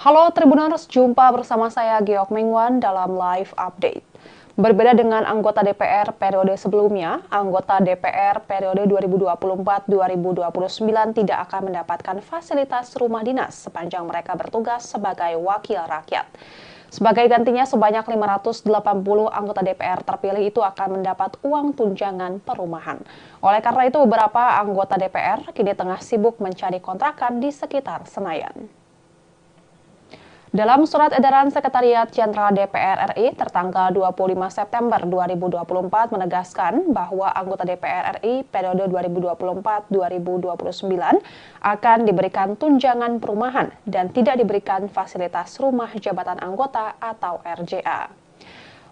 Halo Tribuners, jumpa bersama saya Geok Mengwan dalam live update. Berbeda dengan anggota DPR periode sebelumnya, anggota DPR periode 2024-2029 tidak akan mendapatkan fasilitas rumah dinas sepanjang mereka bertugas sebagai wakil rakyat. Sebagai gantinya, sebanyak 580 anggota DPR terpilih itu akan mendapat uang tunjangan perumahan. Oleh karena itu, beberapa anggota DPR kini tengah sibuk mencari kontrakan di sekitar Senayan. Dalam surat edaran Sekretariat Jenderal DPR RI tertanggal 25 September 2024 menegaskan bahwa anggota DPR RI periode 2024-2029 akan diberikan tunjangan perumahan dan tidak diberikan fasilitas rumah jabatan anggota atau RJA.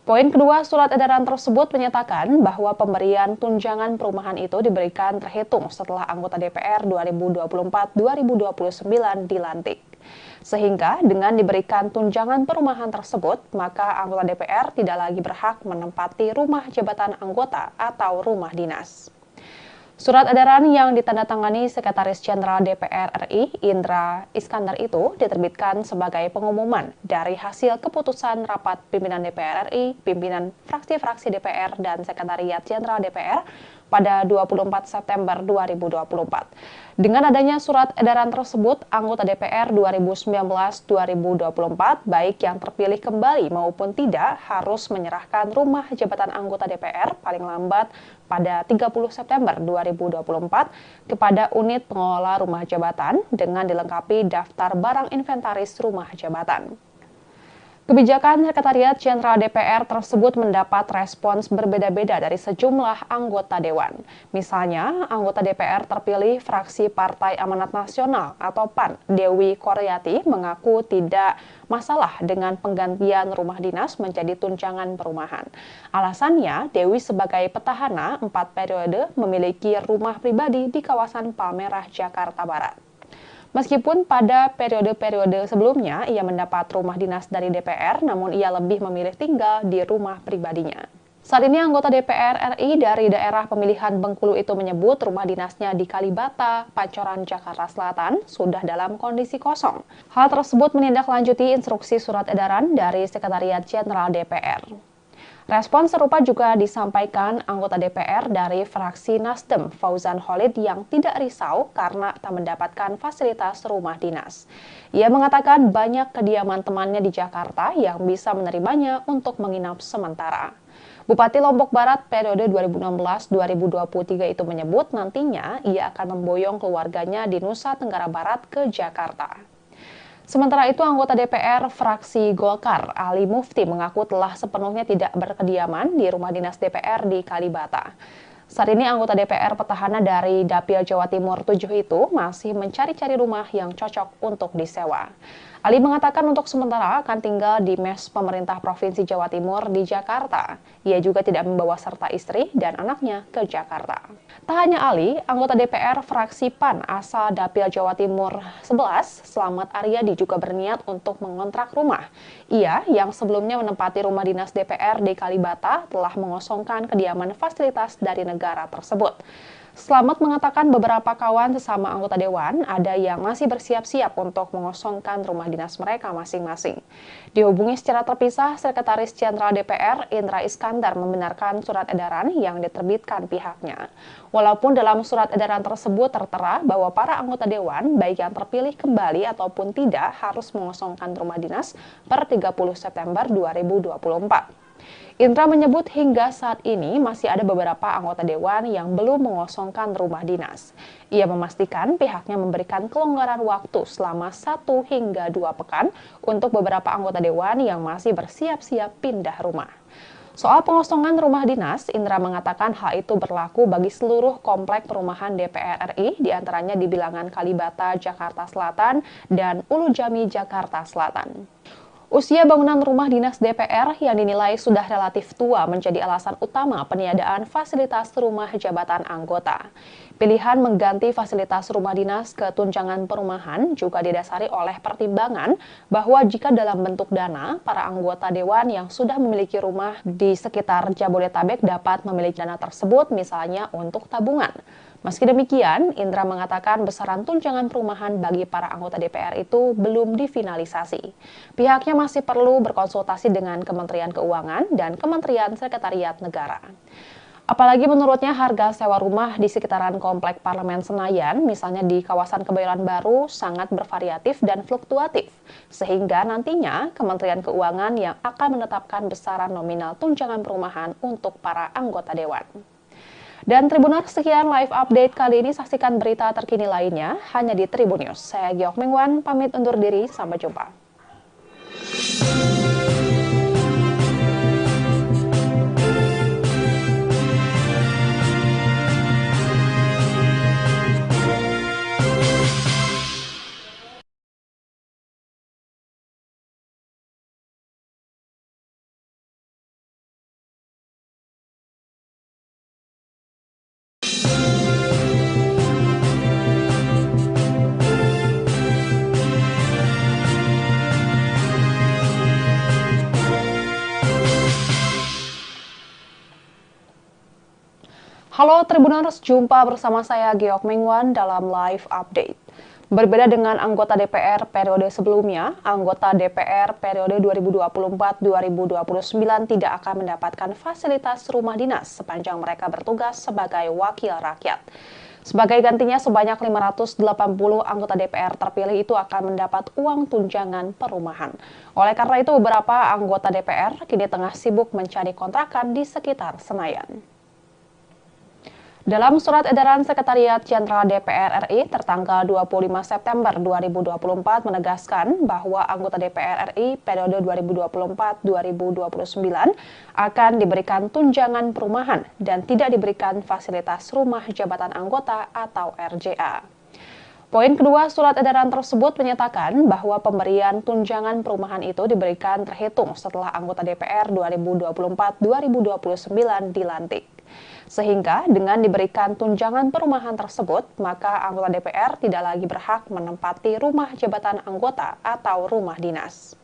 Poin kedua surat edaran tersebut menyatakan bahwa pemberian tunjangan perumahan itu diberikan terhitung setelah anggota DPR 2024-2029 dilantik. Sehingga dengan diberikan tunjangan perumahan tersebut, maka anggota DPR tidak lagi berhak menempati rumah jabatan anggota atau rumah dinas. Surat edaran yang ditandatangani Sekretaris Jenderal DPR RI, Indra Iskandar itu diterbitkan sebagai pengumuman dari hasil keputusan rapat pimpinan DPR RI, pimpinan fraksi-fraksi DPR, dan Sekretariat Jenderal DPR pada 24 September 2024. Dengan adanya surat edaran tersebut, anggota DPR 2019-2024, baik yang terpilih kembali maupun tidak, harus menyerahkan rumah jabatan anggota DPR paling lambat pada 30 September 2024 kepada unit pengelola rumah jabatan dengan dilengkapi daftar barang inventaris rumah jabatan. Kebijakan Sekretariat Jenderal DPR tersebut mendapat respons berbeda-beda dari sejumlah anggota Dewan. Misalnya, anggota DPR terpilih fraksi Partai Amanat Nasional atau PAN, Dewi Koryati, mengaku tidak masalah dengan penggantian rumah dinas menjadi tunjangan perumahan. Alasannya, Dewi sebagai petahana 4 periode memiliki rumah pribadi di kawasan Palmerah, Jakarta Barat. Meskipun pada periode-periode sebelumnya ia mendapat rumah dinas dari DPR, namun ia lebih memilih tinggal di rumah pribadinya. Saat ini anggota DPR RI dari daerah pemilihan Bengkulu itu menyebut rumah dinasnya di Kalibata, Pancoran, Jakarta Selatan sudah dalam kondisi kosong. Hal tersebut menindaklanjuti instruksi surat edaran dari Sekretariat Jenderal DPR. Respon serupa juga disampaikan anggota DPR dari fraksi Nasdem, Fauzan Khalid, yang tidak risau karena tak mendapatkan fasilitas rumah dinas. Ia mengatakan banyak kediaman temannya di Jakarta yang bisa menerimanya untuk menginap sementara. Bupati Lombok Barat periode 2016-2023 itu menyebut nantinya ia akan memboyong keluarganya di Nusa Tenggara Barat ke Jakarta. Sementara itu, anggota DPR fraksi Golkar, Ali Mufti, mengaku telah sepenuhnya tidak berkediaman di rumah dinas DPR di Kalibata. Saat ini anggota DPR petahana dari Dapil Jawa Timur 7 itu masih mencari-cari rumah yang cocok untuk disewa. Ali mengatakan untuk sementara akan tinggal di mes pemerintah Provinsi Jawa Timur di Jakarta. Ia juga tidak membawa serta istri dan anaknya ke Jakarta. Tak hanya Ali, anggota DPR fraksi PAN asal Dapil Jawa Timur 11, Slamet Aryadi, juga berniat untuk mengontrak rumah. Ia yang sebelumnya menempati rumah dinas DPR di Kalibata telah mengosongkan kediaman fasilitas dari negara tersebut. Slamet mengatakan beberapa kawan sesama anggota Dewan ada yang masih bersiap-siap untuk mengosongkan rumah dinas mereka masing-masing. Dihubungi secara terpisah, Sekretaris Jenderal DPR Indra Iskandar membenarkan surat edaran yang diterbitkan pihaknya. Walaupun dalam surat edaran tersebut tertera bahwa para anggota Dewan, baik yang terpilih kembali ataupun tidak, harus mengosongkan rumah dinas per 30 September 2024. Indra menyebut hingga saat ini masih ada beberapa anggota Dewan yang belum mengosongkan rumah dinas. Ia memastikan pihaknya memberikan kelonggaran waktu selama 1 hingga 2 pekan untuk beberapa anggota Dewan yang masih bersiap-siap pindah rumah. Soal pengosongan rumah dinas, Indra mengatakan hal itu berlaku bagi seluruh komplek perumahan DPR RI, diantaranya di Bilangan Kalibata, Jakarta Selatan, dan Ulu Jami, Jakarta Selatan. Usia bangunan rumah dinas DPR yang dinilai sudah relatif tua menjadi alasan utama peniadaan fasilitas rumah jabatan anggota. Pilihan mengganti fasilitas rumah dinas ke tunjangan perumahan juga didasari oleh pertimbangan bahwa jika dalam bentuk dana, para anggota Dewan yang sudah memiliki rumah di sekitar Jabodetabek dapat memiliki dana tersebut misalnya untuk tabungan. Meski demikian, Indra mengatakan besaran tunjangan perumahan bagi para anggota DPR itu belum difinalisasi. Pihaknya masih perlu berkonsultasi dengan Kementerian Keuangan dan Kementerian Sekretariat Negara. Apalagi menurutnya harga sewa rumah di sekitaran Komplek Parlemen Senayan, misalnya di kawasan Kebayoran Baru, sangat bervariatif dan fluktuatif. Sehingga nantinya Kementerian Keuangan yang akan menetapkan besaran nominal tunjangan perumahan untuk para anggota Dewan. Dan Tribuners, sekian live update kali ini. Saksikan berita terkini lainnya hanya di Tribun News. Saya Giok Mengwan, pamit undur diri. Sampai jumpa. Halo Tribuners, jumpa bersama saya Giok Mengwan dalam live update. Berbeda dengan anggota DPR periode sebelumnya, anggota DPR periode 2024-2029 tidak akan mendapatkan fasilitas rumah dinas sepanjang mereka bertugas sebagai wakil rakyat. Sebagai gantinya, sebanyak 580 anggota DPR terpilih itu akan mendapat uang tunjangan perumahan. Oleh karena itu, beberapa anggota DPR kini tengah sibuk mencari kontrakan di sekitar Senayan. Dalam surat edaran Sekretariat Jenderal DPR RI tertanggal 25 September 2024 menegaskan bahwa anggota DPR RI periode 2024-2029 akan diberikan tunjangan perumahan dan tidak diberikan fasilitas rumah jabatan anggota atau RJA. Poin kedua surat edaran tersebut menyatakan bahwa pemberian tunjangan perumahan itu diberikan terhitung setelah anggota DPR 2024-2029 dilantik. Sehingga dengan diberikan tunjangan perumahan tersebut, maka anggota DPR tidak lagi berhak menempati rumah jabatan anggota atau rumah dinas.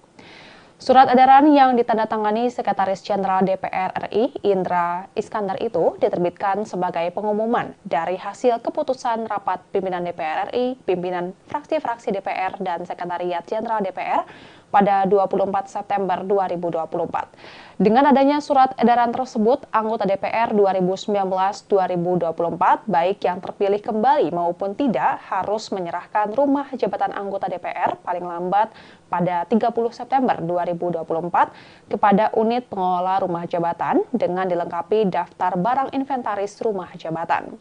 Surat edaran yang ditandatangani Sekretaris Jenderal DPR RI, Indra Iskandar itu diterbitkan sebagai pengumuman dari hasil keputusan rapat pimpinan DPR RI, pimpinan fraksi-fraksi DPR, dan Sekretariat Jenderal DPR pada 24 September 2024. Dengan adanya surat edaran tersebut, anggota DPR 2019-2024, baik yang terpilih kembali maupun tidak, harus menyerahkan rumah jabatan anggota DPR paling lambat pada 30 September 2024 kepada unit pengelola rumah jabatan dengan dilengkapi daftar barang inventaris rumah jabatan.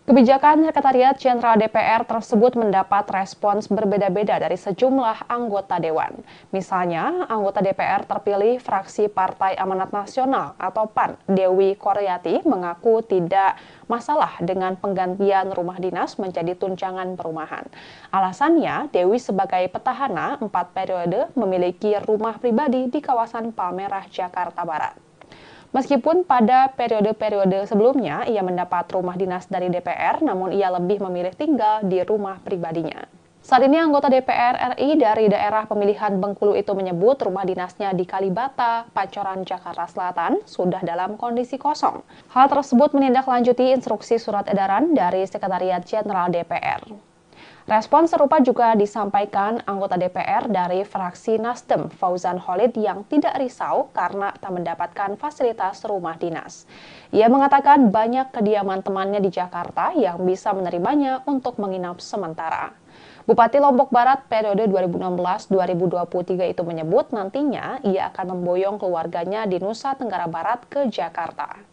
Kebijakan Sekretariat Jenderal DPR tersebut mendapat respons berbeda-beda dari sejumlah anggota Dewan. Misalnya, anggota DPR terpilih fraksi Partai Amanat Nasional atau PAN, Dewi Koryati, mengaku tidak masalah dengan penggantian rumah dinas menjadi tunjangan perumahan. Alasannya, Dewi sebagai petahana 4 periode memiliki rumah pribadi di kawasan Palmerah, Jakarta Barat. Meskipun pada periode-periode sebelumnya ia mendapat rumah dinas dari DPR, namun ia lebih memilih tinggal di rumah pribadinya. Saat ini anggota DPR RI dari daerah pemilihan Bengkulu itu menyebut rumah dinasnya di Kalibata, Pancoran, Jakarta Selatan sudah dalam kondisi kosong. Hal tersebut menindaklanjuti instruksi surat edaran dari Sekretariat Jenderal DPR. Respon serupa juga disampaikan anggota DPR dari fraksi Nasdem, Fauzan Khalid, yang tidak risau karena tak mendapatkan fasilitas rumah dinas. Ia mengatakan banyak kediaman temannya di Jakarta yang bisa menerimanya untuk menginap sementara. Bupati Lombok Barat periode 2016-2023 itu menyebut nantinya ia akan memboyong keluarganya di Nusa Tenggara Barat ke Jakarta.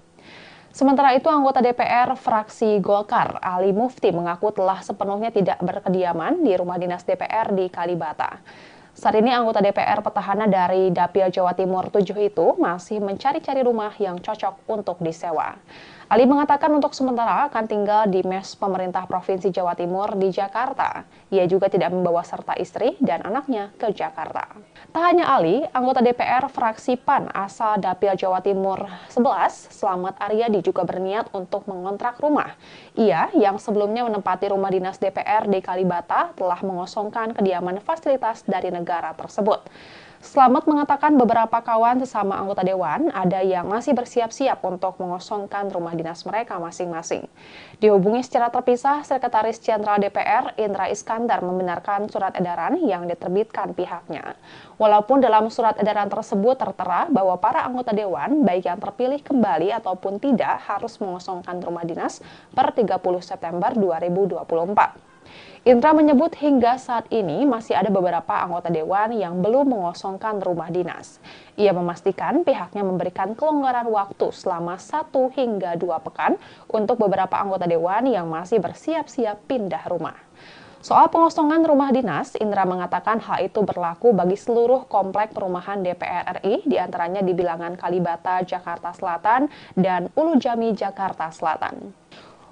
Sementara itu, anggota DPR fraksi Golkar, Ali Mufti, mengaku telah sepenuhnya tidak berkediaman di rumah dinas DPR di Kalibata. Saat ini anggota DPR petahana dari Dapil Jawa Timur 7 itu masih mencari-cari rumah yang cocok untuk disewa. Ali mengatakan untuk sementara akan tinggal di mes pemerintah Provinsi Jawa Timur di Jakarta. Ia juga tidak membawa serta istri dan anaknya ke Jakarta. Tak hanya Ali, anggota DPR fraksi PAN asal Dapil Jawa Timur 11, Slamet Aryadi, juga berniat untuk mengontrak rumah. Ia yang sebelumnya menempati rumah dinas DPR di Kalibata telah mengosongkan kediaman fasilitas dari negara tersebut. Slamet mengatakan beberapa kawan sesama anggota dewan ada yang masih bersiap-siap untuk mengosongkan rumah dinas mereka masing-masing. Dihubungi secara terpisah, Sekretaris Jenderal DPR Indra Iskandar membenarkan surat edaran yang diterbitkan pihaknya. Walaupun dalam surat edaran tersebut tertera bahwa para anggota dewan, baik yang terpilih kembali ataupun tidak, harus mengosongkan rumah dinas per 30 September 2024. Indra menyebut hingga saat ini masih ada beberapa anggota dewan yang belum mengosongkan rumah dinas. Ia memastikan pihaknya memberikan kelonggaran waktu selama 1 hingga 2 pekan untuk beberapa anggota dewan yang masih bersiap-siap pindah rumah. Soal pengosongan rumah dinas, Indra mengatakan hal itu berlaku bagi seluruh komplek perumahan DPR RI, diantaranya di Bilangan Kalibata, Jakarta Selatan, dan Ulu Jami, Jakarta Selatan.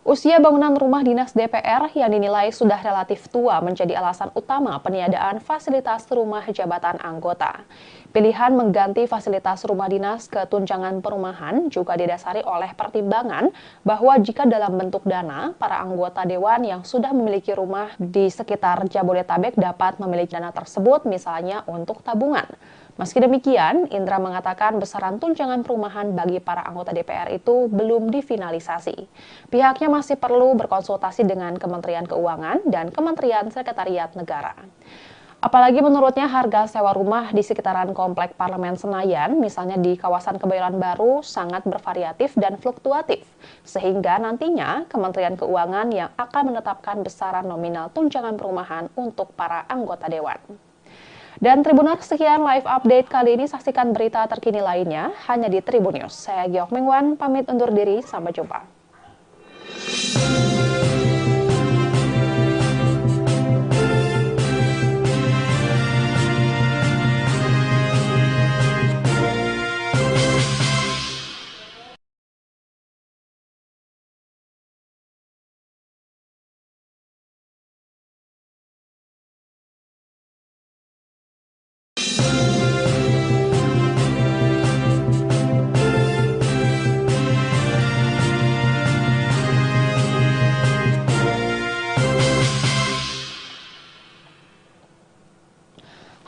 Usia bangunan rumah dinas DPR yang dinilai sudah relatif tua menjadi alasan utama peniadaan fasilitas rumah jabatan anggota. Pilihan mengganti fasilitas rumah dinas ke tunjangan perumahan juga didasari oleh pertimbangan bahwa jika dalam bentuk dana, para anggota dewan yang sudah memiliki rumah di sekitar Jabodetabek dapat memiliki dana tersebut misalnya untuk tabungan. Meski demikian, Indra mengatakan besaran tunjangan perumahan bagi para anggota DPR itu belum difinalisasi. Pihaknya masih perlu berkonsultasi dengan Kementerian Keuangan dan Kementerian Sekretariat Negara. Apalagi menurutnya harga sewa rumah di sekitaran Komplek Parlemen Senayan, misalnya di kawasan Kebayoran Baru, sangat bervariatif dan fluktuatif. Sehingga nantinya Kementerian Keuangan yang akan menetapkan besaran nominal tunjangan perumahan untuk para anggota dewan. Dan Tribuners, sekian live update kali ini. Saksikan berita terkini lainnya hanya di Tribun News. Saya Giok Mingwan, pamit undur diri. Sampai jumpa.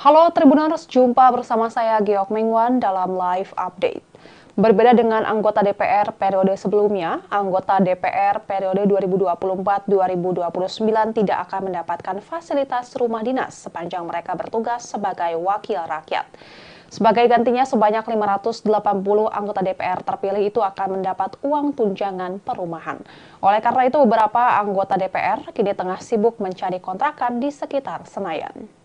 Halo Tribuners, jumpa bersama saya Giok Mingwan dalam live update. Berbeda dengan anggota DPR periode sebelumnya, anggota DPR periode 2024-2029 tidak akan mendapatkan fasilitas rumah dinas sepanjang mereka bertugas sebagai wakil rakyat. Sebagai gantinya, sebanyak 580 anggota DPR terpilih itu akan mendapat uang tunjangan perumahan. Oleh karena itu, beberapa anggota DPR kini tengah sibuk mencari kontrakan di sekitar Senayan.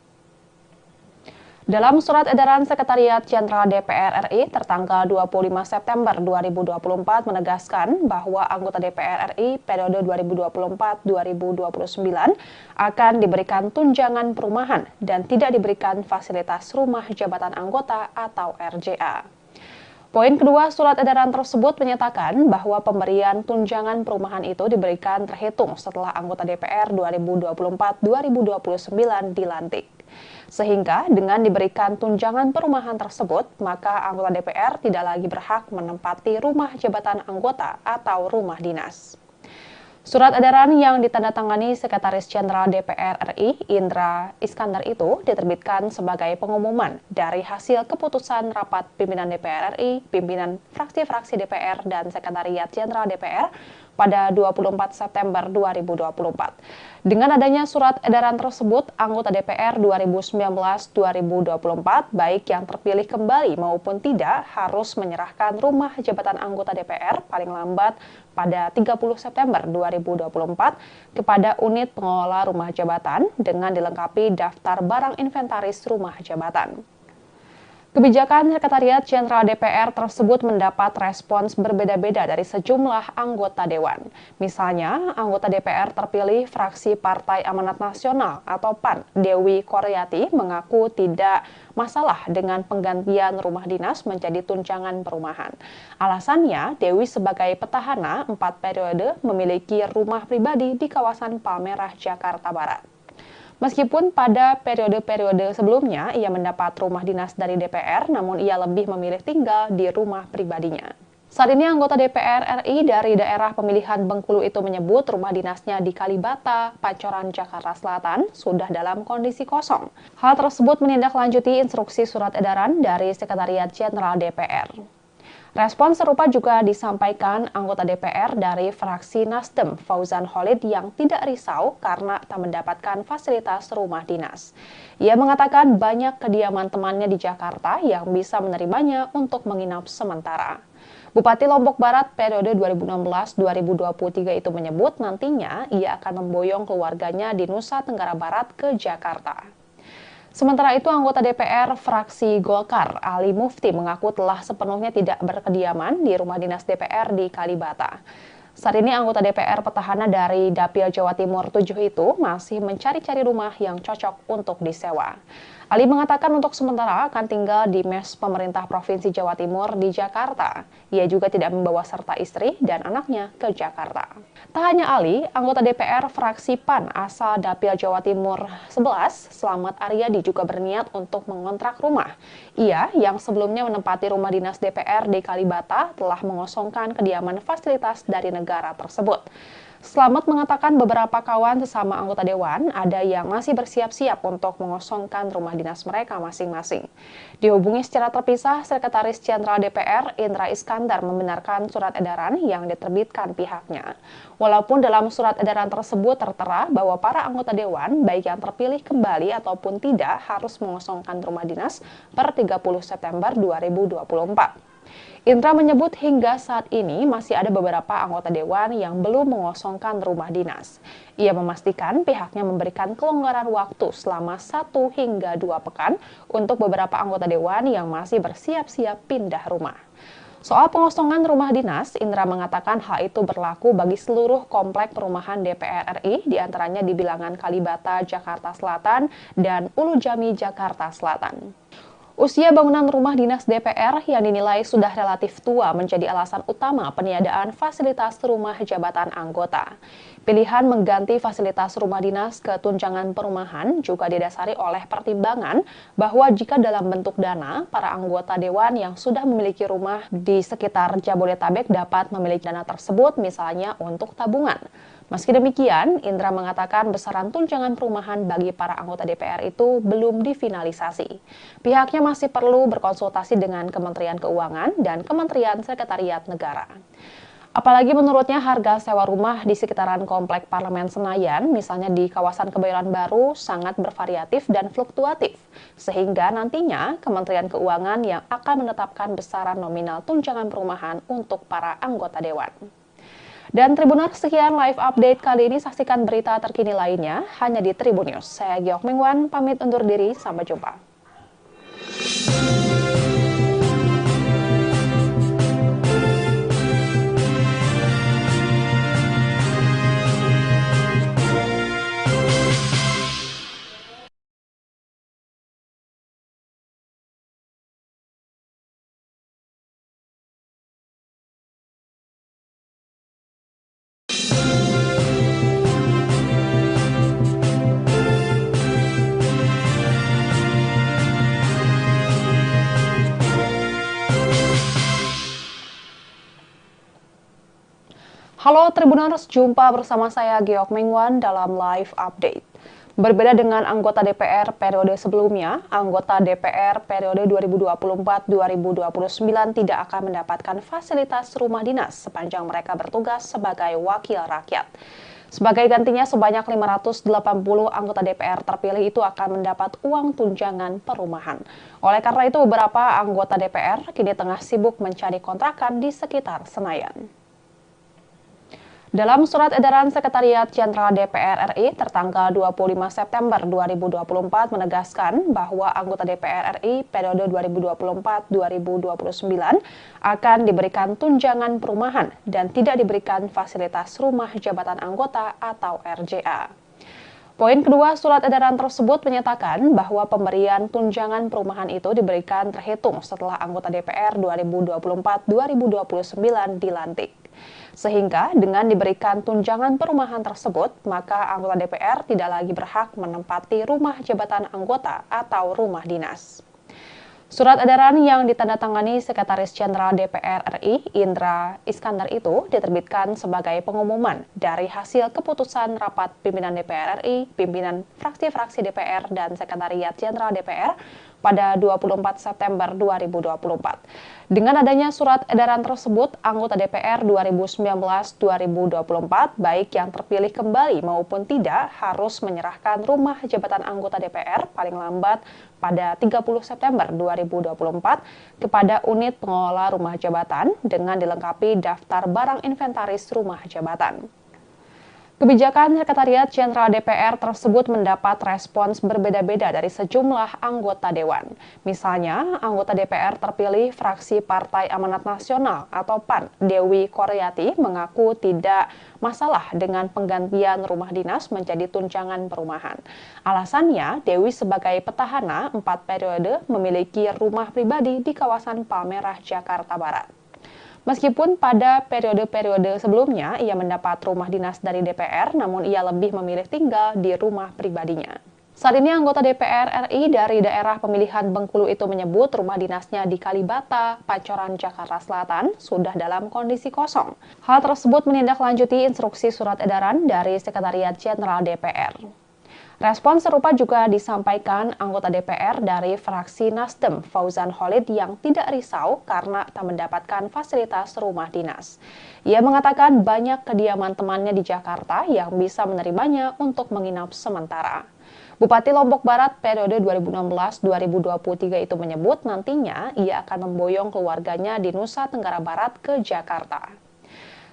Dalam surat edaran Sekretariat Jenderal DPR RI tertanggal 25 September 2024 menegaskan bahwa anggota DPR RI periode 2024-2029 akan diberikan tunjangan perumahan dan tidak diberikan fasilitas rumah jabatan anggota atau RJA. Poin kedua surat edaran tersebut menyatakan bahwa pemberian tunjangan perumahan itu diberikan terhitung setelah anggota DPR 2024-2029 dilantik. Sehingga dengan diberikan tunjangan perumahan tersebut, maka anggota DPR tidak lagi berhak menempati rumah jabatan anggota atau rumah dinas. Surat edaran yang ditandatangani Sekretaris Jenderal DPR RI Indra Iskandar itu diterbitkan sebagai pengumuman dari hasil keputusan rapat pimpinan DPR RI, pimpinan fraksi-fraksi DPR dan Sekretariat Jenderal DPR pada 24 September 2024. Dengan adanya surat edaran tersebut, anggota DPR 2019-2024, baik yang terpilih kembali maupun tidak, harus menyerahkan rumah jabatan anggota DPR paling lambat pada 30 September 2024 kepada unit pengelola rumah jabatan dengan dilengkapi daftar barang inventaris rumah jabatan. Kebijakan Sekretariat Jenderal DPR tersebut mendapat respons berbeda-beda dari sejumlah anggota dewan. Misalnya, anggota DPR terpilih fraksi Partai Amanat Nasional atau PAN, Dewi Koryati, mengaku tidak masalah dengan penggantian rumah dinas menjadi tunjangan perumahan. Alasannya, Dewi sebagai petahana 4 periode memiliki rumah pribadi di kawasan Palmerah, Jakarta Barat. Meskipun pada periode-periode sebelumnya ia mendapat rumah dinas dari DPR, namun ia lebih memilih tinggal di rumah pribadinya. Saat ini anggota DPR RI dari daerah pemilihan Bengkulu itu menyebut rumah dinasnya di Kalibata, Pancoran, Jakarta Selatan sudah dalam kondisi kosong. Hal tersebut menindaklanjuti instruksi surat edaran dari Sekretariat Jenderal DPR. Respon serupa juga disampaikan anggota DPR dari fraksi Nasdem, Fauzan Khalid, yang tidak risau karena tak mendapatkan fasilitas rumah dinas. Ia mengatakan banyak kediaman temannya di Jakarta yang bisa menerimanya untuk menginap sementara. Bupati Lombok Barat periode 2016-2023 itu menyebut nantinya ia akan memboyong keluarganya di Nusa Tenggara Barat ke Jakarta. Sementara itu, anggota DPR fraksi Golkar, Ali Mufti, mengaku telah sepenuhnya tidak berkediaman di rumah dinas DPR di Kalibata. Saat ini anggota DPR petahana dari Dapil Jawa Timur 7 itu masih mencari-cari rumah yang cocok untuk disewa. Ali mengatakan untuk sementara akan tinggal di mes pemerintah Provinsi Jawa Timur di Jakarta. Ia juga tidak membawa serta istri dan anaknya ke Jakarta. Tak hanya Ali, anggota DPR fraksi PAN asal Dapil Jawa Timur 11, Slamet Aryadi, juga berniat untuk mengontrak rumah. Ia yang sebelumnya menempati rumah dinas DPR di Kalibata telah mengosongkan kediaman fasilitas dari negara tersebut. Slamet mengatakan beberapa kawan sesama anggota dewan ada yang masih bersiap-siap untuk mengosongkan rumah dinas mereka masing-masing. Dihubungi secara terpisah, Sekretaris Jenderal DPR Indra Iskandar membenarkan surat edaran yang diterbitkan pihaknya. Walaupun dalam surat edaran tersebut tertera bahwa para anggota dewan, baik yang terpilih kembali ataupun tidak, harus mengosongkan rumah dinas per 30 September 2024. Indra menyebut hingga saat ini masih ada beberapa anggota dewan yang belum mengosongkan rumah dinas. Ia memastikan pihaknya memberikan kelonggaran waktu selama 1 hingga 2 pekan untuk beberapa anggota dewan yang masih bersiap-siap pindah rumah. Soal pengosongan rumah dinas, Indra mengatakan hal itu berlaku bagi seluruh komplek perumahan DPR RI, diantaranya di Bilangan Kalibata, Jakarta Selatan, dan Ulu Jami, Jakarta Selatan. Usia bangunan rumah dinas DPR yang dinilai sudah relatif tua menjadi alasan utama peniadaan fasilitas rumah jabatan anggota. Pilihan mengganti fasilitas rumah dinas ke tunjangan perumahan juga didasari oleh pertimbangan bahwa jika dalam bentuk dana, para anggota dewan yang sudah memiliki rumah di sekitar Jabodetabek dapat memiliki dana tersebut misalnya untuk tabungan. Meski demikian, Indra mengatakan besaran tunjangan perumahan bagi para anggota DPR itu belum difinalisasi. Pihaknya masih perlu berkonsultasi dengan Kementerian Keuangan dan Kementerian Sekretariat Negara. Apalagi menurutnya harga sewa rumah di sekitaran Komplek Parlemen Senayan, misalnya di kawasan Kebayoran Baru, sangat bervariatif dan fluktuatif. Sehingga nantinya Kementerian Keuangan yang akan menetapkan besaran nominal tunjangan perumahan untuk para anggota dewan. Dan Tribuners, sekian live update kali ini. Saksikan berita terkini lainnya hanya di Tribun News. Saya Giok Mingwan, pamit undur diri. Sampai jumpa. Halo Tribuners, jumpa bersama saya Giok Mingwan dalam live update. Berbeda dengan anggota DPR periode sebelumnya, anggota DPR periode 2024-2029 tidak akan mendapatkan fasilitas rumah dinas sepanjang mereka bertugas sebagai wakil rakyat. Sebagai gantinya, sebanyak 580 anggota DPR terpilih itu akan mendapat uang tunjangan perumahan. Oleh karena itu, beberapa anggota DPR kini tengah sibuk mencari kontrakan di sekitar Senayan. Dalam surat edaran Sekretariat Jenderal DPR RI tertanggal 25 September 2024 menegaskan bahwa anggota DPR RI periode 2024-2029 akan diberikan tunjangan perumahan dan tidak diberikan fasilitas rumah jabatan anggota atau RJA. Poin kedua surat edaran tersebut menyatakan bahwa pemberian tunjangan perumahan itu diberikan terhitung setelah anggota DPR 2024-2029 dilantik. Sehingga dengan diberikan tunjangan perumahan tersebut, maka anggota DPR tidak lagi berhak menempati rumah jabatan anggota atau rumah dinas. Surat edaran yang ditandatangani Sekretaris Jenderal DPR RI, Indra Iskandar itu diterbitkan sebagai pengumuman dari hasil keputusan rapat pimpinan DPR RI, pimpinan fraksi-fraksi DPR, dan Sekretariat Jenderal DPR pada 24 September 2024. Dengan adanya surat edaran tersebut, anggota DPR 2019-2024, baik yang terpilih kembali maupun tidak, harus menyerahkan rumah jabatan anggota DPR paling lambat pada 30 September 2024 kepada unit pengelola rumah jabatan dengan dilengkapi daftar barang inventaris rumah jabatan. Kebijakan Sekretariat Jenderal DPR tersebut mendapat respons berbeda-beda dari sejumlah anggota Dewan. Misalnya, anggota DPR terpilih fraksi Partai Amanat Nasional atau PAN, Dewi Koryati, mengaku tidak masalah dengan penggantian rumah dinas menjadi tunjangan perumahan. Alasannya, Dewi sebagai petahana 4 periode memiliki rumah pribadi di kawasan Palmerah, Jakarta Barat. Meskipun pada periode-periode sebelumnya ia mendapat rumah dinas dari DPR, namun ia lebih memilih tinggal di rumah pribadinya. Saat ini anggota DPR RI dari daerah pemilihan Bengkulu itu menyebut rumah dinasnya di Kalibata, Pancoran, Jakarta Selatan sudah dalam kondisi kosong. Hal tersebut menindaklanjuti instruksi surat edaran dari Sekretariat Jenderal DPR. Respon serupa juga disampaikan anggota DPR dari fraksi Nasdem, Fauzan Khalid, yang tidak risau karena tak mendapatkan fasilitas rumah dinas. Ia mengatakan banyak kediaman temannya di Jakarta yang bisa menerimanya untuk menginap sementara. Bupati Lombok Barat periode 2016-2023 itu menyebut nantinya ia akan memboyong keluarganya di Nusa Tenggara Barat ke Jakarta.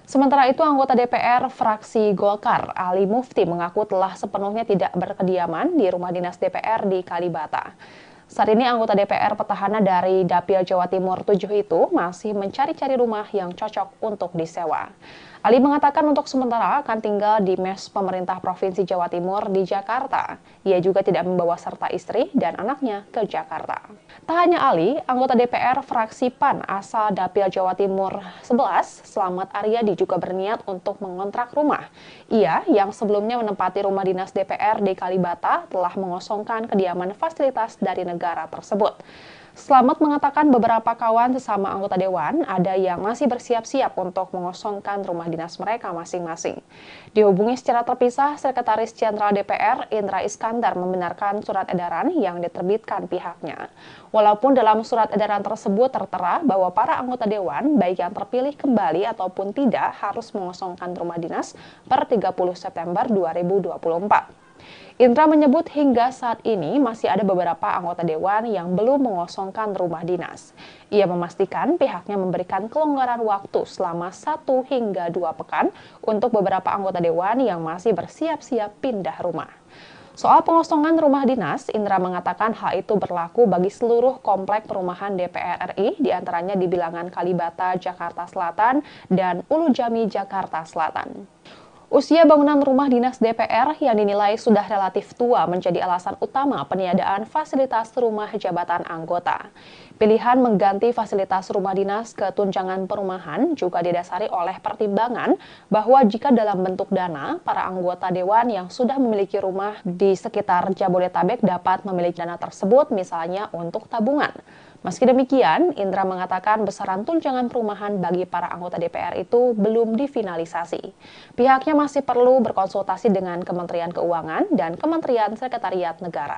Sementara itu, anggota DPR fraksi Golkar, Ali Mufti, mengaku telah sepenuhnya tidak berkediaman di rumah dinas DPR di Kalibata. Saat ini anggota DPR petahana dari Dapil Jawa Timur 7 itu masih mencari-cari rumah yang cocok untuk disewa. Ali mengatakan untuk sementara akan tinggal di mes pemerintah Provinsi Jawa Timur di Jakarta. Ia juga tidak membawa serta istri dan anaknya ke Jakarta. Tak hanya Ali, anggota DPR fraksi PAN asal Dapil Jawa Timur 11, Slamet Aryadi, juga berniat untuk mengontrak rumah. Ia, yang sebelumnya menempati rumah dinas DPR di Kalibata, telah mengosongkan kediaman fasilitas dari negara tersebut. Slamet mengatakan beberapa kawan sesama anggota Dewan ada yang masih bersiap-siap untuk mengosongkan rumah dinas mereka masing-masing. Dihubungi secara terpisah, Sekretaris Jenderal DPR Indra Iskandar membenarkan surat edaran yang diterbitkan pihaknya. Walaupun dalam surat edaran tersebut tertera bahwa para anggota Dewan, baik yang terpilih kembali ataupun tidak, harus mengosongkan rumah dinas per 30 September 2024. Indra menyebut hingga saat ini masih ada beberapa anggota Dewan yang belum mengosongkan rumah dinas. Ia memastikan pihaknya memberikan kelonggaran waktu selama 1 hingga 2 pekan untuk beberapa anggota Dewan yang masih bersiap-siap pindah rumah. Soal pengosongan rumah dinas, Indra mengatakan hal itu berlaku bagi seluruh komplek perumahan DPR RI, diantaranya di Bilangan Kalibata, Jakarta Selatan, dan Ulu Jami, Jakarta Selatan. Usia bangunan rumah dinas DPR yang dinilai sudah relatif tua menjadi alasan utama peniadaan fasilitas rumah jabatan anggota. Pilihan mengganti fasilitas rumah dinas ke tunjangan perumahan juga didasari oleh pertimbangan bahwa jika dalam bentuk dana, para anggota Dewan yang sudah memiliki rumah di sekitar Jabodetabek dapat memiliki dana tersebut misalnya untuk tabungan. Meski demikian, Indra mengatakan besaran tunjangan perumahan bagi para anggota DPR itu belum difinalisasi. Pihaknya masih perlu berkonsultasi dengan Kementerian Keuangan dan Kementerian Sekretariat Negara.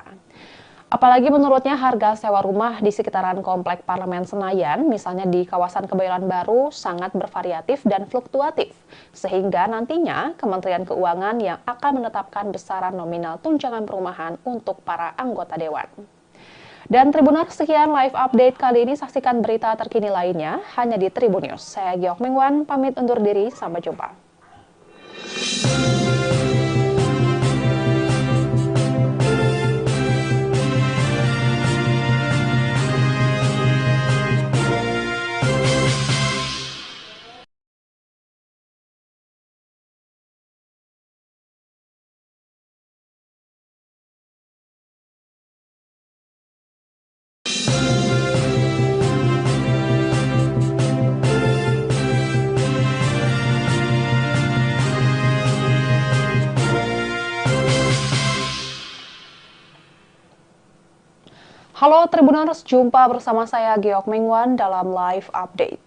Apalagi menurutnya harga sewa rumah di sekitaran Komplek Parlemen Senayan, misalnya di kawasan Kebayoran Baru, sangat bervariatif dan fluktuatif. Sehingga nantinya Kementerian Keuangan yang akan menetapkan besaran nominal tunjangan perumahan untuk para anggota Dewan. Dan Tribuners, sekian live update kali ini. Saksikan berita terkini lainnya hanya di Tribun News. Saya Giok Mingwan, pamit undur diri. Sampai jumpa. Halo Tribuners, jumpa bersama saya Geok Mengwan dalam live update.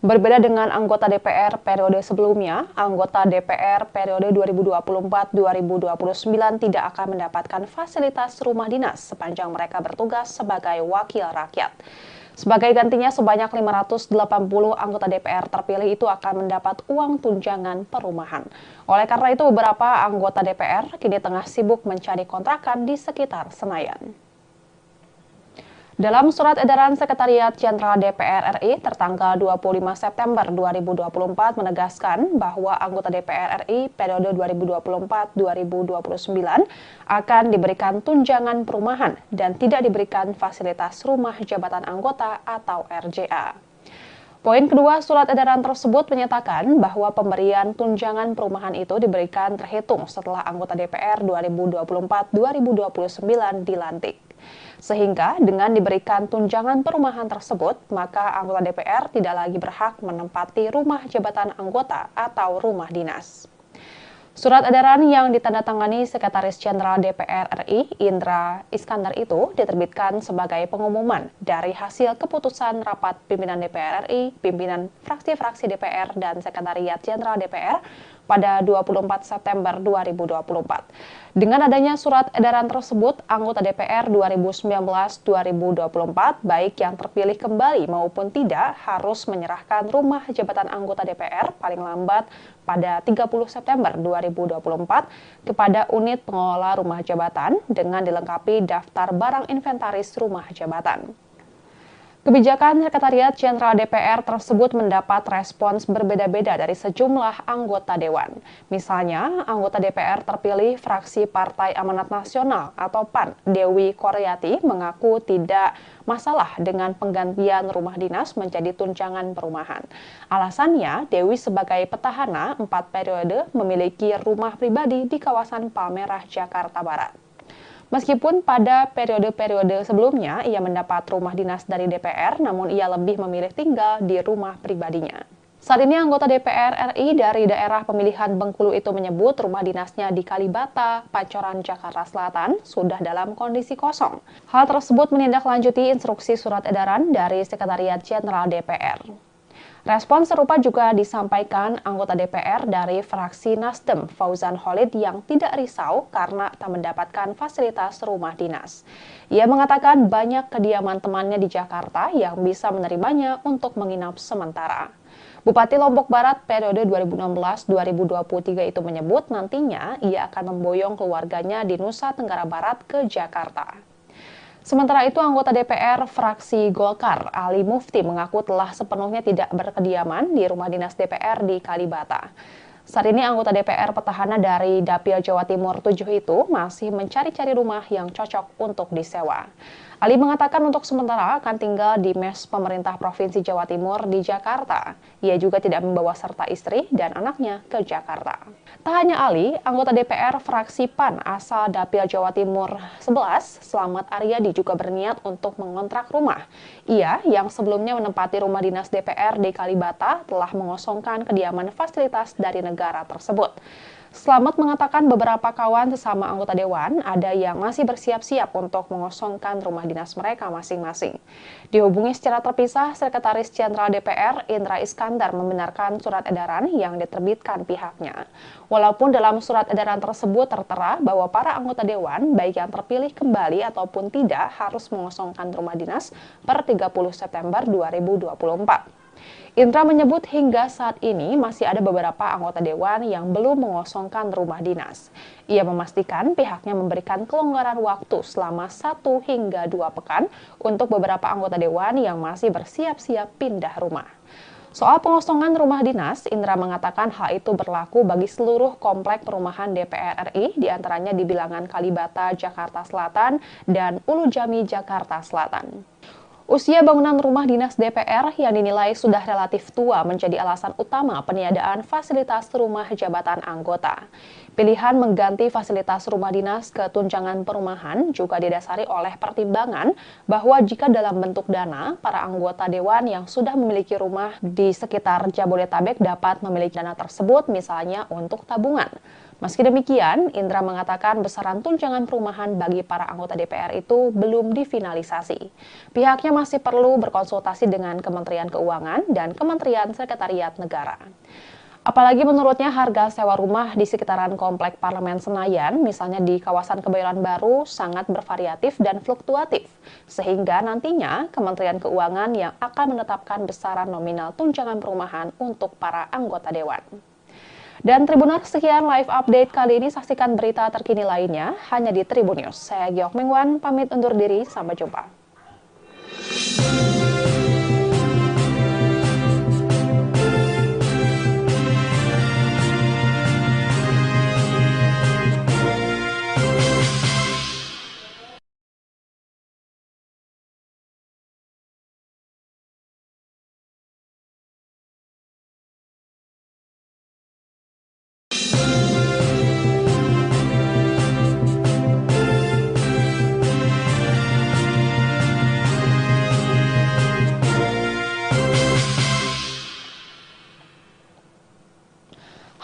Berbeda dengan anggota DPR periode sebelumnya, anggota DPR periode 2024-2029 tidak akan mendapatkan fasilitas rumah dinas sepanjang mereka bertugas sebagai wakil rakyat. Sebagai gantinya, sebanyak 580 anggota DPR terpilih itu akan mendapat uang tunjangan perumahan. Oleh karena itu, beberapa anggota DPR kini tengah sibuk mencari kontrakan di sekitar Senayan. Dalam surat edaran Sekretariat Jenderal DPR RI tertanggal 25 September 2024 menegaskan bahwa anggota DPR RI periode 2024-2029 akan diberikan tunjangan perumahan dan tidak diberikan fasilitas rumah jabatan anggota atau RJA. Poin kedua surat edaran tersebut menyatakan bahwa pemberian tunjangan perumahan itu diberikan terhitung setelah anggota DPR 2024-2029 dilantik. Sehingga dengan diberikan tunjangan perumahan tersebut, maka anggota DPR tidak lagi berhak menempati rumah jabatan anggota atau rumah dinas. Surat edaran yang ditandatangani Sekretaris Jenderal DPR RI, Indra Iskandar itu diterbitkan sebagai pengumuman dari hasil keputusan rapat pimpinan DPR RI, pimpinan fraksi-fraksi DPR, dan Sekretariat Jenderal DPR pada 24 September 2024. Dengan adanya surat edaran tersebut, anggota DPR 2019-2024, baik yang terpilih kembali maupun tidak, harus menyerahkan rumah jabatan anggota DPR paling lambat pada 30 September 2024 kepada unit pengelola rumah jabatan dengan dilengkapi daftar barang inventaris rumah jabatan. Kebijakan Sekretariat Jenderal DPR tersebut mendapat respons berbeda-beda dari sejumlah anggota Dewan. Misalnya, anggota DPR terpilih fraksi Partai Amanat Nasional atau PAN, Dewi Koryati, mengaku tidak masalah dengan penggantian rumah dinas menjadi tunjangan perumahan. Alasannya, Dewi sebagai petahana 4 periode memiliki rumah pribadi di kawasan Palmerah, Jakarta Barat. Meskipun pada periode-periode sebelumnya ia mendapat rumah dinas dari DPR, namun ia lebih memilih tinggal di rumah pribadinya. Saat ini anggota DPR RI dari daerah pemilihan Bengkulu itu menyebut rumah dinasnya di Kalibata, Pancoran, Jakarta Selatan sudah dalam kondisi kosong. Hal tersebut menindaklanjuti instruksi surat edaran dari Sekretariat Jenderal DPR. Respon serupa juga disampaikan anggota DPR dari fraksi Nasdem, Fauzan Khalid, yang tidak risau karena tak mendapatkan fasilitas rumah dinas. Ia mengatakan banyak kediaman temannya di Jakarta yang bisa menerimanya untuk menginap sementara. Bupati Lombok Barat periode 2016-2023 itu menyebut nantinya ia akan memboyong keluarganya di Nusa Tenggara Barat ke Jakarta. Sementara itu, anggota DPR fraksi Golkar, Ali Mufti, mengaku telah sepenuhnya tidak berkediaman di rumah dinas DPR di Kalibata. Saat ini anggota DPR petahana dari Dapil Jawa Timur 7 itu masih mencari-cari rumah yang cocok untuk disewa. Ali mengatakan untuk sementara akan tinggal di mes pemerintah Provinsi Jawa Timur di Jakarta. Ia juga tidak membawa serta istri dan anaknya ke Jakarta. Tak hanya Ali, anggota DPR fraksi PAN asal Dapil Jawa Timur 11, Slamet Aryadi, juga berniat untuk mengontrak rumah. Ia yang sebelumnya menempati rumah dinas DPR di Kalibata telah mengosongkan kediaman fasilitas dari negara tersebut. Slamet mengatakan beberapa kawan sesama anggota Dewan ada yang masih bersiap-siap untuk mengosongkan rumah dinas mereka masing-masing. Dihubungi secara terpisah, Sekretaris Jenderal DPR Indra Iskandar membenarkan surat edaran yang diterbitkan pihaknya. Walaupun dalam surat edaran tersebut tertera bahwa para anggota Dewan, baik yang terpilih kembali ataupun tidak, harus mengosongkan rumah dinas per 30 September 2024. Indra menyebut hingga saat ini masih ada beberapa anggota Dewan yang belum mengosongkan rumah dinas. Ia memastikan pihaknya memberikan kelonggaran waktu selama 1 hingga 2 pekan untuk beberapa anggota Dewan yang masih bersiap-siap pindah rumah. Soal pengosongan rumah dinas, Indra mengatakan hal itu berlaku bagi seluruh komplek perumahan DPR RI, diantaranya di Bilangan Kalibata, Jakarta Selatan, dan Ulu Jami, Jakarta Selatan. Usia bangunan rumah dinas DPR yang dinilai sudah relatif tua menjadi alasan utama peniadaan fasilitas rumah jabatan anggota. Pilihan mengganti fasilitas rumah dinas ke tunjangan perumahan juga didasari oleh pertimbangan bahwa jika dalam bentuk dana, para anggota Dewan yang sudah memiliki rumah di sekitar Jabodetabek dapat memiliki dana tersebut misalnya untuk tabungan. Meski demikian, Indra mengatakan besaran tunjangan perumahan bagi para anggota DPR itu belum difinalisasi. Pihaknya masih perlu berkonsultasi dengan Kementerian Keuangan dan Kementerian Sekretariat Negara. Apalagi menurutnya harga sewa rumah di sekitaran Komplek Parlemen Senayan, misalnya di kawasan Kebayoran Baru, sangat bervariatif dan fluktuatif. Sehingga nantinya Kementerian Keuangan yang akan menetapkan besaran nominal tunjangan perumahan untuk para anggota dewan. Dan Tribuners, sekian live update kali ini. Saksikan berita terkini lainnya hanya di Tribun News. Saya Giok Mengwan, pamit undur diri. Sampai jumpa.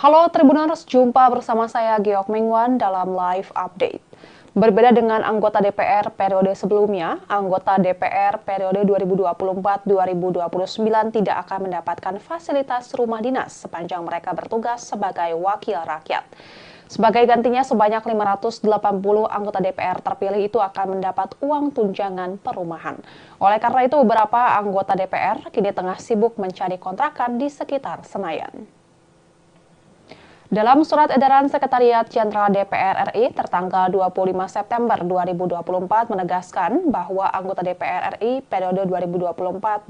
Halo Tribuners, jumpa bersama saya Giok Mengwan dalam live update. Berbeda dengan anggota DPR periode sebelumnya, anggota DPR periode 2024-2029 tidak akan mendapatkan fasilitas rumah dinas sepanjang mereka bertugas sebagai wakil rakyat. Sebagai gantinya, sebanyak 580 anggota DPR terpilih itu akan mendapat uang tunjangan perumahan. Oleh karena itu, beberapa anggota DPR kini tengah sibuk mencari kontrakan di sekitar Senayan. Dalam surat edaran Sekretariat Jenderal DPR RI tertanggal 25 September 2024 menegaskan bahwa anggota DPR RI periode 2024-2029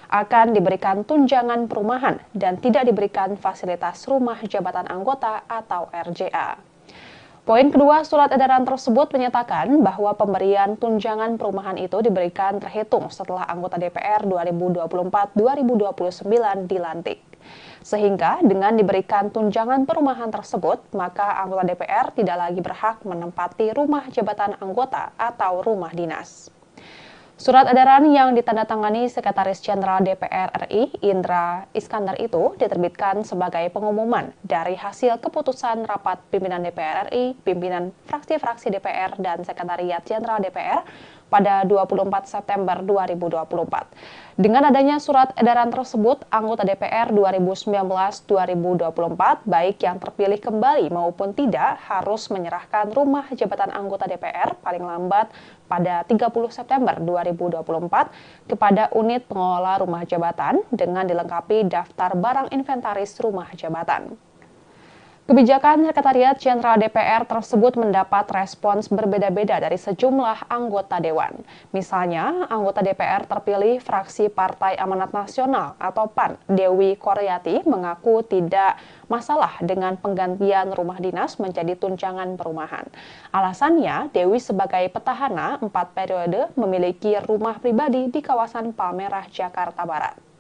akan diberikan tunjangan perumahan dan tidak diberikan fasilitas rumah jabatan anggota atau RJA. Poin kedua surat edaran tersebut menyatakan bahwa pemberian tunjangan perumahan itu diberikan terhitung setelah anggota DPR 2024-2029 dilantik. Sehingga dengan diberikan tunjangan perumahan tersebut, maka anggota DPR tidak lagi berhak menempati rumah jabatan anggota atau rumah dinas. Surat edaran yang ditandatangani Sekretaris Jenderal DPR RI, Indra Iskandar itu diterbitkan sebagai pengumuman dari hasil keputusan rapat pimpinan DPR RI, pimpinan fraksi-fraksi DPR, dan Sekretariat Jenderal DPR pada 24 September 2024. Dengan adanya surat edaran tersebut, anggota DPR 2019-2024, baik yang terpilih kembali maupun tidak, harus menyerahkan rumah jabatan anggota DPR paling lambat pada 30 September 2024 kepada unit pengelola rumah jabatan dengan dilengkapi daftar barang inventaris rumah jabatan. Kebijakan Sekretariat Jenderal DPR tersebut mendapat respons berbeda-beda dari sejumlah anggota dewan. Misalnya, anggota DPR terpilih fraksi Partai Amanat Nasional atau PAN, Dewi Koryati, mengaku tidak masalah dengan penggantian rumah dinas menjadi tunjangan perumahan. Alasannya, Dewi sebagai petahana 4 periode memiliki rumah pribadi di kawasan Palmerah, Jakarta Barat.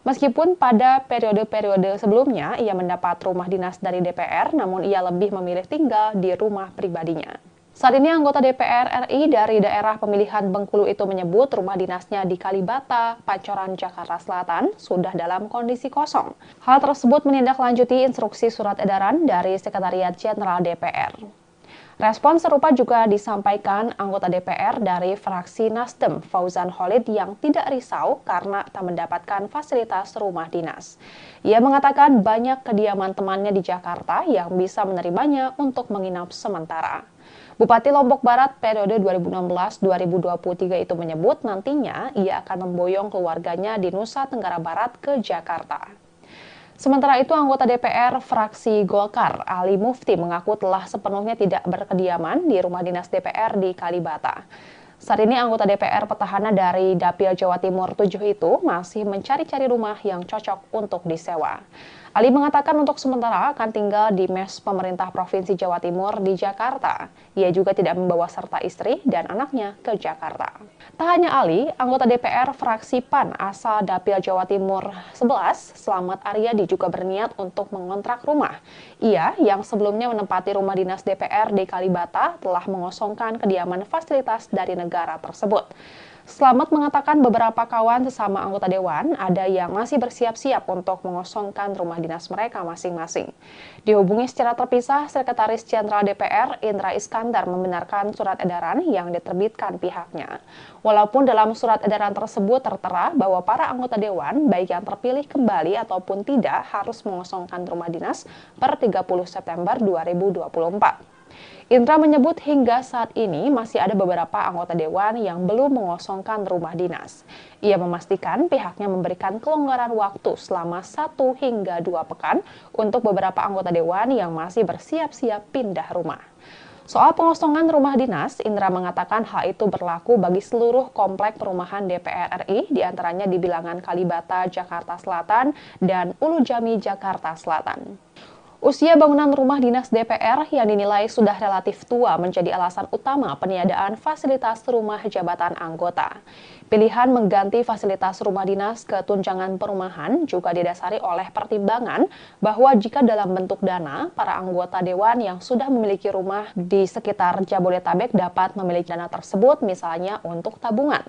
Meskipun pada periode-periode sebelumnya ia mendapat rumah dinas dari DPR, namun ia lebih memilih tinggal di rumah pribadinya. Saat ini anggota DPR RI dari daerah pemilihan Bengkulu itu menyebut rumah dinasnya di Kalibata, Pancoran, Jakarta Selatan sudah dalam kondisi kosong. Hal tersebut menindaklanjuti instruksi surat edaran dari Sekretariat Jenderal DPR. Respon serupa juga disampaikan anggota DPR dari fraksi Nasdem, Fauzan Khalid, yang tidak risau karena tak mendapatkan fasilitas rumah dinas. Ia mengatakan banyak kediaman temannya di Jakarta yang bisa menerimanya untuk menginap sementara. Bupati Lombok Barat periode 2016-2023 itu menyebut nantinya ia akan memboyong keluarganya di Nusa Tenggara Barat ke Jakarta. Sementara itu, anggota DPR fraksi Golkar, Ali Mufti, mengaku telah sepenuhnya tidak berkediaman di rumah dinas DPR di Kalibata. Saat ini anggota DPR petahana dari Dapil Jawa Timur 7 itu masih mencari-cari rumah yang cocok untuk disewa. Ali mengatakan untuk sementara akan tinggal di mes pemerintah Provinsi Jawa Timur di Jakarta. Ia juga tidak membawa serta istri dan anaknya ke Jakarta. Tak hanya Ali, anggota DPR fraksi PAN asal Dapil Jawa Timur 11, Slamet Aryadi, juga berniat untuk mengontrak rumah. Ia yang sebelumnya menempati rumah dinas DPR di Kalibata telah mengosongkan kediaman fasilitas dari negara tersebut. Slamet mengatakan beberapa kawan sesama anggota dewan ada yang masih bersiap-siap untuk mengosongkan rumah dinas mereka masing-masing. Dihubungi secara terpisah, Sekretaris Jenderal DPR Indra Iskandar membenarkan surat edaran yang diterbitkan pihaknya. Walaupun dalam surat edaran tersebut tertera bahwa para anggota dewan, baik yang terpilih kembali ataupun tidak, harus mengosongkan rumah dinas per 30 September 2024. Indra menyebut hingga saat ini masih ada beberapa anggota dewan yang belum mengosongkan rumah dinas. Ia memastikan pihaknya memberikan kelonggaran waktu selama 1 hingga 2 pekan untuk beberapa anggota dewan yang masih bersiap-siap pindah rumah. Soal pengosongan rumah dinas, Indra mengatakan hal itu berlaku bagi seluruh komplek perumahan DPR RI, diantaranya di Bilangan Kalibata, Jakarta Selatan, dan Ulu Jami, Jakarta Selatan. Usia bangunan rumah dinas DPR yang dinilai sudah relatif tua menjadi alasan utama peniadaan fasilitas rumah jabatan anggota. Pilihan mengganti fasilitas rumah dinas ke tunjangan perumahan juga didasari oleh pertimbangan bahwa jika dalam bentuk dana, para anggota dewan yang sudah memiliki rumah di sekitar Jabodetabek dapat memiliki dana tersebut misalnya untuk tabungan.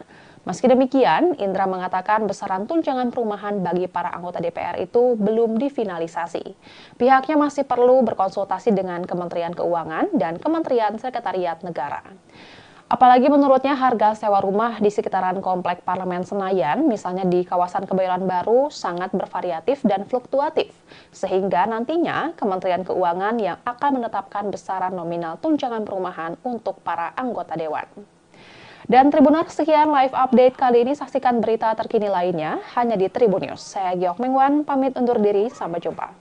Meski demikian, Indra mengatakan besaran tunjangan perumahan bagi para anggota DPR itu belum difinalisasi. Pihaknya masih perlu berkonsultasi dengan Kementerian Keuangan dan Kementerian Sekretariat Negara. Apalagi menurutnya harga sewa rumah di sekitaran Komplek Parlemen Senayan, misalnya di kawasan Kebayoran Baru, sangat bervariatif dan fluktuatif. Sehingga nantinya Kementerian Keuangan yang akan menetapkan besaran nominal tunjangan perumahan untuk para anggota dewan. Dan Tribuners, sekian live update kali ini. Saksikan berita terkini lainnya hanya di Tribun News. Saya Giok Mengwan, pamit undur diri. Sampai jumpa.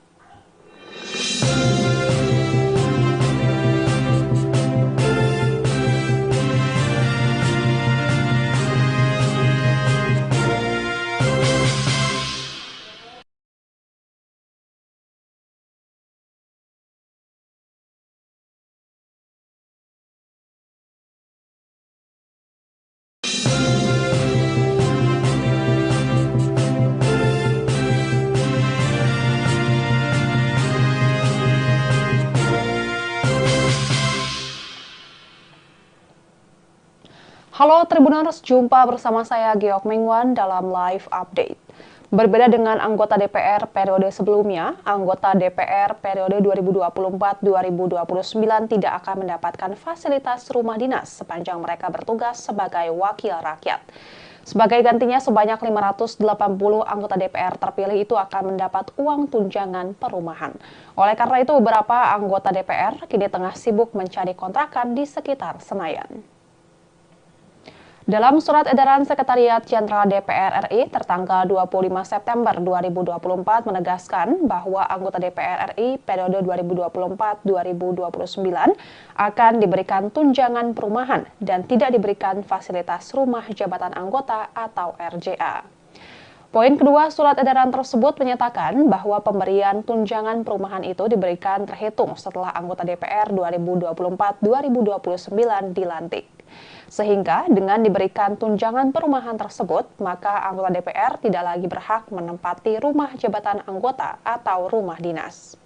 Halo Tribuners, jumpa bersama saya Giok Mengwan dalam live update. Berbeda dengan anggota DPR periode sebelumnya, anggota DPR periode 2024-2029 tidak akan mendapatkan fasilitas rumah dinas sepanjang mereka bertugas sebagai wakil rakyat. Sebagai gantinya, sebanyak 580 anggota DPR terpilih itu akan mendapat uang tunjangan perumahan. Oleh karena itu, beberapa anggota DPR kini tengah sibuk mencari kontrakan di sekitar Senayan. Dalam surat edaran Sekretariat Jenderal DPR RI tertanggal 25 September 2024 menegaskan bahwa anggota DPR RI periode 2024-2029 akan diberikan tunjangan perumahan dan tidak diberikan fasilitas rumah jabatan anggota atau RJA. Poin kedua surat edaran tersebut menyatakan bahwa pemberian tunjangan perumahan itu diberikan terhitung setelah anggota DPR 2024-2029 dilantik. Sehingga dengan diberikan tunjangan perumahan tersebut, maka anggota DPR tidak lagi berhak menempati rumah jabatan anggota atau rumah dinas.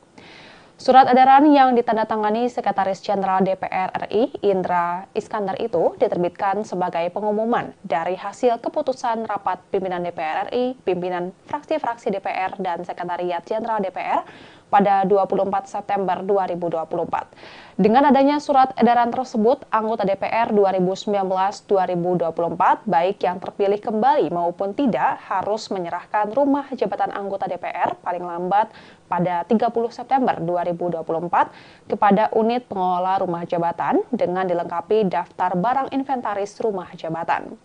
Surat edaran yang ditandatangani Sekretaris Jenderal DPR RI Indra Iskandar itu diterbitkan sebagai pengumuman dari hasil keputusan rapat pimpinan DPR RI, pimpinan fraksi-fraksi DPR dan Sekretariat Jenderal DPR pada 24 September 2024. Dengan adanya surat edaran tersebut, anggota DPR 2019-2024 baik yang terpilih kembali maupun tidak harus menyerahkan rumah jabatan anggota DPR paling lambat pada 30 September 2024 kepada unit pengelola rumah jabatan dengan dilengkapi daftar barang inventaris rumah jabatan.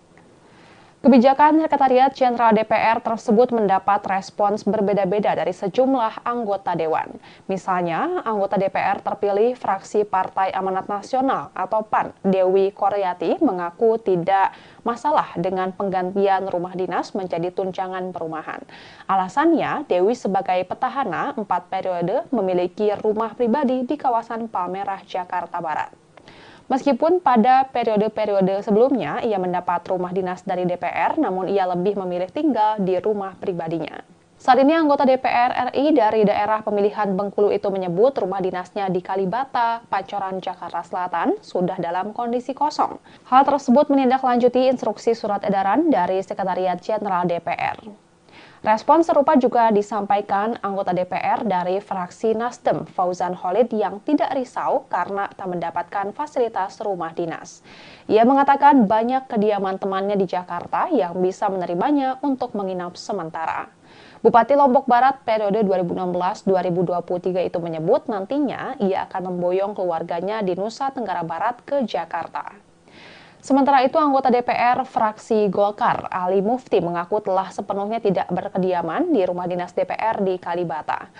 Kebijakan Sekretariat Jenderal DPR tersebut mendapat respons berbeda-beda dari sejumlah anggota dewan. Misalnya, anggota DPR terpilih fraksi Partai Amanat Nasional atau PAN, Dewi Koryati, mengaku tidak masalah dengan penggantian rumah dinas menjadi tunjangan perumahan. Alasannya, Dewi sebagai petahana 4 periode memiliki rumah pribadi di kawasan Palmerah, Jakarta Barat. Meskipun pada periode-periode sebelumnya ia mendapat rumah dinas dari DPR, namun ia lebih memilih tinggal di rumah pribadinya. Saat ini anggota DPR RI dari daerah pemilihan Bengkulu itu menyebut rumah dinasnya di Kalibata, Pancoran, Jakarta Selatan sudah dalam kondisi kosong. Hal tersebut menindaklanjuti instruksi surat edaran dari Sekretariat Jenderal DPR. Respon serupa juga disampaikan anggota DPR dari fraksi Nasdem, Fauzan Khalid, yang tidak risau karena tak mendapatkan fasilitas rumah dinas. Ia mengatakan banyak kediaman temannya di Jakarta yang bisa menerimanya untuk menginap sementara. Bupati Lombok Barat periode 2016-2023 itu menyebut nantinya ia akan memboyong keluarganya di Nusa Tenggara Barat ke Jakarta. Sementara itu, anggota DPR fraksi Golkar, Ali Mufti, mengaku telah sepenuhnya tidak berkediaman di rumah dinas DPR di Kalibata.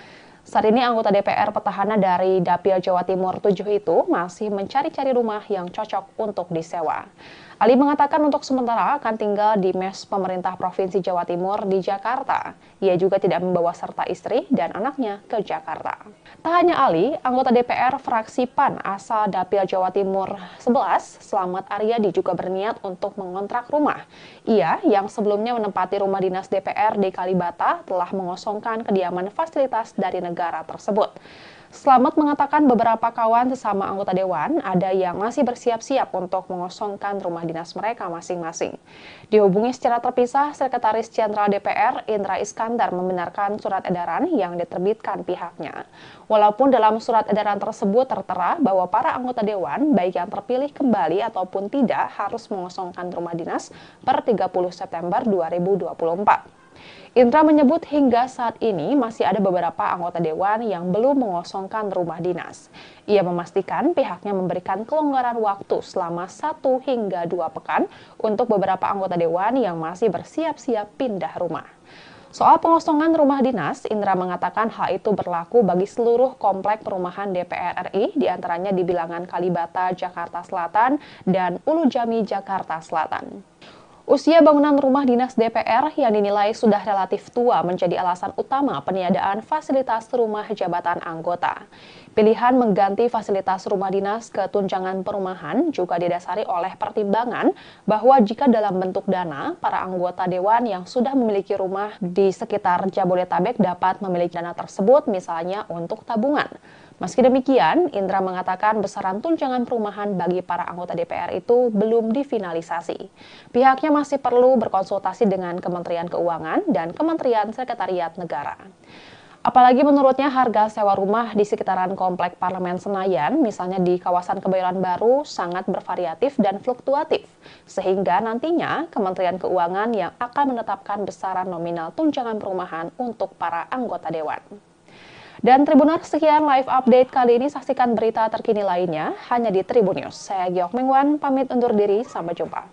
Saat ini anggota DPR petahana dari Dapil Jawa Timur 7 itu masih mencari-cari rumah yang cocok untuk disewa. Ali mengatakan untuk sementara akan tinggal di mes pemerintah Provinsi Jawa Timur di Jakarta. Ia juga tidak membawa serta istri dan anaknya ke Jakarta. Tak hanya Ali, anggota DPR fraksi PAN asal Dapil Jawa Timur 11, Slamet Aryadi, juga berniat untuk mengontrak rumah. Ia yang sebelumnya menempati rumah dinas DPR di Kalibata telah mengosongkan kediaman fasilitas dari negara tersebut. Slamet mengatakan beberapa kawan sesama anggota dewan ada yang masih bersiap-siap untuk mengosongkan rumah dinas mereka masing-masing. Dihubungi secara terpisah, Sekretaris Jenderal DPR Indra Iskandar membenarkan surat edaran yang diterbitkan pihaknya. Walaupun dalam surat edaran tersebut tertera bahwa para anggota dewan, baik yang terpilih kembali ataupun tidak, harus mengosongkan rumah dinas per 30 September 2024. Indra menyebut hingga saat ini masih ada beberapa anggota dewan yang belum mengosongkan rumah dinas. Ia memastikan pihaknya memberikan kelonggaran waktu selama 1 hingga 2 pekan untuk beberapa anggota dewan yang masih bersiap-siap pindah rumah. Soal pengosongan rumah dinas, Indra mengatakan hal itu berlaku bagi seluruh komplek perumahan DPR RI, diantaranya di Bilangan Kalibata, Jakarta Selatan, dan Ulu Jami, Jakarta Selatan. Usia bangunan rumah dinas DPR yang dinilai sudah relatif tua menjadi alasan utama peniadaan fasilitas rumah jabatan anggota. Pilihan mengganti fasilitas rumah dinas ke tunjangan perumahan juga didasari oleh pertimbangan bahwa jika dalam bentuk dana, para anggota dewan yang sudah memiliki rumah di sekitar Jabodetabek dapat memiliki dana tersebut misalnya untuk tabungan. Meski demikian, Indra mengatakan besaran tunjangan perumahan bagi para anggota DPR itu belum difinalisasi. Pihaknya masih perlu berkonsultasi dengan Kementerian Keuangan dan Kementerian Sekretariat Negara. Apalagi menurutnya harga sewa rumah di sekitaran Komplek Parlemen Senayan, misalnya di kawasan Kebayoran Baru, sangat bervariatif dan fluktuatif. Sehingga nantinya Kementerian Keuangan yang akan menetapkan besaran nominal tunjangan perumahan untuk para anggota dewan. Dan Tribuners, sekian live update kali ini. Saksikan berita terkini lainnya hanya di Tribun News. Saya Giok Mengwan, pamit undur diri. Sampai jumpa.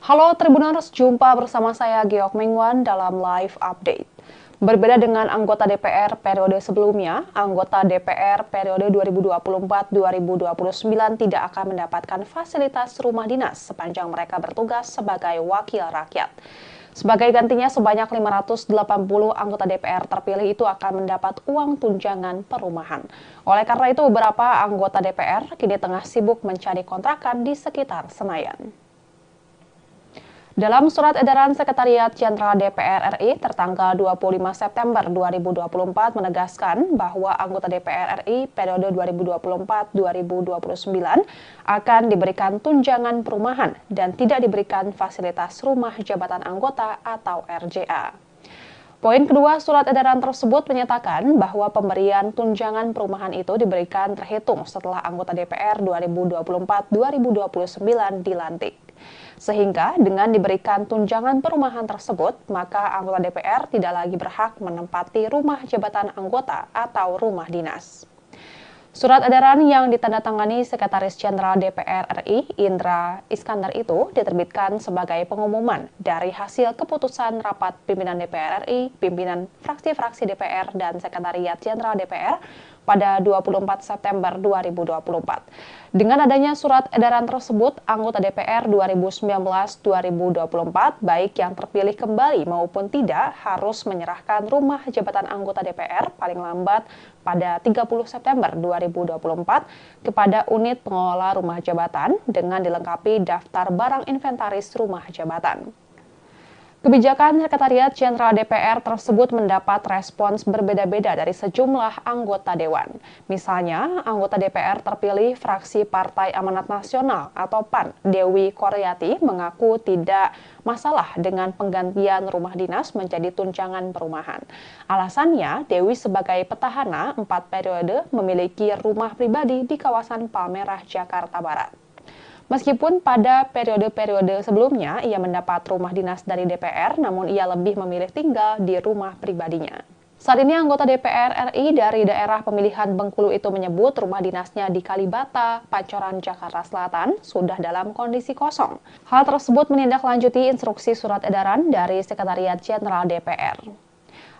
Halo Tribuners, jumpa bersama saya Giok Mengwan dalam live update. Berbeda dengan anggota DPR periode sebelumnya, anggota DPR periode 2024-2029 tidak akan mendapatkan fasilitas rumah dinas sepanjang mereka bertugas sebagai wakil rakyat. Sebagai gantinya, sebanyak 580 anggota DPR terpilih itu akan mendapat uang tunjangan perumahan. Oleh karena itu, beberapa anggota DPR kini tengah sibuk mencari kontrakan di sekitar Senayan. Dalam surat edaran Sekretariat Jenderal DPR RI tertanggal 25 September 2024 menegaskan bahwa anggota DPR RI periode 2024-2029 akan diberikan tunjangan perumahan dan tidak diberikan fasilitas rumah jabatan anggota atau RJA. Poin kedua surat edaran tersebut menyatakan bahwa pemberian tunjangan perumahan itu diberikan terhitung setelah anggota DPR 2024-2029 dilantik. Sehingga dengan diberikan tunjangan perumahan tersebut, maka anggota DPR tidak lagi berhak menempati rumah jabatan anggota atau rumah dinas. Surat edaran yang ditandatangani Sekretaris Jenderal DPR RI, Indra Iskandar itu diterbitkan sebagai pengumuman dari hasil keputusan rapat pimpinan DPR RI, pimpinan fraksi-fraksi DPR, dan Sekretariat Jenderal DPR pada 24 September 2024. Dengan adanya surat edaran tersebut, anggota DPR 2019-2024, baik yang terpilih kembali maupun tidak, harus menyerahkan rumah jabatan anggota DPR paling lambat pada 30 September 2024 kepada unit pengelola rumah jabatan dengan dilengkapi daftar barang inventaris rumah jabatan. Kebijakan Sekretariat Jenderal DPR tersebut mendapat respons berbeda-beda dari sejumlah anggota Dewan. Misalnya, anggota DPR terpilih fraksi Partai Amanat Nasional atau PAN, Dewi Koryati, mengaku tidak masalah dengan penggantian rumah dinas menjadi tunjangan perumahan. Alasannya, Dewi sebagai petahana 4 periode memiliki rumah pribadi di kawasan Palmerah, Jakarta Barat. Meskipun pada periode-periode sebelumnya ia mendapat rumah dinas dari DPR, namun ia lebih memilih tinggal di rumah pribadinya. Saat ini anggota DPR RI dari daerah pemilihan Bengkulu itu menyebut rumah dinasnya di Kalibata, Pancoran, Jakarta Selatan sudah dalam kondisi kosong. Hal tersebut menindaklanjuti instruksi surat edaran dari Sekretariat Jenderal DPR.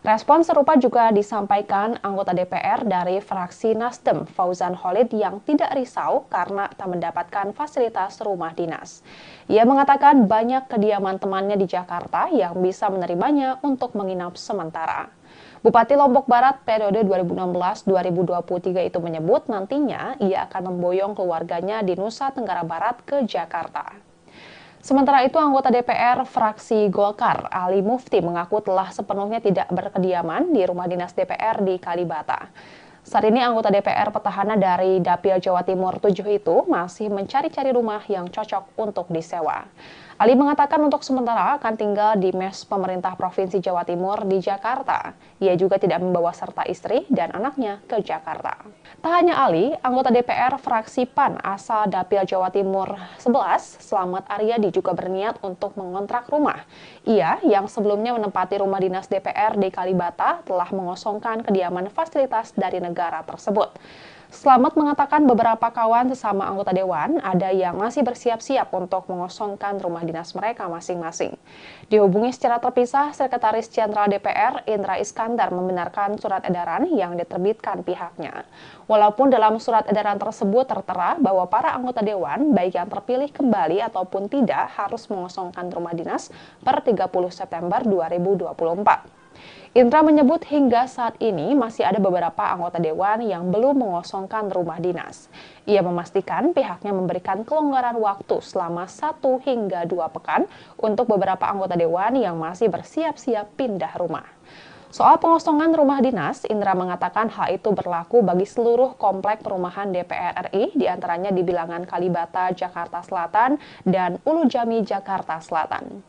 Respon serupa juga disampaikan anggota DPR dari fraksi Nasdem, Fauzan Khalid, yang tidak risau karena tak mendapatkan fasilitas rumah dinas. Ia mengatakan banyak kediaman temannya di Jakarta yang bisa menerimanya untuk menginap sementara. Bupati Lombok Barat periode 2016-2023 itu menyebut nantinya ia akan memboyong keluarganya di Nusa Tenggara Barat ke Jakarta. Sementara itu, anggota DPR fraksi Golkar, Ali Mufti, mengaku telah sepenuhnya tidak berkediaman di rumah dinas DPR di Kalibata. Saat ini anggota DPR petahana dari Dapil Jawa Timur 7 itu masih mencari-cari rumah yang cocok untuk disewa. Ali mengatakan untuk sementara akan tinggal di mes pemerintah Provinsi Jawa Timur di Jakarta. Ia juga tidak membawa serta istri dan anaknya ke Jakarta. Tak hanya Ali, anggota DPR fraksi PAN asal Dapil Jawa Timur 11, Slamet Aryadi, juga berniat untuk mengontrak rumah. Ia yang sebelumnya menempati rumah dinas DPR di Kalibata telah mengosongkan kediaman fasilitas dari negara tersebut. Slamet mengatakan beberapa kawan sesama anggota Dewan ada yang masih bersiap-siap untuk mengosongkan rumah dinas mereka masing-masing. Dihubungi secara terpisah, Sekretaris Jenderal DPR Indra Iskandar membenarkan surat edaran yang diterbitkan pihaknya. Walaupun dalam surat edaran tersebut tertera bahwa para anggota Dewan, baik yang terpilih kembali ataupun tidak, harus mengosongkan rumah dinas per 30 September 2024. Indra menyebut hingga saat ini masih ada beberapa anggota Dewan yang belum mengosongkan rumah dinas. Ia memastikan pihaknya memberikan kelonggaran waktu selama 1 hingga 2 pekan untuk beberapa anggota Dewan yang masih bersiap-siap pindah rumah. Soal pengosongan rumah dinas, Indra mengatakan hal itu berlaku bagi seluruh komplek perumahan DPR RI, diantaranya di Bilangan Kalibata, Jakarta Selatan, dan Ulu Jami, Jakarta Selatan.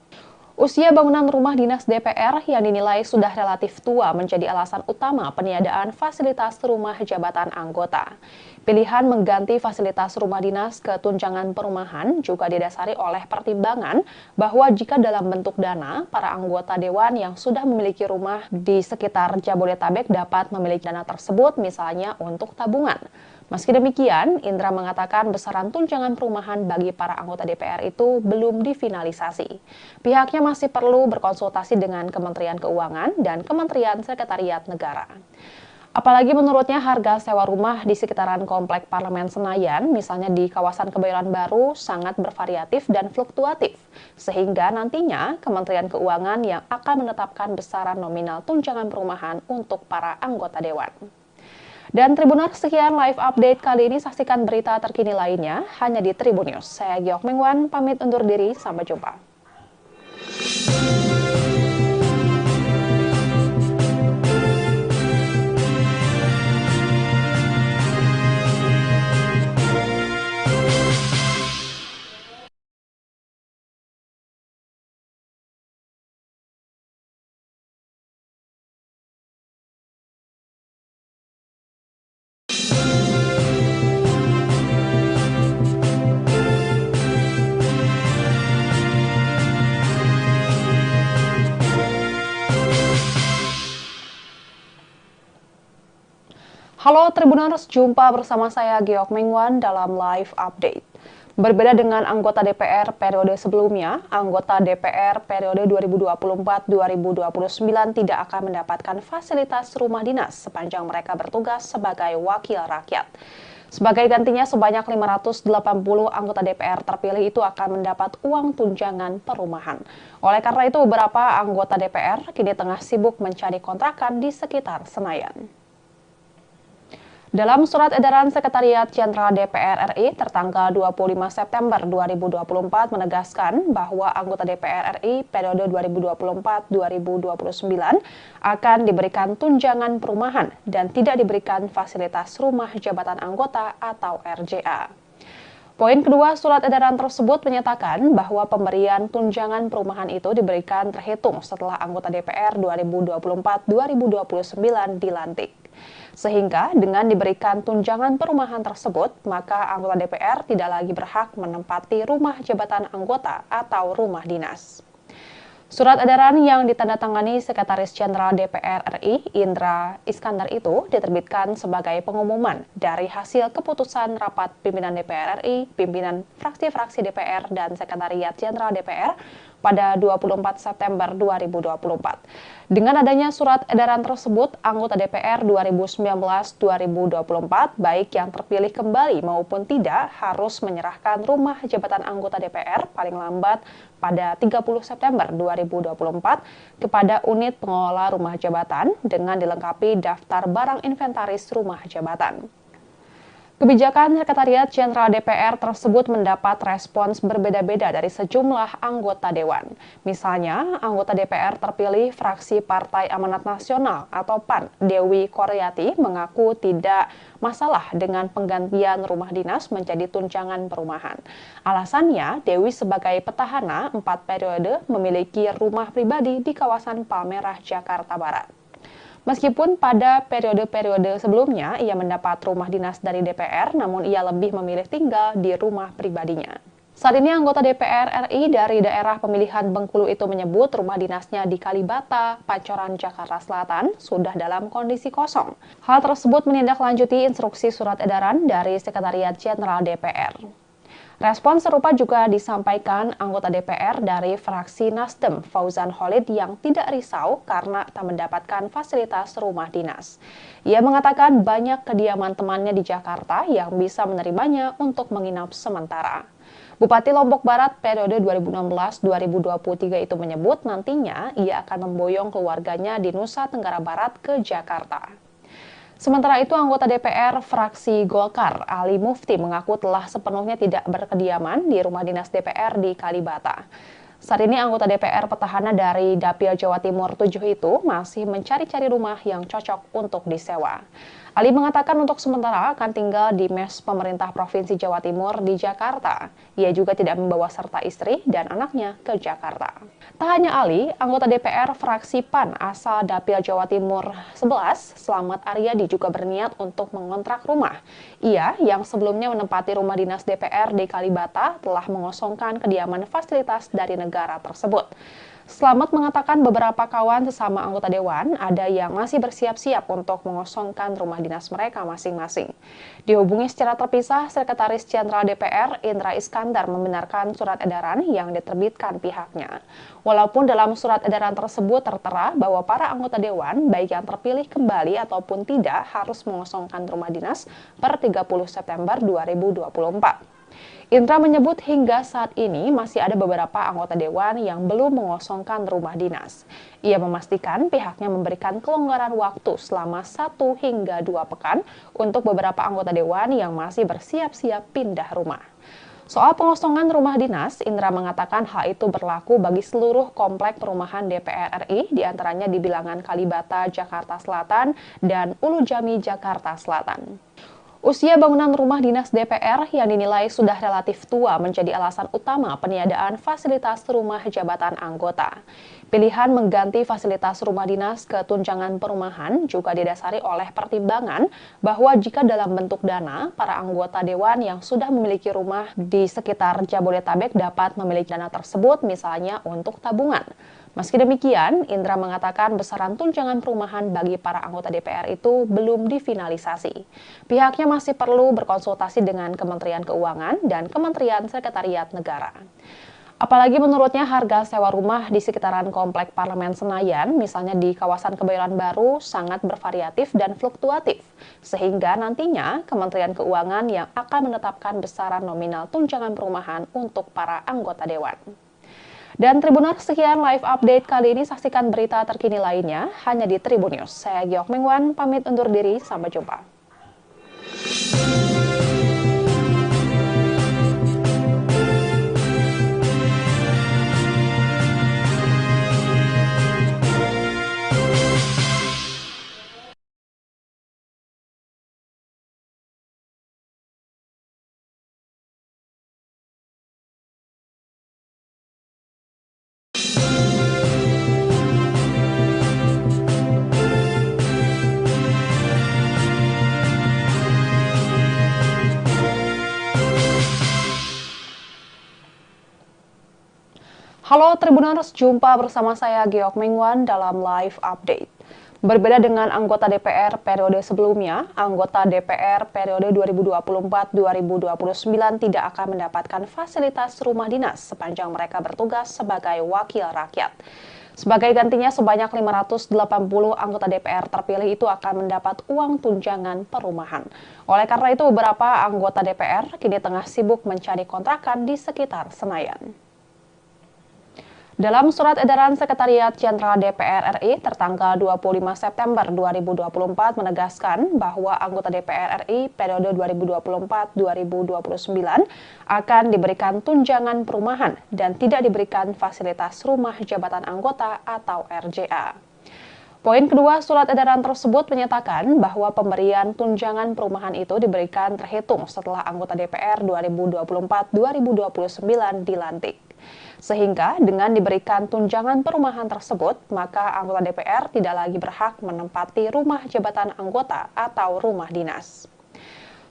Usia bangunan rumah dinas DPR yang dinilai sudah relatif tua menjadi alasan utama peniadaan fasilitas rumah jabatan anggota. Pilihan mengganti fasilitas rumah dinas ke tunjangan perumahan juga didasari oleh pertimbangan bahwa jika dalam bentuk dana, para anggota Dewan yang sudah memiliki rumah di sekitar Jabodetabek dapat memiliki dana tersebut misalnya untuk tabungan. Meski demikian, Indra mengatakan besaran tunjangan perumahan bagi para anggota DPR itu belum difinalisasi. Pihaknya masih perlu berkonsultasi dengan Kementerian Keuangan dan Kementerian Sekretariat Negara. Apalagi menurutnya harga sewa rumah di sekitaran Komplek Parlemen Senayan, misalnya di kawasan Kebayoran Baru, sangat bervariatif dan fluktuatif. Sehingga nantinya Kementerian Keuangan yang akan menetapkan besaran nominal tunjangan perumahan untuk para anggota Dewan. Dan Tribuners, sekian live update kali ini. Saksikan berita terkini lainnya hanya di Tribun News. Saya Giok Mengwan, pamit undur diri. Sampai jumpa. Halo Tribuners, jumpa bersama saya Geok Mingwan dalam live update. Berbeda dengan anggota DPR periode sebelumnya, anggota DPR periode 2024-2029 tidak akan mendapatkan fasilitas rumah dinas sepanjang mereka bertugas sebagai wakil rakyat. Sebagai gantinya, sebanyak 580 anggota DPR terpilih itu akan mendapat uang tunjangan perumahan. Oleh karena itu, beberapa anggota DPR kini tengah sibuk mencari kontrakan di sekitar Senayan. Dalam surat edaran Sekretariat Jenderal DPR RI tertanggal 25 September 2024 menegaskan bahwa anggota DPR RI periode 2024-2029 akan diberikan tunjangan perumahan dan tidak diberikan fasilitas rumah jabatan anggota atau RJA. Poin kedua surat edaran tersebut menyatakan bahwa pemberian tunjangan perumahan itu diberikan terhitung setelah anggota DPR 2024-2029 dilantik. Sehingga dengan diberikan tunjangan perumahan tersebut, maka anggota DPR tidak lagi berhak menempati rumah jabatan anggota atau rumah dinas. Surat edaran yang ditandatangani Sekretaris Jenderal DPR RI, Indra Iskandar itu diterbitkan sebagai pengumuman dari hasil keputusan rapat pimpinan DPR RI, pimpinan fraksi-fraksi DPR, dan Sekretariat Jenderal DPR pada 24 September 2024. Dengan adanya surat edaran tersebut, anggota DPR 2019-2024, baik yang terpilih kembali maupun tidak, harus menyerahkan rumah jabatan anggota DPR paling lambat pada 30 September 2024 kepada unit pengelola rumah jabatan dengan dilengkapi daftar barang inventaris rumah jabatan. Kebijakan Sekretariat Jenderal DPR tersebut mendapat respons berbeda-beda dari sejumlah anggota Dewan. Misalnya, anggota DPR terpilih fraksi Partai Amanat Nasional atau PAN, Dewi Koryati, mengaku tidak masalah dengan penggantian rumah dinas menjadi tunjangan perumahan. Alasannya, Dewi sebagai petahana 4 periode memiliki rumah pribadi di kawasan Palmerah, Jakarta Barat. Meskipun pada periode-periode sebelumnya ia mendapat rumah dinas dari DPR, namun ia lebih memilih tinggal di rumah pribadinya. Saat ini anggota DPR RI dari daerah pemilihan Bengkulu itu menyebut rumah dinasnya di Kalibata, Pancoran, Jakarta Selatan sudah dalam kondisi kosong. Hal tersebut menindaklanjuti instruksi surat edaran dari Sekretariat Jenderal DPR. Respon serupa juga disampaikan anggota DPR dari fraksi Nasdem, Fauzan Khalid, yang tidak risau karena tak mendapatkan fasilitas rumah dinas. Ia mengatakan banyak kediaman temannya di Jakarta yang bisa menerimanya untuk menginap sementara. Bupati Lombok Barat periode 2016-2023 itu menyebut nantinya ia akan memboyong keluarganya di Nusa Tenggara Barat ke Jakarta. Sementara itu, anggota DPR fraksi Golkar, Ali Mufti, mengaku telah sepenuhnya tidak berkediaman di rumah dinas DPR di Kalibata. Saat ini anggota DPR petahana dari Dapil Jawa Timur 7 itu masih mencari-cari rumah yang cocok untuk disewa. Ali mengatakan untuk sementara akan tinggal di mes pemerintah Provinsi Jawa Timur di Jakarta. Ia juga tidak membawa serta istri dan anaknya ke Jakarta. Tak hanya Ali, anggota DPR fraksi PAN asal Dapil Jawa Timur 11, Slamet Aryadi, juga berniat untuk mengontrak rumah. Ia, yang sebelumnya menempati rumah dinas DPR di Kalibata, telah mengosongkan kediaman fasilitas dari negara tersebut. Slamet mengatakan beberapa kawan sesama anggota Dewan ada yang masih bersiap-siap untuk mengosongkan rumah dinas mereka masing-masing. Dihubungi secara terpisah, Sekretaris Jenderal DPR Indra Iskandar membenarkan surat edaran yang diterbitkan pihaknya. Walaupun dalam surat edaran tersebut tertera bahwa para anggota Dewan, baik yang terpilih kembali ataupun tidak, harus mengosongkan rumah dinas per 30 September 2024. Indra menyebut hingga saat ini masih ada beberapa anggota Dewan yang belum mengosongkan rumah dinas. Ia memastikan pihaknya memberikan kelonggaran waktu selama 1 hingga 2 pekan untuk beberapa anggota Dewan yang masih bersiap-siap pindah rumah. Soal pengosongan rumah dinas, Indra mengatakan hal itu berlaku bagi seluruh komplek perumahan DPR RI, diantaranya di Bilangan Kalibata, Jakarta Selatan, dan Ulu Jami, Jakarta Selatan. Usia bangunan rumah dinas DPR yang dinilai sudah relatif tua menjadi alasan utama peniadaan fasilitas rumah jabatan anggota. Pilihan mengganti fasilitas rumah dinas ke tunjangan perumahan juga didasari oleh pertimbangan bahwa jika dalam bentuk dana, para anggota Dewan yang sudah memiliki rumah di sekitar Jabodetabek dapat memiliki dana tersebut misalnya untuk tabungan. Meski demikian, Indra mengatakan besaran tunjangan perumahan bagi para anggota DPR itu belum difinalisasi. Pihaknya masih perlu berkonsultasi dengan Kementerian Keuangan dan Kementerian Sekretariat Negara. Apalagi menurutnya harga sewa rumah di sekitaran Komplek Parlemen Senayan, misalnya di kawasan Kebayoran Baru, sangat bervariatif dan fluktuatif. Sehingga nantinya Kementerian Keuangan yang akan menetapkan besaran nominal tunjangan perumahan untuk para anggota dewan. Dan Tribuners, sekian live update kali ini. Saksikan berita terkini lainnya hanya di Tribun News. Saya Giok Mengwan, pamit undur diri. Sampai jumpa. Halo Tribuners, jumpa bersama saya Giok Mengwan dalam live update. Berbeda dengan anggota DPR periode sebelumnya, anggota DPR periode 2024-2029 tidak akan mendapatkan fasilitas rumah dinas sepanjang mereka bertugas sebagai wakil rakyat. Sebagai gantinya, sebanyak 580 anggota DPR terpilih itu akan mendapat uang tunjangan perumahan. Oleh karena itu, beberapa anggota DPR kini tengah sibuk mencari kontrakan di sekitar Senayan. Dalam surat edaran Sekretariat Jenderal DPR RI tertanggal 25 September 2024 menegaskan bahwa anggota DPR RI periode 2024-2029 akan diberikan tunjangan perumahan dan tidak diberikan fasilitas rumah jabatan anggota atau RJA. Poin kedua surat edaran tersebut menyatakan bahwa pemberian tunjangan perumahan itu diberikan terhitung setelah anggota DPR 2024-2029 dilantik. Sehingga dengan diberikan tunjangan perumahan tersebut, maka anggota DPR tidak lagi berhak menempati rumah jabatan anggota atau rumah dinas.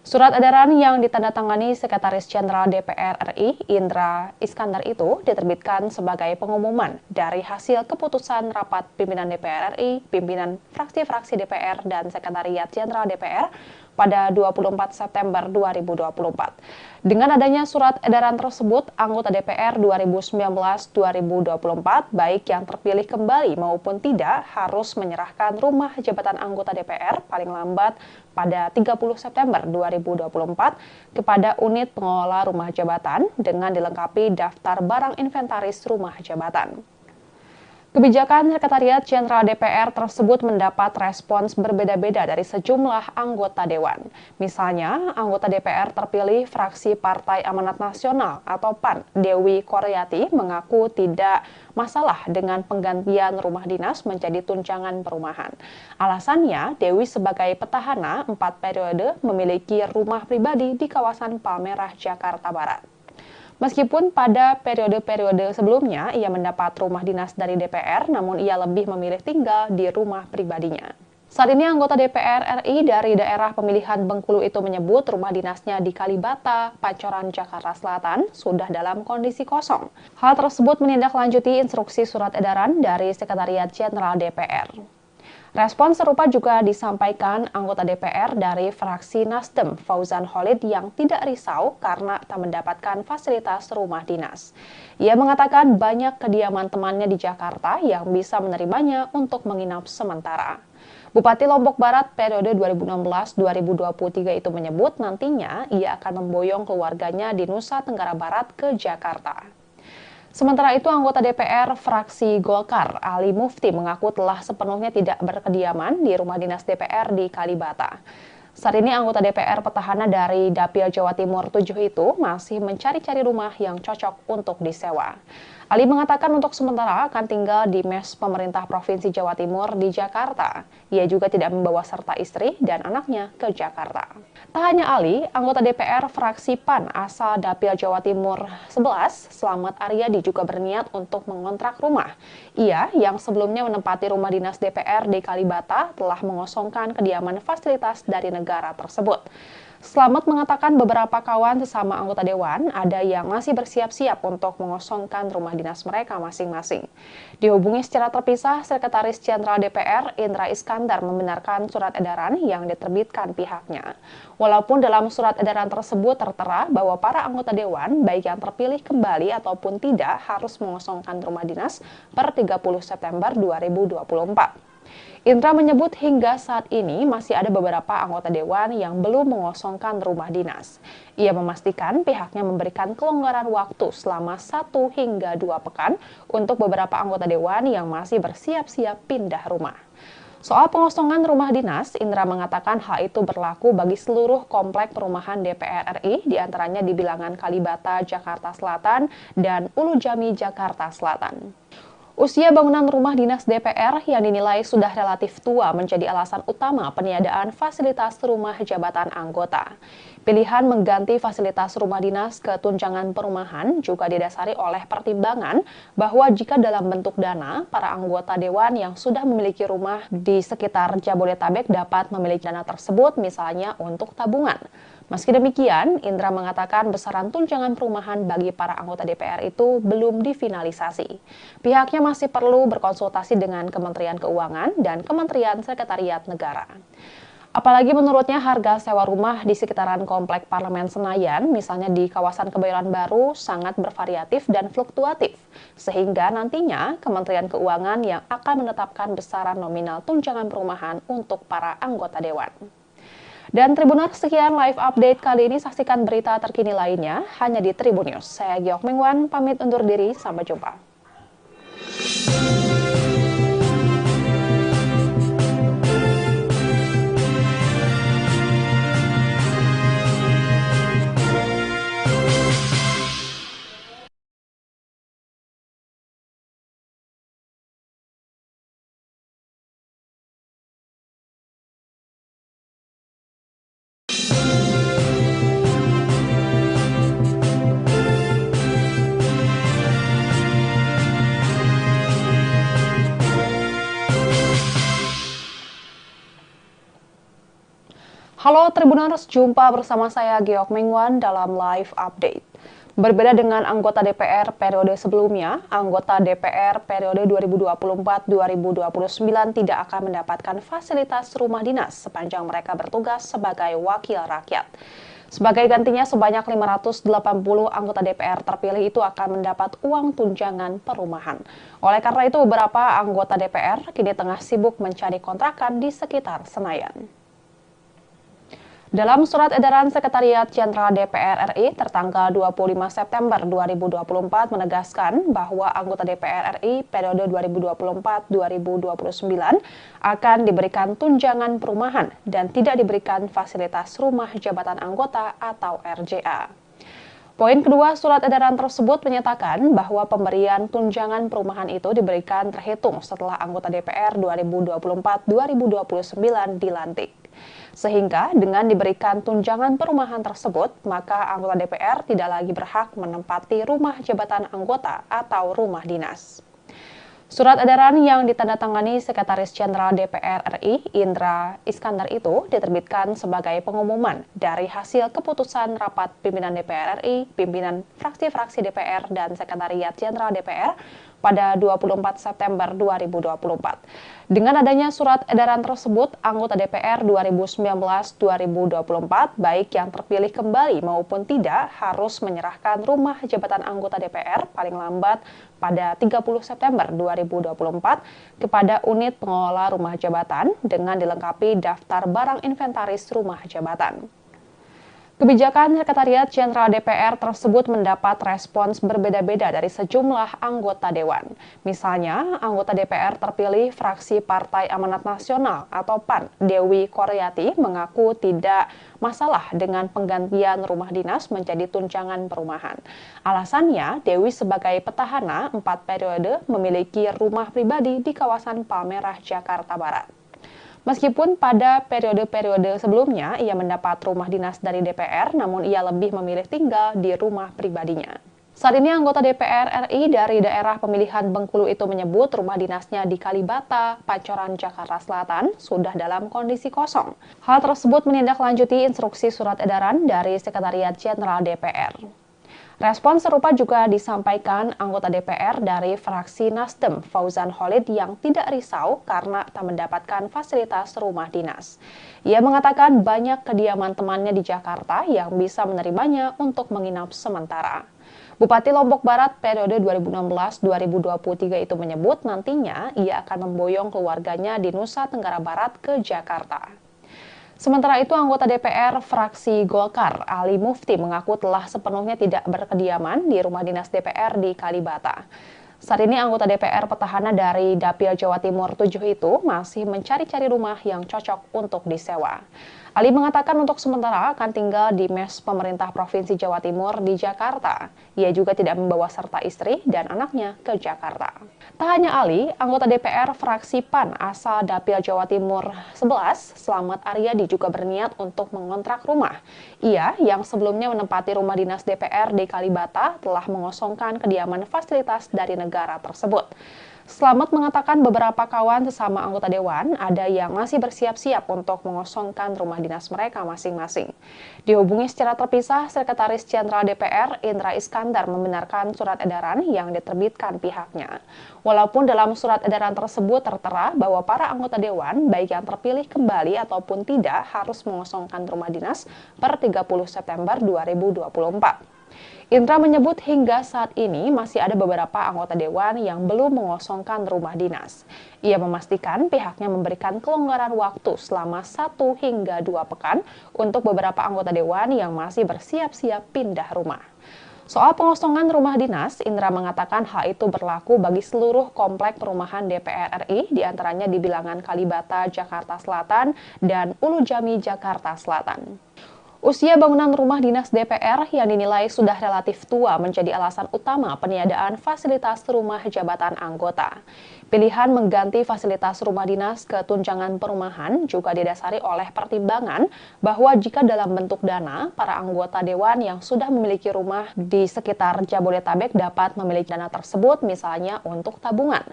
Surat edaran yang ditandatangani Sekretaris Jenderal DPR RI, Indra Iskandar itu diterbitkan sebagai pengumuman dari hasil keputusan rapat pimpinan DPR RI, pimpinan fraksi-fraksi DPR, dan Sekretariat Jenderal DPR pada 24 September 2024. Dengan adanya surat edaran tersebut, anggota DPR 2019-2024, baik yang terpilih kembali maupun tidak, harus menyerahkan rumah jabatan anggota DPR paling lambat pada 30 September 2024 kepada unit pengelola rumah jabatan dengan dilengkapi daftar barang inventaris rumah jabatan. Kebijakan Sekretariat Jenderal DPR tersebut mendapat respons berbeda-beda dari sejumlah anggota dewan. Misalnya, anggota DPR terpilih fraksi Partai Amanat Nasional atau PAN, Dewi Koryati, mengaku tidak masalah dengan penggantian rumah dinas menjadi tunjangan perumahan. Alasannya, Dewi sebagai petahana 4 periode memiliki rumah pribadi di kawasan Palmerah, Jakarta Barat. Meskipun pada periode-periode sebelumnya ia mendapat rumah dinas dari DPR, namun ia lebih memilih tinggal di rumah pribadinya. Saat ini anggota DPR RI dari daerah pemilihan Bengkulu itu menyebut rumah dinasnya di Kalibata, Pancoran, Jakarta Selatan sudah dalam kondisi kosong. Hal tersebut menindaklanjuti instruksi surat edaran dari Sekretariat Jenderal DPR. Respon serupa juga disampaikan anggota DPR dari fraksi Nasdem, Fauzan Khalid, yang tidak risau karena tak mendapatkan fasilitas rumah dinas. Ia mengatakan banyak kediaman temannya di Jakarta yang bisa menerimanya untuk menginap sementara. Bupati Lombok Barat periode 2016-2023 itu menyebut nantinya ia akan memboyong keluarganya di Nusa Tenggara Barat ke Jakarta. Sementara itu, anggota DPR fraksi Golkar, Ali Mufti, mengaku telah sepenuhnya tidak berkediaman di rumah dinas DPR di Kalibata. Saat ini anggota DPR petahana dari Dapil Jawa Timur 7 itu masih mencari-cari rumah yang cocok untuk disewa. Ali mengatakan untuk sementara akan tinggal di mes pemerintah Provinsi Jawa Timur di Jakarta. Ia juga tidak membawa serta istri dan anaknya ke Jakarta. Tak hanya Ali, anggota DPR fraksi PAN asal Dapil Jawa Timur 11, Slamet Aryadi, juga berniat untuk mengontrak rumah. Ia yang sebelumnya menempati rumah dinas DPR di Kalibata telah mengosongkan kediaman fasilitas dari negara tersebut. Slamet mengatakan beberapa kawan sesama anggota dewan ada yang masih bersiap-siap untuk mengosongkan rumah dinas mereka masing-masing. Dihubungi secara terpisah, Sekretaris Jenderal DPR Indra Iskandar membenarkan surat edaran yang diterbitkan pihaknya. Walaupun dalam surat edaran tersebut tertera bahwa para anggota dewan, baik yang terpilih kembali ataupun tidak, harus mengosongkan rumah dinas per 30 September 2024. Indra menyebut hingga saat ini masih ada beberapa anggota dewan yang belum mengosongkan rumah dinas. Ia memastikan pihaknya memberikan kelonggaran waktu selama 1 hingga 2 pekan untuk beberapa anggota dewan yang masih bersiap-siap pindah rumah. Soal pengosongan rumah dinas, Indra mengatakan hal itu berlaku bagi seluruh komplek perumahan DPR RI, diantaranya di Bilangan Kalibata, Jakarta Selatan, dan Ulu Jami, Jakarta Selatan. Usia bangunan rumah dinas DPR yang dinilai sudah relatif tua menjadi alasan utama peniadaan fasilitas rumah jabatan anggota. Pilihan mengganti fasilitas rumah dinas ke tunjangan perumahan juga didasari oleh pertimbangan bahwa jika dalam bentuk dana, para anggota dewan yang sudah memiliki rumah di sekitar Jabodetabek dapat memiliki dana tersebut misalnya untuk tabungan. Meski demikian, Indra mengatakan besaran tunjangan perumahan bagi para anggota DPR itu belum difinalisasi. Pihaknya masih perlu berkonsultasi dengan Kementerian Keuangan dan Kementerian Sekretariat Negara. Apalagi menurutnya harga sewa rumah di sekitaran Komplek Parlemen Senayan, misalnya di kawasan Kebayoran Baru, sangat bervariatif dan fluktuatif. Sehingga nantinya Kementerian Keuangan yang akan menetapkan besaran nominal tunjangan perumahan untuk para anggota dewan. Dan Tribuners, sekian live update kali ini. Saksikan berita terkini lainnya hanya di Tribun News. Saya Giok Mingwan, pamit undur diri. Sampai jumpa. Halo Tribuners, jumpa bersama saya Giok Mingwan dalam live update. Berbeda dengan anggota DPR periode sebelumnya, anggota DPR periode 2024-2029 tidak akan mendapatkan fasilitas rumah dinas sepanjang mereka bertugas sebagai wakil rakyat. Sebagai gantinya, sebanyak 580 anggota DPR terpilih itu akan mendapat uang tunjangan perumahan. Oleh karena itu, beberapa anggota DPR kini tengah sibuk mencari kontrakan di sekitar Senayan. Dalam surat edaran Sekretariat Jenderal DPR RI tertanggal 25 September 2024 menegaskan bahwa anggota DPR RI periode 2024-2029 akan diberikan tunjangan perumahan dan tidak diberikan fasilitas rumah jabatan anggota atau RJA. Poin kedua surat edaran tersebut menyatakan bahwa pemberian tunjangan perumahan itu diberikan terhitung setelah anggota DPR 2024-2029 dilantik. Sehingga dengan diberikan tunjangan perumahan tersebut, maka anggota DPR tidak lagi berhak menempati rumah jabatan anggota atau rumah dinas. Surat edaran yang ditandatangani Sekretaris Jenderal DPR RI Indra Iskandar itu diterbitkan sebagai pengumuman dari hasil keputusan rapat pimpinan DPR RI, pimpinan fraksi-fraksi DPR dan Sekretariat Jenderal DPR pada 24 September 2024. Dengan adanya surat edaran tersebut, anggota DPR 2019-2024, baik yang terpilih kembali maupun tidak, harus menyerahkan rumah jabatan anggota DPR paling lambat pada 30 September 2024 kepada unit pengelola rumah jabatan dengan dilengkapi daftar barang inventaris rumah jabatan. Kebijakan Sekretariat Jenderal DPR tersebut mendapat respons berbeda-beda dari sejumlah anggota dewan. Misalnya, anggota DPR terpilih fraksi Partai Amanat Nasional atau PAN, Dewi Koryati, mengaku tidak masalah dengan penggantian rumah dinas menjadi tunjangan perumahan. Alasannya, Dewi sebagai petahana 4 periode memiliki rumah pribadi di kawasan Palmerah, Jakarta Barat. Meskipun pada periode-periode sebelumnya ia mendapat rumah dinas dari DPR, namun ia lebih memilih tinggal di rumah pribadinya. Saat ini anggota DPR RI dari daerah pemilihan Bengkulu itu menyebut rumah dinasnya di Kalibata, Pancoran, Jakarta Selatan sudah dalam kondisi kosong. Hal tersebut menindaklanjuti instruksi surat edaran dari Sekretariat Jenderal DPR. Respon serupa juga disampaikan anggota DPR dari fraksi Nasdem, Fauzan Khalid, yang tidak risau karena tak mendapatkan fasilitas rumah dinas. Ia mengatakan banyak kediaman temannya di Jakarta yang bisa menerimanya untuk menginap sementara. Bupati Lombok Barat periode 2016-2023 itu menyebut nantinya ia akan memboyong keluarganya di Nusa Tenggara Barat ke Jakarta. Sementara itu, anggota DPR fraksi Golkar, Ali Mufti, mengaku telah sepenuhnya tidak berkediaman di rumah dinas DPR di Kalibata. Saat ini anggota DPR petahana dari Dapil Jawa Timur 7 itu masih mencari-cari rumah yang cocok untuk disewa. Ali mengatakan untuk sementara akan tinggal di mes pemerintah Provinsi Jawa Timur di Jakarta. Ia juga tidak membawa serta istri dan anaknya ke Jakarta. Tak hanya Ali, anggota DPR fraksi PAN asal Dapil Jawa Timur 11, Slamet Aryadi juga berniat untuk mengontrak rumah. Ia yang sebelumnya menempati rumah dinas DPR di Kalibata telah mengosongkan kediaman fasilitas dari negara tersebut. Slamet mengatakan beberapa kawan sesama anggota dewan ada yang masih bersiap-siap untuk mengosongkan rumah dinas mereka masing-masing. Dihubungi secara terpisah, Sekretaris Jenderal DPR Indra Iskandar membenarkan surat edaran yang diterbitkan pihaknya. Walaupun dalam surat edaran tersebut tertera bahwa para anggota dewan, baik yang terpilih kembali ataupun tidak, harus mengosongkan rumah dinas per 30 September 2024. Indra menyebut hingga saat ini masih ada beberapa anggota dewan yang belum mengosongkan rumah dinas. Ia memastikan pihaknya memberikan kelonggaran waktu selama 1 hingga 2 pekan untuk beberapa anggota dewan yang masih bersiap-siap pindah rumah. Soal pengosongan rumah dinas, Indra mengatakan hal itu berlaku bagi seluruh komplek perumahan DPR RI, diantaranya di Bilangan Kalibata, Jakarta Selatan, dan Ulu Jami, Jakarta Selatan. Usia bangunan rumah dinas DPR yang dinilai sudah relatif tua menjadi alasan utama peniadaan fasilitas rumah jabatan anggota. Pilihan mengganti fasilitas rumah dinas ke tunjangan perumahan juga didasari oleh pertimbangan bahwa jika dalam bentuk dana, para anggota dewan yang sudah memiliki rumah di sekitar Jabodetabek dapat memiliki dana tersebut misalnya untuk tabungan.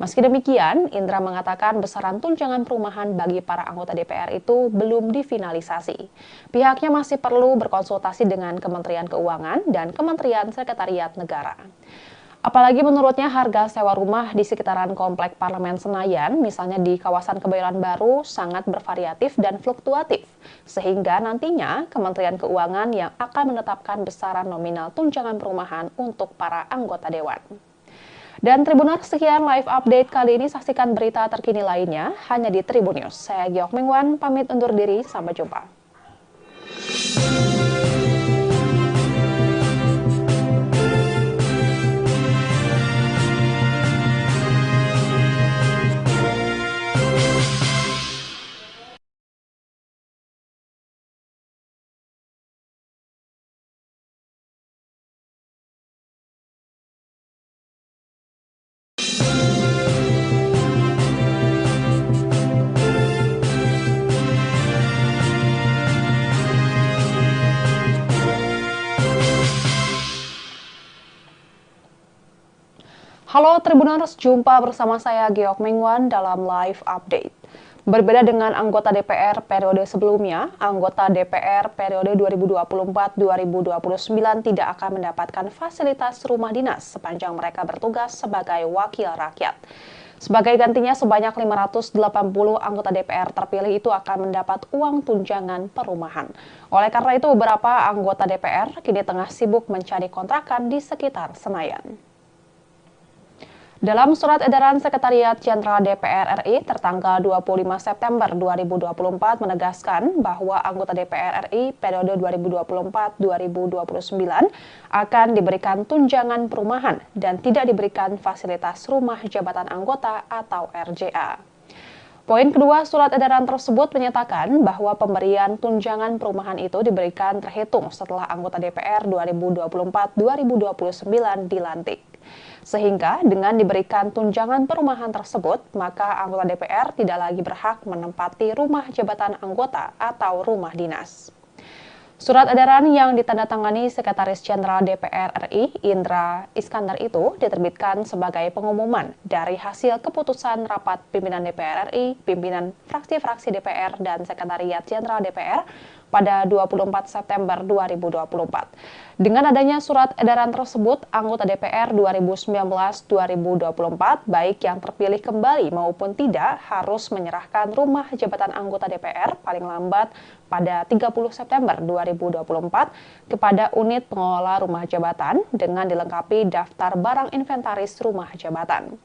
Meski demikian, Indra mengatakan besaran tunjangan perumahan bagi para anggota DPR itu belum difinalisasi. Pihaknya masih perlu berkonsultasi dengan Kementerian Keuangan dan Kementerian Sekretariat Negara. Apalagi menurutnya harga sewa rumah di sekitaran Komplek Parlemen Senayan, misalnya di kawasan Kebayoran Baru, sangat bervariatif dan fluktuatif. Sehingga nantinya Kementerian Keuangan yang akan menetapkan besaran nominal tunjangan perumahan untuk para anggota dewan. Dan Tribuners, sekian live update kali ini. Saksikan berita terkini lainnya hanya di Tribun News. Saya Giok Mengwan, pamit undur diri. Sampai jumpa. Halo Tribuners, jumpa bersama saya Giok Mengwan dalam live update. Berbeda dengan anggota DPR periode sebelumnya, anggota DPR periode 2024-2029 tidak akan mendapatkan fasilitas rumah dinas sepanjang mereka bertugas sebagai wakil rakyat. Sebagai gantinya, sebanyak 580 anggota DPR terpilih itu akan mendapat uang tunjangan perumahan. Oleh karena itu, beberapa anggota DPR kini tengah sibuk mencari kontrakan di sekitar Senayan. Dalam surat edaran Sekretariat Jenderal DPR RI tertanggal 25 September 2024 menegaskan bahwa anggota DPR RI periode 2024-2029 akan diberikan tunjangan perumahan dan tidak diberikan fasilitas rumah jabatan anggota atau RJA. Poin kedua surat edaran tersebut menyatakan bahwa pemberian tunjangan perumahan itu diberikan terhitung setelah anggota DPR 2024-2029 dilantik. Sehingga dengan diberikan tunjangan perumahan tersebut, maka anggota DPR tidak lagi berhak menempati rumah jabatan anggota atau rumah dinas. Surat edaran yang ditandatangani Sekretaris Jenderal DPR RI, Indra Iskandar itu diterbitkan sebagai pengumuman dari hasil keputusan rapat pimpinan DPR RI, pimpinan fraksi-fraksi DPR, dan Sekretariat Jenderal DPR pada 24 September 2024. Dengan adanya surat edaran tersebut, anggota DPR 2019-2024, baik yang terpilih kembali maupun tidak, harus menyerahkan rumah jabatan anggota DPR paling lambat pada 30 September 2024 kepada unit pengelola rumah jabatan dengan dilengkapi daftar barang inventaris rumah jabatan.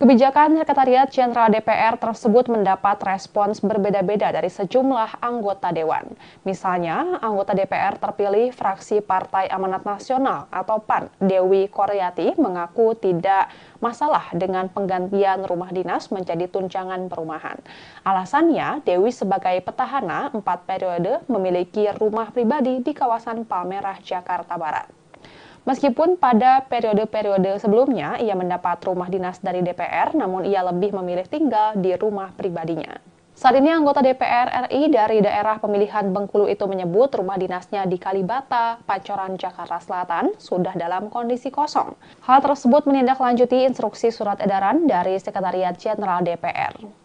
Kebijakan Sekretariat Jenderal DPR tersebut mendapat respons berbeda-beda dari sejumlah anggota Dewan. Misalnya, anggota DPR terpilih fraksi Partai Amanat Nasional atau PAN, Dewi Koryati, mengaku tidak masalah dengan penggantian rumah dinas menjadi tunjangan perumahan. Alasannya, Dewi sebagai petahana 4 periode memiliki rumah pribadi di kawasan Palmerah, Jakarta Barat. Meskipun pada periode-periode sebelumnya ia mendapat rumah dinas dari DPR, namun ia lebih memilih tinggal di rumah pribadinya. Saat ini anggota DPR RI dari daerah pemilihan Bengkulu itu menyebut rumah dinasnya di Kalibata, Pancoran, Jakarta Selatan sudah dalam kondisi kosong. Hal tersebut menindaklanjuti instruksi surat edaran dari Sekretariat Jenderal DPR.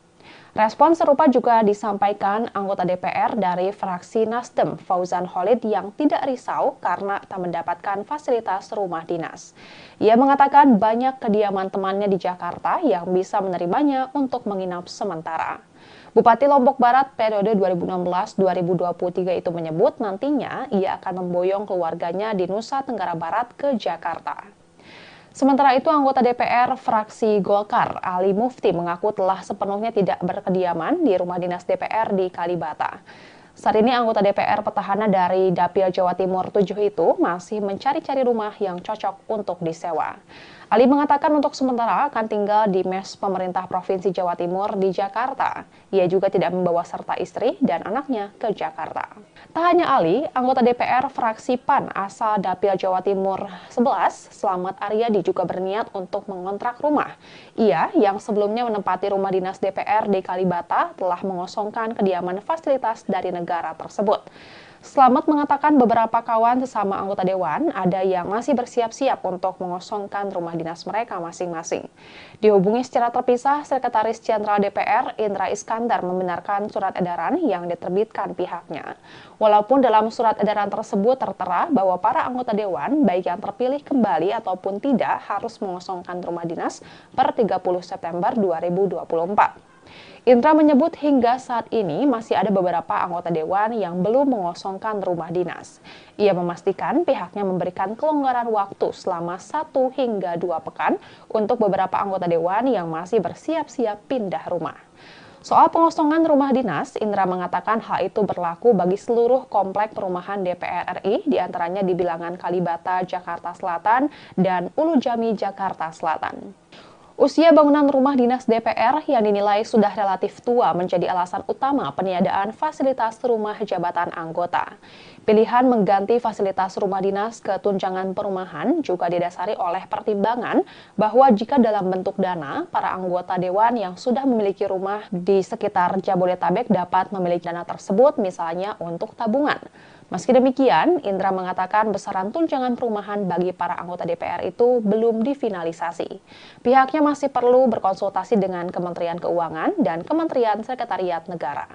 Respon serupa juga disampaikan anggota DPR dari fraksi Nasdem, Fauzan Khalid, yang tidak risau karena tak mendapatkan fasilitas rumah dinas. Ia mengatakan banyak kediaman temannya di Jakarta yang bisa menerimanya untuk menginap sementara. Bupati Lombok Barat periode 2016-2023 itu menyebut nantinya ia akan memboyong keluarganya di Nusa Tenggara Barat ke Jakarta. Sementara itu, anggota DPR fraksi Golkar, Ali Mufti, mengaku telah sepenuhnya tidak berkediaman di rumah dinas DPR di Kalibata. Saat ini anggota DPR petahana dari Dapil Jawa Timur 7 itu masih mencari-cari rumah yang cocok untuk disewa. Ali mengatakan untuk sementara akan tinggal di mes pemerintah Provinsi Jawa Timur di Jakarta. Ia juga tidak membawa serta istri dan anaknya ke Jakarta. Tak hanya Ali, anggota DPR fraksi PAN asal Dapil Jawa Timur 11, Slamet Aryadi, juga berniat untuk mengontrak rumah. Ia yang sebelumnya menempati rumah dinas DPR di Kalibata telah mengosongkan kediaman fasilitas dari negara tersebut. Slamet mengatakan beberapa kawan sesama anggota Dewan ada yang masih bersiap-siap untuk mengosongkan rumah dinas mereka masing-masing. Dihubungi secara terpisah, Sekretaris Jenderal DPR Indra Iskandar membenarkan surat edaran yang diterbitkan pihaknya. Walaupun dalam surat edaran tersebut tertera bahwa para anggota Dewan, baik yang terpilih kembali ataupun tidak, harus mengosongkan rumah dinas per 30 September 2024. Indra menyebut hingga saat ini masih ada beberapa anggota Dewan yang belum mengosongkan rumah dinas. Ia memastikan pihaknya memberikan kelonggaran waktu selama 1 hingga 2 pekan untuk beberapa anggota Dewan yang masih bersiap-siap pindah rumah. Soal pengosongan rumah dinas, Indra mengatakan hal itu berlaku bagi seluruh komplek perumahan DPR RI, diantaranya di Bilangan Kalibata, Jakarta Selatan, dan Ulu Jami, Jakarta Selatan. Usia bangunan rumah dinas DPR yang dinilai sudah relatif tua menjadi alasan utama peniadaan fasilitas rumah jabatan anggota. Pilihan mengganti fasilitas rumah dinas ke tunjangan perumahan juga didasari oleh pertimbangan bahwa jika dalam bentuk dana, para anggota Dewan yang sudah memiliki rumah di sekitar Jabodetabek dapat memiliki dana tersebut misalnya untuk tabungan. Meski demikian, Indra mengatakan besaran tunjangan perumahan bagi para anggota DPR itu belum difinalisasi. Pihaknya masih perlu berkonsultasi dengan Kementerian Keuangan dan Kementerian Sekretariat Negara.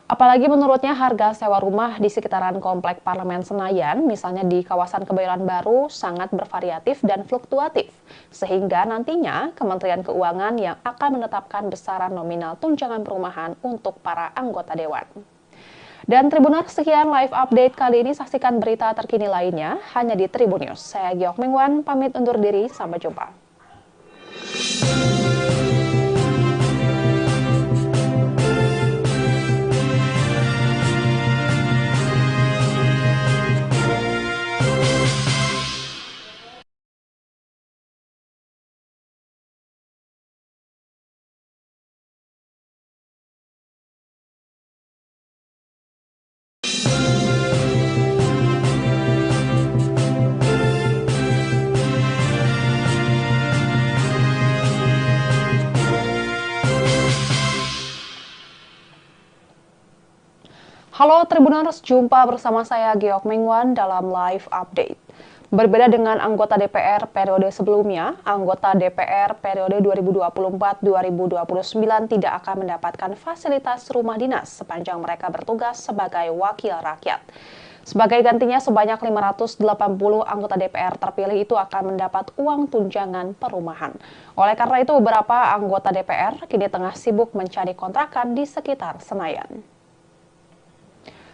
Apalagi menurutnya harga sewa rumah di sekitaran Komplek Parlemen Senayan, misalnya di kawasan Kebayoran Baru, sangat bervariatif dan fluktuatif. Sehingga nantinya Kementerian Keuangan yang akan menetapkan besaran nominal tunjangan perumahan untuk para anggota Dewan. Dan Tribuners, sekian live update kali ini. Saksikan berita terkini lainnya hanya di Tribun News. Saya Giok Mingwan, pamit undur diri. Sampai jumpa. Halo Tribuners, jumpa bersama saya Geok Mingwan dalam live update. Berbeda dengan anggota DPR periode sebelumnya, anggota DPR periode 2024-2029 tidak akan mendapatkan fasilitas rumah dinas sepanjang mereka bertugas sebagai wakil rakyat. Sebagai gantinya, sebanyak 580 anggota DPR terpilih itu akan mendapat uang tunjangan perumahan. Oleh karena itu, beberapa anggota DPR kini tengah sibuk mencari kontrakan di sekitar Senayan.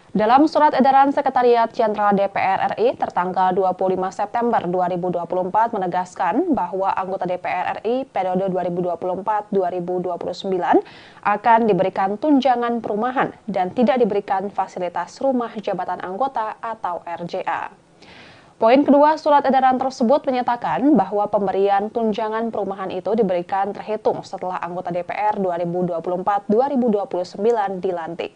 Dalam surat edaran Sekretariat Jenderal DPR RI tertanggal 25 September 2024 menegaskan bahwa anggota DPR RI periode 2024-2029 akan diberikan tunjangan perumahan dan tidak diberikan fasilitas rumah jabatan anggota atau RJA. Poin kedua surat edaran tersebut menyatakan bahwa pemberian tunjangan perumahan itu diberikan terhitung setelah anggota DPR 2024-2029 dilantik.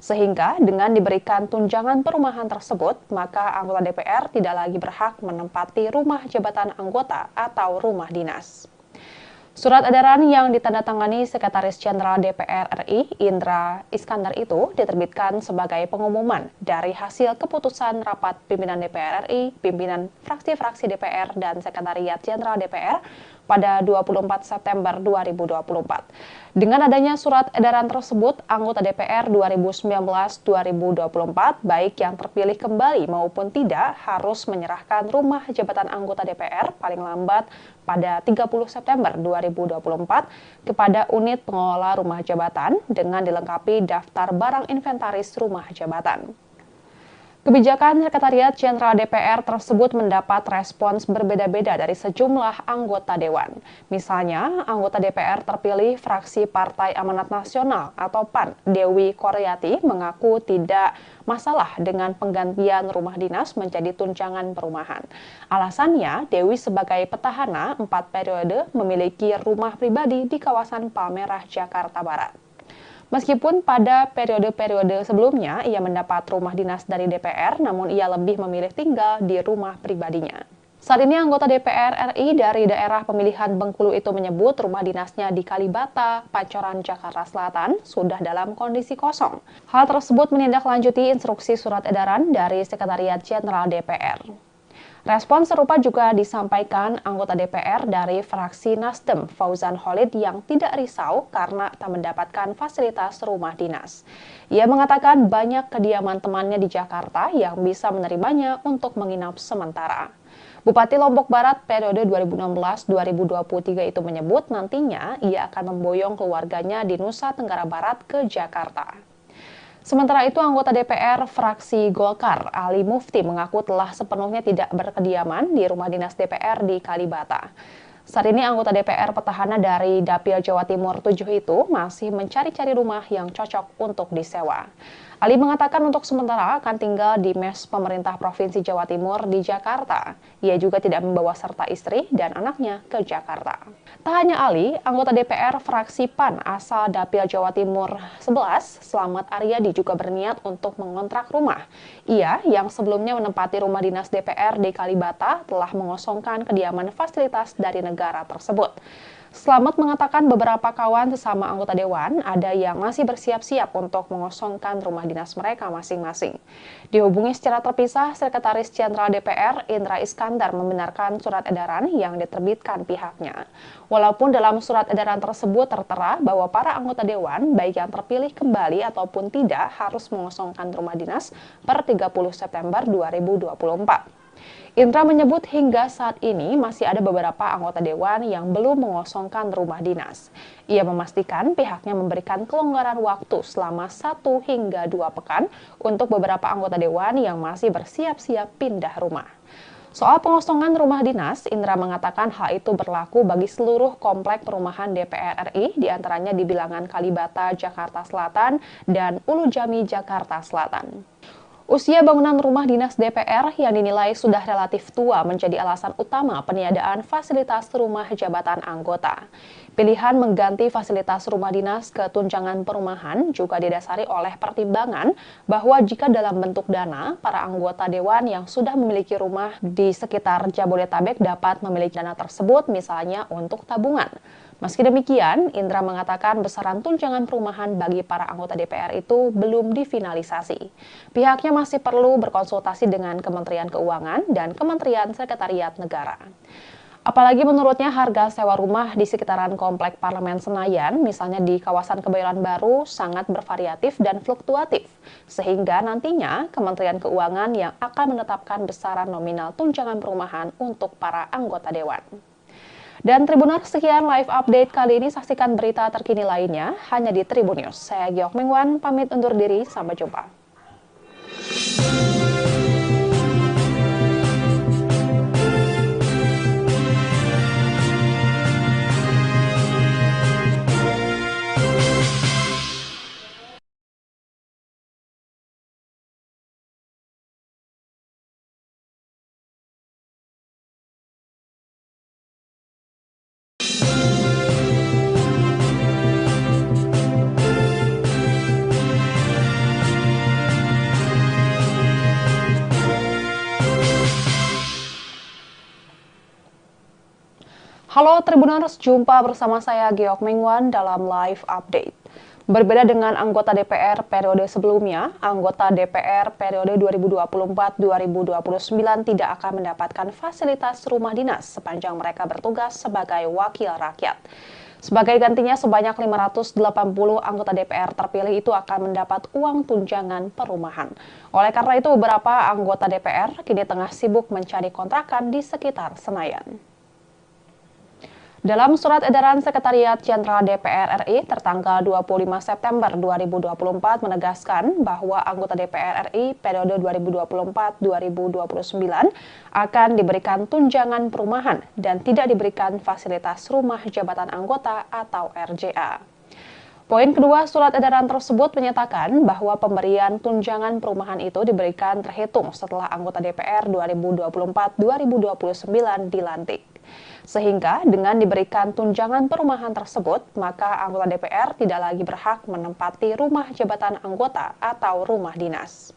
Sehingga dengan diberikan tunjangan perumahan tersebut, maka anggota DPR tidak lagi berhak menempati rumah jabatan anggota atau rumah dinas. Surat edaran yang ditandatangani Sekretaris Jenderal DPR RI, Indra Iskandar itu diterbitkan sebagai pengumuman dari hasil keputusan rapat pimpinan DPR RI, pimpinan fraksi-fraksi DPR, dan Sekretariat Jenderal DPR pada 24 September 2024. Dengan adanya surat edaran tersebut, anggota DPR 2019-2024, baik yang terpilih kembali maupun tidak, harus menyerahkan rumah jabatan anggota DPR paling lambat pada 30 September 2024 kepada unit pengelola rumah jabatan dengan dilengkapi daftar barang inventaris rumah jabatan. Kebijakan Sekretariat Jenderal DPR tersebut mendapat respons berbeda-beda dari sejumlah anggota Dewan. Misalnya, anggota DPR terpilih fraksi Partai Amanat Nasional atau PAN, Dewi Koryati, mengaku tidak masalah dengan penggantian rumah dinas menjadi tunjangan perumahan. Alasannya, Dewi sebagai petahana 4 periode memiliki rumah pribadi di kawasan Palmerah, Jakarta Barat. Meskipun pada periode-periode sebelumnya ia mendapat rumah dinas dari DPR, namun ia lebih memilih tinggal di rumah pribadinya. Saat ini anggota DPR RI dari daerah pemilihan Bengkulu itu menyebut rumah dinasnya di Kalibata, Pancoran, Jakarta Selatan sudah dalam kondisi kosong. Hal tersebut menindaklanjuti instruksi surat edaran dari Sekretariat Jenderal DPR. Respon serupa juga disampaikan anggota DPR dari fraksi Nasdem, Fauzan Khalid, yang tidak risau karena tak mendapatkan fasilitas rumah dinas. Ia mengatakan banyak kediaman temannya di Jakarta yang bisa menerimanya untuk menginap sementara. Bupati Lombok Barat periode 2016-2023 itu menyebut nantinya ia akan memboyong keluarganya di Nusa Tenggara Barat ke Jakarta. Sementara itu, anggota DPR fraksi Golkar, Ali Mufti, mengaku telah sepenuhnya tidak berkediaman di rumah dinas DPR di Kalibata. Saat ini anggota DPR petahana dari Dapil Jawa Timur 7 itu masih mencari-cari rumah yang cocok untuk disewa. Ali mengatakan untuk sementara akan tinggal di mes pemerintah Provinsi Jawa Timur di Jakarta. Ia juga tidak membawa serta istri dan anaknya ke Jakarta. Tak hanya Ali, anggota DPR fraksi PAN asal Dapil Jawa Timur 11, Slamet Aryadi, juga berniat untuk mengontrak rumah. Ia, yang sebelumnya menempati rumah dinas DPR di Kalibata, telah mengosongkan kediaman fasilitas dari negara tersebut. Slamet mengatakan beberapa kawan sesama anggota Dewan ada yang masih bersiap-siap untuk mengosongkan rumah dinas mereka masing-masing. Dihubungi secara terpisah, Sekretaris Jenderal DPR Indra Iskandar membenarkan surat edaran yang diterbitkan pihaknya. Walaupun dalam surat edaran tersebut tertera bahwa para anggota Dewan, baik yang terpilih kembali ataupun tidak, harus mengosongkan rumah dinas per 30 September 2024. Indra menyebut hingga saat ini masih ada beberapa anggota Dewan yang belum mengosongkan rumah dinas. Ia memastikan pihaknya memberikan kelonggaran waktu selama 1 hingga 2 pekan untuk beberapa anggota Dewan yang masih bersiap-siap pindah rumah. Soal pengosongan rumah dinas, Indra mengatakan hal itu berlaku bagi seluruh komplek perumahan DPR RI, diantaranya di Bilangan Kalibata, Jakarta Selatan, dan Ulu Jami, Jakarta Selatan. Usia bangunan rumah dinas DPR yang dinilai sudah relatif tua menjadi alasan utama peniadaan fasilitas rumah jabatan anggota. Pilihan mengganti fasilitas rumah dinas ke tunjangan perumahan juga didasari oleh pertimbangan bahwa jika dalam bentuk dana, para anggota Dewan yang sudah memiliki rumah di sekitar Jabodetabek dapat memiliki dana tersebut misalnya untuk tabungan. Meski demikian, Indra mengatakan besaran tunjangan perumahan bagi para anggota DPR itu belum difinalisasi. Pihaknya masih perlu berkonsultasi dengan Kementerian Keuangan dan Kementerian Sekretariat Negara. Apalagi menurutnya harga sewa rumah di sekitaran Komplek Parlemen Senayan, misalnya di kawasan Kebayoran Baru, sangat bervariatif dan fluktuatif. Sehingga nantinya Kementerian Keuangan yang akan menetapkan besaran nominal tunjangan perumahan untuk para anggota Dewan. Dan Tribuners, sekian live update kali ini. Saksikan berita terkini lainnya hanya di Tribun News. Saya Giok Mingwan, pamit undur diri. Sampai jumpa. Halo Tribuners, jumpa bersama saya Giok Mingwan dalam live update. Berbeda dengan anggota DPR periode sebelumnya, anggota DPR periode 2024-2029 tidak akan mendapatkan fasilitas rumah dinas sepanjang mereka bertugas sebagai wakil rakyat. Sebagai gantinya, sebanyak 580 anggota DPR terpilih itu akan mendapat uang tunjangan perumahan. Oleh karena itu, beberapa anggota DPR kini tengah sibuk mencari kontrakan di sekitar Senayan. Dalam surat edaran Sekretariat Jenderal DPR RI tertanggal 25 September 2024 menegaskan bahwa anggota DPR RI periode 2024-2029 akan diberikan tunjangan perumahan dan tidak diberikan fasilitas rumah jabatan anggota atau RJA. Poin kedua surat edaran tersebut menyatakan bahwa pemberian tunjangan perumahan itu diberikan terhitung setelah anggota DPR 2024-2029 dilantik. Sehingga dengan diberikan tunjangan perumahan tersebut, maka anggota DPR tidak lagi berhak menempati rumah jabatan anggota atau rumah dinas.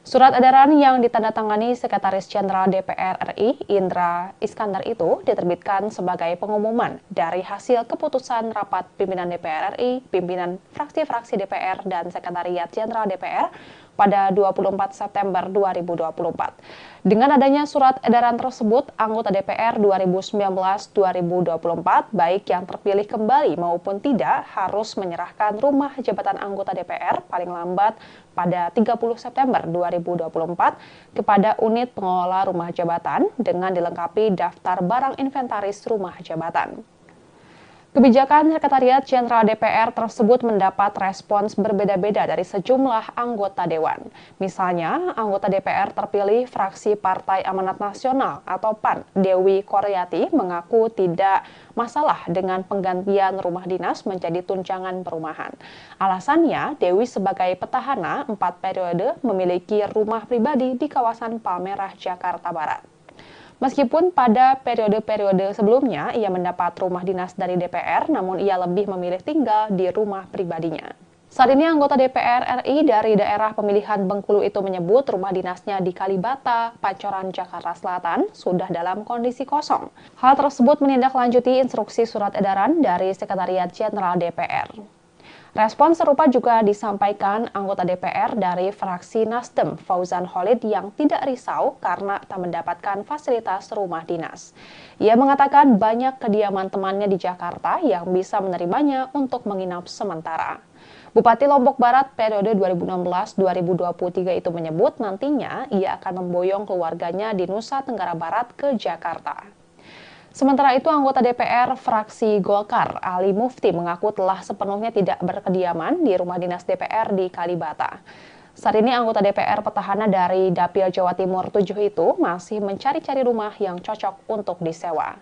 Surat edaran yang ditandatangani Sekretaris Jenderal DPR RI, Indra Iskandar itu diterbitkan sebagai pengumuman dari hasil keputusan rapat pimpinan DPR RI, pimpinan fraksi-fraksi DPR, dan Sekretariat Jenderal DPR pada 24 September 2024. Dengan adanya surat edaran tersebut, anggota DPR 2019-2024, baik yang terpilih kembali maupun tidak, harus menyerahkan rumah jabatan anggota DPR paling lambat pada 30 September 2024 kepada unit pengelola rumah jabatan dengan dilengkapi daftar barang inventaris rumah jabatan. Kebijakan Sekretariat Jenderal DPR tersebut mendapat respons berbeda-beda dari sejumlah anggota Dewan. Misalnya, anggota DPR terpilih fraksi Partai Amanat Nasional atau PAN, Dewi Koryati, mengaku tidak masalah dengan penggantian rumah dinas menjadi tunjangan perumahan. Alasannya, Dewi sebagai petahana 4 periode memiliki rumah pribadi di kawasan Palmerah, Jakarta Barat. Meskipun pada periode-periode sebelumnya ia mendapat rumah dinas dari DPR, namun ia lebih memilih tinggal di rumah pribadinya. Saat ini anggota DPR RI dari daerah pemilihan Bengkulu itu menyebut rumah dinasnya di Kalibata, Pancoran, Jakarta Selatan sudah dalam kondisi kosong. Hal tersebut menindaklanjuti instruksi surat edaran dari Sekretariat Jenderal DPR. Respon serupa juga disampaikan anggota DPR dari fraksi Nasdem, Fauzan Khalid, yang tidak risau karena tak mendapatkan fasilitas rumah dinas. Ia mengatakan banyak kediaman temannya di Jakarta yang bisa menerimanya untuk menginap sementara. Bupati Lombok Barat periode 2016-2023 itu menyebut nantinya ia akan memboyong keluarganya di Nusa Tenggara Barat ke Jakarta. Sementara itu, anggota DPR fraksi Golkar, Ali Mufti, mengaku telah sepenuhnya tidak berkediaman di rumah dinas DPR di Kalibata. Saat ini anggota DPR petahana dari Dapil Jawa Timur 7 itu masih mencari-cari rumah yang cocok untuk disewa.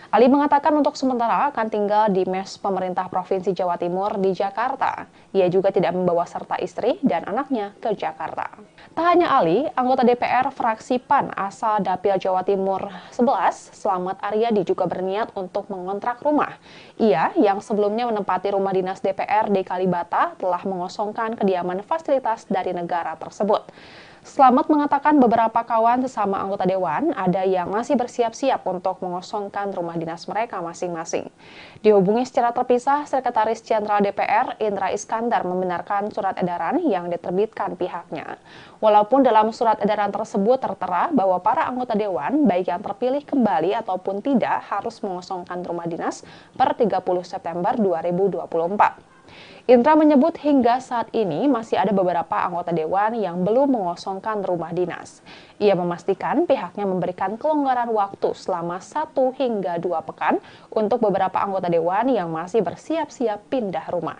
Ali mengatakan untuk sementara akan tinggal di mes pemerintah Provinsi Jawa Timur di Jakarta. Ia juga tidak membawa serta istri dan anaknya ke Jakarta. Tak hanya Ali, anggota DPR fraksi PAN asal Dapil Jawa Timur 11, Slamet Aryadi, juga berniat untuk mengontrak rumah. Ia yang sebelumnya menempati rumah dinas DPR di Kalibata telah mengosongkan kediaman fasilitas dari negara tersebut. Slamet mengatakan beberapa kawan sesama anggota dewan ada yang masih bersiap-siap untuk mengosongkan rumah dinas mereka masing-masing. Dihubungi secara terpisah, Sekretaris Jenderal DPR Indra Iskandar membenarkan surat edaran yang diterbitkan pihaknya. Walaupun dalam surat edaran tersebut tertera bahwa para anggota dewan, baik yang terpilih kembali ataupun tidak, harus mengosongkan rumah dinas per 30 September 2024. Indra menyebut hingga saat ini masih ada beberapa anggota dewan yang belum mengosongkan rumah dinas. Ia memastikan pihaknya memberikan kelonggaran waktu selama 1 hingga 2 pekan untuk beberapa anggota dewan yang masih bersiap-siap pindah rumah.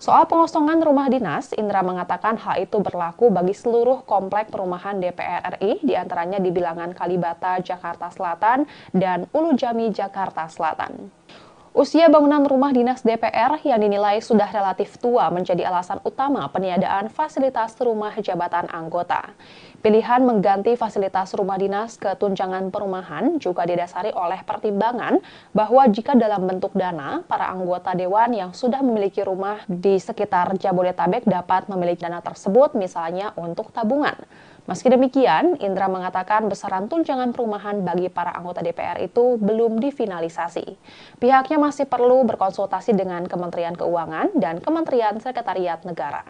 Soal pengosongan rumah dinas, Indra mengatakan hal itu berlaku bagi seluruh komplek perumahan DPR RI, diantaranya di Bilangan Kalibata, Jakarta Selatan, dan Ulu Jami, Jakarta Selatan. Usia bangunan rumah dinas DPR yang dinilai sudah relatif tua menjadi alasan utama peniadaan fasilitas rumah jabatan anggota. Pilihan mengganti fasilitas rumah dinas ke tunjangan perumahan juga didasari oleh pertimbangan bahwa jika dalam bentuk dana, para anggota dewan yang sudah memiliki rumah di sekitar Jabodetabek dapat memiliki dana tersebut misalnya untuk tabungan. Meski demikian, Indra mengatakan besaran tunjangan perumahan bagi para anggota DPR itu belum difinalisasi. Pihaknya masih perlu berkonsultasi dengan Kementerian Keuangan dan Kementerian Sekretariat Negara.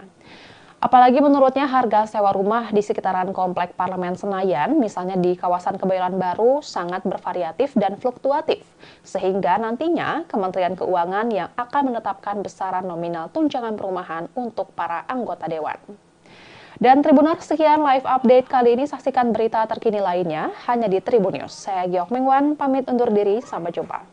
Apalagi menurutnya harga sewa rumah di sekitaran Komplek Parlemen Senayan, misalnya di kawasan Kebayoran Baru, sangat bervariatif dan fluktuatif. Sehingga nantinya Kementerian Keuangan yang akan menetapkan besaran nominal tunjangan perumahan untuk para anggota dewan. Dan Tribuners, sekian live update kali ini. Saksikan berita terkini lainnya hanya di Tribun News. Saya Giok Mengwan, pamit undur diri. Sampai jumpa.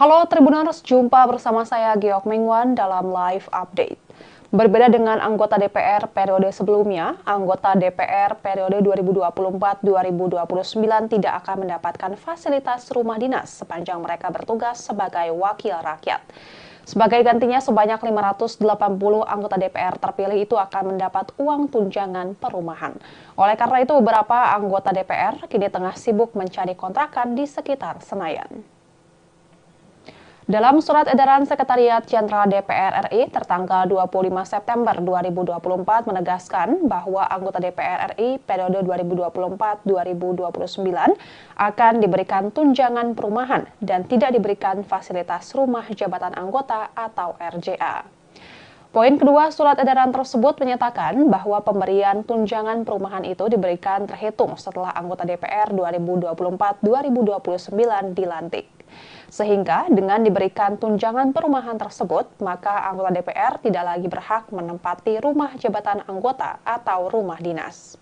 Halo Tribuners, jumpa bersama saya Giok Mengwan dalam live update. Berbeda dengan anggota DPR periode sebelumnya, anggota DPR periode 2024-2029 tidak akan mendapatkan fasilitas rumah dinas sepanjang mereka bertugas sebagai wakil rakyat. Sebagai gantinya, sebanyak 580 anggota DPR terpilih itu akan mendapat uang tunjangan perumahan. Oleh karena itu, beberapa anggota DPR kini tengah sibuk mencari kontrakan di sekitar Senayan. Dalam surat edaran Sekretariat Jenderal DPR RI tertanggal 25 September 2024 menegaskan bahwa anggota DPR RI periode 2024-2029 akan diberikan tunjangan perumahan dan tidak diberikan fasilitas rumah jabatan anggota atau RJA. Poin kedua surat edaran tersebut menyatakan bahwa pemberian tunjangan perumahan itu diberikan terhitung setelah anggota DPR 2024-2029 dilantik. Sehingga dengan diberikan tunjangan perumahan tersebut, maka anggota DPR tidak lagi berhak menempati rumah jabatan anggota atau rumah dinas.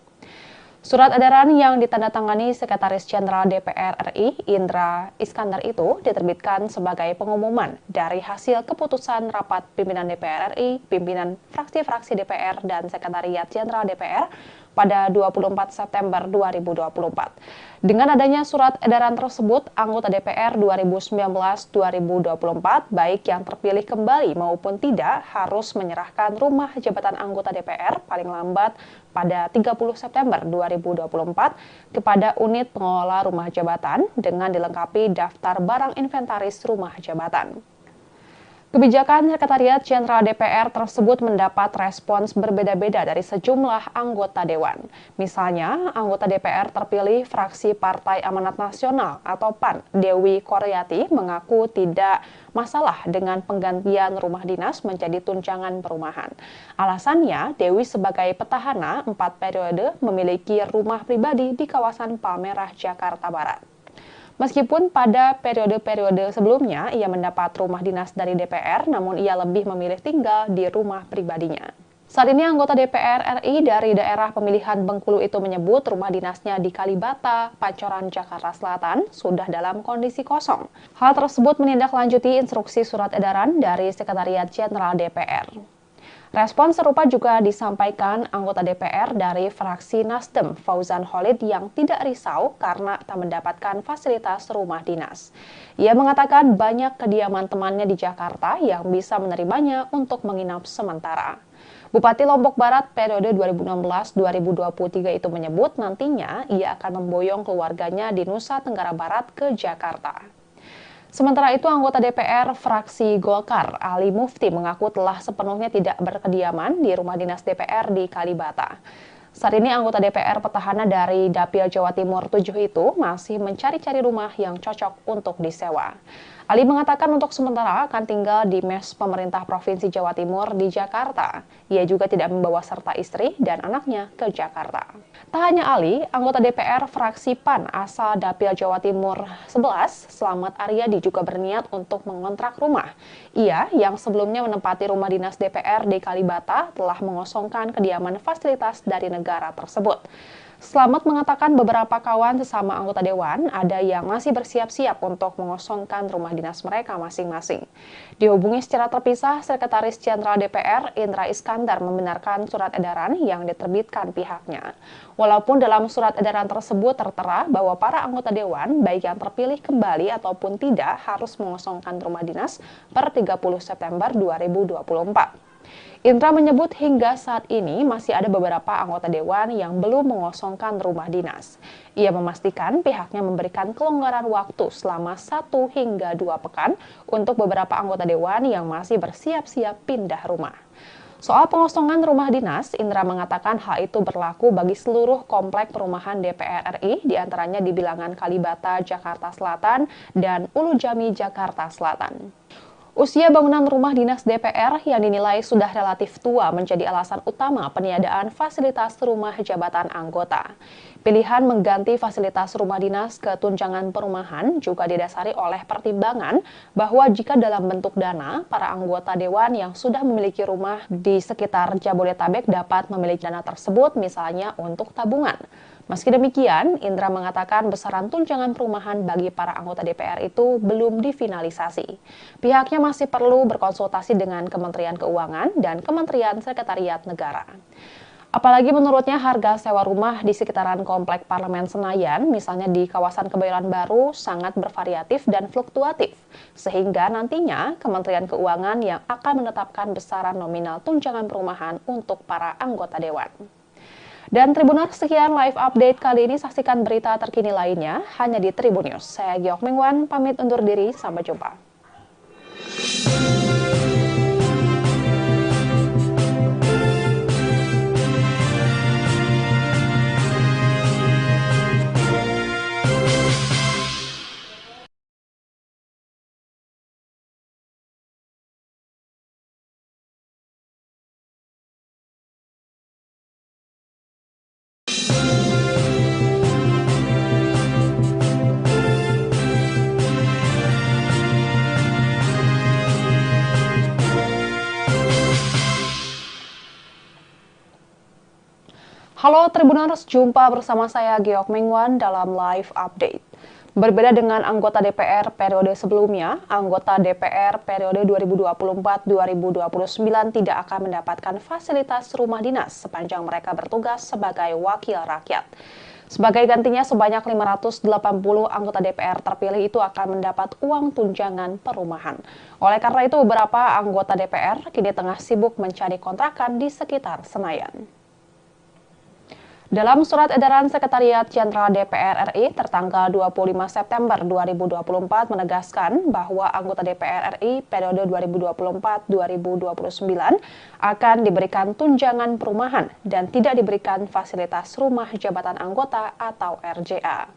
Surat edaran yang ditandatangani Sekretaris Jenderal DPR RI Indra Iskandar itu diterbitkan sebagai pengumuman dari hasil keputusan rapat pimpinan DPR RI, pimpinan fraksi-fraksi DPR dan Sekretariat Jenderal DPR pada 24 September 2024. Dengan adanya surat edaran tersebut, anggota DPR 2019-2024, baik yang terpilih kembali maupun tidak, harus menyerahkan rumah jabatan anggota DPR paling lambat pada 30 September 2024 kepada unit pengelola rumah jabatan dengan dilengkapi daftar barang inventaris rumah jabatan. Kebijakan Sekretariat Jenderal DPR tersebut mendapat respons berbeda-beda dari sejumlah anggota dewan. Misalnya, anggota DPR terpilih fraksi Partai Amanat Nasional atau PAN, Dewi Koryati, mengaku tidak masalah dengan penggantian rumah dinas menjadi tunjangan perumahan. Alasannya, Dewi sebagai petahana 4 periode memiliki rumah pribadi di kawasan Palmerah, Jakarta Barat. Meskipun pada periode-periode sebelumnya ia mendapat rumah dinas dari DPR, namun ia lebih memilih tinggal di rumah pribadinya. Saat ini anggota DPR RI dari daerah pemilihan Bengkulu itu menyebut rumah dinasnya di Kalibata, Pancoran, Jakarta Selatan sudah dalam kondisi kosong. Hal tersebut menindaklanjuti instruksi surat edaran dari Sekretariat Jenderal DPR. Respon serupa juga disampaikan anggota DPR dari fraksi Nasdem, Fauzan Khalid, yang tidak risau karena tak mendapatkan fasilitas rumah dinas. Ia mengatakan banyak kediaman temannya di Jakarta yang bisa menerimanya untuk menginap sementara. Bupati Lombok Barat periode 2016-2023 itu menyebut nantinya ia akan memboyong keluarganya di Nusa Tenggara Barat ke Jakarta. Sementara itu, anggota DPR fraksi Golkar, Ali Mufti, mengaku telah sepenuhnya tidak berkediaman di rumah dinas DPR di Kalibata. Saat ini anggota DPR petahana dari Dapil Jawa Timur 7 itu masih mencari-cari rumah yang cocok untuk disewa. Ali mengatakan untuk sementara akan tinggal di mes pemerintah Provinsi Jawa Timur di Jakarta. Ia juga tidak membawa serta istri dan anaknya ke Jakarta. Tak hanya Ali, anggota DPR fraksi PAN asal Dapil Jawa Timur 11, Slamet Aryadi, juga berniat untuk mengontrak rumah. Ia, yang sebelumnya menempati rumah dinas DPR di Kalibata, telah mengosongkan kediaman fasilitas dari negara tersebut. Slamet mengatakan beberapa kawan sesama anggota dewan ada yang masih bersiap-siap untuk mengosongkan rumah dinas mereka masing-masing. Dihubungi secara terpisah, Sekretaris Jenderal DPR Indra Iskandar membenarkan surat edaran yang diterbitkan pihaknya. Walaupun dalam surat edaran tersebut tertera bahwa para anggota dewan, baik yang terpilih kembali ataupun tidak, harus mengosongkan rumah dinas per 30 September 2024. Indra menyebut hingga saat ini masih ada beberapa anggota dewan yang belum mengosongkan rumah dinas. Ia memastikan pihaknya memberikan kelonggaran waktu selama 1 hingga 2 pekan untuk beberapa anggota dewan yang masih bersiap-siap pindah rumah. Soal pengosongan rumah dinas, Indra mengatakan hal itu berlaku bagi seluruh komplek perumahan DPR RI, diantaranya di Bilangan Kalibata, Jakarta Selatan, dan Ulu Jami, Jakarta Selatan. Usia bangunan rumah dinas DPR yang dinilai sudah relatif tua menjadi alasan utama peniadaan fasilitas rumah jabatan anggota. Pilihan mengganti fasilitas rumah dinas ke tunjangan perumahan juga didasari oleh pertimbangan bahwa jika dalam bentuk dana, para anggota dewan yang sudah memiliki rumah di sekitar Jabodetabek dapat memiliki dana tersebut misalnya untuk tabungan. Meski demikian, Indra mengatakan besaran tunjangan perumahan bagi para anggota DPR itu belum difinalisasi. Pihaknya masih perlu berkonsultasi dengan Kementerian Keuangan dan Kementerian Sekretariat Negara. Apalagi menurutnya harga sewa rumah di sekitaran Komplek Parlemen Senayan, misalnya di kawasan Kebayoran Baru, sangat bervariatif dan fluktuatif. Sehingga nantinya Kementerian Keuangan yang akan menetapkan besaran nominal tunjangan perumahan untuk para anggota dewan. Dan Tribuners, sekian live update kali ini. Saksikan berita terkini lainnya hanya di Tribun News. Saya Giok Mingwan, pamit undur diri. Sampai jumpa. Halo Tribuners, jumpa bersama saya Giok Mingwan dalam live update. Berbeda dengan anggota DPR periode sebelumnya, anggota DPR periode 2024-2029 tidak akan mendapatkan fasilitas rumah dinas sepanjang mereka bertugas sebagai wakil rakyat. Sebagai gantinya, sebanyak 580 anggota DPR terpilih itu akan mendapat uang tunjangan perumahan. Oleh karena itu, beberapa anggota DPR kini tengah sibuk mencari kontrakan di sekitar Senayan. Dalam surat edaran Sekretariat Jenderal DPR RI tertanggal 25 September 2024 menegaskan bahwa anggota DPR RI periode 2024-2029 akan diberikan tunjangan perumahan dan tidak diberikan fasilitas rumah jabatan anggota atau RJA.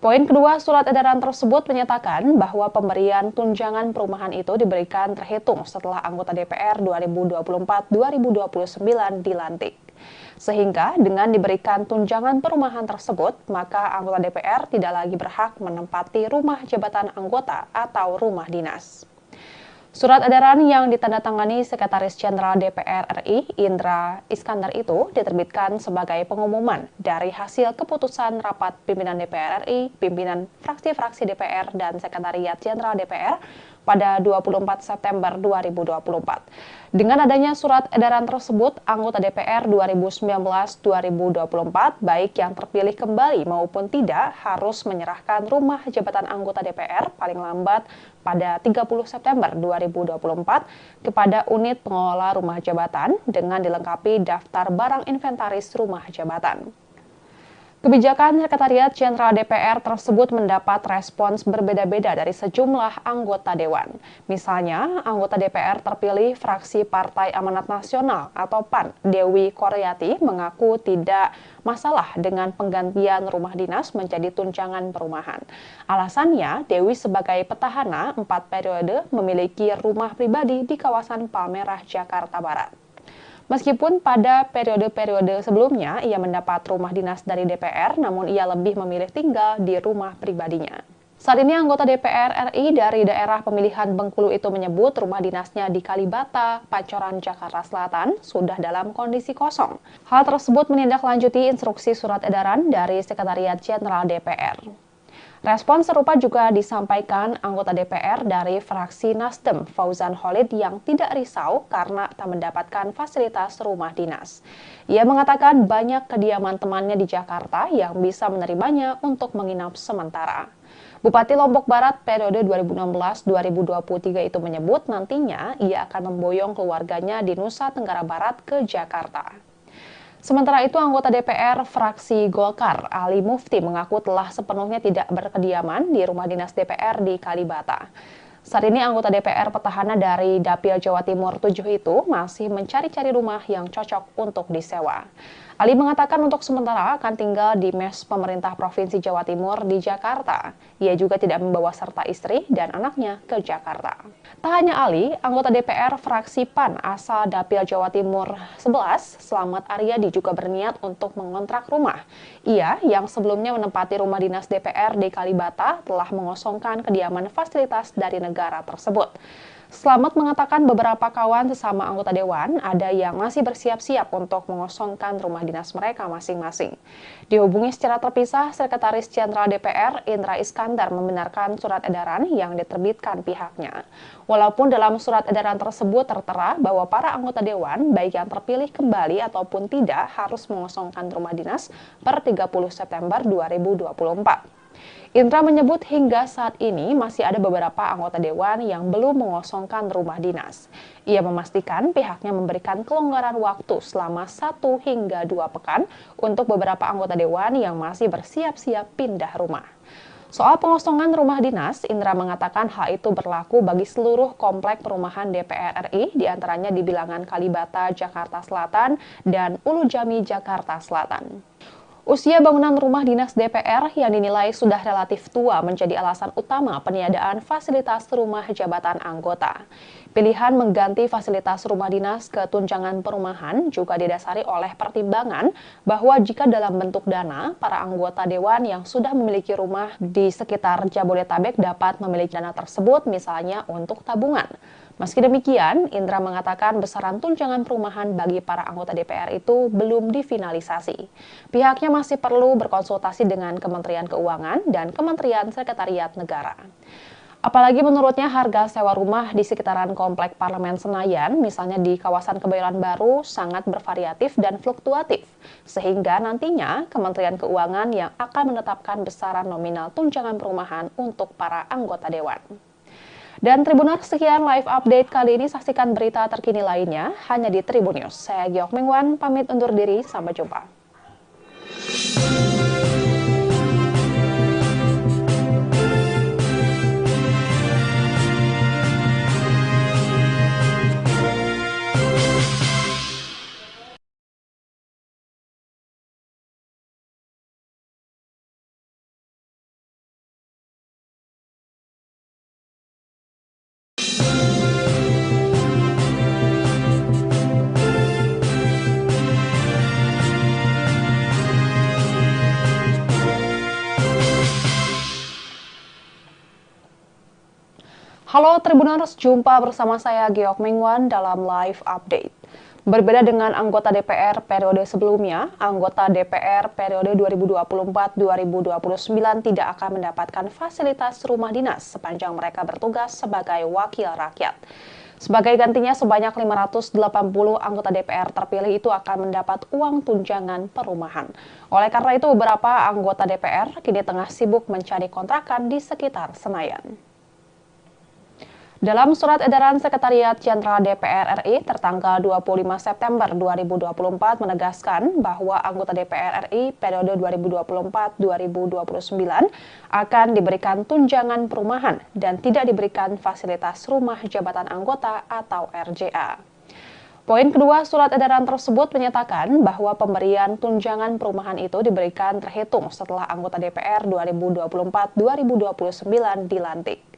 Poin kedua surat edaran tersebut menyatakan bahwa pemberian tunjangan perumahan itu diberikan terhitung setelah anggota DPR 2024-2029 dilantik. Sehingga dengan diberikan tunjangan perumahan tersebut, maka anggota DPR tidak lagi berhak menempati rumah jabatan anggota atau rumah dinas. Surat edaran yang ditandatangani Sekretaris Jenderal DPR RI, Indra Iskandar itu diterbitkan sebagai pengumuman dari hasil keputusan rapat pimpinan DPR RI, pimpinan fraksi-fraksi DPR, dan Sekretariat Jenderal DPR pada 24 September 2024. Dengan adanya surat edaran tersebut, anggota DPR 2019-2024, baik yang terpilih kembali maupun tidak, harus menyerahkan rumah jabatan anggota DPR paling lambat pada 30 September 2024 kepada unit pengelola rumah jabatan dengan dilengkapi daftar barang inventaris rumah jabatan. Kebijakan Sekretariat Jenderal DPR tersebut mendapat respons berbeda-beda dari sejumlah anggota Dewan. Misalnya, anggota DPR terpilih fraksi Partai Amanat Nasional atau PAN, Dewi Koryati, mengaku tidak masalah dengan penggantian rumah dinas menjadi tunjangan perumahan. Alasannya, Dewi sebagai petahana 4 periode memiliki rumah pribadi di kawasan Palmerah, Jakarta Barat. Meskipun pada periode-periode sebelumnya ia mendapat rumah dinas dari DPR, namun ia lebih memilih tinggal di rumah pribadinya. Saat ini anggota DPR RI dari daerah pemilihan Bengkulu itu menyebut rumah dinasnya di Kalibata, Pancoran, Jakarta Selatan sudah dalam kondisi kosong. Hal tersebut menindaklanjuti instruksi surat edaran dari Sekretariat Jenderal DPR. Respon serupa juga disampaikan anggota DPR dari fraksi Nasdem, Fauzan Khalid, yang tidak risau karena tak mendapatkan fasilitas rumah dinas. Ia mengatakan banyak kediaman temannya di Jakarta yang bisa menerimanya untuk menginap sementara. Bupati Lombok Barat periode 2016-2023 itu menyebut nantinya ia akan memboyong keluarganya di Nusa Tenggara Barat ke Jakarta. Sementara itu, anggota DPR fraksi Golkar, Ali Mufti, mengaku telah sepenuhnya tidak berkediaman di rumah dinas DPR di Kalibata. Saat ini anggota DPR petahana dari Dapil Jawa Timur 7 itu masih mencari-cari rumah yang cocok untuk disewa. Ali mengatakan untuk sementara akan tinggal di mes pemerintah Provinsi Jawa Timur di Jakarta. Ia juga tidak membawa serta istri dan anaknya ke Jakarta. Tak hanya Ali, anggota DPR fraksi PAN asal Dapil Jawa Timur 11, Slamet Aryadi, juga berniat untuk mengontrak rumah. Ia yang sebelumnya menempati rumah dinas DPR di Kalibata telah mengosongkan kediaman fasilitas dari negara tersebut. Slamet mengatakan beberapa kawan sesama anggota Dewan ada yang masih bersiap-siap untuk mengosongkan rumah dinas mereka masing-masing. Dihubungi secara terpisah, Sekretaris Jenderal DPR Indra Iskandar membenarkan surat edaran yang diterbitkan pihaknya. Walaupun dalam surat edaran tersebut tertera bahwa para anggota Dewan, baik yang terpilih kembali ataupun tidak, harus mengosongkan rumah dinas per 30 September 2024. Indra menyebut hingga saat ini masih ada beberapa anggota Dewan yang belum mengosongkan rumah dinas. Ia memastikan pihaknya memberikan kelonggaran waktu selama 1 hingga 2 pekan untuk beberapa anggota Dewan yang masih bersiap-siap pindah rumah. Soal pengosongan rumah dinas, Indra mengatakan hal itu berlaku bagi seluruh komplek perumahan DPR RI, diantaranya di Bilangan Kalibata, Jakarta Selatan, dan Ulu Jami, Jakarta Selatan. Usia bangunan rumah dinas DPR yang dinilai sudah relatif tua menjadi alasan utama peniadaan fasilitas rumah jabatan anggota. Pilihan mengganti fasilitas rumah dinas ke tunjangan perumahan juga didasari oleh pertimbangan bahwa jika dalam bentuk dana, para anggota Dewan yang sudah memiliki rumah di sekitar Jabodetabek dapat memiliki dana tersebut misalnya untuk tabungan. Meski demikian, Indra mengatakan besaran tunjangan perumahan bagi para anggota DPR itu belum difinalisasi. Pihaknya masih perlu berkonsultasi dengan Kementerian Keuangan dan Kementerian Sekretariat Negara. Apalagi menurutnya harga sewa rumah di sekitaran Komplek Parlemen Senayan, misalnya di kawasan Kebayoran Baru, sangat bervariatif dan fluktuatif. Sehingga nantinya Kementerian Keuangan yang akan menetapkan besaran nominal tunjangan perumahan untuk para anggota Dewan. Dan Tribuners, sekian live update kali ini. Saksikan berita terkini lainnya hanya di Tribun News. Saya Giok Mengwan, pamit undur diri. Sampai jumpa. Halo Tribuners, jumpa bersama saya Geok Mingwan dalam live update. Berbeda dengan anggota DPR periode sebelumnya, anggota DPR periode 2024-2029 tidak akan mendapatkan fasilitas rumah dinas sepanjang mereka bertugas sebagai wakil rakyat. Sebagai gantinya, sebanyak 580 anggota DPR terpilih itu akan mendapat uang tunjangan perumahan. Oleh karena itu, beberapa anggota DPR kini tengah sibuk mencari kontrakan di sekitar Senayan. Dalam surat edaran Sekretariat Jenderal DPR RI tertanggal 25 September 2024 menegaskan bahwa anggota DPR RI periode 2024-2029 akan diberikan tunjangan perumahan dan tidak diberikan fasilitas rumah jabatan anggota atau RJA. Poin kedua surat edaran tersebut menyatakan bahwa pemberian tunjangan perumahan itu diberikan terhitung setelah anggota DPR 2024-2029 dilantik.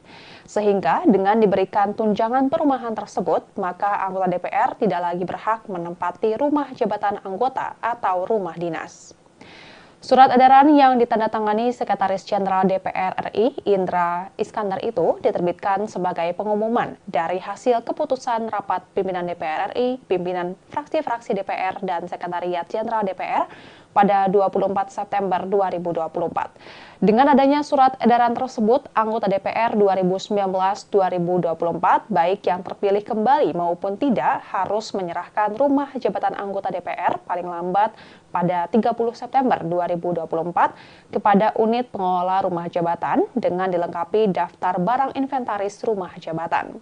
Sehingga dengan diberikan tunjangan perumahan tersebut, maka anggota DPR tidak lagi berhak menempati rumah jabatan anggota atau rumah dinas. Surat edaran yang ditandatangani Sekretaris Jenderal DPR RI, Indra Iskandar itu diterbitkan sebagai pengumuman dari hasil keputusan rapat pimpinan DPR RI, pimpinan fraksi-fraksi DPR, dan Sekretariat Jenderal DPR pada 24 September 2024. Dengan adanya surat edaran tersebut, anggota DPR 2019-2024, baik yang terpilih kembali maupun tidak, harus menyerahkan rumah jabatan anggota DPR paling lambat pada 30 September 2024 kepada unit pengelola rumah jabatan dengan dilengkapi daftar barang inventaris rumah jabatan.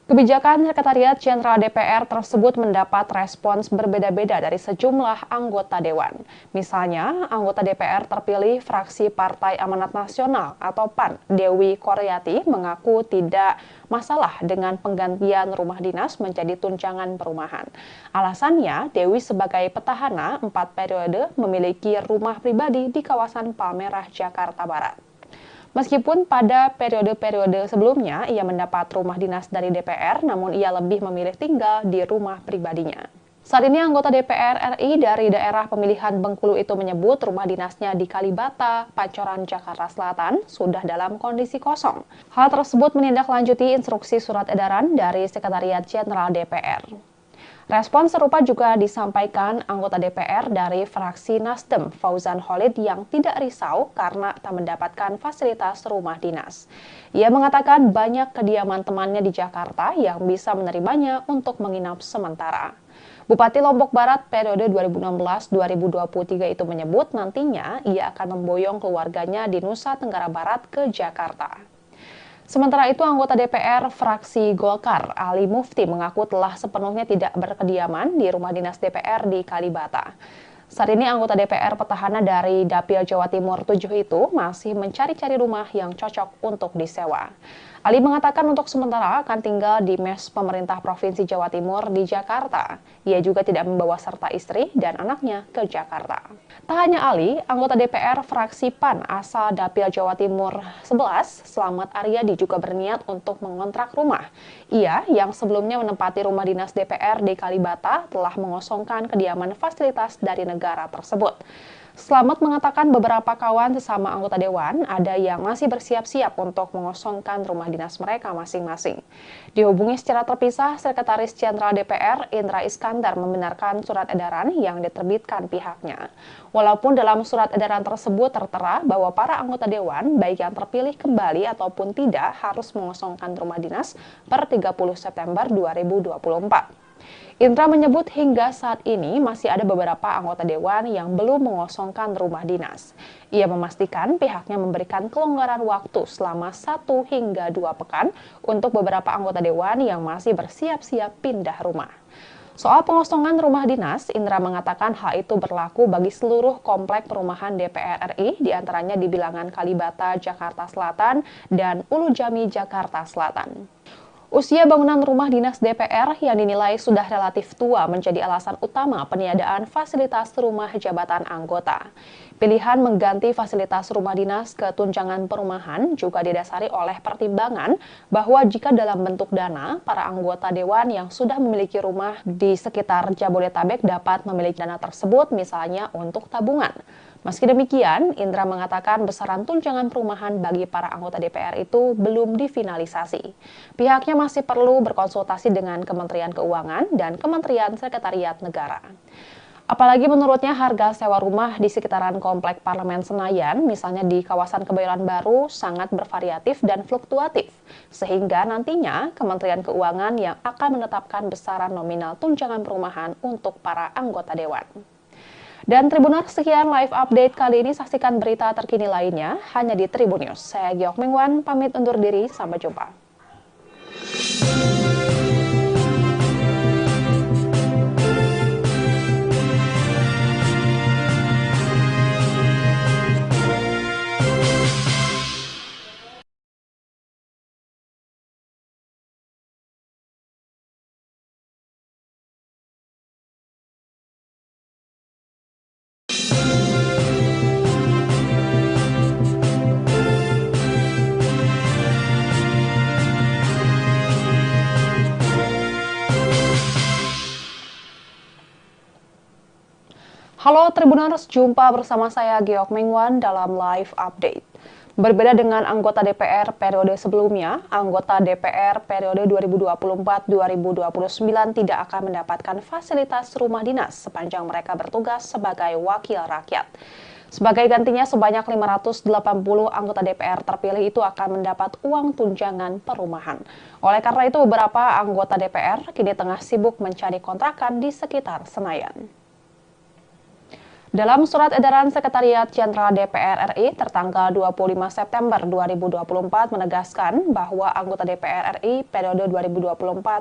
Kebijakan Sekretariat Jenderal DPR tersebut mendapat respons berbeda-beda dari sejumlah anggota Dewan. Misalnya, anggota DPR terpilih fraksi Partai Amanat Nasional atau PAN, Dewi Koryati, mengaku tidak masalah dengan penggantian rumah dinas menjadi tunjangan perumahan. Alasannya, Dewi sebagai petahana 4 periode memiliki rumah pribadi di kawasan Palmerah, Jakarta Barat. Meskipun pada periode-periode sebelumnya ia mendapat rumah dinas dari DPR, namun ia lebih memilih tinggal di rumah pribadinya. Saat ini anggota DPR RI dari daerah pemilihan Bengkulu itu menyebut rumah dinasnya di Kalibata, Pancoran, Jakarta Selatan sudah dalam kondisi kosong. Hal tersebut menindaklanjuti instruksi surat edaran dari Sekretariat Jenderal DPR. Respon serupa juga disampaikan anggota DPR dari fraksi Nasdem, Fauzan Khalid, yang tidak risau karena tak mendapatkan fasilitas rumah dinas. Ia mengatakan banyak kediaman temannya di Jakarta yang bisa menerimanya untuk menginap sementara. Bupati Lombok Barat periode 2016-2023 itu menyebut nantinya ia akan memboyong keluarganya di Nusa Tenggara Barat ke Jakarta. Sementara itu, anggota DPR fraksi Golkar, Ali Mufti, mengaku telah sepenuhnya tidak berkediaman di rumah dinas DPR di Kalibata. Saat ini anggota DPR petahana dari Dapil Jawa Timur 7 itu masih mencari-cari rumah yang cocok untuk disewa. Ali mengatakan untuk sementara akan tinggal di mes pemerintah Provinsi Jawa Timur di Jakarta. Ia juga tidak membawa serta istri dan anaknya ke Jakarta. Tak hanya Ali, anggota DPR fraksi PAN asal Dapil Jawa Timur 11, Slamet Aryadi, juga berniat untuk mengontrak rumah. Ia yang sebelumnya menempati rumah dinas DPR di Kalibata telah mengosongkan kediaman fasilitas dari negara tersebut. Slamet mengatakan beberapa kawan sesama anggota Dewan ada yang masih bersiap-siap untuk mengosongkan rumah dinas mereka masing-masing. Dihubungi secara terpisah, Sekretaris Jenderal DPR Indra Iskandar membenarkan surat edaran yang diterbitkan pihaknya. Walaupun dalam surat edaran tersebut tertera bahwa para anggota Dewan, baik yang terpilih kembali ataupun tidak, harus mengosongkan rumah dinas per 30 September 2024. Indra menyebut hingga saat ini masih ada beberapa anggota Dewan yang belum mengosongkan rumah dinas. Ia memastikan pihaknya memberikan kelonggaran waktu selama 1 hingga 2 pekan untuk beberapa anggota Dewan yang masih bersiap-siap pindah rumah. Soal pengosongan rumah dinas, Indra mengatakan hal itu berlaku bagi seluruh komplek perumahan DPR RI, diantaranya di Bilangan Kalibata, Jakarta Selatan, dan Ulu Jami, Jakarta Selatan. Usia bangunan rumah dinas DPR yang dinilai sudah relatif tua menjadi alasan utama peniadaan fasilitas rumah jabatan anggota. Pilihan mengganti fasilitas rumah dinas ke tunjangan perumahan juga didasari oleh pertimbangan bahwa jika dalam bentuk dana, para anggota Dewan yang sudah memiliki rumah di sekitar Jabodetabek dapat memiliki dana tersebut misalnya untuk tabungan. Meski demikian, Indra mengatakan besaran tunjangan perumahan bagi para anggota DPR itu belum difinalisasi. Pihaknya masih perlu berkonsultasi dengan Kementerian Keuangan dan Kementerian Sekretariat Negara. Apalagi menurutnya harga sewa rumah di sekitaran Komplek Parlemen Senayan, misalnya di kawasan Kebayoran Baru, sangat bervariatif dan fluktuatif. Sehingga nantinya Kementerian Keuangan yang akan menetapkan besaran nominal tunjangan perumahan untuk para anggota Dewan. Dan Tribuners, sekian live update kali ini. Saksikan berita terkini lainnya hanya di Tribun News. Saya Giok Mingwan, pamit undur diri. Sampai jumpa. Halo Tribuners, jumpa bersama saya Giok Mingwan dalam live update. Berbeda dengan anggota DPR periode sebelumnya, anggota DPR periode 2024-2029 tidak akan mendapatkan fasilitas rumah dinas sepanjang mereka bertugas sebagai wakil rakyat. Sebagai gantinya, sebanyak 580 anggota DPR terpilih itu akan mendapat uang tunjangan perumahan. Oleh karena itu, beberapa anggota DPR kini tengah sibuk mencari kontrakan di sekitar Senayan. Dalam surat edaran Sekretariat Jenderal DPR RI tertanggal 25 September 2024 menegaskan bahwa anggota DPR RI periode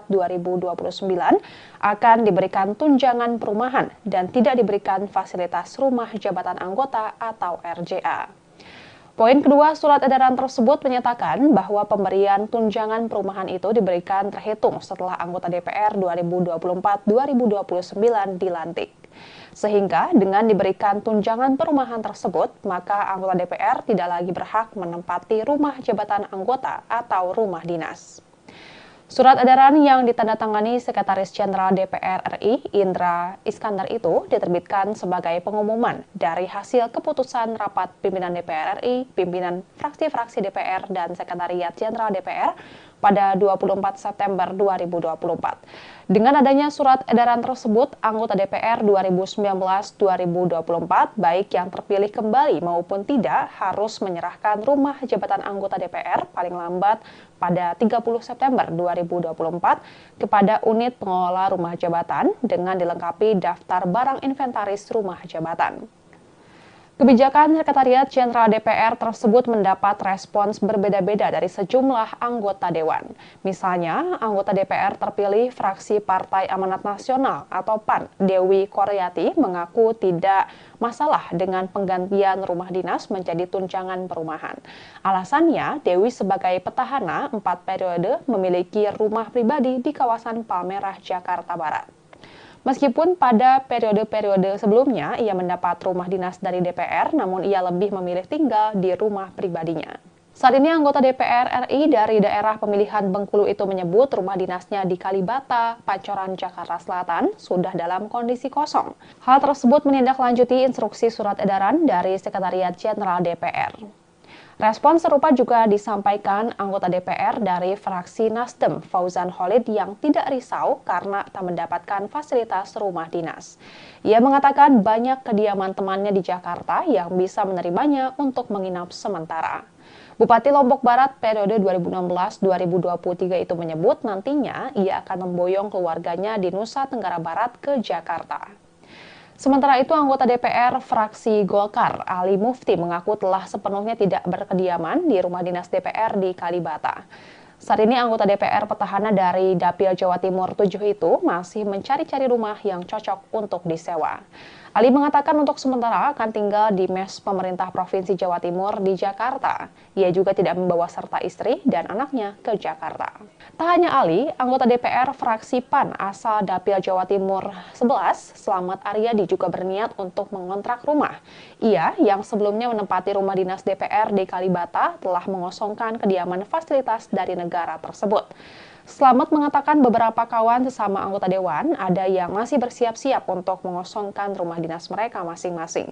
2024-2029 akan diberikan tunjangan perumahan dan tidak diberikan fasilitas rumah jabatan anggota atau RJA. Poin kedua surat edaran tersebut menyatakan bahwa pemberian tunjangan perumahan itu diberikan terhitung setelah anggota DPR 2024-2029 dilantik. Sehingga dengan diberikan tunjangan perumahan tersebut, maka anggota DPR tidak lagi berhak menempati rumah jabatan anggota atau rumah dinas. Surat edaran yang ditandatangani Sekretaris Jenderal DPR RI, Indra Iskandar itu diterbitkan sebagai pengumuman dari hasil keputusan rapat pimpinan DPR RI, pimpinan fraksi-fraksi DPR, dan Sekretariat Jenderal DPR pada 24 September 2024. Dengan adanya surat edaran tersebut, anggota DPR 2019-2024, baik yang terpilih kembali maupun tidak, harus menyerahkan rumah jabatan anggota DPR paling lambat pada 30 September 2024 kepada unit pengelola rumah jabatan dengan dilengkapi daftar barang inventaris rumah jabatan. Kebijakan Sekretariat Jenderal DPR tersebut mendapat respons berbeda-beda dari sejumlah anggota Dewan. Misalnya, anggota DPR terpilih fraksi Partai Amanat Nasional atau PAN, Dewi Koryati, mengaku tidak masalah dengan penggantian rumah dinas menjadi tunjangan perumahan. Alasannya, Dewi sebagai petahana 4 periode memiliki rumah pribadi di kawasan Palmerah, Jakarta Barat. Meskipun pada periode-periode sebelumnya ia mendapat rumah dinas dari DPR, namun ia lebih memilih tinggal di rumah pribadinya. Saat ini anggota DPR RI dari daerah pemilihan Bengkulu itu menyebut rumah dinasnya di Kalibata, Pancoran, Jakarta Selatan sudah dalam kondisi kosong. Hal tersebut menindaklanjuti instruksi surat edaran dari Sekretariat Jenderal DPR. Respon serupa juga disampaikan anggota DPR dari fraksi Nasdem, Fauzan Khalid, yang tidak risau karena tak mendapatkan fasilitas rumah dinas. Ia mengatakan banyak kediaman temannya di Jakarta yang bisa menerimanya untuk menginap sementara. Bupati Lombok Barat periode 2016-2023 itu menyebut nantinya ia akan memboyong keluarganya di Nusa Tenggara Barat ke Jakarta. Sementara itu, anggota DPR fraksi Golkar, Ali Mufti, mengaku telah sepenuhnya tidak berkediaman di rumah dinas DPR di Kalibata. Saat ini anggota DPR petahana dari Dapil Jawa Timur 7 itu masih mencari-cari rumah yang cocok untuk disewa. Ali mengatakan untuk sementara akan tinggal di mes pemerintah Provinsi Jawa Timur di Jakarta. Ia juga tidak membawa serta istri dan anaknya ke Jakarta. Tak hanya Ali, anggota DPR fraksi PAN asal Dapil Jawa Timur 11, Slamet Aryadi, juga berniat untuk mengontrak rumah. Ia yang sebelumnya menempati rumah dinas DPR di Kalibata telah mengosongkan kediaman fasilitas dari negara tersebut. Slamet mengatakan beberapa kawan sesama anggota dewan ada yang masih bersiap-siap untuk mengosongkan rumah dinas mereka masing-masing.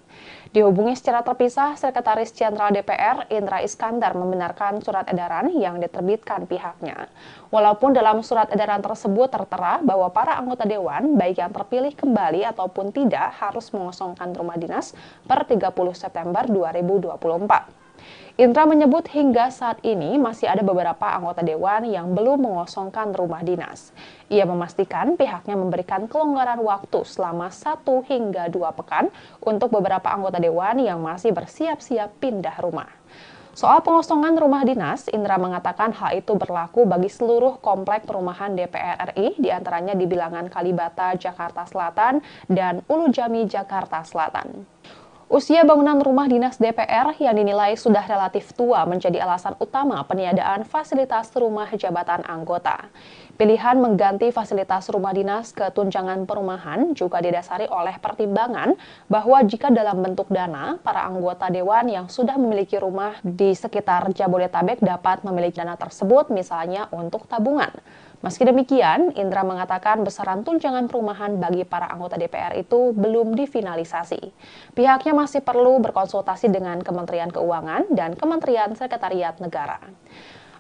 Dihubungi secara terpisah, Sekretaris Jenderal DPR Indra Iskandar membenarkan surat edaran yang diterbitkan pihaknya. Walaupun dalam surat edaran tersebut tertera bahwa para anggota dewan, baik yang terpilih kembali ataupun tidak, harus mengosongkan rumah dinas per 30 September 2024. Indra menyebut hingga saat ini masih ada beberapa anggota dewan yang belum mengosongkan rumah dinas. Ia memastikan pihaknya memberikan kelonggaran waktu selama 1 hingga 2 pekan untuk beberapa anggota dewan yang masih bersiap-siap pindah rumah. Soal pengosongan rumah dinas, Indra mengatakan hal itu berlaku bagi seluruh komplek perumahan DPR RI, diantaranya di Bilangan Kalibata, Jakarta Selatan, dan Ulu Jami, Jakarta Selatan. Usia bangunan rumah dinas DPR yang dinilai sudah relatif tua menjadi alasan utama peniadaan fasilitas rumah jabatan anggota. Pilihan mengganti fasilitas rumah dinas ke tunjangan perumahan juga didasari oleh pertimbangan bahwa jika dalam bentuk dana, para anggota dewan yang sudah memiliki rumah di sekitar Jabodetabek dapat memiliki dana tersebut misalnya untuk tabungan. Meski demikian, Indra mengatakan besaran tunjangan perumahan bagi para anggota DPR itu belum difinalisasi. Pihaknya masih perlu berkonsultasi dengan Kementerian Keuangan dan Kementerian Sekretariat Negara.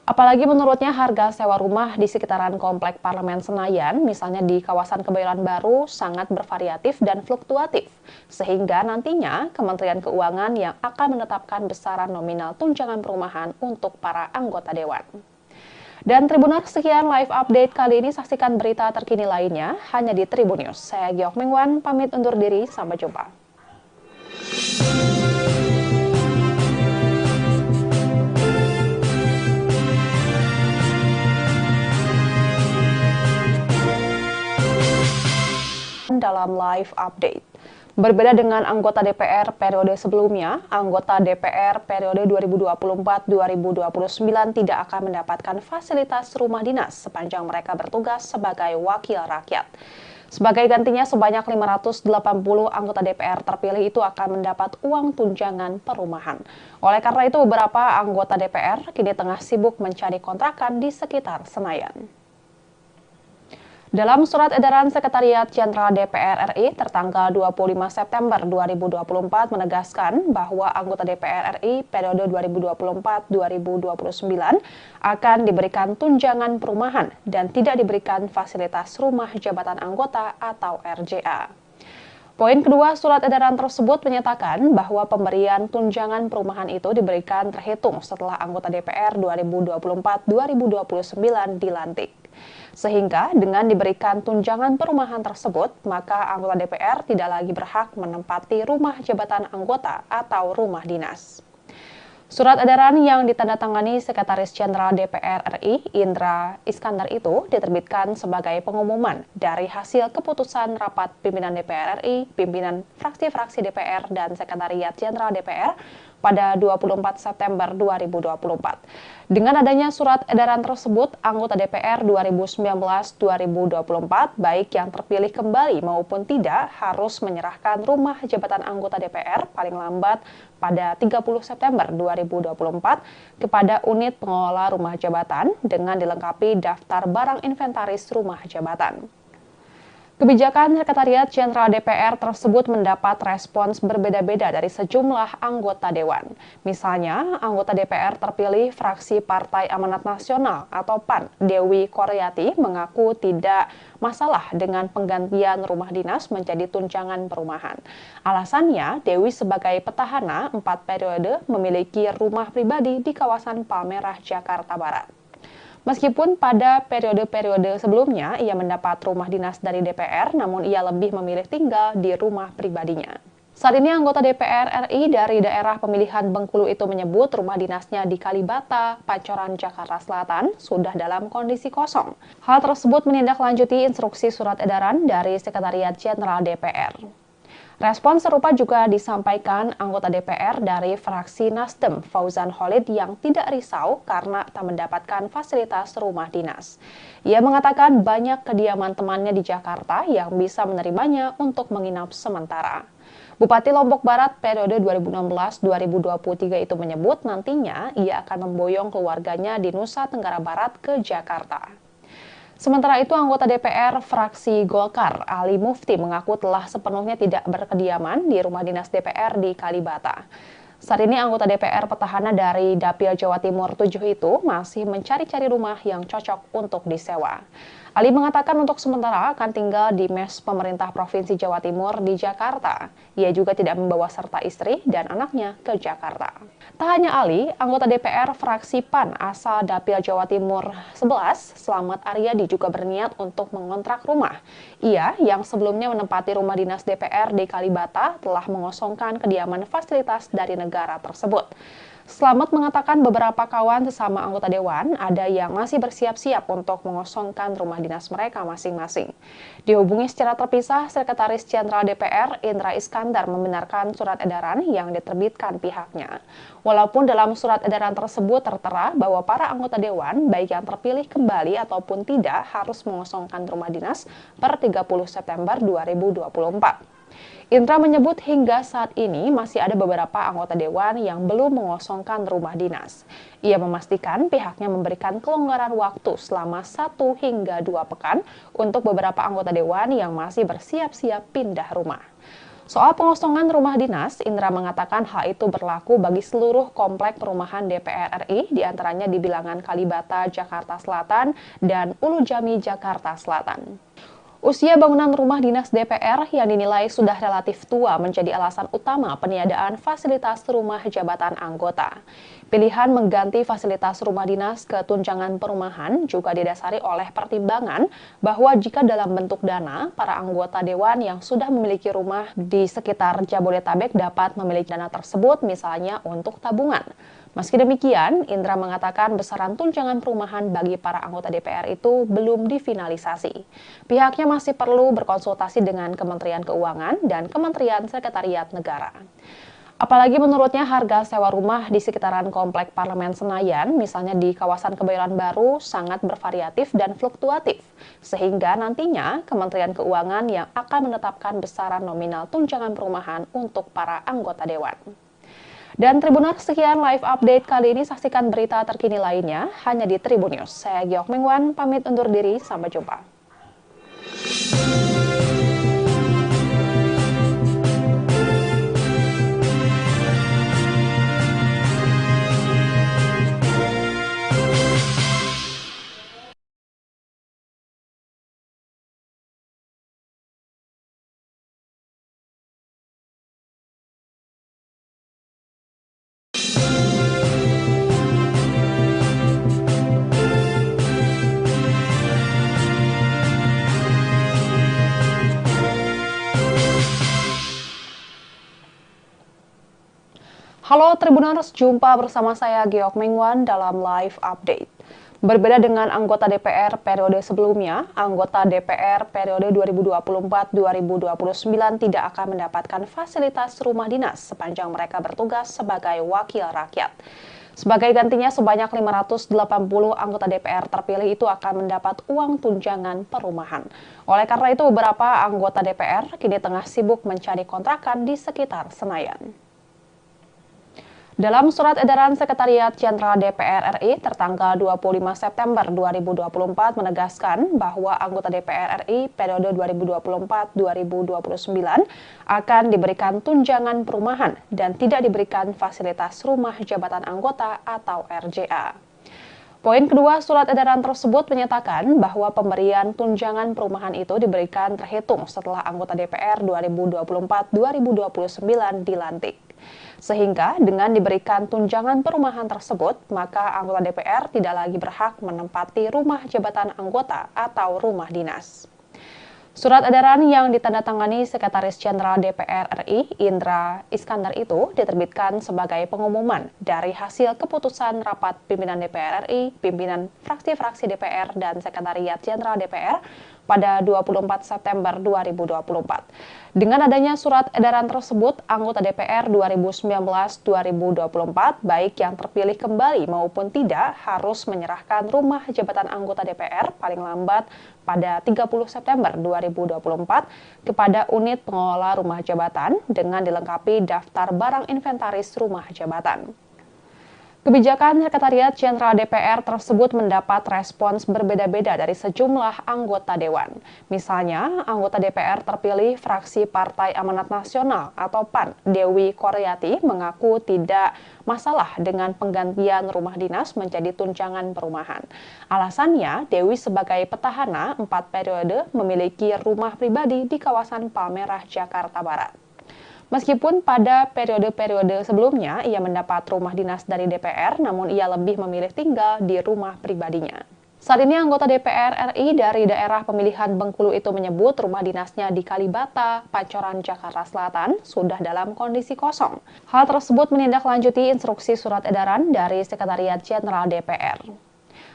Apalagi menurutnya harga sewa rumah di sekitaran Komplek Parlemen Senayan, misalnya di kawasan Kebayoran Baru, sangat bervariatif dan fluktuatif. Sehingga nantinya Kementerian Keuangan yang akan menetapkan besaran nominal tunjangan perumahan untuk para anggota dewan. Dan Tribuners, sekian live update kali ini. Saksikan berita terkini lainnya hanya di Tribun News. Saya Giok Mingwan, pamit undur diri. Sampai jumpa. Dalam live update. Berbeda dengan anggota DPR periode sebelumnya, anggota DPR periode 2024-2029 tidak akan mendapatkan fasilitas rumah dinas sepanjang mereka bertugas sebagai wakil rakyat. Sebagai gantinya, sebanyak 580 anggota DPR terpilih itu akan mendapat uang tunjangan perumahan. Oleh karena itu, beberapa anggota DPR kini tengah sibuk mencari kontrakan di sekitar Senayan. Dalam surat edaran Sekretariat Jenderal DPR RI tertanggal 25 September 2024 menegaskan bahwa anggota DPR RI periode 2024-2029 akan diberikan tunjangan perumahan dan tidak diberikan fasilitas rumah jabatan anggota atau RJA. Poin kedua surat edaran tersebut menyatakan bahwa pemberian tunjangan perumahan itu diberikan terhitung setelah anggota DPR 2024-2029 dilantik. Sehingga dengan diberikan tunjangan perumahan tersebut, maka anggota DPR tidak lagi berhak menempati rumah jabatan anggota atau rumah dinas. Surat edaran yang ditandatangani Sekretaris Jenderal DPR RI Indra Iskandar itu diterbitkan sebagai pengumuman dari hasil keputusan rapat pimpinan DPR RI, pimpinan fraksi-fraksi DPR dan Sekretariat Jenderal DPR pada 24 September 2024. Dengan adanya surat edaran tersebut, anggota DPR 2019-2024, baik yang terpilih kembali maupun tidak, harus menyerahkan rumah jabatan anggota DPR paling lambat pada 30 September 2024 kepada unit pengelola rumah jabatan dengan dilengkapi daftar barang inventaris rumah jabatan. Kebijakan Sekretariat Jenderal DPR tersebut mendapat respons berbeda-beda dari sejumlah anggota dewan. Misalnya, anggota DPR terpilih fraksi Partai Amanat Nasional atau PAN, Dewi Koryati, mengaku tidak masalah dengan penggantian rumah dinas menjadi tunjangan perumahan. Alasannya, Dewi sebagai petahana 4 periode memiliki rumah pribadi di kawasan Palmerah, Jakarta Barat. Meskipun pada periode-periode sebelumnya ia mendapat rumah dinas dari DPR, namun ia lebih memilih tinggal di rumah pribadinya. Saat ini anggota DPR RI dari daerah pemilihan Bengkulu itu menyebut rumah dinasnya di Kalibata, Pancoran, Jakarta Selatan sudah dalam kondisi kosong. Hal tersebut menindaklanjuti instruksi surat edaran dari Sekretariat Jenderal DPR. Respon serupa juga disampaikan anggota DPR dari fraksi Nasdem, Fauzan Khalid, yang tidak risau karena tak mendapatkan fasilitas rumah dinas. Ia mengatakan banyak kediaman temannya di Jakarta yang bisa menerimanya untuk menginap sementara. Bupati Lombok Barat periode 2016-2023 itu menyebut nantinya ia akan memboyong keluarganya di Nusa Tenggara Barat ke Jakarta. Sementara itu, anggota DPR fraksi Golkar, Ali Mufti, mengaku telah sepenuhnya tidak berkediaman di rumah dinas DPR di Kalibata. Saat ini anggota DPR petahana dari Dapil Jawa Timur 7 itu masih mencari-cari rumah yang cocok untuk disewa. Ali mengatakan untuk sementara akan tinggal di mes pemerintah Provinsi Jawa Timur di Jakarta. Ia juga tidak membawa serta istri dan anaknya ke Jakarta. Tak hanya Ali, anggota DPR fraksi PAN asal Dapil Jawa Timur 11, Slamet Aryadi, juga berniat untuk mengontrak rumah. Ia yang sebelumnya menempati rumah dinas DPR di Kalibata telah mengosongkan kediaman fasilitas dari negara tersebut. Slamet mengatakan beberapa kawan sesama anggota dewan ada yang masih bersiap-siap untuk mengosongkan rumah dinas mereka masing-masing. Dihubungi secara terpisah, Sekretaris Jenderal DPR Indra Iskandar membenarkan surat edaran yang diterbitkan pihaknya. Walaupun dalam surat edaran tersebut tertera bahwa para anggota dewan, baik yang terpilih kembali ataupun tidak, harus mengosongkan rumah dinas per 30 September 2024. Indra menyebut hingga saat ini masih ada beberapa anggota dewan yang belum mengosongkan rumah dinas. Ia memastikan pihaknya memberikan kelonggaran waktu selama 1 hingga 2 pekan untuk beberapa anggota dewan yang masih bersiap-siap pindah rumah. Soal pengosongan rumah dinas, Indra mengatakan hal itu berlaku bagi seluruh komplek perumahan DPR RI, diantaranya di Bilangan Kalibata, Jakarta Selatan, dan Ulu Jami, Jakarta Selatan. Usia bangunan rumah dinas DPR yang dinilai sudah relatif tua menjadi alasan utama peniadaan fasilitas rumah jabatan anggota. Pilihan mengganti fasilitas rumah dinas ke tunjangan perumahan juga didasari oleh pertimbangan bahwa jika dalam bentuk dana, para anggota dewan yang sudah memiliki rumah di sekitar Jabodetabek dapat memiliki dana tersebut misalnya untuk tabungan. Meski demikian, Indra mengatakan besaran tunjangan perumahan bagi para anggota DPR itu belum difinalisasi. Pihaknya masih perlu berkonsultasi dengan Kementerian Keuangan dan Kementerian Sekretariat Negara. Apalagi menurutnya harga sewa rumah di sekitaran Komplek Parlemen Senayan, misalnya di kawasan Kebayoran Baru, sangat bervariatif dan fluktuatif. Sehingga nantinya Kementerian Keuangan yang akan menetapkan besaran nominal tunjangan perumahan untuk para anggota dewan. Dan Tribuners, sekian live update kali ini. Saksikan berita terkini lainnya hanya di Tribun News. Saya Giok Mengwan, pamit undur diri. Sampai jumpa. Halo Tribuners, jumpa bersama saya Giok Mengwan dalam live update. Berbeda dengan anggota DPR periode sebelumnya, anggota DPR periode 2024-2029 tidak akan mendapatkan fasilitas rumah dinas sepanjang mereka bertugas sebagai wakil rakyat. Sebagai gantinya, sebanyak 580 anggota DPR terpilih itu akan mendapat uang tunjangan perumahan. Oleh karena itu, beberapa anggota DPR kini tengah sibuk mencari kontrakan di sekitar Senayan. Dalam surat edaran Sekretariat Jenderal DPR RI tertanggal 25 September 2024 menegaskan bahwa anggota DPR RI periode 2024-2029 akan diberikan tunjangan perumahan dan tidak diberikan fasilitas rumah jabatan anggota atau RJA. Poin kedua surat edaran tersebut menyatakan bahwa pemberian tunjangan perumahan itu diberikan terhitung setelah anggota DPR 2024-2029 dilantik. Sehingga dengan diberikan tunjangan perumahan tersebut, maka anggota DPR tidak lagi berhak menempati rumah jabatan anggota atau rumah dinas. Surat edaran yang ditandatangani Sekretaris Jenderal DPR RI, Indra Iskandar itu diterbitkan sebagai pengumuman dari hasil keputusan rapat pimpinan DPR RI, pimpinan fraksi-fraksi DPR, dan Sekretariat Jenderal DPR pada 24 September 2024. Dengan adanya surat edaran tersebut, anggota DPR 2019-2024, baik yang terpilih kembali maupun tidak, harus menyerahkan rumah jabatan anggota DPR paling lambat pada 30 September 2024 kepada unit pengelola rumah jabatan dengan dilengkapi daftar barang inventaris rumah jabatan. Kebijakan Sekretariat Jenderal DPR tersebut mendapat respons berbeda-beda dari sejumlah anggota Dewan. Misalnya, anggota DPR terpilih fraksi Partai Amanat Nasional atau PAN, Dewi Koryati, mengaku tidak masalah dengan penggantian rumah dinas menjadi tunjangan perumahan. Alasannya, Dewi sebagai petahana 4 periode memiliki rumah pribadi di kawasan Palmerah, Jakarta Barat. Meskipun pada periode-periode sebelumnya ia mendapat rumah dinas dari DPR, namun ia lebih memilih tinggal di rumah pribadinya. Saat ini anggota DPR RI dari daerah pemilihan Bengkulu itu menyebut rumah dinasnya di Kalibata, Pancoran, Jakarta Selatan sudah dalam kondisi kosong. Hal tersebut menindaklanjuti instruksi surat edaran dari Sekretariat Jenderal DPR.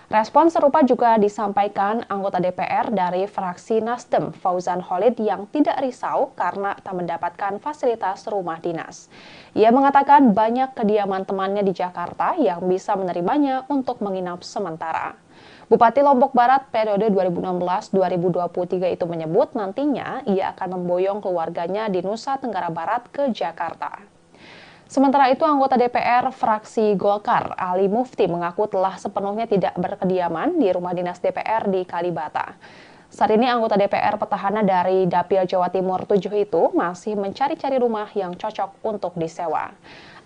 Respon serupa juga disampaikan anggota DPR dari fraksi Nasdem, Fauzan Khalid, yang tidak risau karena tak mendapatkan fasilitas rumah dinas. Ia mengatakan banyak kediaman temannya di Jakarta yang bisa menerimanya untuk menginap sementara. Bupati Lombok Barat periode 2016-2023 itu menyebut nantinya ia akan memboyong keluarganya di Nusa Tenggara Barat ke Jakarta. Sementara itu, anggota DPR fraksi Golkar, Ali Mufti, mengaku telah sepenuhnya tidak berkediaman di rumah dinas DPR di Kalibata. Saat ini anggota DPR petahana dari Dapil Jawa Timur 7 itu masih mencari-cari rumah yang cocok untuk disewa.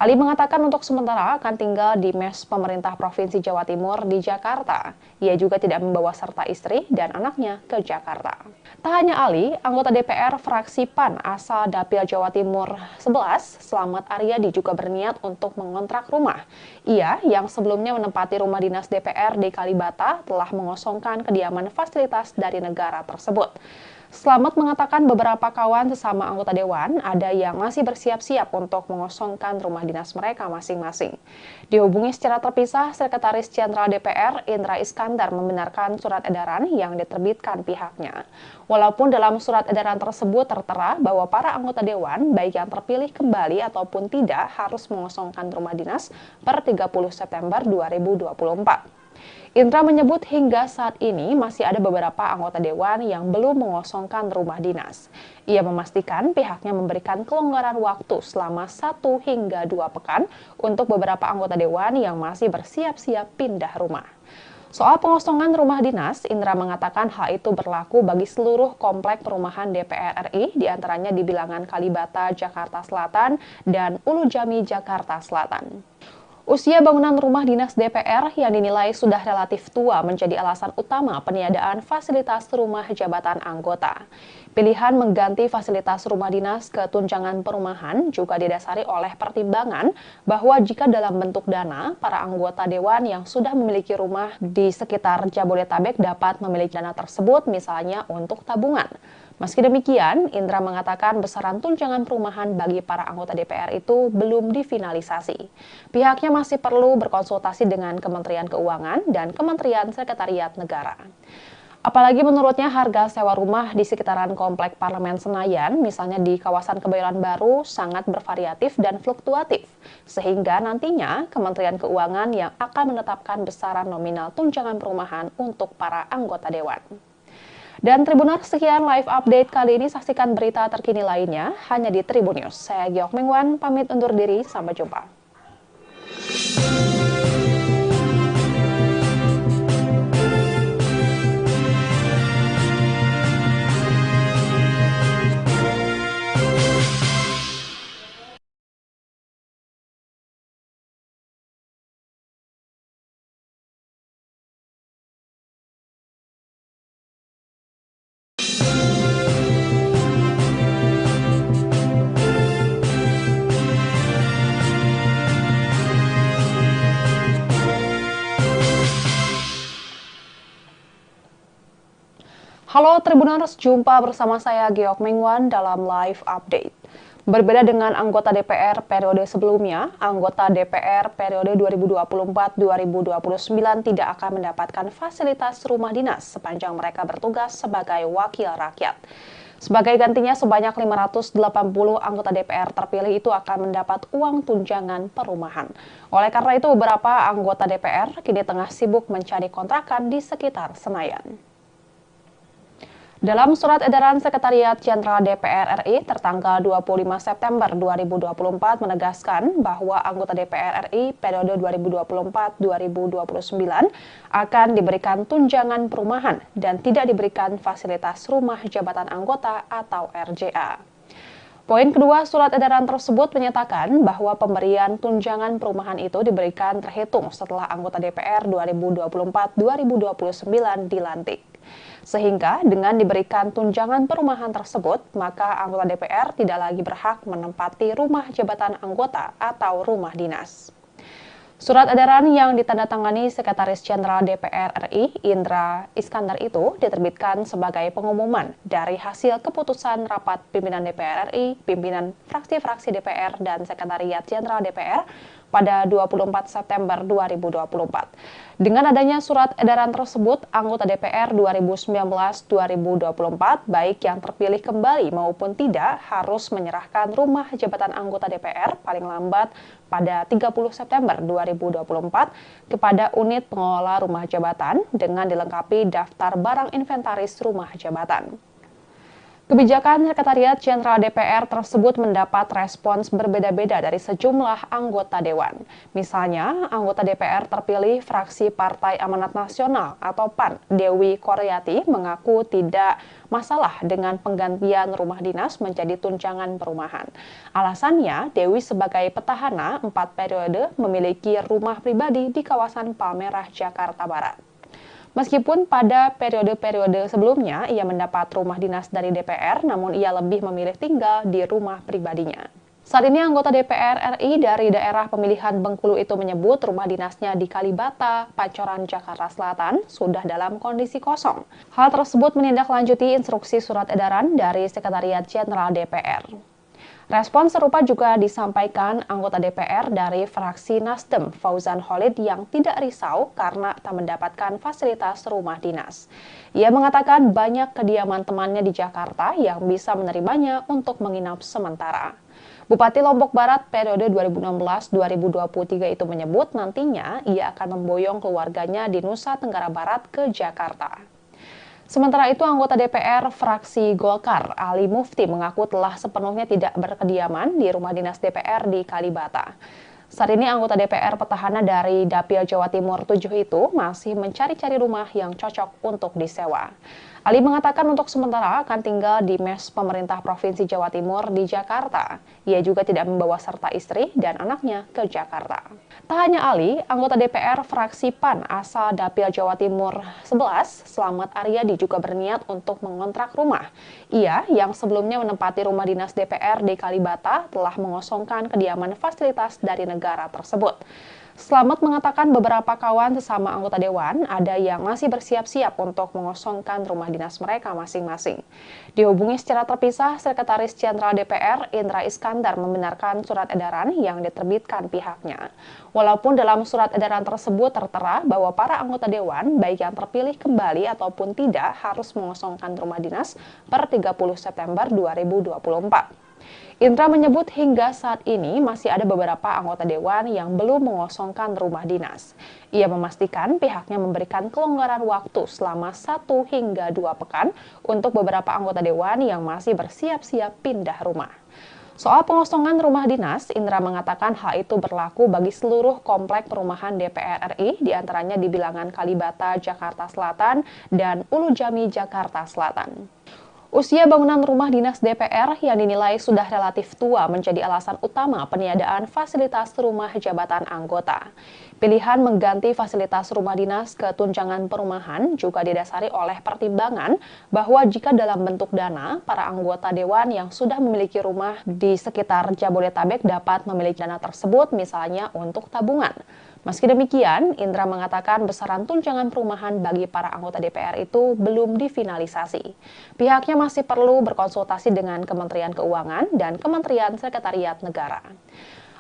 Ali mengatakan untuk sementara akan tinggal di mes pemerintah Provinsi Jawa Timur di Jakarta. Ia juga tidak membawa serta istri dan anaknya ke Jakarta. Tak hanya Ali, anggota DPR fraksi PAN asal Dapil Jawa Timur 11, Slamet Aryadi, juga berniat untuk mengontrak rumah. Ia, yang sebelumnya menempati rumah dinas DPR di Kalibata, telah mengosongkan kediaman fasilitas dari negara tersebut. Slamet mengatakan beberapa kawan sesama anggota Dewan ada yang masih bersiap-siap untuk mengosongkan rumah dinas mereka masing-masing. Dihubungi secara terpisah, Sekretaris Jenderal DPR Indra Iskandar membenarkan surat edaran yang diterbitkan pihaknya. Walaupun dalam surat edaran tersebut tertera bahwa para anggota Dewan, baik yang terpilih kembali ataupun tidak, harus mengosongkan rumah dinas per 30 September 2024. Indra menyebut hingga saat ini masih ada beberapa anggota Dewan yang belum mengosongkan rumah dinas. Ia memastikan pihaknya memberikan kelonggaran waktu selama 1 hingga 2 pekan untuk beberapa anggota Dewan yang masih bersiap-siap pindah rumah. Soal pengosongan rumah dinas, Indra mengatakan hal itu berlaku bagi seluruh komplek perumahan DPR RI, diantaranya di Bilangan Kalibata, Jakarta Selatan, dan Ulu Jami, Jakarta Selatan. Usia bangunan rumah dinas DPR yang dinilai sudah relatif tua menjadi alasan utama peniadaan fasilitas rumah jabatan anggota. Pilihan mengganti fasilitas rumah dinas ke tunjangan perumahan juga didasari oleh pertimbangan bahwa jika dalam bentuk dana, para anggota Dewan yang sudah memiliki rumah di sekitar Jabodetabek dapat memiliki dana tersebut misalnya untuk tabungan. Meski demikian, Indra mengatakan besaran tunjangan perumahan bagi para anggota DPR itu belum difinalisasi. Pihaknya masih perlu berkonsultasi dengan Kementerian Keuangan dan Kementerian Sekretariat Negara. Apalagi menurutnya harga sewa rumah di sekitaran Komplek Parlemen Senayan, misalnya di kawasan Kebayoran Baru, sangat bervariatif dan fluktuatif. Sehingga nantinya Kementerian Keuangan yang akan menetapkan besaran nominal tunjangan perumahan untuk para anggota Dewan. Dan Tribuners, sekian live update kali ini. Saksikan berita terkini lainnya hanya di Tribun News. Saya Giok Mengwan, pamit undur diri. Sampai jumpa. Halo Tribuners, jumpa bersama saya Giok Mengwan dalam live update. Berbeda dengan anggota DPR periode sebelumnya, anggota DPR periode 2024-2029 tidak akan mendapatkan fasilitas rumah dinas sepanjang mereka bertugas sebagai wakil rakyat. Sebagai gantinya, sebanyak 580 anggota DPR terpilih itu akan mendapat uang tunjangan perumahan. Oleh karena itu, beberapa anggota DPR kini tengah sibuk mencari kontrakan di sekitar Senayan. Dalam surat edaran Sekretariat Jenderal DPR RI tertanggal 25 September 2024 menegaskan bahwa anggota DPR RI periode 2024-2029 akan diberikan tunjangan perumahan dan tidak diberikan fasilitas rumah jabatan anggota atau RJA. Poin kedua surat edaran tersebut menyatakan bahwa pemberian tunjangan perumahan itu diberikan terhitung setelah anggota DPR 2024-2029 dilantik. Sehingga dengan diberikan tunjangan perumahan tersebut, maka anggota DPR tidak lagi berhak menempati rumah jabatan anggota atau rumah dinas. Surat edaran yang ditandatangani Sekretaris Jenderal DPR RI, Indra Iskandar itu diterbitkan sebagai pengumuman dari hasil keputusan rapat pimpinan DPR RI, pimpinan fraksi-fraksi DPR, dan Sekretariat Jenderal DPR pada 24 September 2024. Dengan adanya surat edaran tersebut, anggota DPR 2019-2024, baik yang terpilih kembali maupun tidak, harus menyerahkan rumah jabatan anggota DPR paling lambat pada 30 September 2024 kepada unit pengelola rumah jabatan dengan dilengkapi daftar barang inventaris rumah jabatan. Kebijakan Sekretariat Jenderal DPR tersebut mendapat respons berbeda-beda dari sejumlah anggota Dewan. Misalnya, anggota DPR terpilih fraksi Partai Amanat Nasional atau PAN, Dewi Koryati, mengaku tidak masalah dengan penggantian rumah dinas menjadi tunjangan perumahan. Alasannya, Dewi sebagai petahana 4 periode memiliki rumah pribadi di kawasan Palmerah, Jakarta Barat. Meskipun pada periode-periode sebelumnya ia mendapat rumah dinas dari DPR, namun ia lebih memilih tinggal di rumah pribadinya. Saat ini anggota DPR RI dari daerah pemilihan Bengkulu itu menyebut rumah dinasnya di Kalibata, Pancoran, Jakarta Selatan sudah dalam kondisi kosong. Hal tersebut menindaklanjuti instruksi surat edaran dari Sekretariat Jenderal DPR. Respon serupa juga disampaikan anggota DPR dari fraksi Nasdem, Fauzan Khalid, yang tidak risau karena tak mendapatkan fasilitas rumah dinas. Ia mengatakan banyak kediaman temannya di Jakarta yang bisa menerimanya untuk menginap sementara. Bupati Lombok Barat periode 2016-2023 itu menyebut nantinya ia akan memboyong keluarganya di Nusa Tenggara Barat ke Jakarta. Sementara itu, anggota DPR fraksi Golkar, Ali Mufti, mengaku telah sepenuhnya tidak berkediaman di rumah dinas DPR di Kalibata. Saat ini anggota DPR petahana dari Dapil Jawa Timur 7 itu masih mencari-cari rumah yang cocok untuk disewa. Ali mengatakan untuk sementara akan tinggal di mes pemerintah Provinsi Jawa Timur di Jakarta. Ia juga tidak membawa serta istri dan anaknya ke Jakarta. Tak hanya Ali, anggota DPR fraksi PAN asal Dapil Jawa Timur 11, Slamet Aryadi, juga berniat untuk mengontrak rumah. Ia yang sebelumnya menempati rumah dinas DPR di Kalibata telah mengosongkan kediaman fasilitas dari negara tersebut. Slamet mengatakan beberapa kawan sesama anggota Dewan ada yang masih bersiap-siap untuk mengosongkan rumah dinas mereka masing-masing. Dihubungi secara terpisah, Sekretaris Jenderal DPR Indra Iskandar membenarkan surat edaran yang diterbitkan pihaknya. Walaupun dalam surat edaran tersebut tertera bahwa para anggota Dewan, baik yang terpilih kembali ataupun tidak, harus mengosongkan rumah dinas per 30 September 2024. Indra menyebut hingga saat ini masih ada beberapa anggota Dewan yang belum mengosongkan rumah dinas. Ia memastikan pihaknya memberikan kelonggaran waktu selama 1 hingga 2 pekan untuk beberapa anggota Dewan yang masih bersiap-siap pindah rumah. Soal pengosongan rumah dinas, Indra mengatakan hal itu berlaku bagi seluruh komplek perumahan DPR RI, diantaranya di Bilangan Kalibata, Jakarta Selatan, dan Ulu Jami, Jakarta Selatan. Usia bangunan rumah dinas DPR yang dinilai sudah relatif tua menjadi alasan utama peniadaan fasilitas rumah jabatan anggota. Pilihan mengganti fasilitas rumah dinas ke tunjangan perumahan juga didasari oleh pertimbangan bahwa jika dalam bentuk dana, para anggota Dewan yang sudah memiliki rumah di sekitar Jabodetabek dapat memiliki dana tersebut misalnya untuk tabungan. Meski demikian, Indra mengatakan besaran tunjangan perumahan bagi para anggota DPR itu belum difinalisasi. Pihaknya masih perlu berkonsultasi dengan Kementerian Keuangan dan Kementerian Sekretariat Negara.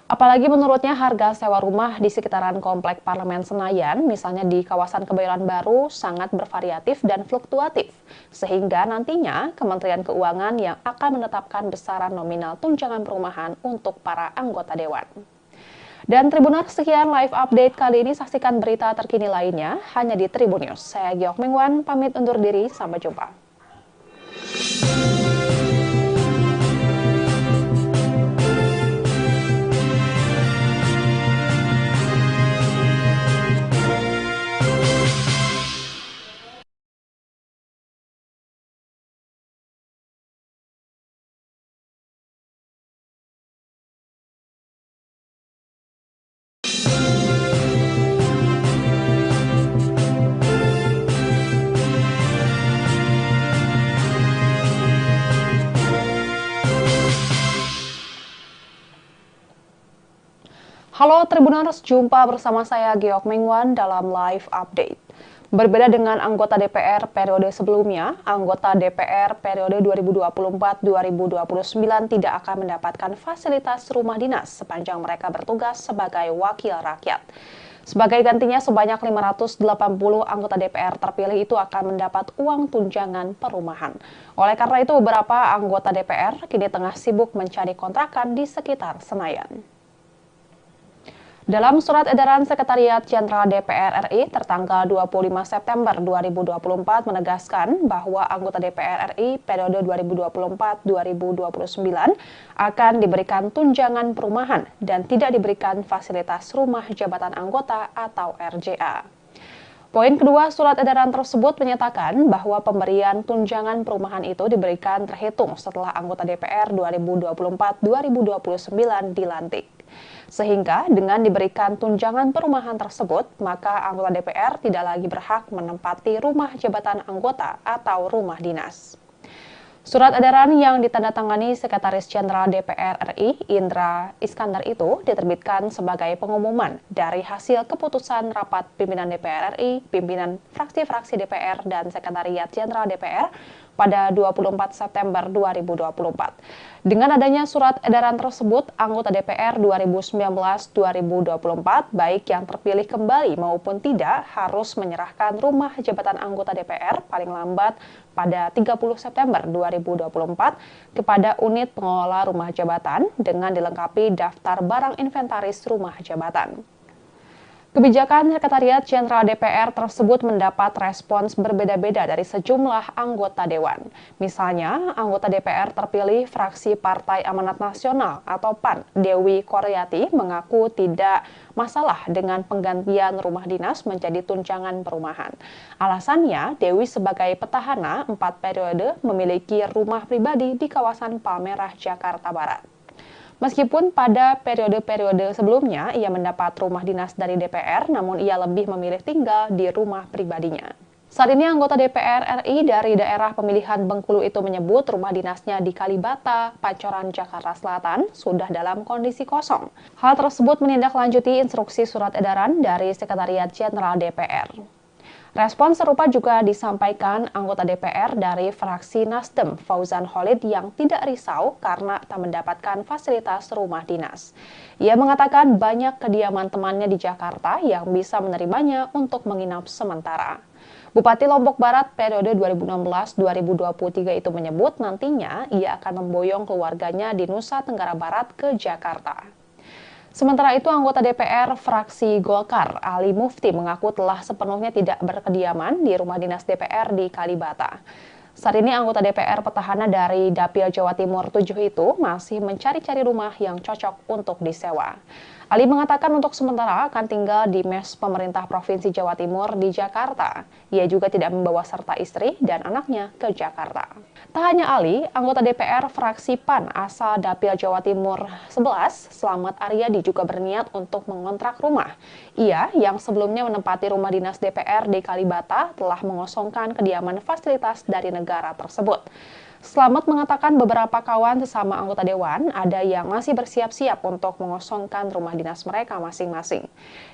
Apalagi menurutnya harga sewa rumah di sekitaran Komplek Parlemen Senayan, misalnya di kawasan Kebayoran Baru, sangat bervariatif dan fluktuatif. Sehingga nantinya Kementerian Keuangan yang akan menetapkan besaran nominal tunjangan perumahan untuk para anggota Dewan. Dan Tribuners, sekian live update kali ini. Saksikan berita terkini lainnya hanya di Tribun News. Saya Giok Mingwan, pamit undur diri. Sampai jumpa. Halo Tribuners, jumpa bersama saya Geok Mengwan dalam live update. Berbeda dengan anggota DPR periode sebelumnya, anggota DPR periode 2024-2029 tidak akan mendapatkan fasilitas rumah dinas sepanjang mereka bertugas sebagai wakil rakyat. Sebagai gantinya, sebanyak 580 anggota DPR terpilih itu akan mendapat uang tunjangan perumahan. Oleh karena itu, beberapa anggota DPR kini tengah sibuk mencari kontrakan di sekitar Senayan. Dalam surat edaran Sekretariat Jenderal DPR RI tertanggal 25 September 2024 menegaskan bahwa anggota DPR RI periode 2024-2029 akan diberikan tunjangan perumahan dan tidak diberikan fasilitas rumah jabatan anggota atau RJA. Poin kedua surat edaran tersebut menyatakan bahwa pemberian tunjangan perumahan itu diberikan terhitung setelah anggota DPR 2024-2029 dilantik. Sehingga dengan diberikan tunjangan perumahan tersebut, maka anggota DPR tidak lagi berhak menempati rumah jabatan anggota atau rumah dinas. Surat edaran yang ditandatangani Sekretaris Jenderal DPR RI, Indra Iskandar itu diterbitkan sebagai pengumuman dari hasil keputusan rapat pimpinan DPR RI, pimpinan fraksi-fraksi DPR, dan Sekretariat Jenderal DPR pada 24 September 2024. Dengan adanya surat edaran tersebut, anggota DPR 2019-2024, baik yang terpilih kembali maupun tidak, harus menyerahkan rumah jabatan anggota DPR paling lambat pada 30 September 2024 kepada unit pengelola rumah jabatan dengan dilengkapi daftar barang inventaris rumah jabatan. Kebijakan Sekretariat Jenderal DPR tersebut mendapat respons berbeda-beda dari sejumlah anggota Dewan. Misalnya, anggota DPR terpilih fraksi Partai Amanat Nasional atau PAN, Dewi Koryati, mengaku tidak masalah dengan penggantian rumah dinas menjadi tunjangan perumahan. Alasannya, Dewi sebagai petahana 4 periode memiliki rumah pribadi di kawasan Palmerah, Jakarta Barat. Meskipun pada periode-periode sebelumnya ia mendapat rumah dinas dari DPR, namun ia lebih memilih tinggal di rumah pribadinya. Saat ini anggota DPR RI dari daerah pemilihan Bengkulu itu menyebut rumah dinasnya di Kalibata, Pancoran, Jakarta Selatan sudah dalam kondisi kosong. Hal tersebut menindaklanjuti instruksi surat edaran dari Sekretariat Jenderal DPR. Respon serupa juga disampaikan anggota DPR dari fraksi Nasdem, Fauzan Khalid, yang tidak risau karena tak mendapatkan fasilitas rumah dinas. Ia mengatakan banyak kediaman temannya di Jakarta yang bisa menerimanya untuk menginap sementara. Bupati Lombok Barat periode 2016-2023 itu menyebut nantinya ia akan memboyong keluarganya di Nusa Tenggara Barat ke Jakarta. Sementara itu, anggota DPR fraksi Golkar, Ali Mufti, mengaku telah sepenuhnya tidak berkediaman di rumah dinas DPR di Kalibata. Saat ini anggota DPR petahana dari Dapil Jawa Timur 7 itu masih mencari-cari rumah yang cocok untuk disewa. Ali mengatakan untuk sementara akan tinggal di mes pemerintah Provinsi Jawa Timur di Jakarta. Ia juga tidak membawa serta istri dan anaknya ke Jakarta. Tak hanya Ali, anggota DPR fraksi PAN asal Dapil Jawa Timur 11, Slamet Aryadi, juga berniat untuk mengontrak rumah. Ia, yang sebelumnya menempati rumah dinas DPR di Kalibata, telah mengosongkan kediaman fasilitas dari negara tersebut. Slamet mengatakan beberapa kawan sesama anggota Dewan ada yang masih bersiap-siap untuk mengosongkan rumah dinas mereka masing-masing.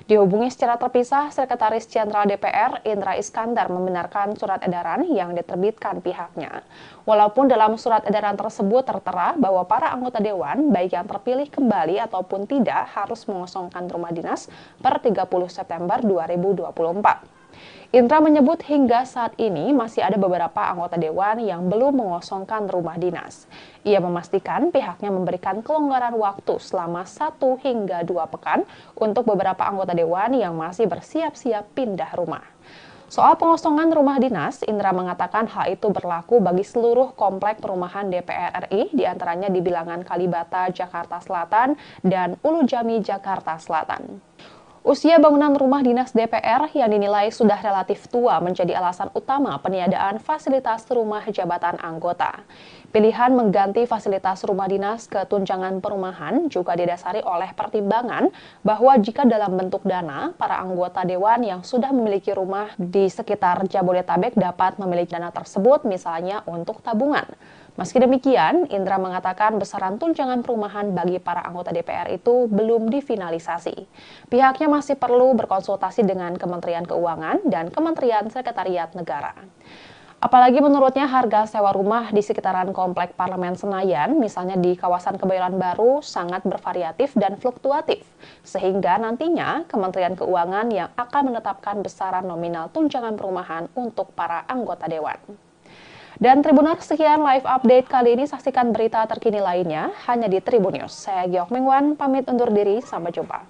Dihubungi secara terpisah, Sekretaris Jenderal DPR Indra Iskandar membenarkan surat edaran yang diterbitkan pihaknya. Walaupun dalam surat edaran tersebut tertera bahwa para anggota Dewan, baik yang terpilih kembali ataupun tidak, harus mengosongkan rumah dinas per 30 September 2024. Indra menyebut hingga saat ini masih ada beberapa anggota Dewan yang belum mengosongkan rumah dinas. Ia memastikan pihaknya memberikan kelonggaran waktu selama 1 hingga 2 pekan untuk beberapa anggota Dewan yang masih bersiap-siap pindah rumah. Soal pengosongan rumah dinas, Indra mengatakan hal itu berlaku bagi seluruh komplek perumahan DPR RI, diantaranya di Bilangan Kalibata, Jakarta Selatan, dan Ulu Jami, Jakarta Selatan. Usia bangunan rumah dinas DPR yang dinilai sudah relatif tua menjadi alasan utama peniadaan fasilitas rumah jabatan anggota. Pilihan mengganti fasilitas rumah dinas ke tunjangan perumahan juga didasari oleh pertimbangan bahwa jika dalam bentuk dana, para anggota Dewan yang sudah memiliki rumah di sekitar Jabodetabek dapat memiliki dana tersebut misalnya untuk tabungan. Meski demikian, Indra mengatakan besaran tunjangan perumahan bagi para anggota DPR itu belum difinalisasi. Pihaknya masih perlu berkonsultasi dengan Kementerian Keuangan dan Kementerian Sekretariat Negara. Apalagi menurutnya harga sewa rumah di sekitaran Komplek Parlemen Senayan, misalnya di kawasan Kebayoran Baru, sangat bervariatif dan fluktuatif. Sehingga nantinya Kementerian Keuangan yang akan menetapkan besaran nominal tunjangan perumahan untuk para anggota Dewan. Dan Tribuners, sekian live update kali ini. Saksikan berita terkini lainnya hanya di Tribun News. Saya Giok Mingwan, pamit undur diri. Sampai jumpa.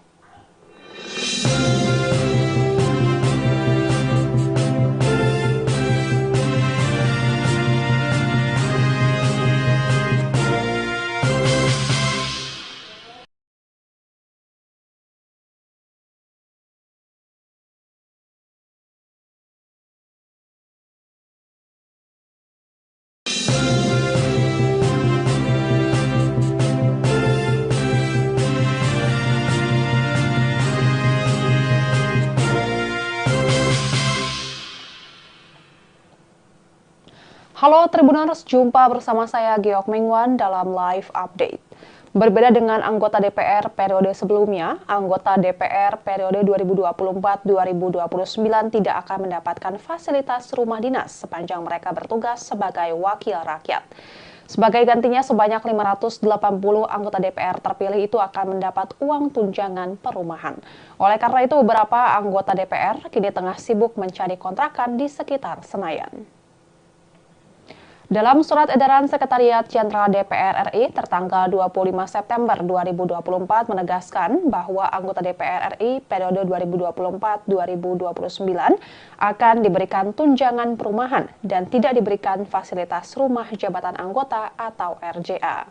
Halo Tribuners, jumpa bersama saya Giok Mingwan dalam live update. Berbeda dengan anggota DPR periode sebelumnya, anggota DPR periode 2024-2029 tidak akan mendapatkan fasilitas rumah dinas sepanjang mereka bertugas sebagai wakil rakyat. Sebagai gantinya, sebanyak 580 anggota DPR terpilih itu akan mendapat uang tunjangan perumahan. Oleh karena itu, beberapa anggota DPR kini tengah sibuk mencari kontrakan di sekitar Senayan. Dalam surat edaran Sekretariat Jenderal DPR RI tertanggal 25 September 2024 menegaskan bahwa anggota DPR RI periode 2024-2029 akan diberikan tunjangan perumahan dan tidak diberikan fasilitas rumah jabatan anggota atau RJA.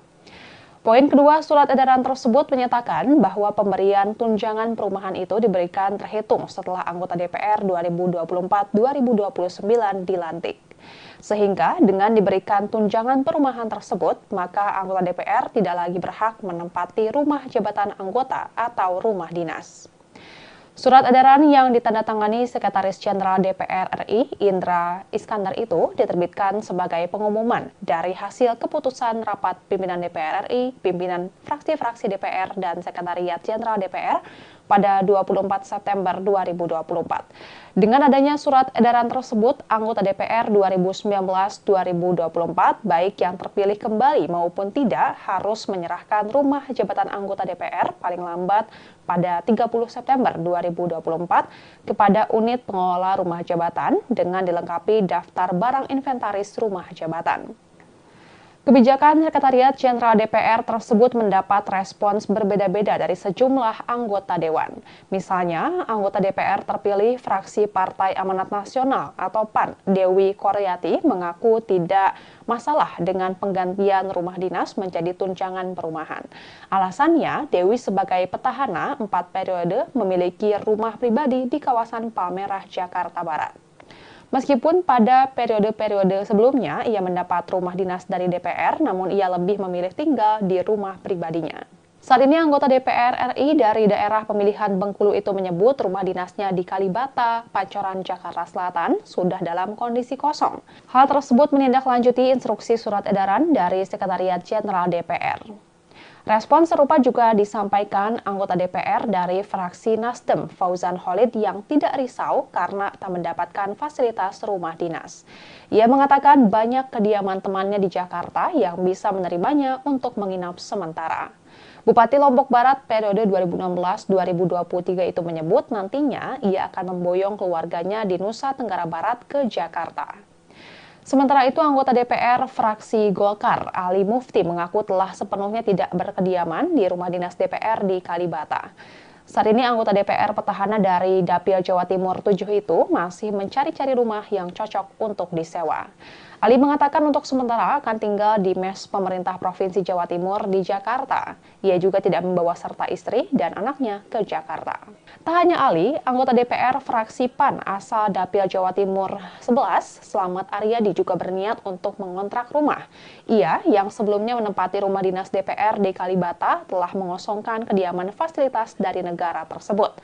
Poin kedua surat edaran tersebut menyatakan bahwa pemberian tunjangan perumahan itu diberikan terhitung setelah anggota DPR 2024-2029 dilantik. Sehingga dengan diberikan tunjangan perumahan tersebut, maka anggota DPR tidak lagi berhak menempati rumah jabatan anggota atau rumah dinas. Surat edaran yang ditandatangani Sekretaris Jenderal DPR RI, Indra Iskandar itu diterbitkan sebagai pengumuman dari hasil keputusan rapat pimpinan DPR RI, pimpinan fraksi-fraksi DPR, dan Sekretariat Jenderal DPR pada 24 September 2024. Dengan adanya surat edaran tersebut, anggota DPR 2019-2024, baik yang terpilih kembali maupun tidak, harus menyerahkan rumah jabatan anggota DPR paling lambat pada 30 September 2024 kepada unit pengelola rumah jabatan dengan dilengkapi daftar barang inventaris rumah jabatan. Kebijakan Sekretariat Jenderal DPR tersebut mendapat respons berbeda-beda dari sejumlah anggota Dewan. Misalnya, anggota DPR terpilih fraksi Partai Amanat Nasional atau PAN, Dewi Koryati, mengaku tidak masalah dengan penggantian rumah dinas menjadi tunjangan perumahan. Alasannya, Dewi sebagai petahana 4 periode memiliki rumah pribadi di kawasan Palmerah, Jakarta Barat. Meskipun pada periode-periode sebelumnya ia mendapat rumah dinas dari DPR, namun ia lebih memilih tinggal di rumah pribadinya. Saat ini anggota DPR RI dari daerah pemilihan Bengkulu itu menyebut rumah dinasnya di Kalibata, Pancoran, Jakarta Selatan sudah dalam kondisi kosong. Hal tersebut menindaklanjuti instruksi surat edaran dari Sekretariat Jenderal DPR. Respon serupa juga disampaikan anggota DPR dari fraksi Nasdem, Fauzan Khalid, yang tidak risau karena tak mendapatkan fasilitas rumah dinas. Ia mengatakan banyak kediaman temannya di Jakarta yang bisa menerimanya untuk menginap sementara. Bupati Lombok Barat periode 2016-2023 itu menyebut nantinya ia akan memboyong keluarganya di Nusa Tenggara Barat ke Jakarta. Sementara itu, anggota DPR fraksi Golkar, Ali Mufti, mengaku telah sepenuhnya tidak berkediaman di rumah dinas DPR di Kalibata. Saat ini anggota DPR petahana dari Dapil Jawa Timur 7 itu masih mencari-cari rumah yang cocok untuk disewa. Ali mengatakan untuk sementara akan tinggal di mes pemerintah Provinsi Jawa Timur di Jakarta. Ia juga tidak membawa serta istri dan anaknya ke Jakarta. Tak hanya Ali, anggota DPR fraksi PAN asal Dapil Jawa Timur 11, Slamet Aryadi, juga berniat untuk mengontrak rumah. Ia yang sebelumnya menempati rumah dinas DPR di Kalibata telah mengosongkan kediaman fasilitas dari negara tersebut.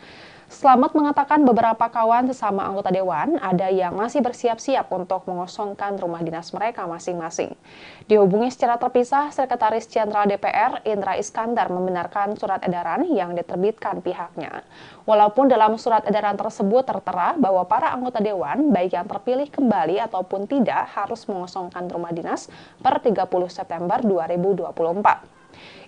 Slamet mengatakan beberapa kawan sesama anggota dewan ada yang masih bersiap-siap untuk mengosongkan rumah dinas mereka masing-masing. Dihubungi secara terpisah, Sekretaris Jenderal DPR Indra Iskandar membenarkan surat edaran yang diterbitkan pihaknya. Walaupun dalam surat edaran tersebut tertera bahwa para anggota dewan, baik yang terpilih kembali ataupun tidak, harus mengosongkan rumah dinas per 30 September 2024.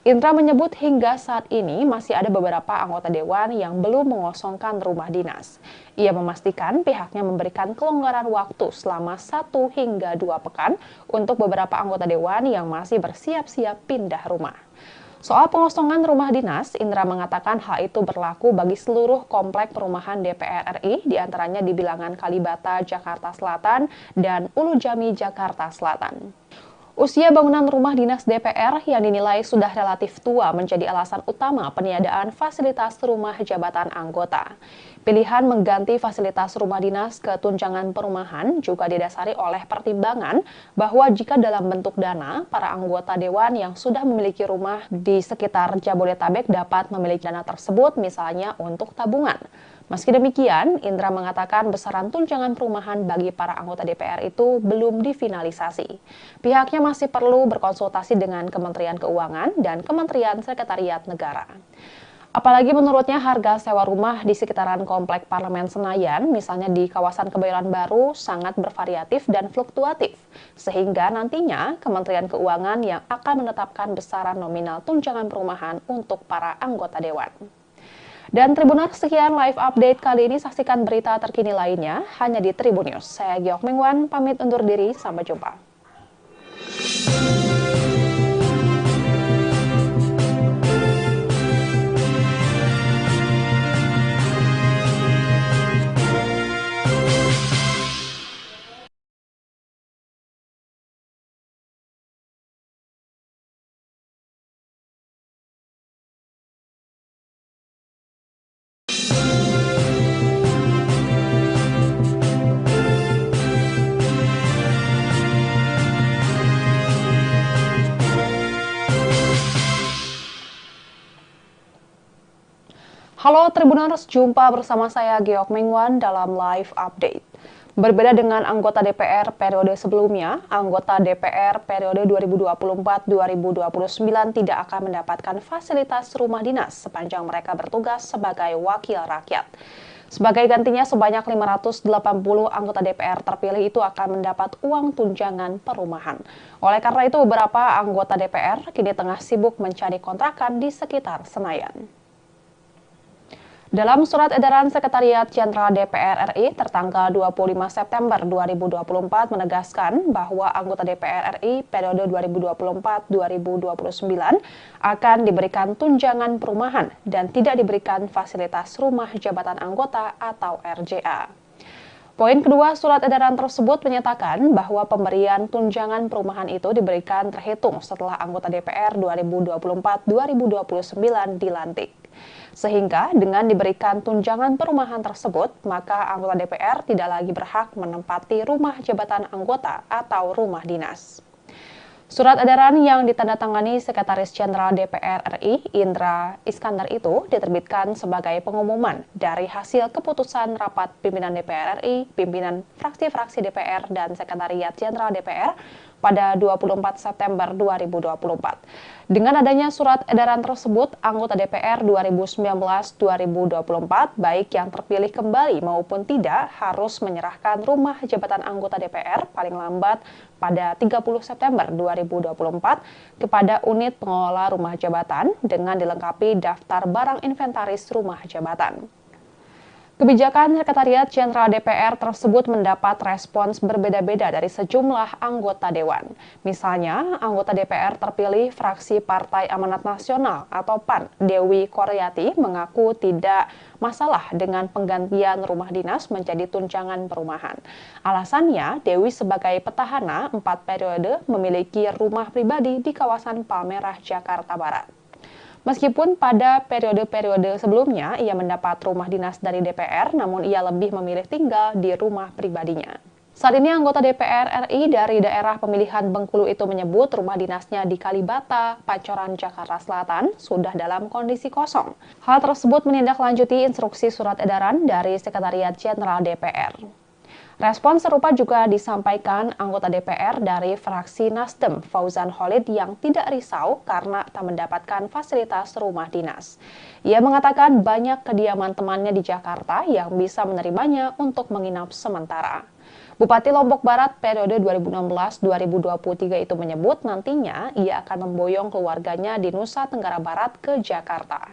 Indra menyebut hingga saat ini masih ada beberapa anggota dewan yang belum mengosongkan rumah dinas. Ia memastikan pihaknya memberikan kelonggaran waktu selama 1 hingga 2 pekan untuk beberapa anggota dewan yang masih bersiap-siap pindah rumah. Soal pengosongan rumah dinas, Indra mengatakan hal itu berlaku bagi seluruh komplek perumahan DPR RI, diantaranya di Bilangan Kalibata, Jakarta Selatan, dan Ulu Jami, Jakarta Selatan. Usia bangunan rumah dinas DPR yang dinilai sudah relatif tua menjadi alasan utama peniadaan fasilitas rumah jabatan anggota. Pilihan mengganti fasilitas rumah dinas ke tunjangan perumahan juga didasari oleh pertimbangan bahwa jika dalam bentuk dana, para anggota dewan yang sudah memiliki rumah di sekitar Jabodetabek dapat memiliki dana tersebut misalnya untuk tabungan. Meski demikian, Indra mengatakan besaran tunjangan perumahan bagi para anggota DPR itu belum difinalisasi. Pihaknya masih perlu berkonsultasi dengan Kementerian Keuangan dan Kementerian Sekretariat Negara. Apalagi menurutnya harga sewa rumah di sekitaran Komplek Parlemen Senayan, misalnya di kawasan Kebayoran Baru, sangat bervariatif dan fluktuatif. Sehingga nantinya Kementerian Keuangan yang akan menetapkan besaran nominal tunjangan perumahan untuk para anggota dewan. Dan Tribuners, sekian live update kali ini. Saksikan berita terkini lainnya hanya di Tribun News. Saya Giok Mengwan, pamit undur diri. Sampai jumpa. Halo Tribuners, jumpa bersama saya Giok Mengwan dalam live update. Berbeda dengan anggota DPR periode sebelumnya, anggota DPR periode 2024-2029 tidak akan mendapatkan fasilitas rumah dinas sepanjang mereka bertugas sebagai wakil rakyat. Sebagai gantinya, sebanyak 580 anggota DPR terpilih itu akan mendapat uang tunjangan perumahan. Oleh karena itu, beberapa anggota DPR kini tengah sibuk mencari kontrakan di sekitar Senayan. Dalam surat edaran Sekretariat Jenderal DPR RI tertanggal 25 September 2024 menegaskan bahwa anggota DPR RI periode 2024-2029 akan diberikan tunjangan perumahan dan tidak diberikan fasilitas rumah jabatan anggota atau RJA. Poin kedua surat edaran tersebut menyatakan bahwa pemberian tunjangan perumahan itu diberikan terhitung setelah anggota DPR 2024-2029 dilantik. Sehingga dengan diberikan tunjangan perumahan tersebut, maka anggota DPR tidak lagi berhak menempati rumah jabatan anggota atau rumah dinas. Surat edaran yang ditandatangani Sekretaris Jenderal DPR RI Indra Iskandar itu diterbitkan sebagai pengumuman dari hasil keputusan rapat pimpinan DPR RI, pimpinan fraksi-fraksi DPR dan Sekretariat Jenderal DPR pada 24 September 2024. Dengan adanya surat edaran tersebut, anggota DPR 2019-2024, baik yang terpilih kembali maupun tidak, harus menyerahkan rumah jabatan anggota DPR paling lambat pada 30 September 2024 kepada unit pengelola rumah jabatan dengan dilengkapi daftar barang inventaris rumah jabatan. Kebijakan Sekretariat Jenderal DPR tersebut mendapat respons berbeda-beda dari sejumlah anggota dewan. Misalnya, anggota DPR terpilih fraksi Partai Amanat Nasional atau PAN, Dewi Koryati, mengaku tidak masalah dengan penggantian rumah dinas menjadi tunjangan perumahan. Alasannya, Dewi sebagai petahana 4 periode memiliki rumah pribadi di kawasan Palmerah, Jakarta Barat. Meskipun pada periode-periode sebelumnya ia mendapat rumah dinas dari DPR, namun ia lebih memilih tinggal di rumah pribadinya. Saat ini anggota DPR RI dari daerah pemilihan Bengkulu itu menyebut rumah dinasnya di Kalibata, Pancoran, Jakarta Selatan sudah dalam kondisi kosong. Hal tersebut menindaklanjuti instruksi surat edaran dari Sekretariat Jenderal DPR. Respon serupa juga disampaikan anggota DPR dari fraksi Nasdem, Fauzan Khalid, yang tidak risau karena tak mendapatkan fasilitas rumah dinas. Ia mengatakan banyak kediaman temannya di Jakarta yang bisa menerimanya untuk menginap sementara. Bupati Lombok Barat periode 2016-2023 itu menyebut nantinya ia akan memboyong keluarganya di Nusa Tenggara Barat ke Jakarta.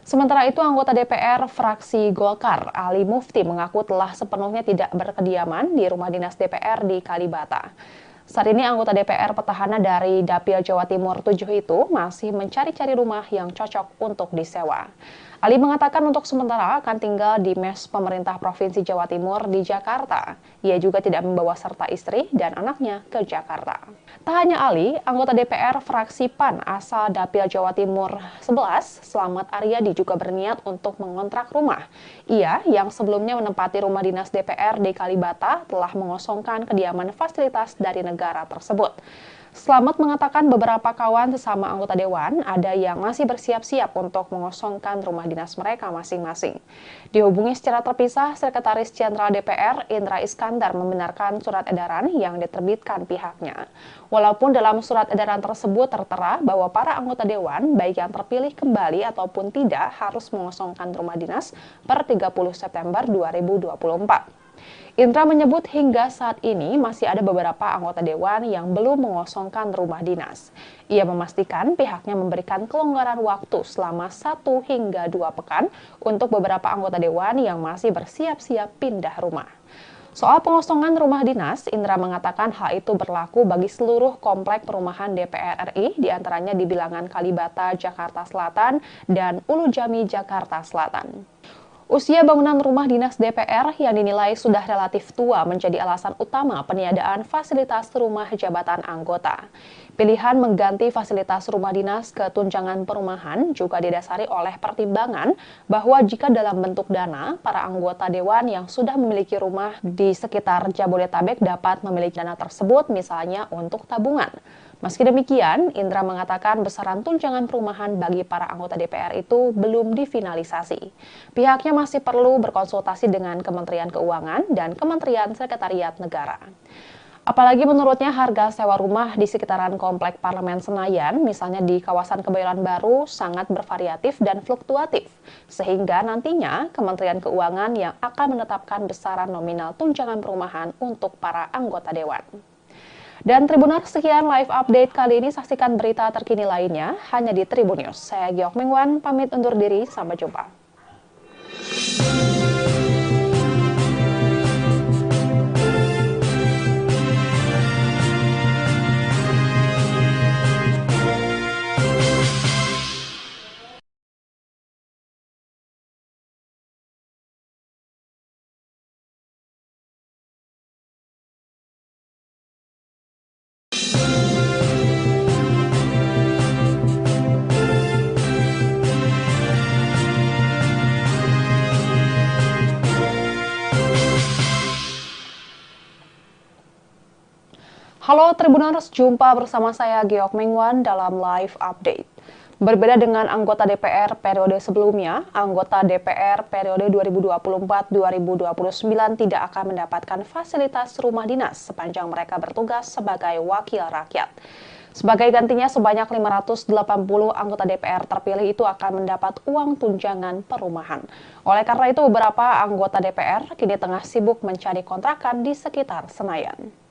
Sementara itu, anggota DPR fraksi Golkar, Ali Mufti, mengaku telah sepenuhnya tidak berkediaman di rumah dinas DPR di Kalibata. Saat ini anggota DPR petahana dari Dapil Jawa Timur 7 itu masih mencari-cari rumah yang cocok untuk disewa. Ali mengatakan untuk sementara akan tinggal di mes pemerintah Provinsi Jawa Timur di Jakarta. Ia juga tidak membawa serta istri dan anaknya ke Jakarta. Tak hanya Ali, anggota DPR fraksi PAN asal Dapil Jawa Timur 11, Slamet Aryadi, juga berniat untuk mengontrak rumah. Ia yang sebelumnya menempati rumah dinas DPR di Kalibata telah mengosongkan kediaman fasilitas dari negara tersebut. Slamet mengatakan beberapa kawan sesama anggota dewan ada yang masih bersiap-siap untuk mengosongkan rumah dinas mereka masing-masing. Dihubungi secara terpisah, Sekretaris Jenderal DPR Indra Iskandar membenarkan surat edaran yang diterbitkan pihaknya. Walaupun dalam surat edaran tersebut tertera bahwa para anggota dewan, baik yang terpilih kembali ataupun tidak, harus mengosongkan rumah dinas per 30 September 2024. Indra menyebut hingga saat ini masih ada beberapa anggota dewan yang belum mengosongkan rumah dinas. Ia memastikan pihaknya memberikan kelonggaran waktu selama 1 hingga 2 pekan untuk beberapa anggota dewan yang masih bersiap-siap pindah rumah. Soal pengosongan rumah dinas, Indra mengatakan hal itu berlaku bagi seluruh komplek perumahan DPR RI, diantaranya di Bilangan Kalibata, Jakarta Selatan, dan Ulu Jami, Jakarta Selatan. Usia bangunan rumah dinas DPR yang dinilai sudah relatif tua menjadi alasan utama peniadaan fasilitas rumah jabatan anggota. Pilihan mengganti fasilitas rumah dinas ke tunjangan perumahan juga didasari oleh pertimbangan bahwa jika dalam bentuk dana, para anggota dewan yang sudah memiliki rumah di sekitar Jabodetabek dapat memiliki dana tersebut misalnya untuk tabungan. Meski demikian, Indra mengatakan besaran tunjangan perumahan bagi para anggota DPR itu belum difinalisasi. Pihaknya masih perlu berkonsultasi dengan Kementerian Keuangan dan Kementerian Sekretariat Negara. Apalagi menurutnya harga sewa rumah di sekitaran Komplek Parlemen Senayan, misalnya di kawasan Kebayoran Baru, sangat bervariatif dan fluktuatif. Sehingga nantinya Kementerian Keuangan yang akan menetapkan besaran nominal tunjangan perumahan untuk para anggota dewan. Dan Tribuners, sekian live update kali ini. Saksikan berita terkini lainnya hanya di Tribun News. Saya Giok Mingwan, pamit undur diri. Sampai jumpa. Halo Tribuners, jumpa bersama saya Giok Mingwan dalam live update. Berbeda dengan anggota DPR periode sebelumnya, anggota DPR periode 2024-2029 tidak akan mendapatkan fasilitas rumah dinas sepanjang mereka bertugas sebagai wakil rakyat. Sebagai gantinya, sebanyak 580 anggota DPR terpilih itu akan mendapat uang tunjangan perumahan. Oleh karena itu, beberapa anggota DPR kini tengah sibuk mencari kontrakan di sekitar Senayan.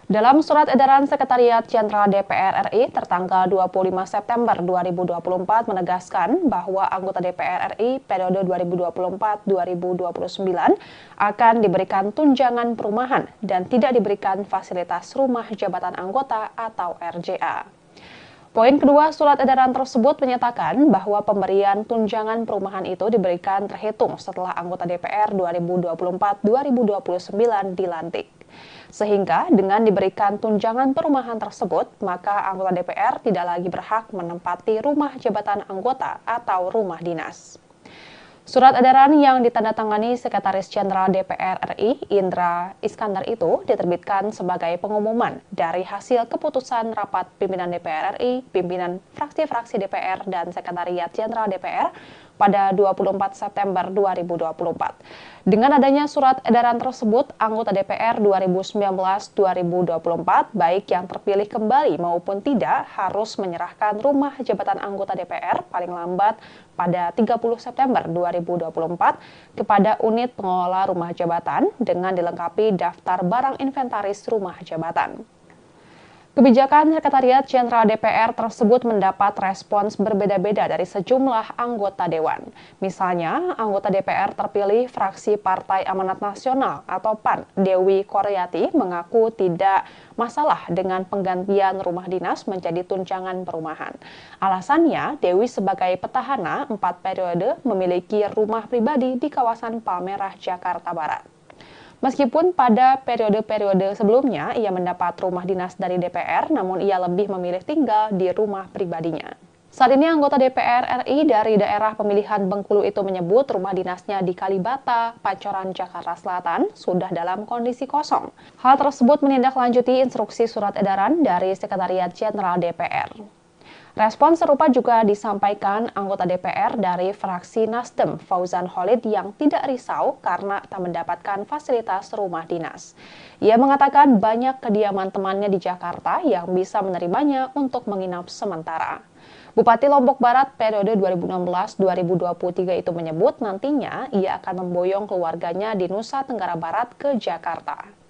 Dalam surat edaran Sekretariat Jenderal DPR RI tertanggal 25 September 2024 menegaskan bahwa anggota DPR RI periode 2024-2029 akan diberikan tunjangan perumahan dan tidak diberikan fasilitas rumah jabatan anggota atau RJA. Poin kedua surat edaran tersebut menyatakan bahwa pemberian tunjangan perumahan itu diberikan terhitung setelah anggota DPR 2024-2029 dilantik. Sehingga dengan diberikan tunjangan perumahan tersebut, maka anggota DPR tidak lagi berhak menempati rumah jabatan anggota atau rumah dinas. Surat edaran yang ditandatangani Sekretaris Jenderal DPR RI, Indra Iskandar itu diterbitkan sebagai pengumuman dari hasil keputusan rapat pimpinan DPR RI, pimpinan fraksi-fraksi DPR, dan Sekretariat Jenderal DPR pada 24 September 2024. Dengan adanya surat edaran tersebut, anggota DPR 2019-2024, baik yang terpilih kembali maupun tidak, harus menyerahkan rumah jabatan anggota DPR paling lambat pada 30 September 2024 kepada unit pengelola rumah jabatan dengan dilengkapi daftar barang inventaris rumah jabatan. Kebijakan Sekretariat Jenderal DPR tersebut mendapat respons berbeda-beda dari sejumlah anggota Dewan. Misalnya, anggota DPR terpilih fraksi Partai Amanat Nasional atau PAN, Dewi Koryati, mengaku tidak masalah dengan penggantian rumah dinas menjadi tunjangan perumahan. Alasannya, Dewi sebagai petahana 4 periode memiliki rumah pribadi di kawasan Palmerah, Jakarta Barat. Meskipun pada periode-periode sebelumnya ia mendapat rumah dinas dari DPR, namun ia lebih memilih tinggal di rumah pribadinya. Saat ini anggota DPR RI dari daerah pemilihan Bengkulu itu menyebut rumah dinasnya di Kalibata, Pancoran, Jakarta Selatan sudah dalam kondisi kosong. Hal tersebut menindaklanjuti instruksi surat edaran dari Sekretariat Jenderal DPR. Respon serupa juga disampaikan anggota DPR dari fraksi Nasdem, Fauzan Khalid, yang tidak risau karena tak mendapatkan fasilitas rumah dinas. Ia mengatakan banyak kediaman temannya di Jakarta yang bisa menerimanya untuk menginap sementara. Bupati Lombok Barat periode 2016-2023 itu menyebut nantinya ia akan memboyong keluarganya di Nusa Tenggara Barat ke Jakarta.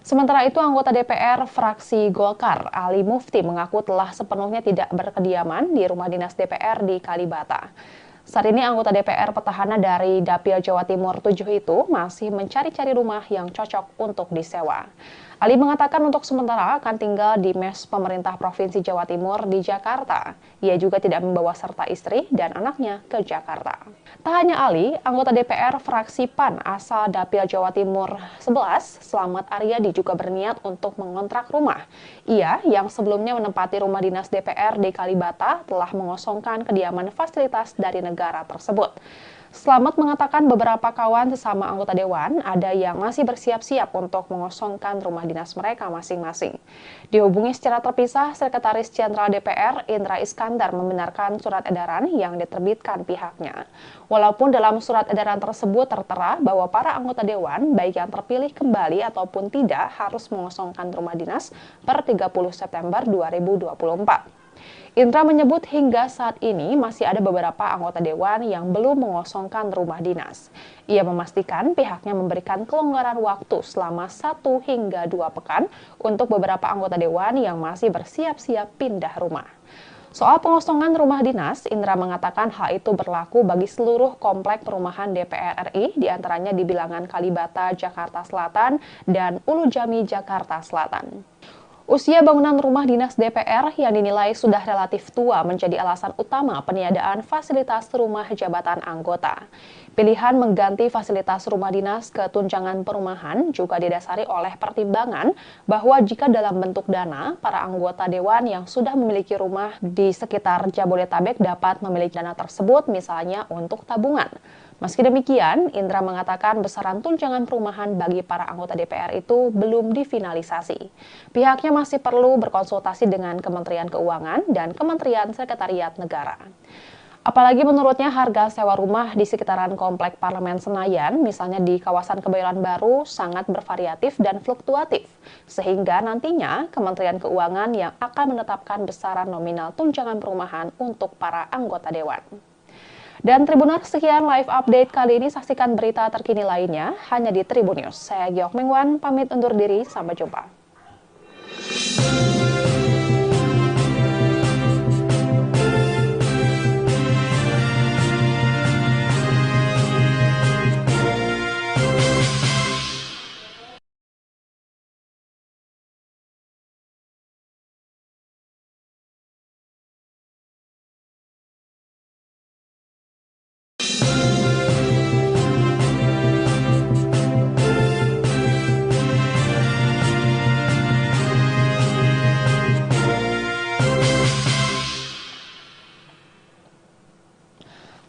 Sementara itu, anggota DPR fraksi Golkar, Ali Mufti, mengaku telah sepenuhnya tidak berkediaman di rumah dinas DPR di Kalibata. Saat ini anggota DPR petahana dari Dapil Jawa Timur 7 itu masih mencari-cari rumah yang cocok untuk disewa. Ali mengatakan untuk sementara akan tinggal di mes pemerintah Provinsi Jawa Timur di Jakarta. Ia juga tidak membawa serta istri dan anaknya ke Jakarta. Tak hanya Ali, anggota DPR fraksi PAN asal Dapil Jawa Timur 11, Slamet Aryadi, juga berniat untuk mengontrak rumah. Ia, yang sebelumnya menempati rumah dinas DPR di Kalibata, telah mengosongkan kediaman fasilitas dari negara tersebut. Slamet mengatakan beberapa kawan sesama anggota Dewan ada yang masih bersiap-siap untuk mengosongkan rumah dinas mereka masing-masing. Dihubungi secara terpisah, Sekretaris Jenderal DPR Indra Iskandar membenarkan surat edaran yang diterbitkan pihaknya. Walaupun dalam surat edaran tersebut tertera bahwa para anggota Dewan, baik yang terpilih kembali ataupun tidak, harus mengosongkan rumah dinas per 30 September 2024. Indra menyebut hingga saat ini masih ada beberapa anggota Dewan yang belum mengosongkan rumah dinas. Ia memastikan pihaknya memberikan kelonggaran waktu selama 1 hingga 2 pekan untuk beberapa anggota Dewan yang masih bersiap-siap pindah rumah. Soal pengosongan rumah dinas, Indra mengatakan hal itu berlaku bagi seluruh komplek perumahan DPR RI, diantaranya di Bilangan Kalibata, Jakarta Selatan, dan Ulu Jami, Jakarta Selatan. Usia bangunan rumah dinas DPR yang dinilai sudah relatif tua menjadi alasan utama peniadaan fasilitas rumah jabatan anggota. Pilihan mengganti fasilitas rumah dinas ke tunjangan perumahan juga didasari oleh pertimbangan bahwa jika dalam bentuk dana, para anggota Dewan yang sudah memiliki rumah di sekitar Jabodetabek dapat memiliki dana tersebut misalnya untuk tabungan. Meski demikian, Indra mengatakan besaran tunjangan perumahan bagi para anggota DPR itu belum difinalisasi. Pihaknya masih perlu berkonsultasi dengan Kementerian Keuangan dan Kementerian Sekretariat Negara. Apalagi menurutnya harga sewa rumah di sekitaran Komplek Parlemen Senayan, misalnya di kawasan Kebayoran Baru, sangat bervariatif dan fluktuatif. Sehingga nantinya Kementerian Keuangan yang akan menetapkan besaran nominal tunjangan perumahan untuk para anggota Dewan. Dan Tribuners, sekian live update kali ini. Saksikan berita terkini lainnya hanya di Tribun News. Saya Giok Mengwan, pamit undur diri. Sampai jumpa.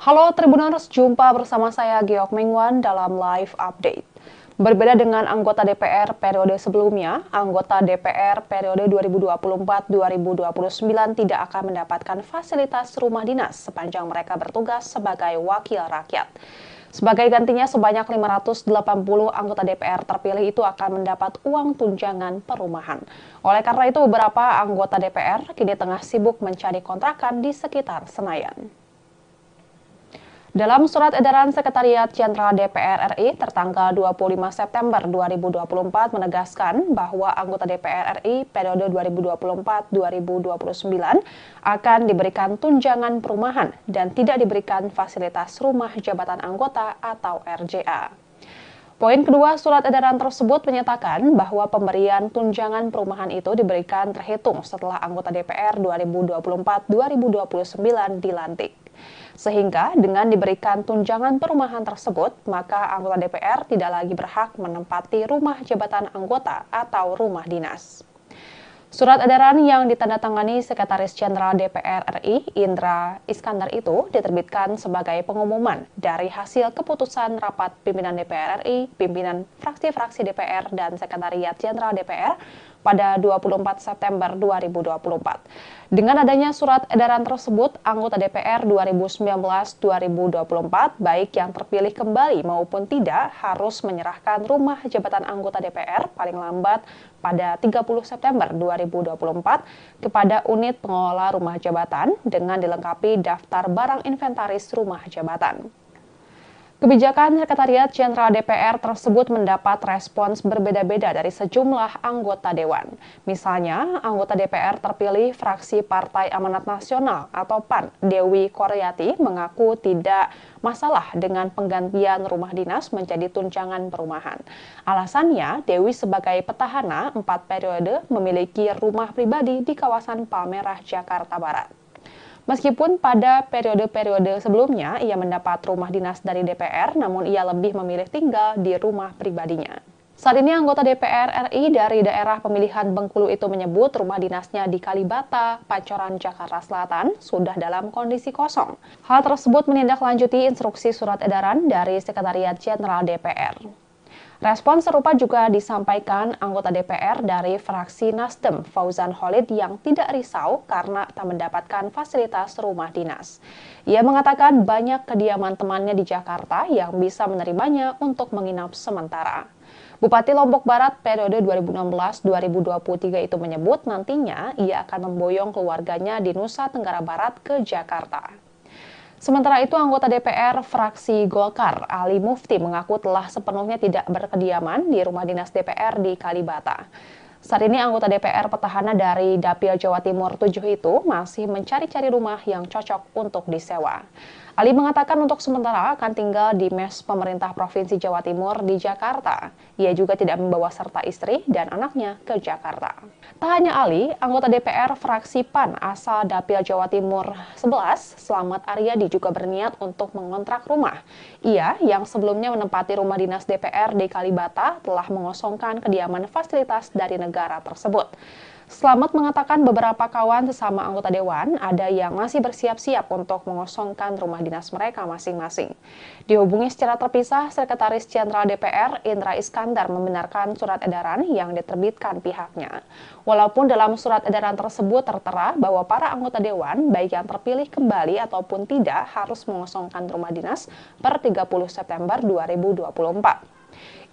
Halo Tribuners, jumpa bersama saya Geok Mengwan dalam live update. Berbeda dengan anggota DPR periode sebelumnya, anggota DPR periode 2024-2029 tidak akan mendapatkan fasilitas rumah dinas sepanjang mereka bertugas sebagai wakil rakyat. Sebagai gantinya, sebanyak 580 anggota DPR terpilih itu akan mendapat uang tunjangan perumahan. Oleh karena itu, beberapa anggota DPR kini tengah sibuk mencari kontrakan di sekitar Senayan. Dalam surat edaran Sekretariat Jenderal DPR RI tertanggal 25 September 2024 menegaskan bahwa anggota DPR RI periode 2024-2029 akan diberikan tunjangan perumahan dan tidak diberikan fasilitas rumah jabatan anggota atau RJA. Poin kedua surat edaran tersebut menyatakan bahwa pemberian tunjangan perumahan itu diberikan terhitung setelah anggota DPR 2024-2029 dilantik. Sehingga dengan diberikan tunjangan perumahan tersebut, maka anggota DPR tidak lagi berhak menempati rumah jabatan anggota atau rumah dinas. Surat edaran yang ditandatangani Sekretaris Jenderal DPR RI, Indra Iskandar itu diterbitkan sebagai pengumuman dari hasil keputusan rapat pimpinan DPR RI, pimpinan fraksi-fraksi DPR, dan Sekretariat Jenderal DPR pada 24 September 2024. Dengan adanya surat edaran tersebut, anggota DPR 2019-2024, baik yang terpilih kembali maupun tidak, harus menyerahkan rumah jabatan anggota DPR paling lambat pada 30 September 2024 kepada unit pengelola rumah jabatan dengan dilengkapi daftar barang inventaris rumah jabatan. Kebijakan Sekretariat Jenderal DPR tersebut mendapat respons berbeda-beda dari sejumlah anggota Dewan. Misalnya, anggota DPR terpilih fraksi Partai Amanat Nasional atau PAN, Dewi Koryati, mengaku tidak masalah dengan penggantian rumah dinas menjadi tunjangan perumahan. Alasannya, Dewi sebagai petahana 4 periode memiliki rumah pribadi di kawasan Palmerah, Jakarta Barat. Meskipun pada periode-periode sebelumnya ia mendapat rumah dinas dari DPR, namun ia lebih memilih tinggal di rumah pribadinya. Saat ini anggota DPR RI dari daerah pemilihan Bengkulu itu menyebut rumah dinasnya di Kalibata, Pancoran, Jakarta Selatan sudah dalam kondisi kosong. Hal tersebut menindaklanjuti instruksi surat edaran dari Sekretariat Jenderal DPR. Respon serupa juga disampaikan anggota DPR dari fraksi Nasdem, Fauzan Khalid, yang tidak risau karena tak mendapatkan fasilitas rumah dinas. Ia mengatakan banyak kediaman temannya di Jakarta yang bisa menerimanya untuk menginap sementara. Bupati Lombok Barat periode 2016-2023 itu menyebut nantinya ia akan memboyong keluarganya di Nusa Tenggara Barat ke Jakarta. Sementara itu, anggota DPR fraksi Golkar, Ali Mufti, mengaku telah sepenuhnya tidak berkediaman di rumah dinas DPR di Kalibata. Saat ini anggota DPR petahana dari Dapil Jawa Timur 7 itu masih mencari-cari rumah yang cocok untuk disewa. Ali mengatakan untuk sementara akan tinggal di mes pemerintah Provinsi Jawa Timur di Jakarta. Ia juga tidak membawa serta istri dan anaknya ke Jakarta. Tak hanya Ali, anggota DPR fraksi PAN asal Dapil Jawa Timur 11, Slamet Aryadi, juga berniat untuk mengontrak rumah. Ia yang sebelumnya menempati rumah dinas DPR di Kalibata telah mengosongkan kediaman fasilitas dari negara tersebut. Slamet mengatakan beberapa kawan sesama anggota Dewan ada yang masih bersiap-siap untuk mengosongkan rumah dinas mereka masing-masing. Dihubungi secara terpisah, Sekretaris Jenderal DPR Indra Iskandar membenarkan surat edaran yang diterbitkan pihaknya. Walaupun dalam surat edaran tersebut tertera bahwa para anggota Dewan, baik yang terpilih kembali ataupun tidak, harus mengosongkan rumah dinas per 30 September 2024.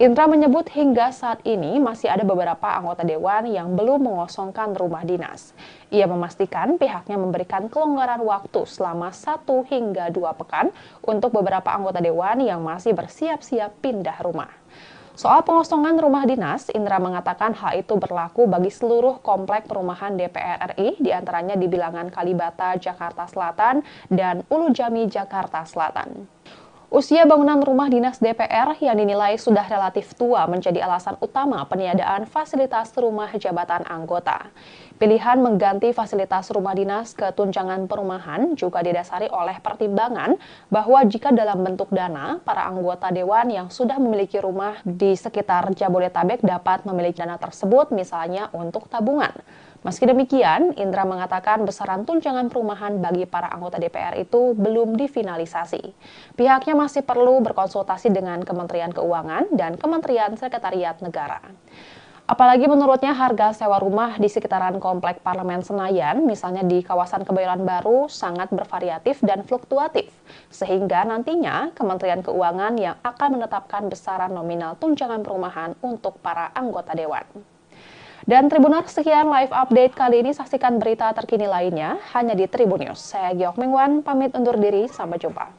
Indra menyebut hingga saat ini masih ada beberapa anggota Dewan yang belum mengosongkan rumah dinas. Ia memastikan pihaknya memberikan kelonggaran waktu selama 1 hingga 2 pekan untuk beberapa anggota Dewan yang masih bersiap-siap pindah rumah. Soal pengosongan rumah dinas, Indra mengatakan hal itu berlaku bagi seluruh komplek perumahan DPR RI, diantaranya di Bilangan Kalibata, Jakarta Selatan, dan Ulu Jami, Jakarta Selatan. Usia bangunan rumah dinas DPR yang dinilai sudah relatif tua menjadi alasan utama peniadaan fasilitas rumah jabatan anggota. Pilihan mengganti fasilitas rumah dinas ke tunjangan perumahan juga didasari oleh pertimbangan bahwa jika dalam bentuk dana, para anggota Dewan yang sudah memiliki rumah di sekitar Jabodetabek dapat memiliki dana tersebut misalnya untuk tabungan. Meski demikian, Indra mengatakan besaran tunjangan perumahan bagi para anggota DPR itu belum difinalisasi. Pihaknya masih perlu berkonsultasi dengan Kementerian Keuangan dan Kementerian Sekretariat Negara. Apalagi menurutnya harga sewa rumah di sekitaran Komplek Parlemen Senayan, misalnya di kawasan Kebayoran Baru, sangat bervariatif dan fluktuatif. Sehingga nantinya Kementerian Keuangan yang akan menetapkan besaran nominal tunjangan perumahan untuk para anggota Dewan. Dan Tribuners, sekian live update kali ini. Saksikan berita terkini lainnya hanya di Tribun News. Saya Giok Mingwan, pamit undur diri. Sampai jumpa.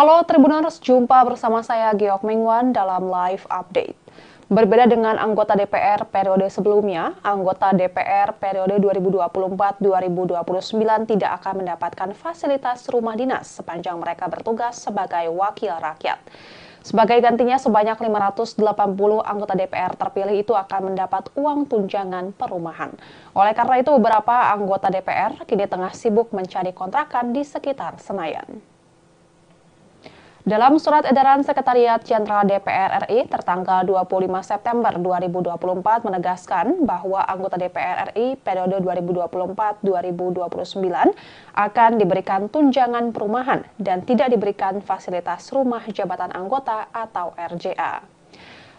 Halo Tribuners, jumpa bersama saya Giok Mingwan dalam live update. Berbeda dengan anggota DPR periode sebelumnya, anggota DPR periode 2024-2029 tidak akan mendapatkan fasilitas rumah dinas sepanjang mereka bertugas sebagai wakil rakyat. Sebagai gantinya, sebanyak 580 anggota DPR terpilih itu akan mendapat uang tunjangan perumahan. Oleh karena itu, beberapa anggota DPR kini tengah sibuk mencari kontrakan di sekitar Senayan. Dalam surat edaran Sekretariat Jenderal DPR RI tertanggal 25 September 2024 menegaskan bahwa anggota DPR RI periode 2024-2029 akan diberikan tunjangan perumahan dan tidak diberikan fasilitas rumah jabatan anggota atau RJA.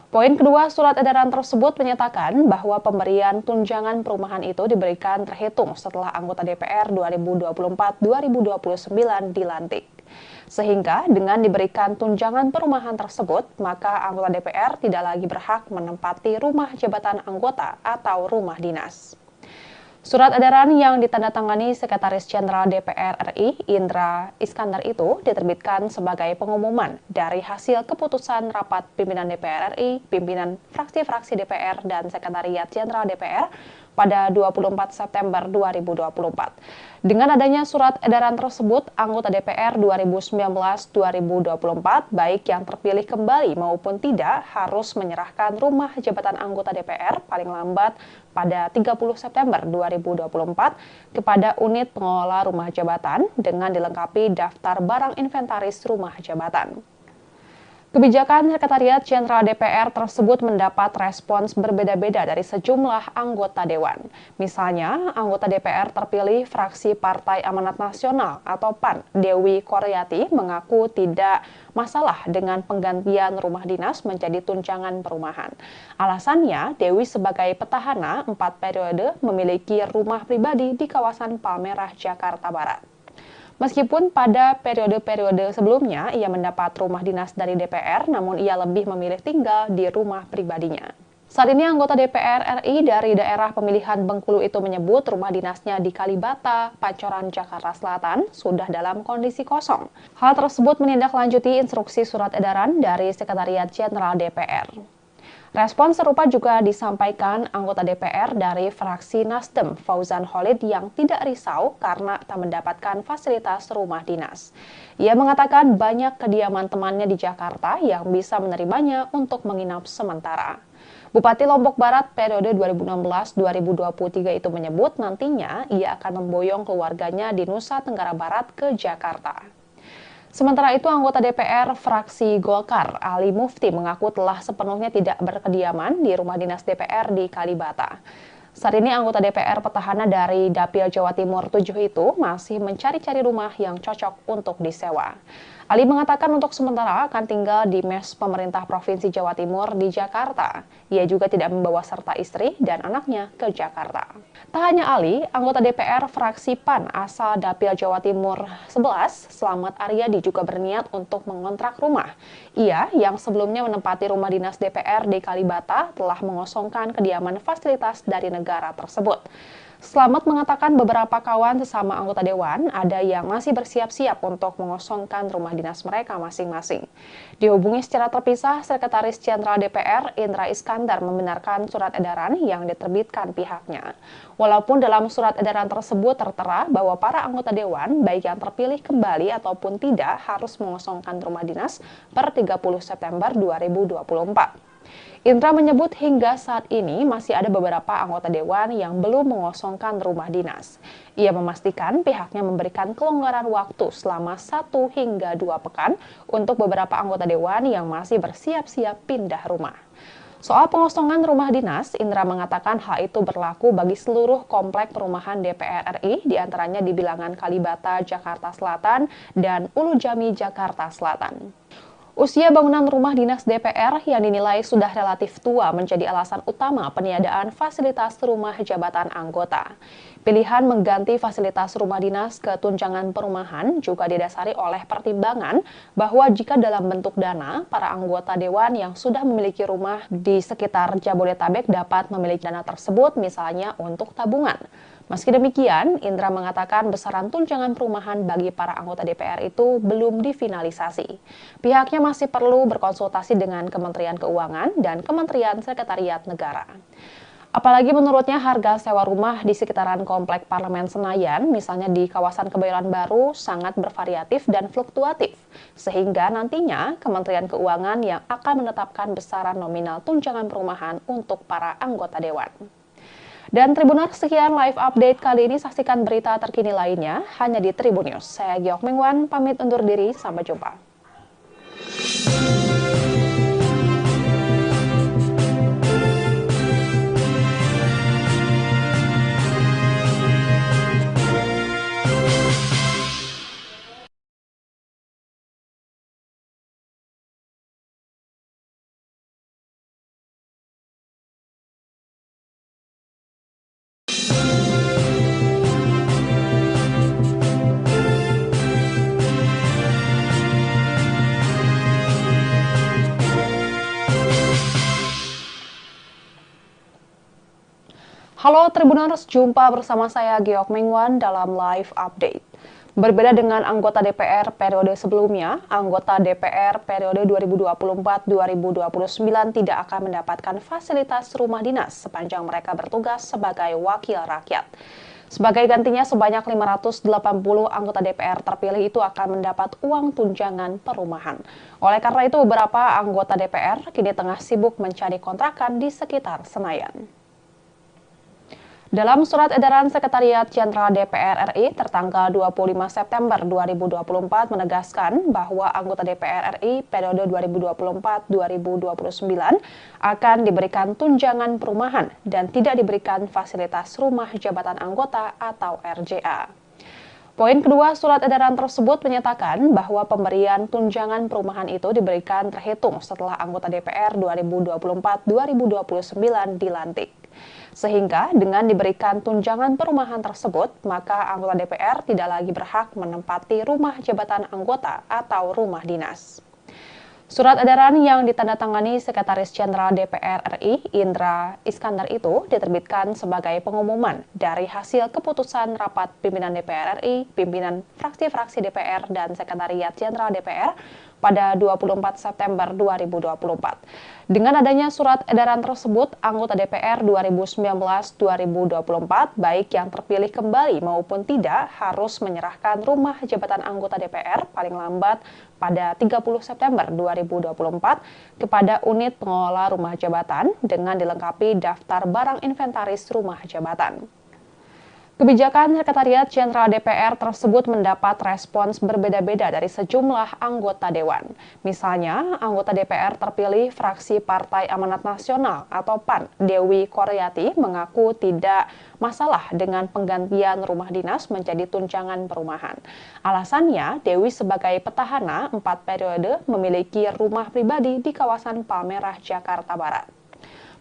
Poin kedua surat edaran tersebut menyatakan bahwa pemberian tunjangan perumahan itu diberikan terhitung setelah anggota DPR 2024-2029 dilantik. Sehingga dengan diberikan tunjangan perumahan tersebut, maka anggota DPR tidak lagi berhak menempati rumah jabatan anggota atau rumah dinas. Surat edaran yang ditandatangani Sekretaris Jenderal DPR RI, Indra Iskandar itu diterbitkan sebagai pengumuman dari hasil keputusan rapat pimpinan DPR RI, pimpinan fraksi-fraksi DPR, dan Sekretariat Jenderal DPR pada 24 September 2024. Dengan adanya surat edaran tersebut, anggota DPR 2019-2024, baik yang terpilih kembali maupun tidak, harus menyerahkan rumah jabatan anggota DPR paling lambat pada 30 September 2024 kepada unit pengelola rumah jabatan dengan dilengkapi daftar barang inventaris rumah jabatan. Kebijakan Sekretariat Jenderal DPR tersebut mendapat respons berbeda-beda dari sejumlah anggota Dewan. Misalnya, anggota DPR terpilih fraksi Partai Amanat Nasional atau PAN, Dewi Koryati, mengaku tidak masalah dengan penggantian rumah dinas menjadi tunjangan perumahan. Alasannya, Dewi sebagai petahana 4 periode memiliki rumah pribadi di kawasan Palmerah, Jakarta Barat. Meskipun pada periode-periode sebelumnya ia mendapat rumah dinas dari DPR, namun ia lebih memilih tinggal di rumah pribadinya. Saat ini anggota DPR RI dari daerah pemilihan Bengkulu itu menyebut rumah dinasnya di Kalibata, Pancoran, Jakarta Selatan sudah dalam kondisi kosong. Hal tersebut menindaklanjuti instruksi surat edaran dari Sekretariat Jenderal DPR. Respon serupa juga disampaikan anggota DPR dari fraksi Nasdem, Fauzan Khalid, yang tidak risau karena tak mendapatkan fasilitas rumah dinas. Ia mengatakan banyak kediaman temannya di Jakarta yang bisa menerimanya untuk menginap sementara. Bupati Lombok Barat periode 2016-2023 itu menyebut nantinya ia akan memboyong keluarganya di Nusa Tenggara Barat ke Jakarta. Sementara itu, anggota DPR fraksi Golkar, Ali Mufti, mengaku telah sepenuhnya tidak berkediaman di rumah dinas DPR di Kalibata. Saat ini anggota DPR petahana dari Dapil Jawa Timur 7 itu masih mencari-cari rumah yang cocok untuk disewa. Ali mengatakan untuk sementara akan tinggal di mes pemerintah Provinsi Jawa Timur di Jakarta. Ia juga tidak membawa serta istri dan anaknya ke Jakarta. Tak hanya Ali, anggota DPR fraksi PAN asal Dapil Jawa Timur 11, Slamet Aryadi, juga berniat untuk mengontrak rumah. Ia yang sebelumnya menempati rumah dinas DPR di Kalibata telah mengosongkan kediaman fasilitas dari negara tersebut. Slamet mengatakan beberapa kawan sesama anggota dewan ada yang masih bersiap-siap untuk mengosongkan rumah dinas mereka masing-masing. Dihubungi secara terpisah, Sekretaris Jenderal DPR Indra Iskandar membenarkan surat edaran yang diterbitkan pihaknya. Walaupun dalam surat edaran tersebut tertera bahwa para anggota dewan, baik yang terpilih kembali ataupun tidak, harus mengosongkan rumah dinas per 30 September 2024. Indra menyebut hingga saat ini masih ada beberapa anggota dewan yang belum mengosongkan rumah dinas. Ia memastikan pihaknya memberikan kelonggaran waktu selama 1 hingga 2 pekan untuk beberapa anggota dewan yang masih bersiap-siap pindah rumah. Soal pengosongan rumah dinas, Indra mengatakan hal itu berlaku bagi seluruh komplek perumahan DPR RI, diantaranya di Bilangan Kalibata, Jakarta Selatan, dan Ulu Jami, Jakarta Selatan. Usia bangunan rumah dinas DPR yang dinilai sudah relatif tua menjadi alasan utama peniadaan fasilitas rumah jabatan anggota. Pilihan mengganti fasilitas rumah dinas ke tunjangan perumahan juga didasari oleh pertimbangan bahwa jika dalam bentuk dana, para anggota dewan yang sudah memiliki rumah di sekitar Jabodetabek dapat memiliki dana tersebut misalnya untuk tabungan. Meski demikian, Indra mengatakan besaran tunjangan perumahan bagi para anggota DPR itu belum difinalisasi. Pihaknya masih perlu berkonsultasi dengan Kementerian Keuangan dan Kementerian Sekretariat Negara. Apalagi menurutnya harga sewa rumah di sekitaran Komplek Parlemen Senayan, misalnya di kawasan Kebayoran Baru, sangat bervariatif dan fluktuatif. Sehingga nantinya Kementerian Keuangan yang akan menetapkan besaran nominal tunjangan perumahan untuk para anggota dewan. Dan Tribuners, sekian live update kali ini. Saksikan berita terkini lainnya hanya di Tribun News. Saya Giok Mengwan, pamit undur diri. Sampai jumpa. Halo Tribuners, jumpa bersama saya Giok Mengwan dalam live update. Berbeda dengan anggota DPR periode sebelumnya, anggota DPR periode 2024-2029 tidak akan mendapatkan fasilitas rumah dinas sepanjang mereka bertugas sebagai wakil rakyat. Sebagai gantinya, sebanyak 580 anggota DPR terpilih itu akan mendapat uang tunjangan perumahan. Oleh karena itu, beberapa anggota DPR kini tengah sibuk mencari kontrakan di sekitar Senayan. Dalam surat edaran Sekretariat Jenderal DPR RI tertanggal 25 September 2024 menegaskan bahwa anggota DPR RI periode 2024-2029 akan diberikan tunjangan perumahan dan tidak diberikan fasilitas rumah jabatan anggota atau RJA. Poin kedua surat edaran tersebut menyatakan bahwa pemberian tunjangan perumahan itu diberikan terhitung setelah anggota DPR 2024-2029 dilantik. Sehingga dengan diberikan tunjangan perumahan tersebut, maka anggota DPR tidak lagi berhak menempati rumah jabatan anggota atau rumah dinas. Surat edaran yang ditandatangani Sekretaris Jenderal DPR RI Indra Iskandar itu diterbitkan sebagai pengumuman dari hasil keputusan rapat pimpinan DPR RI, pimpinan fraksi-fraksi DPR dan Sekretariat Jenderal DPR pada 24 September 2024. Dengan adanya surat edaran tersebut, anggota DPR 2019-2024, baik yang terpilih kembali maupun tidak, harus menyerahkan rumah jabatan anggota DPR paling lambat pada 30 September 2024 kepada unit pengelola rumah jabatan dengan dilengkapi daftar barang inventaris rumah jabatan. Kebijakan Sekretariat Jenderal DPR tersebut mendapat respons berbeda-beda dari sejumlah anggota dewan. Misalnya, anggota DPR terpilih fraksi Partai Amanat Nasional atau PAN, Dewi Koryati, mengaku tidak masalah dengan penggantian rumah dinas menjadi tunjangan perumahan. Alasannya, Dewi sebagai petahana 4 periode memiliki rumah pribadi di kawasan Palmerah, Jakarta Barat.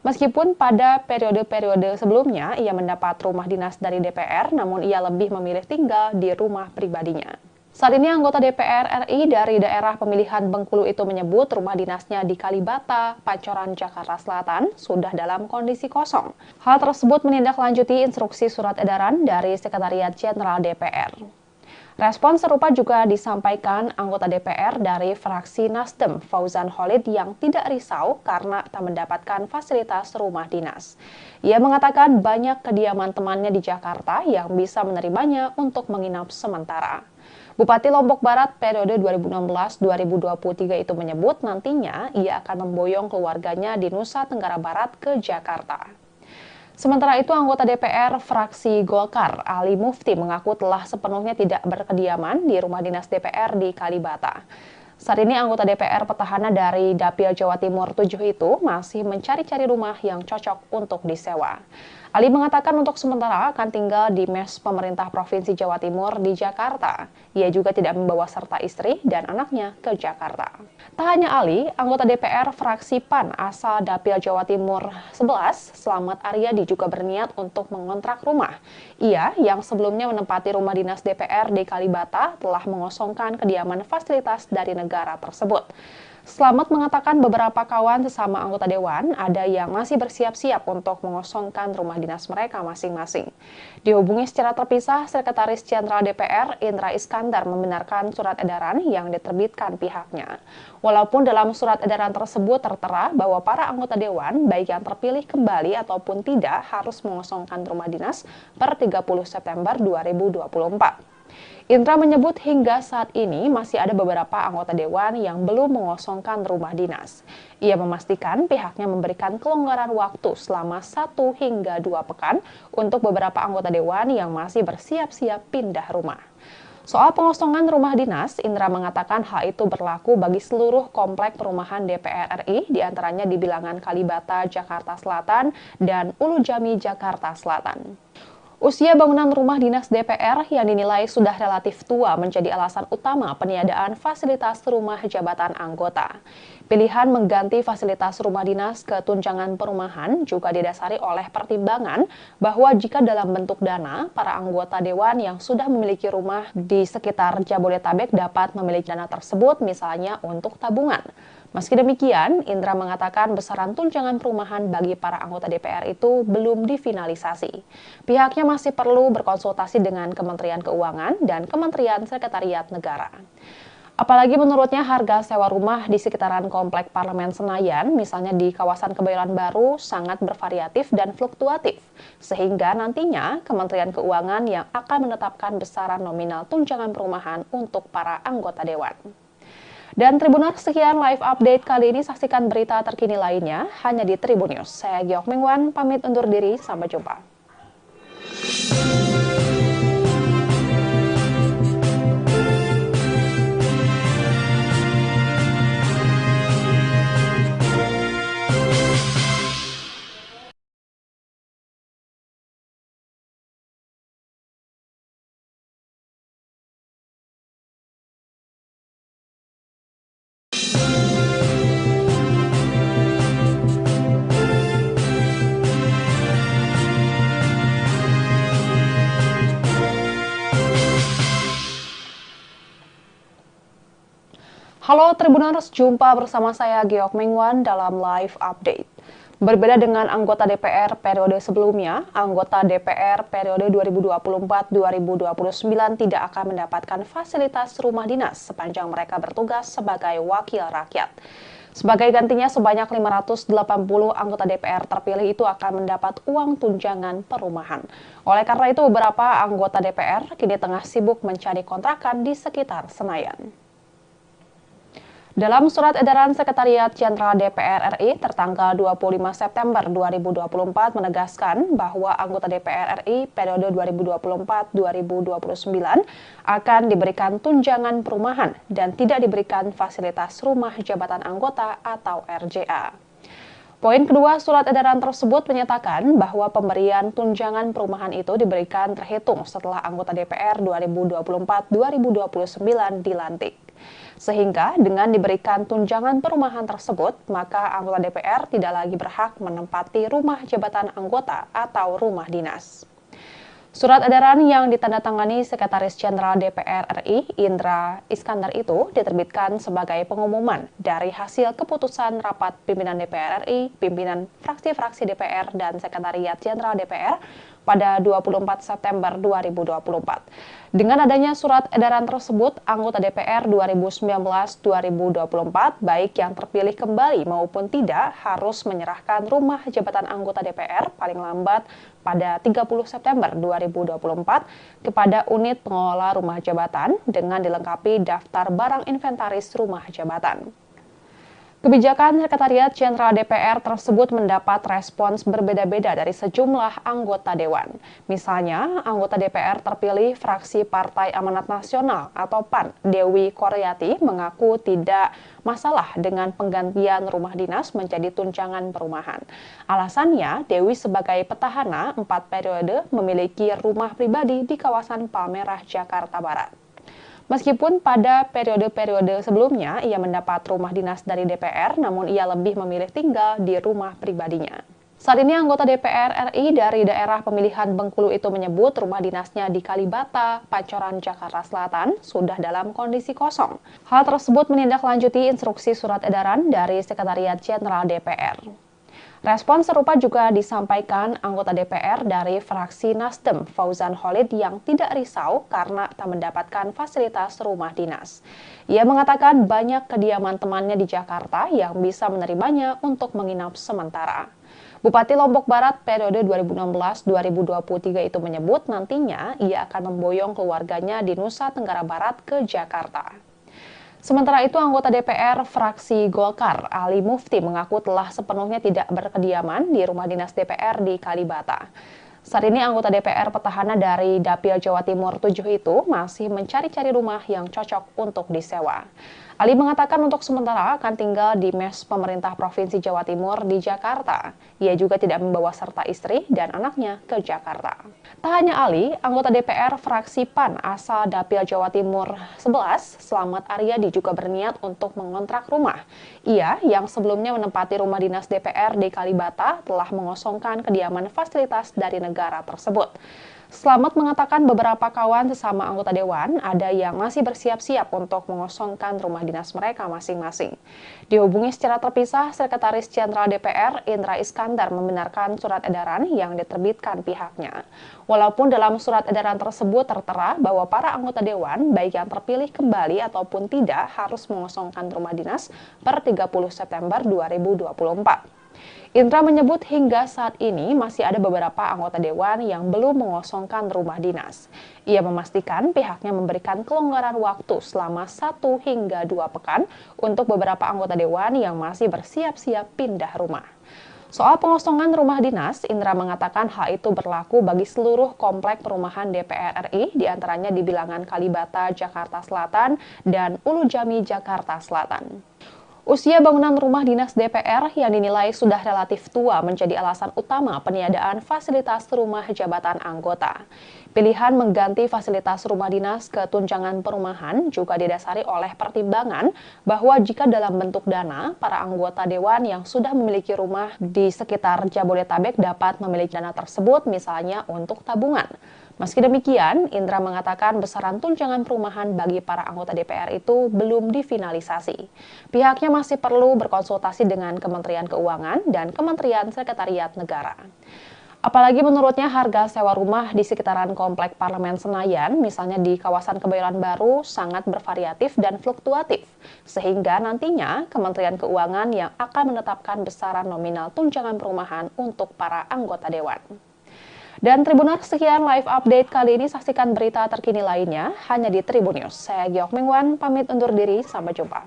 Meskipun pada periode-periode sebelumnya ia mendapat rumah dinas dari DPR, namun ia lebih memilih tinggal di rumah pribadinya. Saat ini anggota DPR RI dari daerah pemilihan Bengkulu itu menyebut rumah dinasnya di Kalibata, Pancoran, Jakarta Selatan sudah dalam kondisi kosong. Hal tersebut menindaklanjuti instruksi surat edaran dari Sekretariat Jenderal DPR. Respon serupa juga disampaikan anggota DPR dari fraksi Nasdem, Fauzan Khalid, yang tidak risau karena tak mendapatkan fasilitas rumah dinas. Ia mengatakan banyak kediaman temannya di Jakarta yang bisa menerimanya untuk menginap sementara. Bupati Lombok Barat periode 2016-2023 itu menyebut nantinya ia akan memboyong keluarganya di Nusa Tenggara Barat ke Jakarta. Sementara itu, anggota DPR fraksi Golkar, Ali Mufti, mengaku telah sepenuhnya tidak berkediaman di rumah dinas DPR di Kalibata. Saat ini anggota DPR petahana dari Dapil Jawa Timur 7 itu masih mencari-cari rumah yang cocok untuk disewa. Ali mengatakan untuk sementara akan tinggal di mes pemerintah Provinsi Jawa Timur di Jakarta. Ia juga tidak membawa serta istri dan anaknya ke Jakarta. Tak hanya Ali, anggota DPR fraksi PAN asal Dapil Jawa Timur 11, Slamet Aryadi, juga berniat untuk mengontrak rumah. Ia yang sebelumnya menempati rumah dinas DPR di Kalibata telah mengosongkan kediaman fasilitas dari negara tersebut. Slamet mengatakan beberapa kawan sesama anggota dewan ada yang masih bersiap-siap untuk mengosongkan rumah dinas mereka masing-masing. Dihubungi secara terpisah, Sekretaris Jenderal DPR Indra Iskandar membenarkan surat edaran yang diterbitkan pihaknya. Walaupun dalam surat edaran tersebut tertera bahwa para anggota dewan, baik yang terpilih kembali ataupun tidak, harus mengosongkan rumah dinas per 30 September 2024. Indra menyebut hingga saat ini masih ada beberapa anggota dewan yang belum mengosongkan rumah dinas. Ia memastikan pihaknya memberikan kelonggaran waktu selama 1 hingga 2 pekan untuk beberapa anggota dewan yang masih bersiap-siap pindah rumah. Soal pengosongan rumah dinas, Indra mengatakan hal itu berlaku bagi seluruh komplek perumahan DPR RI, diantaranya di Bilangan Kalibata, Jakarta Selatan, dan Ulu Jami, Jakarta Selatan. Usia bangunan rumah dinas DPR yang dinilai sudah relatif tua menjadi alasan utama peniadaan fasilitas rumah jabatan anggota. Pilihan mengganti fasilitas rumah dinas ke tunjangan perumahan juga didasari oleh pertimbangan bahwa jika dalam bentuk dana, para anggota dewan yang sudah memiliki rumah di sekitar Jabodetabek dapat memiliki dana tersebut misalnya untuk tabungan. Meski demikian, Indra mengatakan besaran tunjangan perumahan bagi para anggota DPR itu belum difinalisasi. Pihaknya masih perlu berkonsultasi dengan Kementerian Keuangan dan Kementerian Sekretariat Negara. Apalagi menurutnya harga sewa rumah di sekitaran Komplek Parlemen Senayan, misalnya di kawasan Kebayoran Baru, sangat bervariatif dan fluktuatif. Sehingga nantinya Kementerian Keuangan yang akan menetapkan besaran nominal tunjangan perumahan untuk para anggota dewan. Dan Tribuners, sekian live update kali ini. Saksikan berita terkini lainnya hanya di Tribun News. Saya Giok Mingwan, pamit undur diri. Sampai jumpa. Halo Tribuners, jumpa bersama saya Giok Mingwan dalam live update. Berbeda dengan anggota DPR periode sebelumnya, anggota DPR periode 2024-2029 tidak akan mendapatkan fasilitas rumah dinas sepanjang mereka bertugas sebagai wakil rakyat. Sebagai gantinya, sebanyak 580 anggota DPR terpilih itu akan mendapat uang tunjangan perumahan. Oleh karena itu, beberapa anggota DPR kini tengah sibuk mencari kontrakan di sekitar Senayan. Dalam surat edaran Sekretariat Jenderal DPR RI tertanggal 25 September 2024 menegaskan bahwa anggota DPR RI periode 2024-2029 akan diberikan tunjangan perumahan dan tidak diberikan fasilitas rumah jabatan anggota atau RJA. Poin kedua surat edaran tersebut menyatakan bahwa pemberian tunjangan perumahan itu diberikan terhitung setelah anggota DPR 2024-2029 dilantik. Sehingga dengan diberikan tunjangan perumahan tersebut, maka anggota DPR tidak lagi berhak menempati rumah jabatan anggota atau rumah dinas. Surat edaran yang ditandatangani Sekretaris Jenderal DPR RI, Indra Iskandar itu diterbitkan sebagai pengumuman dari hasil keputusan rapat pimpinan DPR RI, pimpinan fraksi-fraksi DPR, dan Sekretariat Jenderal DPR pada 24 September 2024. Dengan adanya surat edaran tersebut, anggota DPR 2019-2024, baik yang terpilih kembali maupun tidak, harus menyerahkan rumah jabatan anggota DPR paling lambat pada 30 September 2024 kepada unit pengelola rumah jabatan dengan dilengkapi daftar barang inventaris rumah jabatan. Kebijakan Sekretariat Jenderal DPR tersebut mendapat respons berbeda-beda dari sejumlah anggota Dewan. Misalnya, anggota DPR terpilih fraksi Partai Amanat Nasional atau PAN, Dewi Koryati, mengaku tidak masalah dengan penggantian rumah dinas menjadi tunjangan perumahan. Alasannya, Dewi sebagai petahana 4 periode memiliki rumah pribadi di kawasan Palmerah, Jakarta Barat. Meskipun pada periode-periode sebelumnya ia mendapat rumah dinas dari DPR, namun ia lebih memilih tinggal di rumah pribadinya. Saat ini anggota DPR RI dari daerah pemilihan Bengkulu itu menyebut rumah dinasnya di Kalibata, Pancoran, Jakarta Selatan sudah dalam kondisi kosong. Hal tersebut menindaklanjuti instruksi surat edaran dari Sekretariat Jenderal DPR. Respon serupa juga disampaikan anggota DPR dari fraksi Nasdem, Fauzan Khalid, yang tidak risau karena tak mendapatkan fasilitas rumah dinas. Ia mengatakan banyak kediaman temannya di Jakarta yang bisa menerimanya untuk menginap sementara. Bupati Lombok Barat periode 2016-2023 itu menyebut nantinya ia akan memboyong keluarganya di Nusa Tenggara Barat ke Jakarta. Sementara itu, anggota DPR fraksi Golkar, Ali Mufti, mengaku telah sepenuhnya tidak berkediaman di rumah dinas DPR di Kalibata. Saat ini anggota DPR petahana dari Dapil Jawa Timur 7 itu masih mencari-cari rumah yang cocok untuk disewa. Ali mengatakan untuk sementara akan tinggal di mes pemerintah Provinsi Jawa Timur di Jakarta. Ia juga tidak membawa serta istri dan anaknya ke Jakarta. Tak hanya Ali, anggota DPR fraksi PAN asal Dapil Jawa Timur 11, Slamet Aryadi, juga berniat untuk mengontrak rumah. Ia, yang sebelumnya menempati rumah dinas DPR di Kalibata, telah mengosongkan kediaman fasilitas dari negara tersebut. Slamet mengatakan beberapa kawan sesama anggota Dewan ada yang masih bersiap-siap untuk mengosongkan rumah dinas mereka masing-masing. Dihubungi secara terpisah, Sekretaris Jenderal DPR Indra Iskandar membenarkan surat edaran yang diterbitkan pihaknya. Walaupun dalam surat edaran tersebut tertera bahwa para anggota Dewan, baik yang terpilih kembali ataupun tidak, harus mengosongkan rumah dinas per 30 September 2024. Indra menyebut hingga saat ini masih ada beberapa anggota Dewan yang belum mengosongkan rumah dinas. Ia memastikan pihaknya memberikan kelonggaran waktu selama 1 hingga 2 pekan untuk beberapa anggota Dewan yang masih bersiap-siap pindah rumah. Soal pengosongan rumah dinas, Indra mengatakan hal itu berlaku bagi seluruh komplek perumahan DPR RI, diantaranya di Bilangan Kalibata, Jakarta Selatan, dan Ulu Jami, Jakarta Selatan. Usia bangunan rumah dinas DPR yang dinilai sudah relatif tua menjadi alasan utama peniadaan fasilitas rumah jabatan anggota. Pilihan mengganti fasilitas rumah dinas ke tunjangan perumahan juga didasari oleh pertimbangan bahwa jika dalam bentuk dana, para anggota Dewan yang sudah memiliki rumah di sekitar Jabodetabek dapat memiliki dana tersebut misalnya untuk tabungan. Meski demikian, Indra mengatakan besaran tunjangan perumahan bagi para anggota DPR itu belum difinalisasi. Pihaknya masih perlu berkonsultasi dengan Kementerian Keuangan dan Kementerian Sekretariat Negara. Apalagi menurutnya harga sewa rumah di sekitaran Komplek Parlemen Senayan, misalnya di kawasan Kebayoran Baru, sangat bervariatif dan fluktuatif. Sehingga nantinya Kementerian Keuangan yang akan menetapkan besaran nominal tunjangan perumahan untuk para anggota Dewan. Dan Tribuners, sekian live update kali ini. Saksikan berita terkini lainnya hanya di Tribun News. Saya Giok Mingwan, pamit undur diri. Sampai jumpa.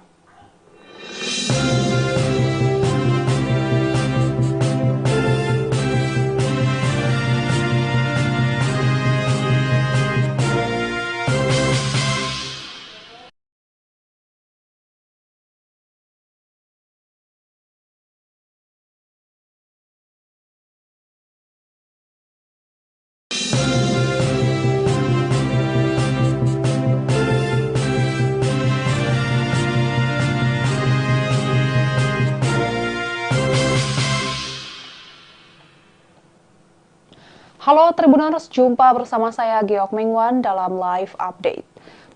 Halo Tribuners, jumpa bersama saya Geok Mengwan dalam live update.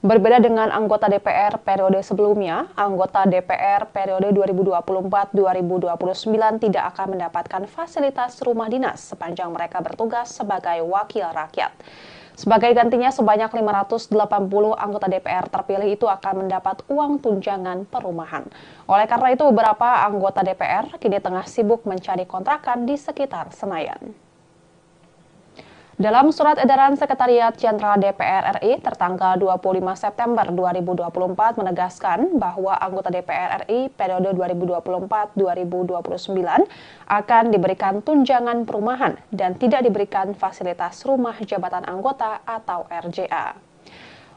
Berbeda dengan anggota DPR periode sebelumnya, anggota DPR periode 2024-2029 tidak akan mendapatkan fasilitas rumah dinas sepanjang mereka bertugas sebagai wakil rakyat. Sebagai gantinya, sebanyak 580 anggota DPR terpilih itu akan mendapat uang tunjangan perumahan. Oleh karena itu, beberapa anggota DPR kini tengah sibuk mencari kontrakan di sekitar Senayan. Dalam surat edaran Sekretariat Jenderal DPR RI tertanggal 25 September 2024 menegaskan bahwa anggota DPR RI periode 2024-2029 akan diberikan tunjangan perumahan dan tidak diberikan fasilitas rumah jabatan anggota atau RJA.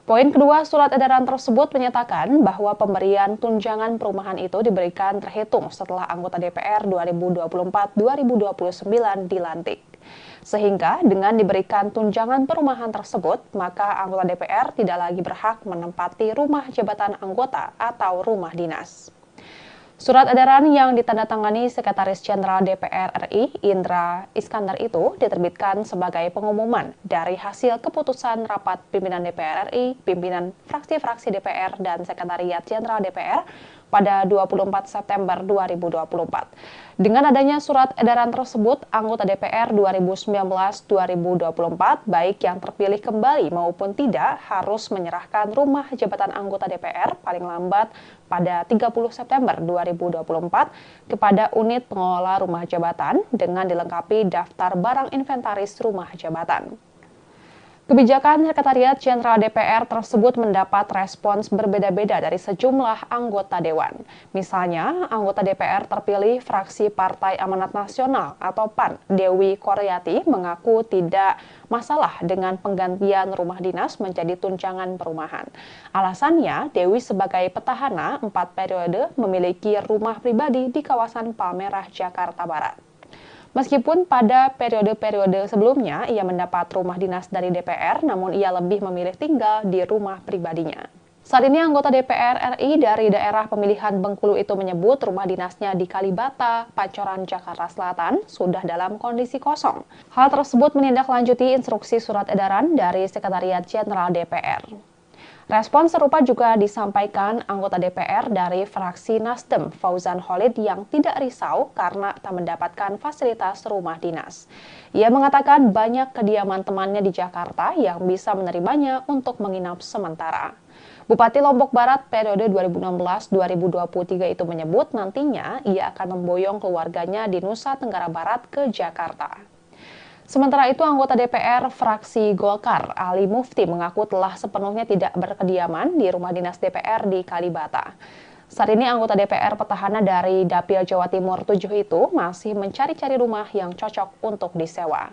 Poin kedua surat edaran tersebut menyatakan bahwa pemberian tunjangan perumahan itu diberikan terhitung setelah anggota DPR 2024-2029 dilantik. Sehingga dengan diberikan tunjangan perumahan tersebut, maka anggota DPR tidak lagi berhak menempati rumah jabatan anggota atau rumah dinas. Surat edaran yang ditandatangani Sekretaris Jenderal DPR RI, Indra Iskandar itu diterbitkan sebagai pengumuman dari hasil keputusan rapat pimpinan DPR RI, pimpinan fraksi-fraksi DPR, dan Sekretariat Jenderal DPR pada 24 September 2024. Dengan adanya surat edaran tersebut, anggota DPR 2019-2024, baik yang terpilih kembali maupun tidak, harus menyerahkan rumah jabatan anggota DPR paling lambat pada 30 September 2024 kepada unit pengelola rumah jabatan dengan dilengkapi daftar barang inventaris rumah jabatan. Kebijakan Sekretariat Jenderal DPR tersebut mendapat respons berbeda-beda dari sejumlah anggota Dewan. Misalnya, anggota DPR terpilih fraksi Partai Amanat Nasional atau PAN, Dewi Koryati, mengaku tidak masalah dengan penggantian rumah dinas menjadi tunjangan perumahan. Alasannya, Dewi sebagai petahana 4 periode memiliki rumah pribadi di kawasan Palmerah, Jakarta Barat. Meskipun pada periode-periode sebelumnya ia mendapat rumah dinas dari DPR, namun ia lebih memilih tinggal di rumah pribadinya. Saat ini anggota DPR RI dari daerah pemilihan Bengkulu itu menyebut rumah dinasnya di Kalibata, Pancoran, Jakarta Selatan sudah dalam kondisi kosong. Hal tersebut menindaklanjuti instruksi surat edaran dari Sekretariat Jenderal DPR. Respon serupa juga disampaikan anggota DPR dari fraksi Nasdem, Fauzan Khalid, yang tidak risau karena tak mendapatkan fasilitas rumah dinas. Ia mengatakan banyak kediaman temannya di Jakarta yang bisa menerimanya untuk menginap sementara. Bupati Lombok Barat periode 2016-2023 itu menyebut nantinya ia akan memboyong keluarganya di Nusa Tenggara Barat ke Jakarta. Sementara itu, anggota DPR fraksi Golkar, Ali Mufti, mengaku telah sepenuhnya tidak berkediaman di rumah dinas DPR di Kalibata. Saat ini anggota DPR petahana dari Dapil Jawa Timur 7 itu masih mencari-cari rumah yang cocok untuk disewa.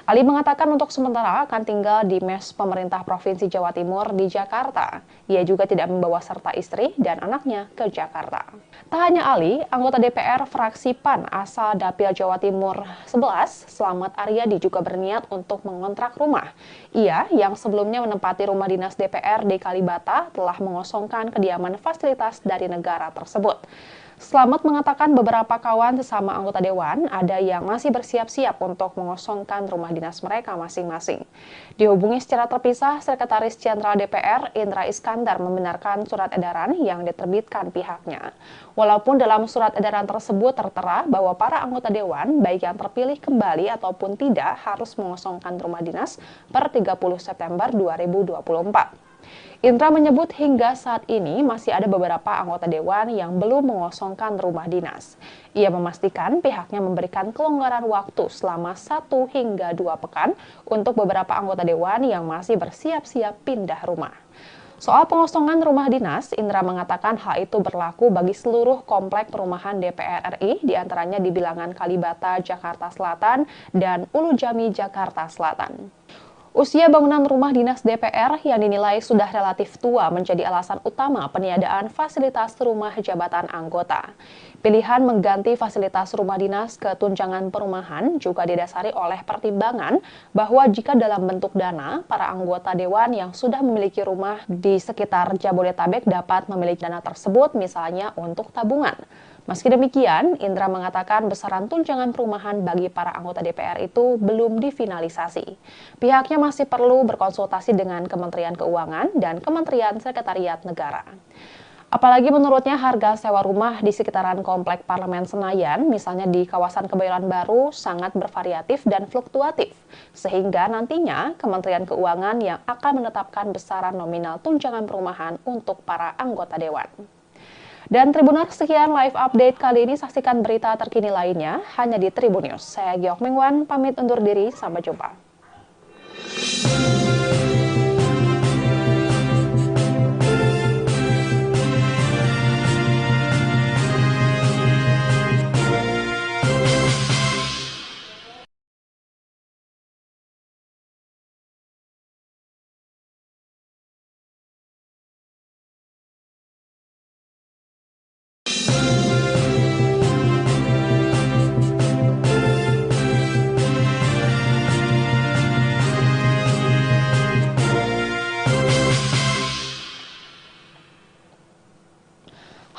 Ali mengatakan untuk sementara akan tinggal di mes pemerintah Provinsi Jawa Timur di Jakarta. Ia juga tidak membawa serta istri dan anaknya ke Jakarta. Tak hanya Ali, anggota DPR fraksi PAN asal Dapil Jawa Timur 11, Slamet Aryadi, juga berniat untuk mengontrak rumah. Ia yang sebelumnya menempati rumah dinas DPR di Kalibata telah mengosongkan kediaman fasilitas dari negara tersebut. Slamet mengatakan beberapa kawan sesama anggota Dewan ada yang masih bersiap-siap untuk mengosongkan rumah dinas mereka masing-masing. Dihubungi secara terpisah, Sekretaris Jenderal DPR Indra Iskandar membenarkan surat edaran yang diterbitkan pihaknya. Walaupun dalam surat edaran tersebut tertera bahwa para anggota Dewan, baik yang terpilih kembali ataupun tidak, harus mengosongkan rumah dinas per 30 September 2024. Indra menyebut hingga saat ini masih ada beberapa anggota Dewan yang belum mengosongkan rumah dinas. Ia memastikan pihaknya memberikan kelonggaran waktu selama 1 hingga 2 pekan untuk beberapa anggota Dewan yang masih bersiap-siap pindah rumah. Soal pengosongan rumah dinas, Indra mengatakan hal itu berlaku bagi seluruh komplek perumahan DPR RI, diantaranya di Bilangan Kalibata, Jakarta Selatan, dan Ulu Jami, Jakarta Selatan. Usia bangunan rumah dinas DPR yang dinilai sudah relatif tua menjadi alasan utama peniadaan fasilitas rumah jabatan anggota. Pilihan mengganti fasilitas rumah dinas ke tunjangan perumahan juga didasari oleh pertimbangan bahwa jika dalam bentuk dana, para anggota Dewan yang sudah memiliki rumah di sekitar Jabodetabek dapat memiliki dana tersebut misalnya untuk tabungan. Meski demikian, Indra mengatakan besaran tunjangan perumahan bagi para anggota DPR itu belum difinalisasi. Pihaknya masih perlu berkonsultasi dengan Kementerian Keuangan dan Kementerian Sekretariat Negara. Apalagi menurutnya harga sewa rumah di sekitaran Komplek Parlemen Senayan, misalnya di kawasan Kebayoran Baru, sangat bervariatif dan fluktuatif. Sehingga nantinya Kementerian Keuangan yang akan menetapkan besaran nominal tunjangan perumahan untuk para anggota dewan. Dan Tribuners, sekian live update kali ini. Saksikan berita terkini lainnya hanya di Tribun News. Saya Giok Mengwan, pamit undur diri. Sampai jumpa.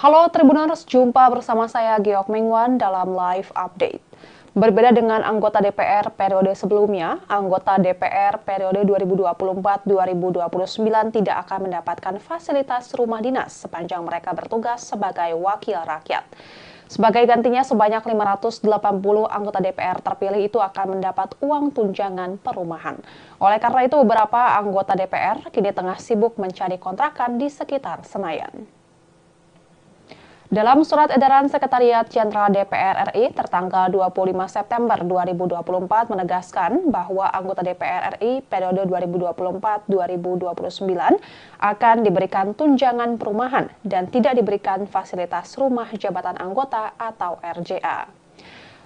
Halo Tribuners, jumpa bersama saya Giok Mengwan dalam live update. Berbeda dengan anggota DPR periode sebelumnya, anggota DPR periode 2024-2029 tidak akan mendapatkan fasilitas rumah dinas sepanjang mereka bertugas sebagai wakil rakyat. Sebagai gantinya, sebanyak 580 anggota DPR terpilih itu akan mendapat uang tunjangan perumahan. Oleh karena itu, beberapa anggota DPR kini tengah sibuk mencari kontrakan di sekitar Senayan. Dalam surat edaran Sekretariat Jenderal DPR RI tertanggal 25 September 2024 menegaskan bahwa anggota DPR RI periode 2024-2029 akan diberikan tunjangan perumahan dan tidak diberikan fasilitas rumah jabatan anggota atau RJA.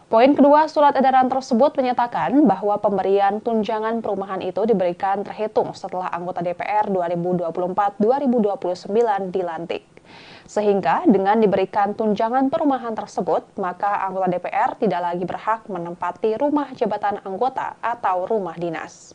Poin kedua surat edaran tersebut menyatakan bahwa pemberian tunjangan perumahan itu diberikan terhitung setelah anggota DPR 2024-2029 dilantik. Sehingga dengan diberikan tunjangan perumahan tersebut, maka anggota DPR tidak lagi berhak menempati rumah jabatan anggota atau rumah dinas.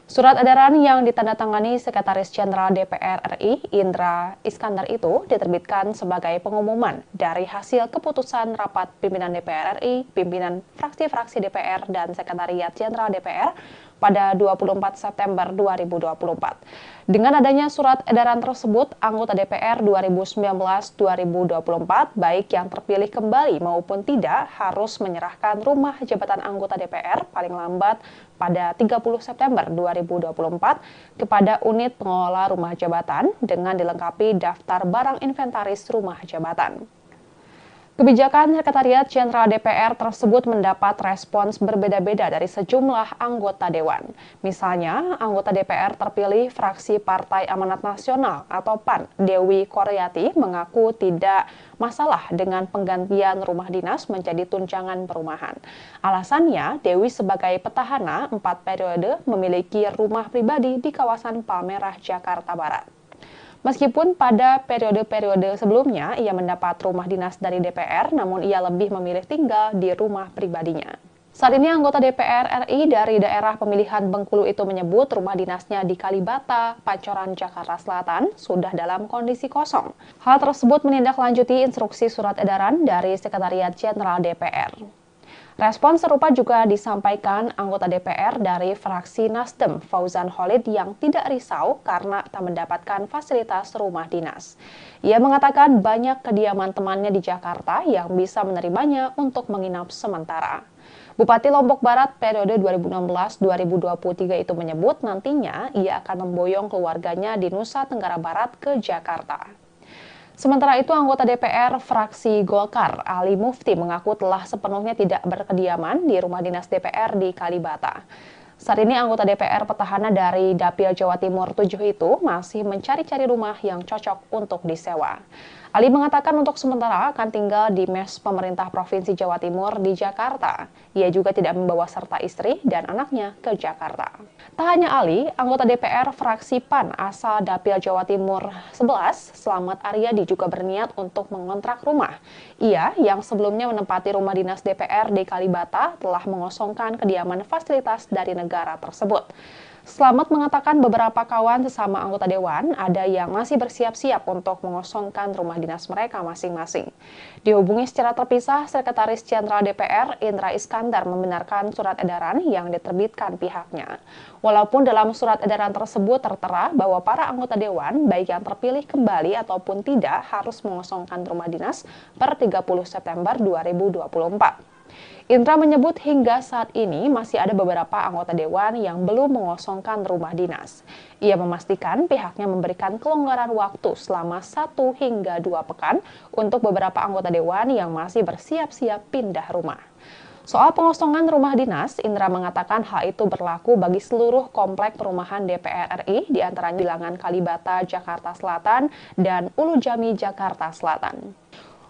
Surat edaran yang ditandatangani Sekretaris Jenderal DPR RI, Indra Iskandar itu diterbitkan sebagai pengumuman dari hasil keputusan rapat pimpinan DPR RI, pimpinan fraksi-fraksi DPR, dan Sekretariat Jenderal DPR pada 24 September 2024. Dengan adanya surat edaran tersebut, anggota DPR 2019-2024, baik yang terpilih kembali maupun tidak, harus menyerahkan rumah jabatan anggota DPR paling lambat pada 30 September 2024 kepada unit pengelola rumah jabatan dengan dilengkapi daftar barang inventaris rumah jabatan. Kebijakan Sekretariat Jenderal DPR tersebut mendapat respons berbeda-beda dari sejumlah anggota dewan. Misalnya, anggota DPR terpilih fraksi Partai Amanat Nasional atau PAN, Dewi Koryati, mengaku tidak masalah dengan penggantian rumah dinas menjadi tunjangan perumahan. Alasannya, Dewi sebagai petahana 4 periode memiliki rumah pribadi di kawasan Palmerah, Jakarta Barat. Meskipun pada periode-periode sebelumnya ia mendapat rumah dinas dari DPR, namun ia lebih memilih tinggal di rumah pribadinya. Saat ini anggota DPR RI dari daerah pemilihan Bengkulu itu menyebut rumah dinasnya di Kalibata, Pancoran, Jakarta Selatan sudah dalam kondisi kosong. Hal tersebut menindaklanjuti instruksi surat edaran dari Sekretariat Jenderal DPR. Respon serupa juga disampaikan anggota DPR dari fraksi Nasdem, Fauzan Khalid, yang tidak risau karena tak mendapatkan fasilitas rumah dinas. Ia mengatakan banyak kediaman temannya di Jakarta yang bisa menerimanya untuk menginap sementara. Bupati Lombok Barat periode 2016-2023 itu menyebut nantinya ia akan memboyong keluarganya di Nusa Tenggara Barat ke Jakarta. Sementara itu, anggota DPR fraksi Golkar, Ali Mufti, mengaku telah sepenuhnya tidak berkediaman di rumah dinas DPR di Kalibata. Saat ini anggota DPR petahana dari Dapil Jawa Timur 7 itu masih mencari-cari rumah yang cocok untuk disewa. Ali mengatakan untuk sementara akan tinggal di mes pemerintah Provinsi Jawa Timur di Jakarta. Ia juga tidak membawa serta istri dan anaknya ke Jakarta. Tak hanya Ali, anggota DPR fraksi PAN asal Dapil Jawa Timur 11, Slamet Aryadi, juga berniat untuk mengontrak rumah. Ia yang sebelumnya menempati rumah dinas DPR di Kalibata telah mengosongkan kediaman fasilitas dari negara tersebut. Slamet mengatakan beberapa kawan sesama anggota dewan ada yang masih bersiap-siap untuk mengosongkan rumah dinas mereka masing-masing. Dihubungi secara terpisah, Sekretaris Jenderal DPR Indra Iskandar membenarkan surat edaran yang diterbitkan pihaknya. Walaupun dalam surat edaran tersebut tertera bahwa para anggota dewan, baik yang terpilih kembali ataupun tidak, harus mengosongkan rumah dinas per 30 September 2024. Indra menyebut hingga saat ini masih ada beberapa anggota dewan yang belum mengosongkan rumah dinas. Ia memastikan pihaknya memberikan kelonggaran waktu selama 1 hingga 2 pekan untuk beberapa anggota dewan yang masih bersiap-siap pindah rumah. Soal pengosongan rumah dinas, Indra mengatakan hal itu berlaku bagi seluruh komplek perumahan DPR RI, di antaranya Bilangan Kalibata, Jakarta Selatan, dan Ulu Jami, Jakarta Selatan.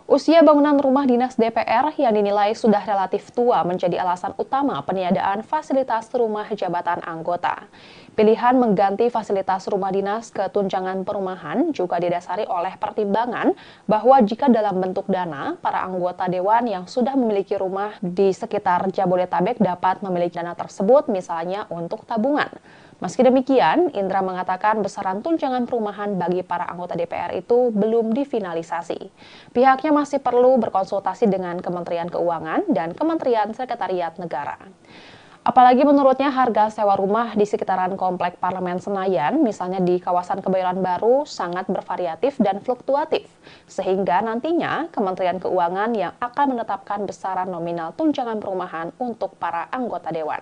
Usia bangunan rumah dinas DPR yang dinilai sudah relatif tua menjadi alasan utama peniadaan fasilitas rumah jabatan anggota. Pilihan mengganti fasilitas rumah dinas ke tunjangan perumahan juga didasari oleh pertimbangan bahwa jika dalam bentuk dana, para anggota dewan yang sudah memiliki rumah di sekitar Jabodetabek dapat memiliki dana tersebut misalnya untuk tabungan. Meski demikian, Indra mengatakan besaran tunjangan perumahan bagi para anggota DPR itu belum difinalisasi. Pihaknya masih perlu berkonsultasi dengan Kementerian Keuangan dan Kementerian Sekretariat Negara. Apalagi menurutnya harga sewa rumah di sekitaran Komplek Parlemen Senayan, misalnya di kawasan Kebayoran Baru, sangat bervariatif dan fluktuatif. Sehingga nantinya Kementerian Keuangan yang akan menetapkan besaran nominal tunjangan perumahan untuk para anggota dewan.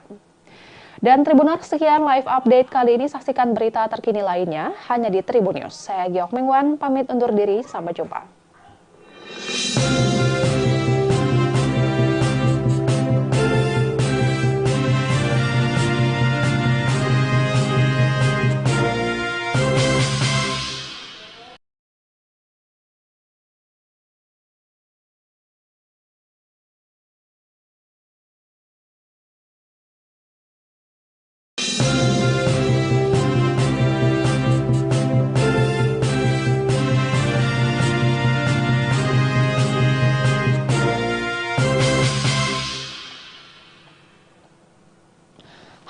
Dan Tribuners, sekian live update kali ini. Saksikan berita terkini lainnya hanya di Tribun News. Saya Giok Mengwan, pamit undur diri. Sampai jumpa.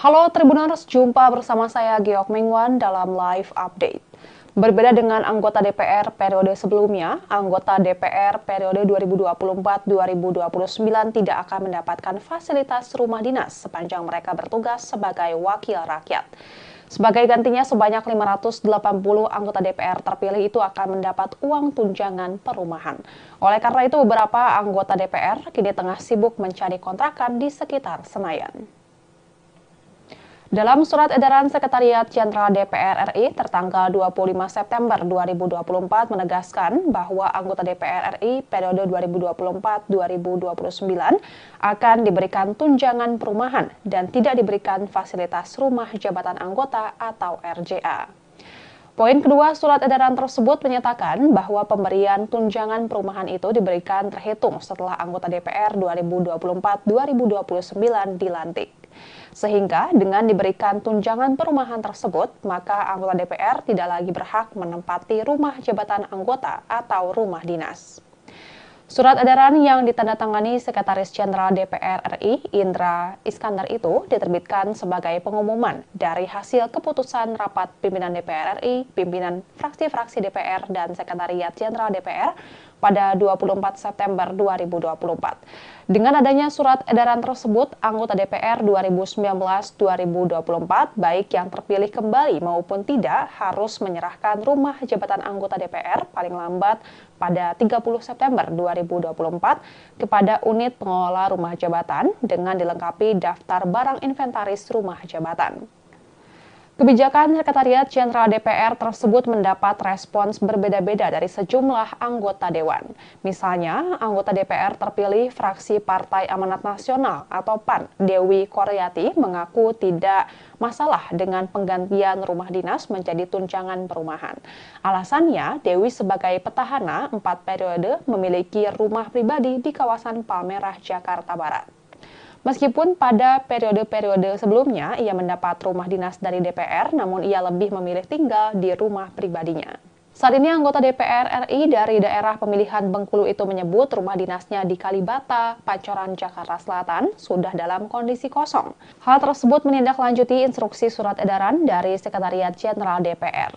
Halo Tribuners, jumpa bersama saya Giok Mengwan dalam live update. Berbeda dengan anggota DPR periode sebelumnya, anggota DPR periode 2024-2029 tidak akan mendapatkan fasilitas rumah dinas sepanjang mereka bertugas sebagai wakil rakyat. Sebagai gantinya, sebanyak 580 anggota DPR terpilih itu akan mendapat uang tunjangan perumahan. Oleh karena itu, beberapa anggota DPR kini tengah sibuk mencari kontrakan di sekitar Senayan. Dalam surat edaran Sekretariat Jenderal DPR RI tertanggal 25 September 2024 menegaskan bahwa anggota DPR RI periode 2024-2029 akan diberikan tunjangan perumahan dan tidak diberikan fasilitas rumah jabatan anggota atau RJA. Poin kedua surat edaran tersebut menyatakan bahwa pemberian tunjangan perumahan itu diberikan terhitung setelah anggota DPR 2024-2029 dilantik. Sehingga dengan diberikan tunjangan perumahan tersebut, maka anggota DPR tidak lagi berhak menempati rumah jabatan anggota atau rumah dinas. Surat edaran yang ditandatangani Sekretaris Jenderal DPR RI Indra Iskandar itu diterbitkan sebagai pengumuman dari hasil keputusan rapat pimpinan DPR RI, pimpinan fraksi-fraksi DPR dan Sekretariat Jenderal DPR pada 24 September 2024. Dengan adanya surat edaran tersebut, anggota DPR 2019-2024, baik yang terpilih kembali maupun tidak, harus menyerahkan rumah jabatan anggota DPR paling lambat pada 30 September 2024 kepada unit pengelola rumah jabatan dengan dilengkapi daftar barang inventaris rumah jabatan. Kebijakan Sekretariat Jenderal DPR tersebut mendapat respons berbeda-beda dari sejumlah anggota dewan. Misalnya, anggota DPR terpilih fraksi Partai Amanat Nasional atau PAN, Dewi Koryati, mengaku tidak masalah dengan penggantian rumah dinas menjadi tunjangan perumahan. Alasannya, Dewi sebagai petahana 4 periode memiliki rumah pribadi di kawasan Palmerah, Jakarta Barat. Meskipun pada periode-periode sebelumnya ia mendapat rumah dinas dari DPR, namun ia lebih memilih tinggal di rumah pribadinya. Saat ini anggota DPR RI dari daerah pemilihan Bengkulu itu menyebut rumah dinasnya di Kalibata, Pancoran, Jakarta Selatan sudah dalam kondisi kosong. Hal tersebut menindaklanjuti instruksi surat edaran dari Sekretariat Jenderal DPR.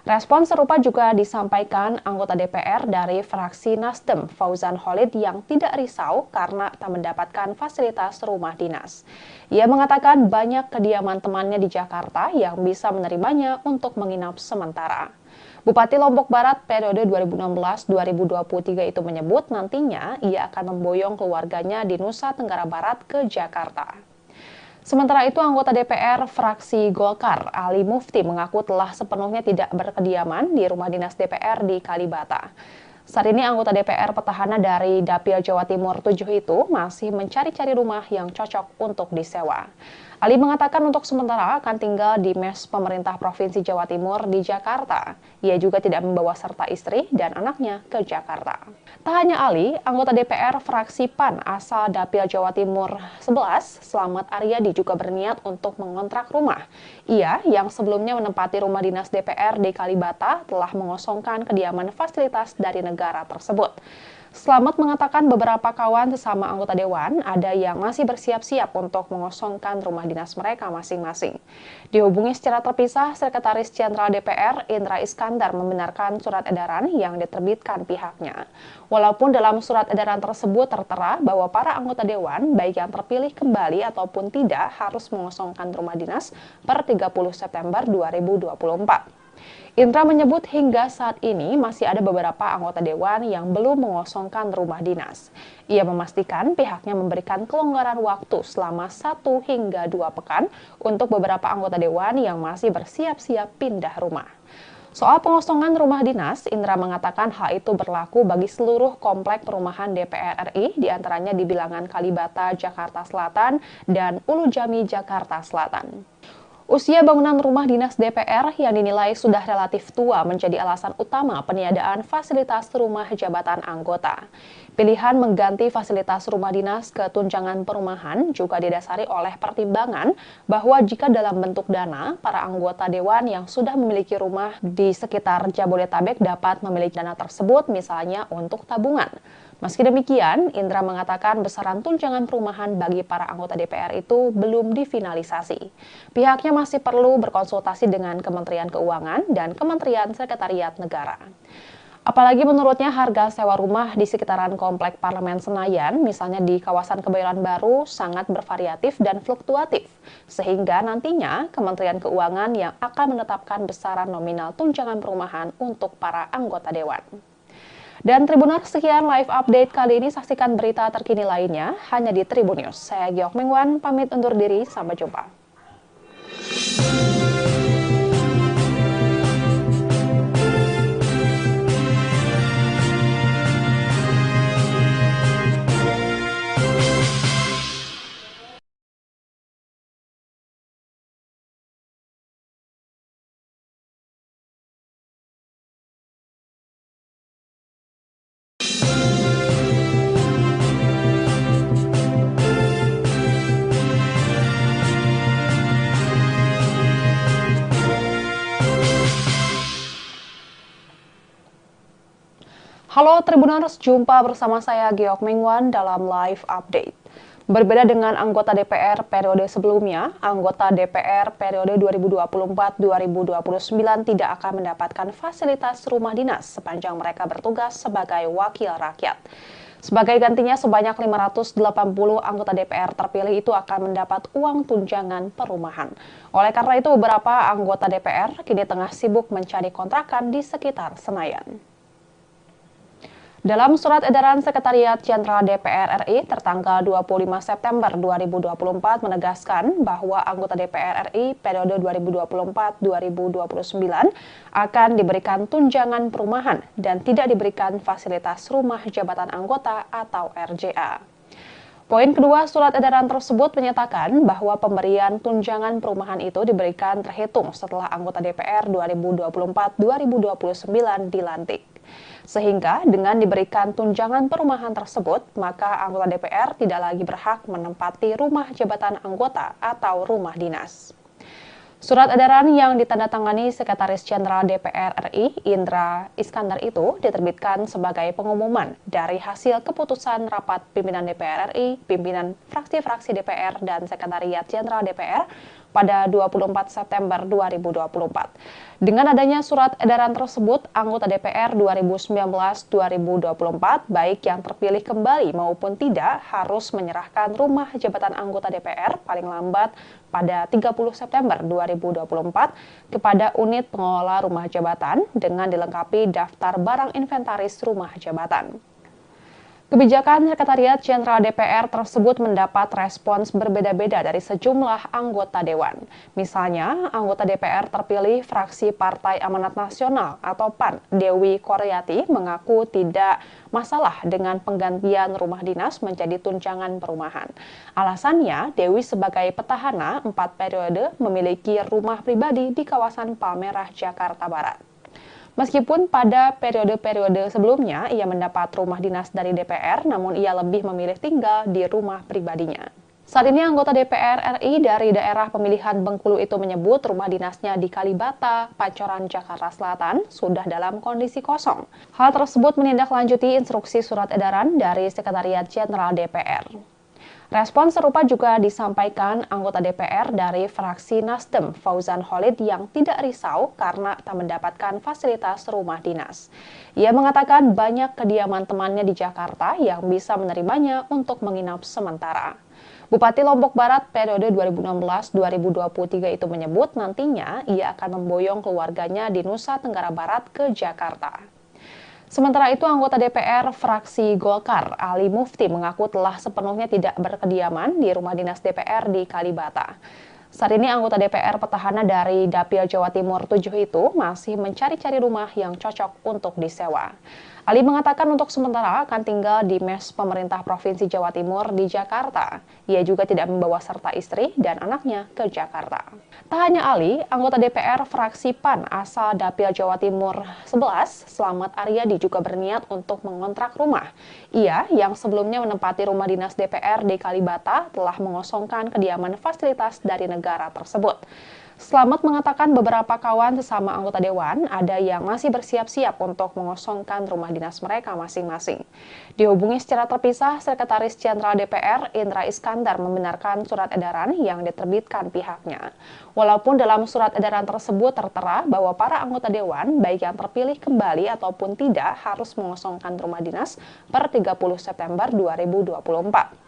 Respon serupa juga disampaikan anggota DPR dari fraksi Nasdem, Fauzan Khalid, yang tidak risau karena tak mendapatkan fasilitas rumah dinas. Ia mengatakan banyak kediaman temannya di Jakarta yang bisa menerimanya untuk menginap sementara. Bupati Lombok Barat periode 2016-2023 itu menyebut nantinya ia akan memboyong keluarganya di Nusa Tenggara Barat ke Jakarta. Sementara itu, anggota DPR fraksi Golkar, Ali Mufti, mengaku telah sepenuhnya tidak berkediaman di rumah dinas DPR di Kalibata. Saat ini anggota DPR petahana dari Dapil Jawa Timur 7 itu masih mencari-cari rumah yang cocok untuk disewa. Ali mengatakan untuk sementara akan tinggal di mes pemerintah Provinsi Jawa Timur di Jakarta. Ia juga tidak membawa serta istri dan anaknya ke Jakarta. Tak hanya Ali, anggota DPR fraksi PAN asal Dapil Jawa Timur 11, Slamet Aryadi, juga berniat untuk mengontrak rumah. Ia yang sebelumnya menempati rumah dinas DPR di Kalibata telah mengosongkan kediaman fasilitas dari negara tersebut. Slamet mengatakan beberapa kawan sesama anggota dewan ada yang masih bersiap-siap untuk mengosongkan rumah dinas mereka masing-masing. Dihubungi secara terpisah, Sekretaris Jenderal DPR Indra Iskandar membenarkan surat edaran yang diterbitkan pihaknya. Walaupun dalam surat edaran tersebut tertera bahwa para anggota dewan, baik yang terpilih kembali ataupun tidak, harus mengosongkan rumah dinas per 30 September 2024. Indra menyebut hingga saat ini masih ada beberapa anggota dewan yang belum mengosongkan rumah dinas. Ia memastikan pihaknya memberikan kelonggaran waktu selama 1 hingga 2 pekan untuk beberapa anggota dewan yang masih bersiap-siap pindah rumah. Soal pengosongan rumah dinas, Indra mengatakan hal itu berlaku bagi seluruh komplek perumahan DPR RI, diantaranya di Bilangan Kalibata, Jakarta Selatan, dan Ulu Jami, Jakarta Selatan. Usia bangunan rumah dinas DPR yang dinilai sudah relatif tua menjadi alasan utama peniadaan fasilitas rumah jabatan anggota. Pilihan mengganti fasilitas rumah dinas ke tunjangan perumahan juga didasari oleh pertimbangan bahwa jika dalam bentuk dana, para anggota dewan yang sudah memiliki rumah di sekitar Jabodetabek dapat memiliki dana tersebut misalnya untuk tabungan. Meski demikian, Indra mengatakan besaran tunjangan perumahan bagi para anggota DPR itu belum difinalisasi. Pihaknya masih perlu berkonsultasi dengan Kementerian Keuangan dan Kementerian Sekretariat Negara. Apalagi menurutnya harga sewa rumah di sekitaran Komplek Parlemen Senayan, misalnya di kawasan Kebayoran Baru, sangat bervariatif dan fluktuatif. Sehingga nantinya Kementerian Keuangan yang akan menetapkan besaran nominal tunjangan perumahan untuk para anggota dewan. Dan Tribuners, sekian live update kali ini. Saksikan berita terkini lainnya hanya di Tribun News. Saya Giok Mengwan, pamit undur diri. Sampai jumpa. Halo Tribuners, jumpa bersama saya Giok Mengwan dalam live update. Berbeda dengan anggota DPR periode sebelumnya, anggota DPR periode 2024-2029 tidak akan mendapatkan fasilitas rumah dinas sepanjang mereka bertugas sebagai wakil rakyat. Sebagai gantinya, sebanyak 580 anggota DPR terpilih itu akan mendapat uang tunjangan perumahan. Oleh karena itu, beberapa anggota DPR kini tengah sibuk mencari kontrakan di sekitar Senayan. Dalam surat edaran Sekretariat Jenderal DPR RI tertanggal 25 September 2024 menegaskan bahwa anggota DPR RI periode 2024-2029 akan diberikan tunjangan perumahan dan tidak diberikan fasilitas rumah jabatan anggota atau RJA. Poin kedua surat edaran tersebut menyatakan bahwa pemberian tunjangan perumahan itu diberikan terhitung setelah anggota DPR 2024-2029 dilantik. Sehingga dengan diberikan tunjangan perumahan tersebut, maka anggota DPR tidak lagi berhak menempati rumah jabatan anggota atau rumah dinas. Surat edaran yang ditandatangani Sekretaris Jenderal DPR RI, Indra Iskandar itu diterbitkan sebagai pengumuman dari hasil keputusan rapat pimpinan DPR RI, pimpinan fraksi-fraksi DPR, dan Sekretariat Jenderal DPR pada 24 September 2024. Dengan adanya surat edaran tersebut, anggota DPR 2019-2024, baik yang terpilih kembali maupun tidak, harus menyerahkan rumah jabatan anggota DPR paling lambat pada 30 September 2024 kepada unit pengelola rumah jabatan dengan dilengkapi daftar barang inventaris rumah jabatan. Kebijakan Sekretariat Jenderal DPR tersebut mendapat respons berbeda-beda dari sejumlah anggota Dewan. Misalnya, anggota DPR terpilih fraksi Partai Amanat Nasional atau PAN, Dewi Koryati, mengaku tidak masalah dengan penggantian rumah dinas menjadi tunjangan perumahan. Alasannya, Dewi sebagai petahana 4 periode memiliki rumah pribadi di kawasan Palmerah, Jakarta Barat. Meskipun pada periode-periode sebelumnya ia mendapat rumah dinas dari DPR, namun ia lebih memilih tinggal di rumah pribadinya. Saat ini anggota DPR RI dari daerah pemilihan Bengkulu itu menyebut rumah dinasnya di Kalibata, Pancoran, Jakarta Selatan sudah dalam kondisi kosong. Hal tersebut menindaklanjuti instruksi surat edaran dari Sekretariat Jenderal DPR. Respon serupa juga disampaikan anggota DPR dari fraksi Nasdem, Fauzan Khalid, yang tidak risau karena tak mendapatkan fasilitas rumah dinas. Ia mengatakan banyak kediaman temannya di Jakarta yang bisa menerimanya untuk menginap sementara. Bupati Lombok Barat periode 2016-2023 itu menyebut nantinya ia akan memboyong keluarganya di Nusa Tenggara Barat ke Jakarta. Sementara itu, anggota DPR fraksi Golkar, Ali Mufti, mengaku telah sepenuhnya tidak berkediaman di rumah dinas DPR di Kalibata. Saat ini anggota DPR petahana dari Dapil Jawa Timur 7 itu masih mencari-cari rumah yang cocok untuk disewa. Ali mengatakan untuk sementara akan tinggal di mes pemerintah Provinsi Jawa Timur di Jakarta. Ia juga tidak membawa serta istri dan anaknya ke Jakarta. Tak hanya Ali, anggota DPR fraksi PAN asal Dapil Jawa Timur 11, Slamet Aryadi, juga berniat untuk mengontrak rumah. Ia, yang sebelumnya menempati rumah dinas DPR di Kalibata, telah mengosongkan kediaman fasilitas dari negara tersebut. Slamet mengatakan beberapa kawan sesama anggota Dewan ada yang masih bersiap-siap untuk mengosongkan rumah dinas mereka masing-masing. Dihubungi secara terpisah, Sekretaris Jenderal DPR Indra Iskandar membenarkan surat edaran yang diterbitkan pihaknya. Walaupun dalam surat edaran tersebut tertera bahwa para anggota Dewan, baik yang terpilih kembali ataupun tidak, harus mengosongkan rumah dinas per 30 September 2024.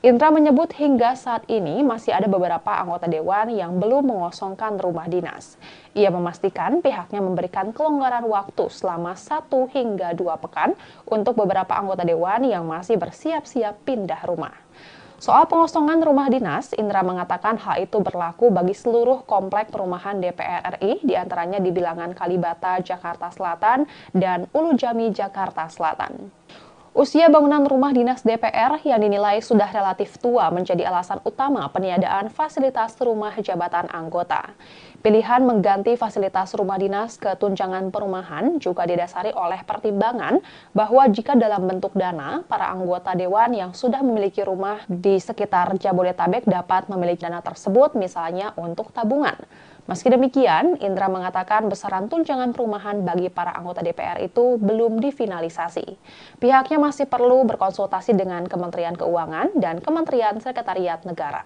Indra menyebut hingga saat ini masih ada beberapa anggota Dewan yang belum mengosongkan rumah dinas. Ia memastikan pihaknya memberikan kelonggaran waktu selama 1 hingga 2 pekan untuk beberapa anggota Dewan yang masih bersiap-siap pindah rumah. Soal pengosongan rumah dinas, Indra mengatakan hal itu berlaku bagi seluruh komplek perumahan DPR RI, diantaranya di Bilangan Kalibata, Jakarta Selatan, dan Ulu Jami, Jakarta Selatan. Usia bangunan rumah dinas DPR yang dinilai sudah relatif tua menjadi alasan utama peniadaan fasilitas rumah jabatan anggota. Pilihan mengganti fasilitas rumah dinas ke tunjangan perumahan juga didasari oleh pertimbangan bahwa jika dalam bentuk dana, para anggota Dewan yang sudah memiliki rumah di sekitar Jabodetabek dapat memiliki dana tersebut misalnya untuk tabungan. Meski demikian, Indra mengatakan besaran tunjangan perumahan bagi para anggota DPR itu belum difinalisasi. Pihaknya masih perlu berkonsultasi dengan Kementerian Keuangan dan Kementerian Sekretariat Negara.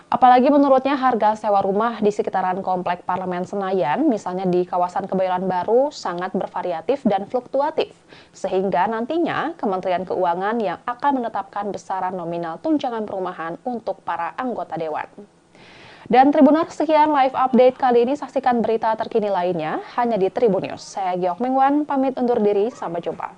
Apalagi menurutnya harga sewa rumah di sekitaran Komplek Parlemen Senayan, misalnya di kawasan Kebayoran Baru, sangat bervariatif dan fluktuatif. Sehingga nantinya Kementerian Keuangan yang akan menetapkan besaran nominal tunjangan perumahan untuk para anggota Dewan. Dan Tribuners, sekian live update kali ini. Saksikan berita terkini lainnya hanya di Tribun News. Saya Giok Mengwan, pamit undur diri. Sampai jumpa.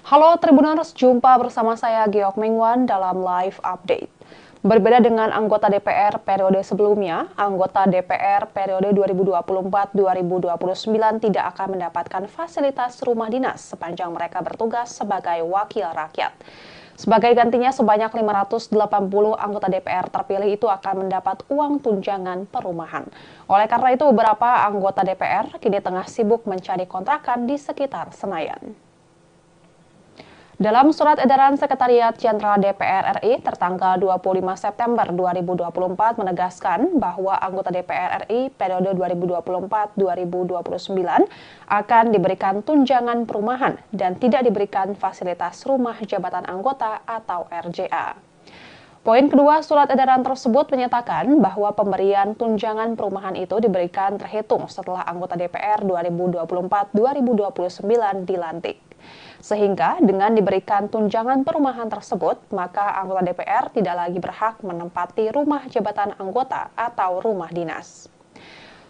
Halo Tribuners, jumpa bersama saya Geok Mengwan dalam live update. Berbeda dengan anggota DPR periode sebelumnya, anggota DPR periode 2024-2029 tidak akan mendapatkan fasilitas rumah dinas sepanjang mereka bertugas sebagai wakil rakyat. Sebagai gantinya, sebanyak 580 anggota DPR terpilih itu akan mendapat uang tunjangan perumahan. Oleh karena itu, beberapa anggota DPR kini tengah sibuk mencari kontrakan di sekitar Senayan. Dalam surat edaran Sekretariat Jenderal DPR RI tertanggal 25 September 2024 menegaskan bahwa anggota DPR RI periode 2024-2029 akan diberikan tunjangan perumahan dan tidak diberikan fasilitas rumah jabatan anggota atau RJA. Poin kedua surat edaran tersebut menyatakan bahwa pemberian tunjangan perumahan itu diberikan terhitung setelah anggota DPR 2024-2029 dilantik. Sehingga dengan diberikan tunjangan perumahan tersebut, maka anggota DPR tidak lagi berhak menempati rumah jabatan anggota atau rumah dinas.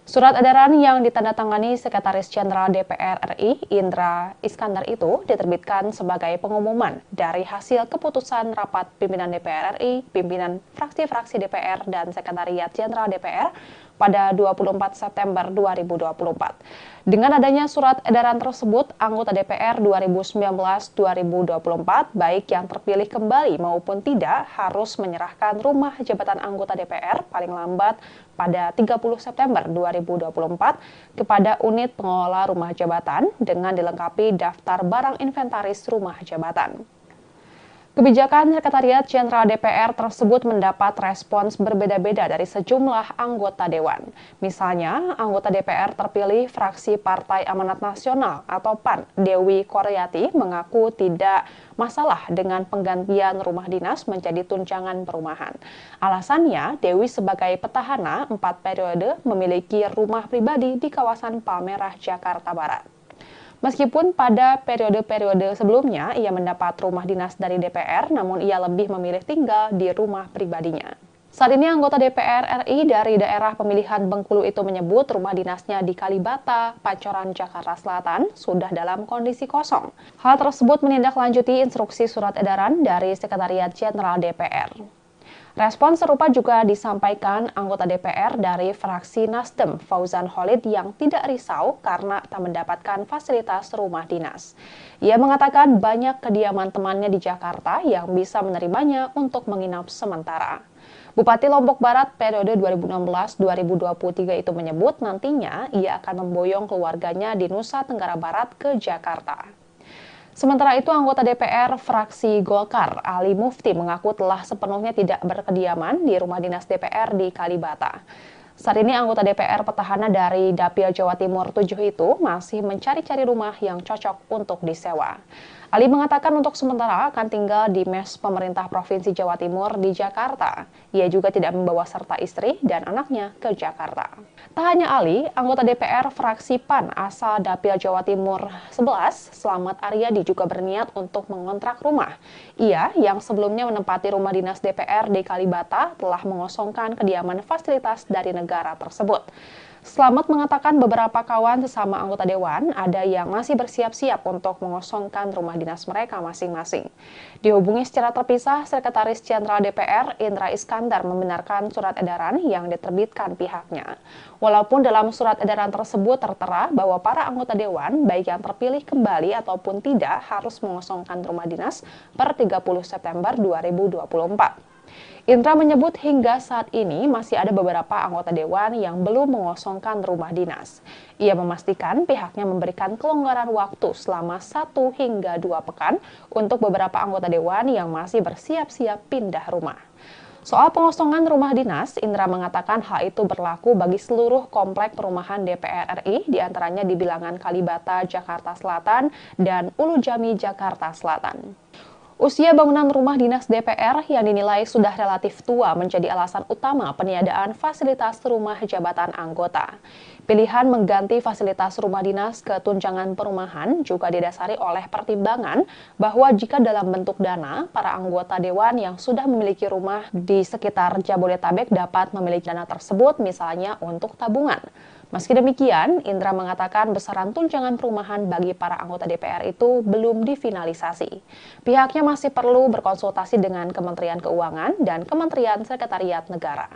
Surat edaran yang ditandatangani Sekretaris Jenderal DPR RI, Indra Iskandar itu diterbitkan sebagai pengumuman dari hasil keputusan rapat pimpinan DPR RI, pimpinan fraksi-fraksi DPR, dan Sekretariat Jenderal DPR pada 24 September 2024. Dengan adanya surat edaran tersebut, anggota DPR 2019-2024, baik yang terpilih kembali maupun tidak, harus menyerahkan rumah jabatan anggota DPR paling lambat pada 30 September 2024 kepada unit pengelola rumah jabatan dengan dilengkapi daftar barang inventaris rumah jabatan. Kebijakan Sekretariat Jenderal DPR tersebut mendapat respons berbeda-beda dari sejumlah anggota Dewan. Misalnya, anggota DPR terpilih fraksi Partai Amanat Nasional atau PAN, Dewi Koryati, mengaku tidak masalah dengan penggantian rumah dinas menjadi tunjangan perumahan. Alasannya, Dewi sebagai petahana 4 periode memiliki rumah pribadi di kawasan Palmerah, Jakarta Barat. Meskipun pada periode-periode sebelumnya ia mendapat rumah dinas dari DPR, namun ia lebih memilih tinggal di rumah pribadinya. Saat ini anggota DPR RI dari daerah pemilihan Bengkulu itu menyebut rumah dinasnya di Kalibata, Pancoran, Jakarta Selatan sudah dalam kondisi kosong. Hal tersebut menindaklanjuti instruksi surat edaran dari Sekretariat Jenderal DPR. Respon serupa juga disampaikan anggota DPR dari fraksi Nasdem, Fauzan Khalid, yang tidak risau karena tak mendapatkan fasilitas rumah dinas. Ia mengatakan banyak kediaman temannya di Jakarta yang bisa menerimanya untuk menginap sementara. Bupati Lombok Barat periode 2016-2023 itu menyebut nantinya ia akan memboyong keluarganya di Nusa Tenggara Barat ke Jakarta. Sementara itu, anggota DPR fraksi Golkar, Ali Mufti, mengaku telah sepenuhnya tidak berkediaman di rumah dinas DPR di Kalibata. Saat ini anggota DPR petahana dari Dapil Jawa Timur 7 itu masih mencari-cari rumah yang cocok untuk disewa. Ali mengatakan untuk sementara akan tinggal di mes pemerintah Provinsi Jawa Timur di Jakarta. Ia juga tidak membawa serta istri dan anaknya ke Jakarta. Tak hanya Ali, anggota DPR fraksi PAN asal Dapil Jawa Timur 11, Slamet Aryadi, juga berniat untuk mengontrak rumah. Ia yang sebelumnya menempati rumah dinas DPR di Kalibata telah mengosongkan kediaman fasilitas dari negara tersebut. Slamet mengatakan beberapa kawan sesama anggota Dewan ada yang masih bersiap-siap untuk mengosongkan rumah dinas mereka masing-masing. Dihubungi secara terpisah, Sekretaris Jenderal DPR Indra Iskandar membenarkan surat edaran yang diterbitkan pihaknya. Walaupun dalam surat edaran tersebut tertera bahwa para anggota Dewan, baik yang terpilih kembali ataupun tidak, harus mengosongkan rumah dinas per 30 September 2024. Indra menyebut hingga saat ini masih ada beberapa anggota Dewan yang belum mengosongkan rumah dinas. Ia memastikan pihaknya memberikan kelonggaran waktu selama 1 hingga 2 pekan untuk beberapa anggota Dewan yang masih bersiap-siap pindah rumah. Soal pengosongan rumah dinas, Indra mengatakan hal itu berlaku bagi seluruh komplek perumahan DPR RI, diantaranya di Bilangan Kalibata, Jakarta Selatan, dan Ulu Jami, Jakarta Selatan. Usia bangunan rumah dinas DPR yang dinilai sudah relatif tua menjadi alasan utama peniadaan fasilitas rumah jabatan anggota. Pilihan mengganti fasilitas rumah dinas ke tunjangan perumahan juga didasari oleh pertimbangan bahwa jika dalam bentuk dana, para anggota Dewan yang sudah memiliki rumah di sekitar Jabodetabek dapat memiliki dana tersebut misalnya untuk tabungan. Meski demikian, Indra mengatakan besaran tunjangan perumahan bagi para anggota DPR itu belum difinalisasi. Pihaknya masih perlu berkonsultasi dengan Kementerian Keuangan dan Kementerian Sekretariat Negara.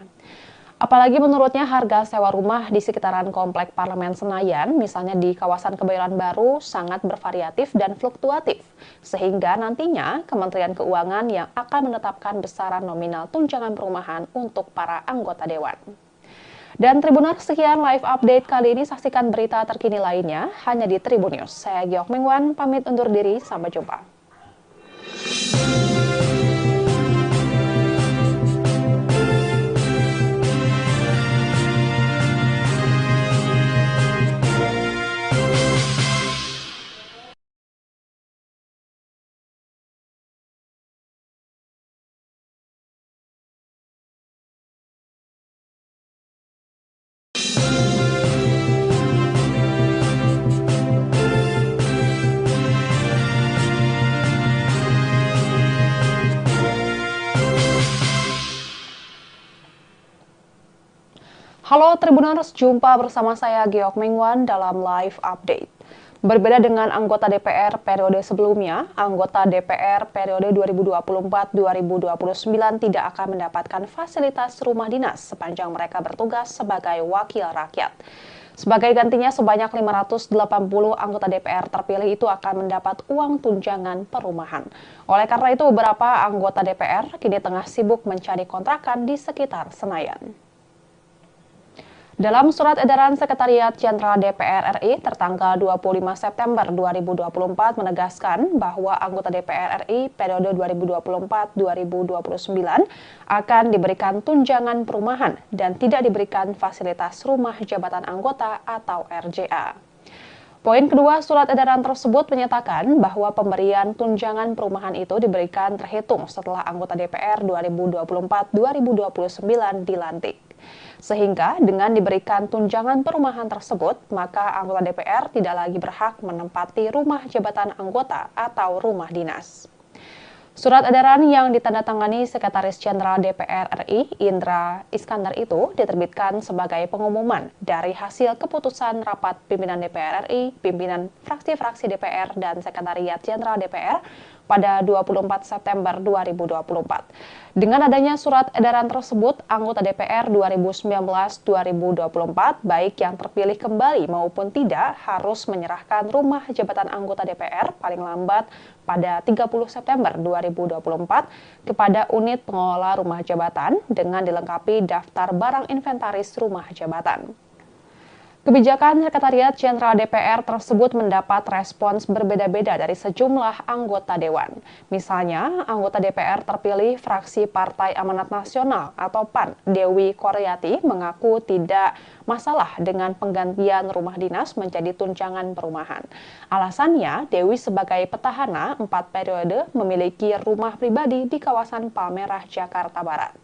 Apalagi menurutnya harga sewa rumah di sekitaran Komplek Parlemen Senayan, misalnya di kawasan Kebayoran Baru, sangat bervariatif dan fluktuatif. Sehingga nantinya Kementerian Keuangan yang akan menetapkan besaran nominal tunjangan perumahan untuk para anggota Dewan. Dan Tribuners, sekian live update kali ini. Saksikan berita terkini lainnya hanya di Tribun News. Saya Giok Mingwan, pamit undur diri. Sampai jumpa. Halo Tribuners, jumpa bersama saya Giok Mingwan dalam live update. Berbeda dengan anggota DPR periode sebelumnya, anggota DPR periode 2024-2029 tidak akan mendapatkan fasilitas rumah dinas sepanjang mereka bertugas sebagai wakil rakyat. Sebagai gantinya, sebanyak 580 anggota DPR terpilih itu akan mendapat uang tunjangan perumahan. Oleh karena itu, beberapa anggota DPR kini tengah sibuk mencari kontrakan di sekitar Senayan. Dalam surat edaran Sekretariat Jenderal DPR RI tertanggal 25 September 2024 menegaskan bahwa anggota DPR RI periode 2024-2029 akan diberikan tunjangan perumahan dan tidak diberikan fasilitas rumah jabatan anggota atau RJA. Poin kedua surat edaran tersebut menyatakan bahwa pemberian tunjangan perumahan itu diberikan terhitung setelah anggota DPR 2024-2029 dilantik. Sehingga dengan diberikan tunjangan perumahan tersebut, maka anggota DPR tidak lagi berhak menempati rumah jabatan anggota atau rumah dinas. Surat edaran yang ditandatangani Sekretaris Jenderal DPR RI, Indra Iskandar itu diterbitkan sebagai pengumuman dari hasil keputusan rapat pimpinan DPR RI, pimpinan fraksi-fraksi DPR, dan Sekretariat Jenderal DPR pada 24 September 2024. Dengan adanya surat edaran tersebut, anggota DPR 2019-2024, baik yang terpilih kembali maupun tidak, harus menyerahkan rumah jabatan anggota DPR paling lambat pada 30 September 2024 kepada unit pengelola rumah jabatan dengan dilengkapi daftar barang inventaris rumah jabatan. Kebijakan Sekretariat Jenderal DPR tersebut mendapat respons berbeda-beda dari sejumlah anggota Dewan. Misalnya, anggota DPR terpilih fraksi Partai Amanat Nasional atau PAN, Dewi Koryati, mengaku tidak masalah dengan penggantian rumah dinas menjadi tunjangan perumahan. Alasannya, Dewi sebagai petahana 4 periode memiliki rumah pribadi di kawasan Palmerah, Jakarta Barat.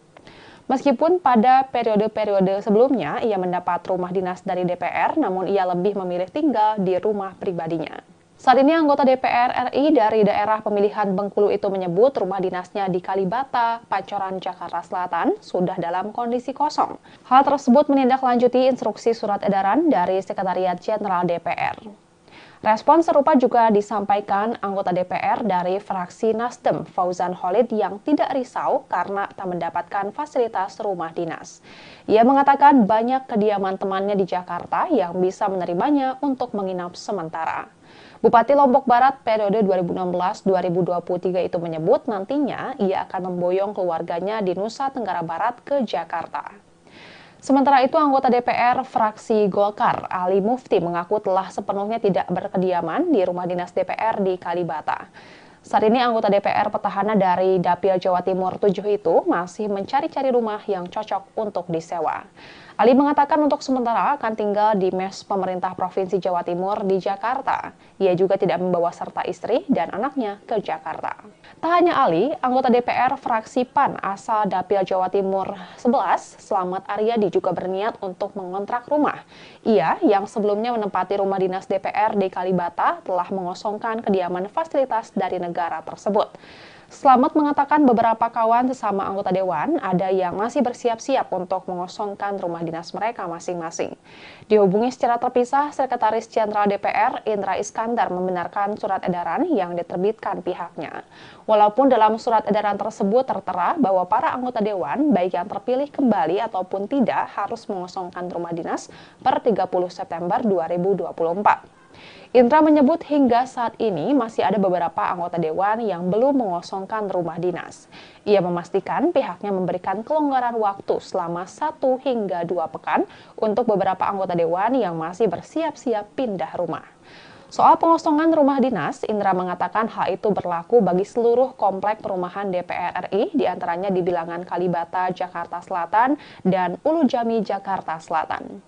Meskipun pada periode-periode sebelumnya ia mendapat rumah dinas dari DPR, namun ia lebih memilih tinggal di rumah pribadinya. Saat ini anggota DPR RI dari daerah pemilihan Bengkulu itu menyebut rumah dinasnya di Kalibata, Pancoran, Jakarta Selatan sudah dalam kondisi kosong. Hal tersebut menindaklanjuti instruksi surat edaran dari Sekretariat Jenderal DPR. Respon serupa juga disampaikan anggota DPR dari fraksi Nasdem, Fauzan Khalid, yang tidak risau karena tak mendapatkan fasilitas rumah dinas. Ia mengatakan banyak kediaman temannya di Jakarta yang bisa menerimanya untuk menginap sementara. Bupati Lombok Barat periode 2016-2023 itu menyebut nantinya ia akan memboyong keluarganya di Nusa Tenggara Barat ke Jakarta. Sementara itu, anggota DPR fraksi Golkar, Ali Mufti, mengaku telah sepenuhnya tidak berkediaman di rumah dinas DPR di Kalibata. Saat ini anggota DPR petahana dari Dapil Jawa Timur 7 itu masih mencari-cari rumah yang cocok untuk disewa. Ali mengatakan untuk sementara akan tinggal di mes pemerintah Provinsi Jawa Timur di Jakarta. Ia juga tidak membawa serta istri dan anaknya ke Jakarta. Tak hanya Ali, anggota DPR fraksi PAN asal Dapil Jawa Timur 11, Slamet Aryadi, juga berniat untuk mengontrak rumah. Ia yang sebelumnya menempati rumah dinas DPR di Kalibata telah mengosongkan kediaman fasilitas dari negara tersebut. Slamet mengatakan beberapa kawan sesama anggota dewan ada yang masih bersiap-siap untuk mengosongkan rumah dinas mereka masing-masing. Dihubungi secara terpisah, Sekretaris Jenderal DPR Indra Iskandar membenarkan surat edaran yang diterbitkan pihaknya. Walaupun dalam surat edaran tersebut tertera bahwa para anggota dewan, baik yang terpilih kembali ataupun tidak, harus mengosongkan rumah dinas per 30 September 2024. Indra menyebut hingga saat ini masih ada beberapa anggota dewan yang belum mengosongkan rumah dinas. Ia memastikan pihaknya memberikan kelonggaran waktu selama 1 hingga 2 pekan untuk beberapa anggota dewan yang masih bersiap-siap pindah rumah. Soal pengosongan rumah dinas, Indra mengatakan hal itu berlaku bagi seluruh komplek perumahan DPR RI, diantaranya di Bilangan Kalibata, Jakarta Selatan, dan Ulu Jami, Jakarta Selatan.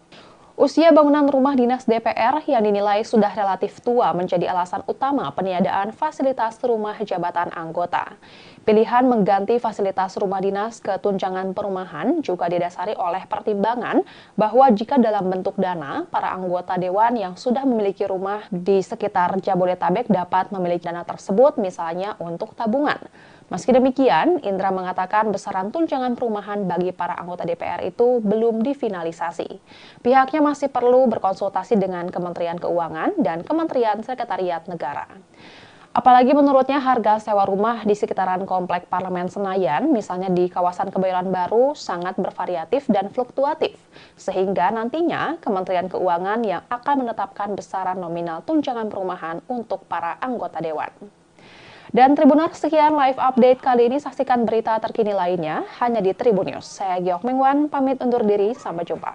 Usia bangunan rumah dinas DPR yang dinilai sudah relatif tua menjadi alasan utama peniadaan fasilitas rumah jabatan anggota. Pilihan mengganti fasilitas rumah dinas ke tunjangan perumahan juga didasari oleh pertimbangan bahwa jika dalam bentuk dana, para anggota dewan yang sudah memiliki rumah di sekitar Jabodetabek dapat memiliki dana tersebut misalnya untuk tabungan. Meski demikian, Indra mengatakan besaran tunjangan perumahan bagi para anggota DPR itu belum difinalisasi. Pihaknya masih perlu berkonsultasi dengan Kementerian Keuangan dan Kementerian Sekretariat Negara. Apalagi menurutnya harga sewa rumah di sekitaran Komplek Parlemen Senayan, misalnya di kawasan Kebayoran Baru, sangat bervariatif dan fluktuatif. Sehingga nantinya Kementerian Keuangan yang akan menetapkan besaran nominal tunjangan perumahan untuk para anggota dewan. Dan Tribuners, sekian live update kali ini. Saksikan berita terkini lainnya hanya di Tribun News. Saya Giok Mengwan, pamit undur diri. Sampai jumpa.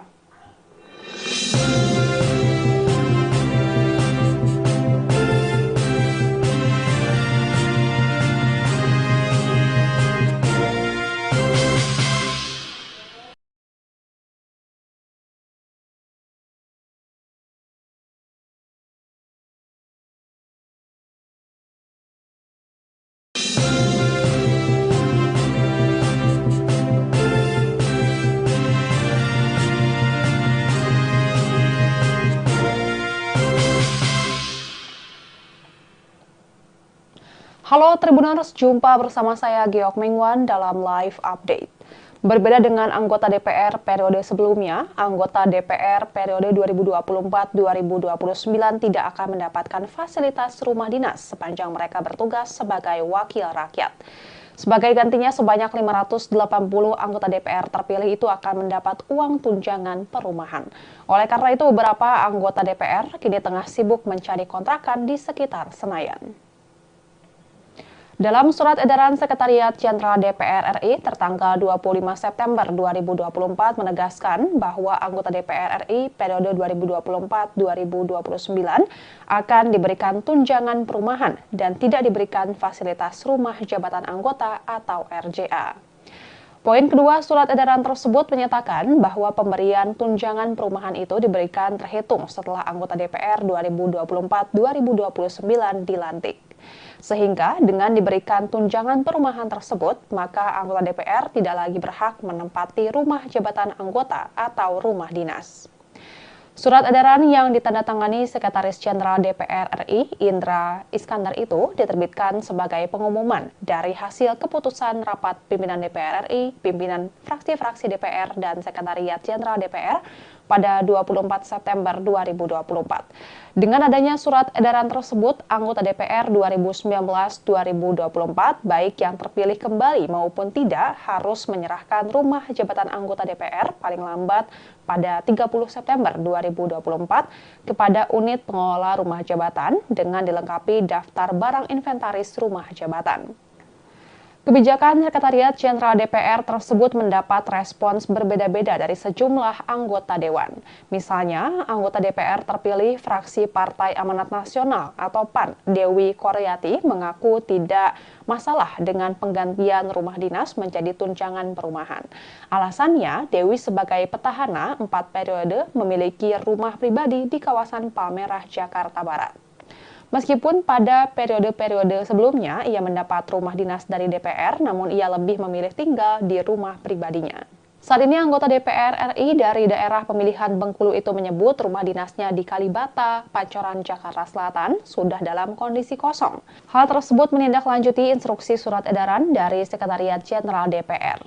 Halo Tribuners, jumpa bersama saya Giok Mengwan dalam live update. Berbeda dengan anggota DPR periode sebelumnya, anggota DPR periode 2024-2029 tidak akan mendapatkan fasilitas rumah dinas sepanjang mereka bertugas sebagai wakil rakyat. Sebagai gantinya, sebanyak 580 anggota DPR terpilih itu akan mendapat uang tunjangan perumahan. Oleh karena itu, beberapa anggota DPR kini tengah sibuk mencari kontrakan di sekitar Senayan. Dalam surat edaran Sekretariat Jenderal DPR RI tertanggal 25 September 2024 menegaskan bahwa anggota DPR RI periode 2024-2029 akan diberikan tunjangan perumahan dan tidak diberikan fasilitas rumah jabatan anggota atau RJA. Poin kedua surat edaran tersebut menyatakan bahwa pemberian tunjangan perumahan itu diberikan terhitung setelah anggota DPR 2024-2029 dilantik. Sehingga dengan diberikan tunjangan perumahan tersebut, maka anggota DPR tidak lagi berhak menempati rumah jabatan anggota atau rumah dinas. Surat edaran yang ditandatangani Sekretaris Jenderal DPR RI Indra Iskandar itu diterbitkan sebagai pengumuman dari hasil keputusan rapat pimpinan DPR RI, pimpinan fraksi-fraksi DPR dan Sekretariat Jenderal DPR pada 24 September 2024. Dengan adanya surat edaran tersebut, anggota DPR 2019-2024, baik yang terpilih kembali maupun tidak, harus menyerahkan rumah jabatan anggota DPR paling lambat pada 30 September 2024 kepada unit pengelola rumah jabatan dengan dilengkapi daftar barang inventaris rumah jabatan. Kebijakan Sekretariat Jenderal DPR tersebut mendapat respons berbeda-beda dari sejumlah anggota dewan. Misalnya, anggota DPR terpilih fraksi Partai Amanat Nasional atau PAN, Dewi Koryati, mengaku tidak masalah dengan penggantian rumah dinas menjadi tunjangan perumahan. Alasannya, Dewi sebagai petahana 4 periode memiliki rumah pribadi di kawasan Palmerah, Jakarta Barat. Meskipun pada periode-periode sebelumnya ia mendapat rumah dinas dari DPR, namun ia lebih memilih tinggal di rumah pribadinya. Saat ini anggota DPR RI dari daerah pemilihan Bengkulu itu menyebut rumah dinasnya di Kalibata, Pancoran, Jakarta Selatan sudah dalam kondisi kosong. Hal tersebut menindaklanjuti instruksi surat edaran dari Sekretariat Jenderal DPR.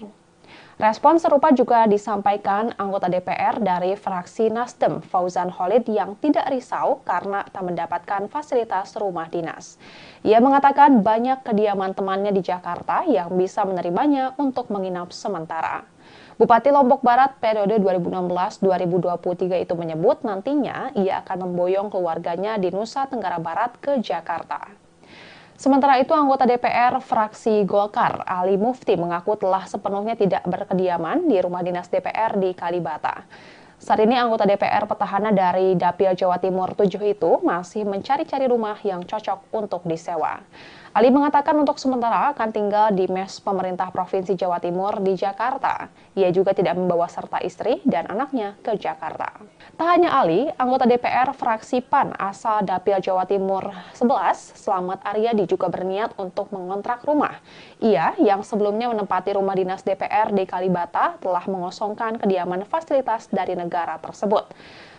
Respon serupa juga disampaikan anggota DPR dari fraksi Nasdem, Fauzan Khalid, yang tidak risau karena tak mendapatkan fasilitas rumah dinas. Ia mengatakan banyak kediaman temannya di Jakarta yang bisa menerimanya untuk menginap sementara. Bupati Lombok Barat periode 2016-2023 itu menyebut nantinya ia akan memboyong keluarganya di Nusa Tenggara Barat ke Jakarta. Sementara itu, anggota DPR fraksi Golkar, Ali Mufti, mengaku telah sepenuhnya tidak berkediaman di rumah dinas DPR di Kalibata. Saat ini anggota DPR petahana dari Dapil Jawa Timur 7 itu masih mencari-cari rumah yang cocok untuk disewa. Ali mengatakan untuk sementara akan tinggal di mes pemerintah Provinsi Jawa Timur di Jakarta. Ia juga tidak membawa serta istri dan anaknya ke Jakarta. Tak hanya Ali, anggota DPR fraksi PAN asal Dapil Jawa Timur 11, Slamet Aryadi, juga berniat untuk mengontrak rumah. Ia yang sebelumnya menempati rumah dinas DPR di Kalibata telah mengosongkan kediaman fasilitas dari negara tersebut.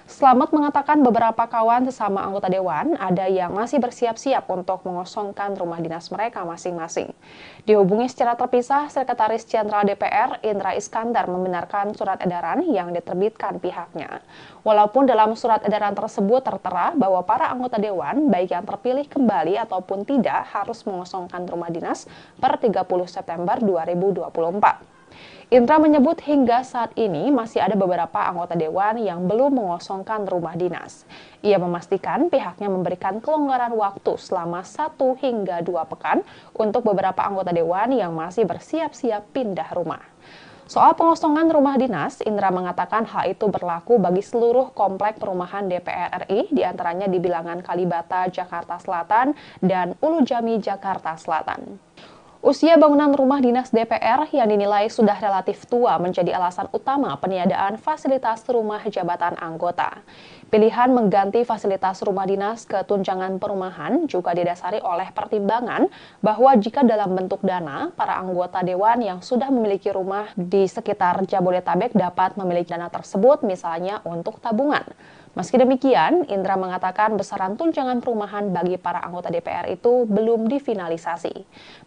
Slamet mengatakan beberapa kawan sesama anggota dewan ada yang masih bersiap-siap untuk mengosongkan rumah dinas mereka masing-masing. Dihubungi secara terpisah, Sekretaris Jenderal DPR Indra Iskandar membenarkan surat edaran yang diterbitkan pihaknya. Walaupun dalam surat edaran tersebut tertera bahwa para anggota dewan, baik yang terpilih kembali ataupun tidak, harus mengosongkan rumah dinas per 30 September 2024. Indra menyebut hingga saat ini masih ada beberapa anggota dewan yang belum mengosongkan rumah dinas. Ia memastikan pihaknya memberikan kelonggaran waktu selama 1 hingga 2 pekan untuk beberapa anggota dewan yang masih bersiap-siap pindah rumah. Soal pengosongan rumah dinas, Indra mengatakan hal itu berlaku bagi seluruh komplek perumahan DPR RI, diantaranya di Bilangan Kalibata, Jakarta Selatan, dan Ulu Jami, Jakarta Selatan. Usia bangunan rumah dinas DPR yang dinilai sudah relatif tua menjadi alasan utama peniadaan fasilitas rumah jabatan anggota. Pilihan mengganti fasilitas rumah dinas ke tunjangan perumahan juga didasari oleh pertimbangan bahwa jika dalam bentuk dana, para anggota dewan yang sudah memiliki rumah di sekitar Jabodetabek dapat memiliki dana tersebut misalnya untuk tabungan. Meski demikian, Indra mengatakan besaran tunjangan perumahan bagi para anggota DPR itu belum difinalisasi.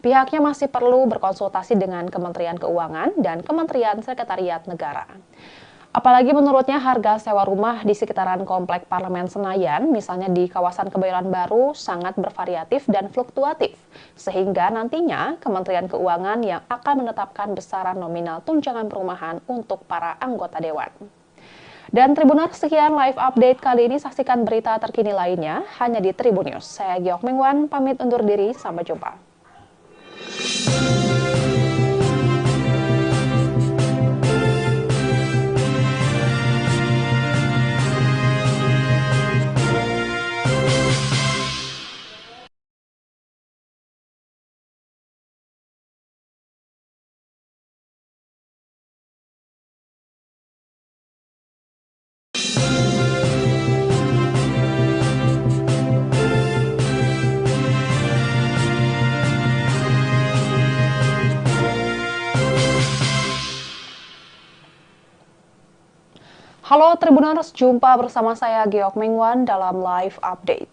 Pihaknya masih perlu berkonsultasi dengan Kementerian Keuangan dan Kementerian Sekretariat Negara. Apalagi menurutnya harga sewa rumah di sekitaran Komplek Parlemen Senayan, misalnya di kawasan Kebayoran Baru, sangat bervariatif dan fluktuatif. Sehingga nantinya Kementerian Keuangan yang akan menetapkan besaran nominal tunjangan perumahan untuk para anggota dewan. Dan Tribuners, sekian live update kali ini. Saksikan berita terkini lainnya hanya di Tribun News. Saya Giok Mingwan, pamit undur diri. Sampai jumpa. Halo Tribuners, jumpa bersama saya Giok Mingwan dalam live update.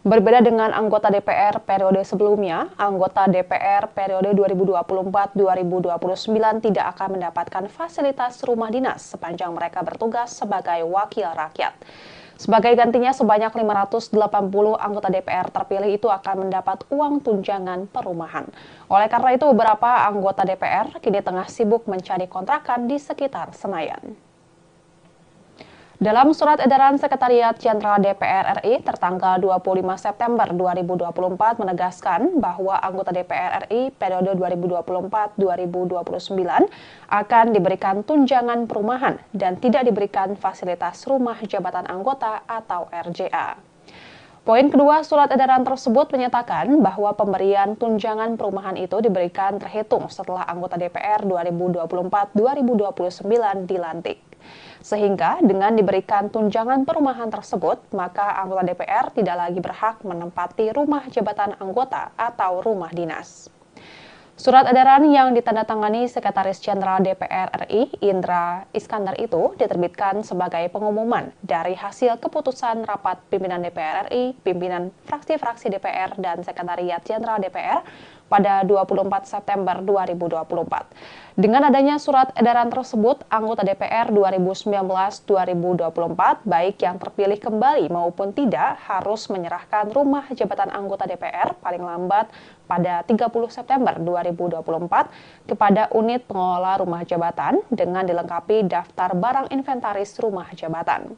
Berbeda dengan anggota DPR periode sebelumnya, anggota DPR periode 2024-2029 tidak akan mendapatkan fasilitas rumah dinas sepanjang mereka bertugas sebagai wakil rakyat. Sebagai gantinya, sebanyak 580 anggota DPR terpilih itu akan mendapat uang tunjangan perumahan. Oleh karena itu, beberapa anggota DPR kini tengah sibuk mencari kontrakan di sekitar Senayan. Dalam surat edaran Sekretariat Jenderal DPR RI tertanggal 25 September 2024 menegaskan bahwa anggota DPR RI periode 2024-2029 akan diberikan tunjangan perumahan dan tidak diberikan fasilitas rumah jabatan anggota atau RJA. Poin kedua surat edaran tersebut menyatakan bahwa pemberian tunjangan perumahan itu diberikan terhitung setelah anggota DPR 2024-2029 dilantik. Sehingga dengan diberikan tunjangan perumahan tersebut, maka anggota DPR tidak lagi berhak menempati rumah jabatan anggota atau rumah dinas. Surat edaran yang ditandatangani Sekretaris Jenderal DPR RI, Indra Iskandar itu diterbitkan sebagai pengumuman dari hasil keputusan rapat pimpinan DPR RI, pimpinan fraksi-fraksi DPR, dan Sekretariat Jenderal DPR pada 24 September 2024. Dengan adanya surat edaran tersebut, anggota DPR 2019-2024, baik yang terpilih kembali maupun tidak, harus menyerahkan rumah jabatan anggota DPR paling lambat pada 30 September 2024 kepada unit pengelola rumah jabatan dengan dilengkapi daftar barang inventaris rumah jabatan.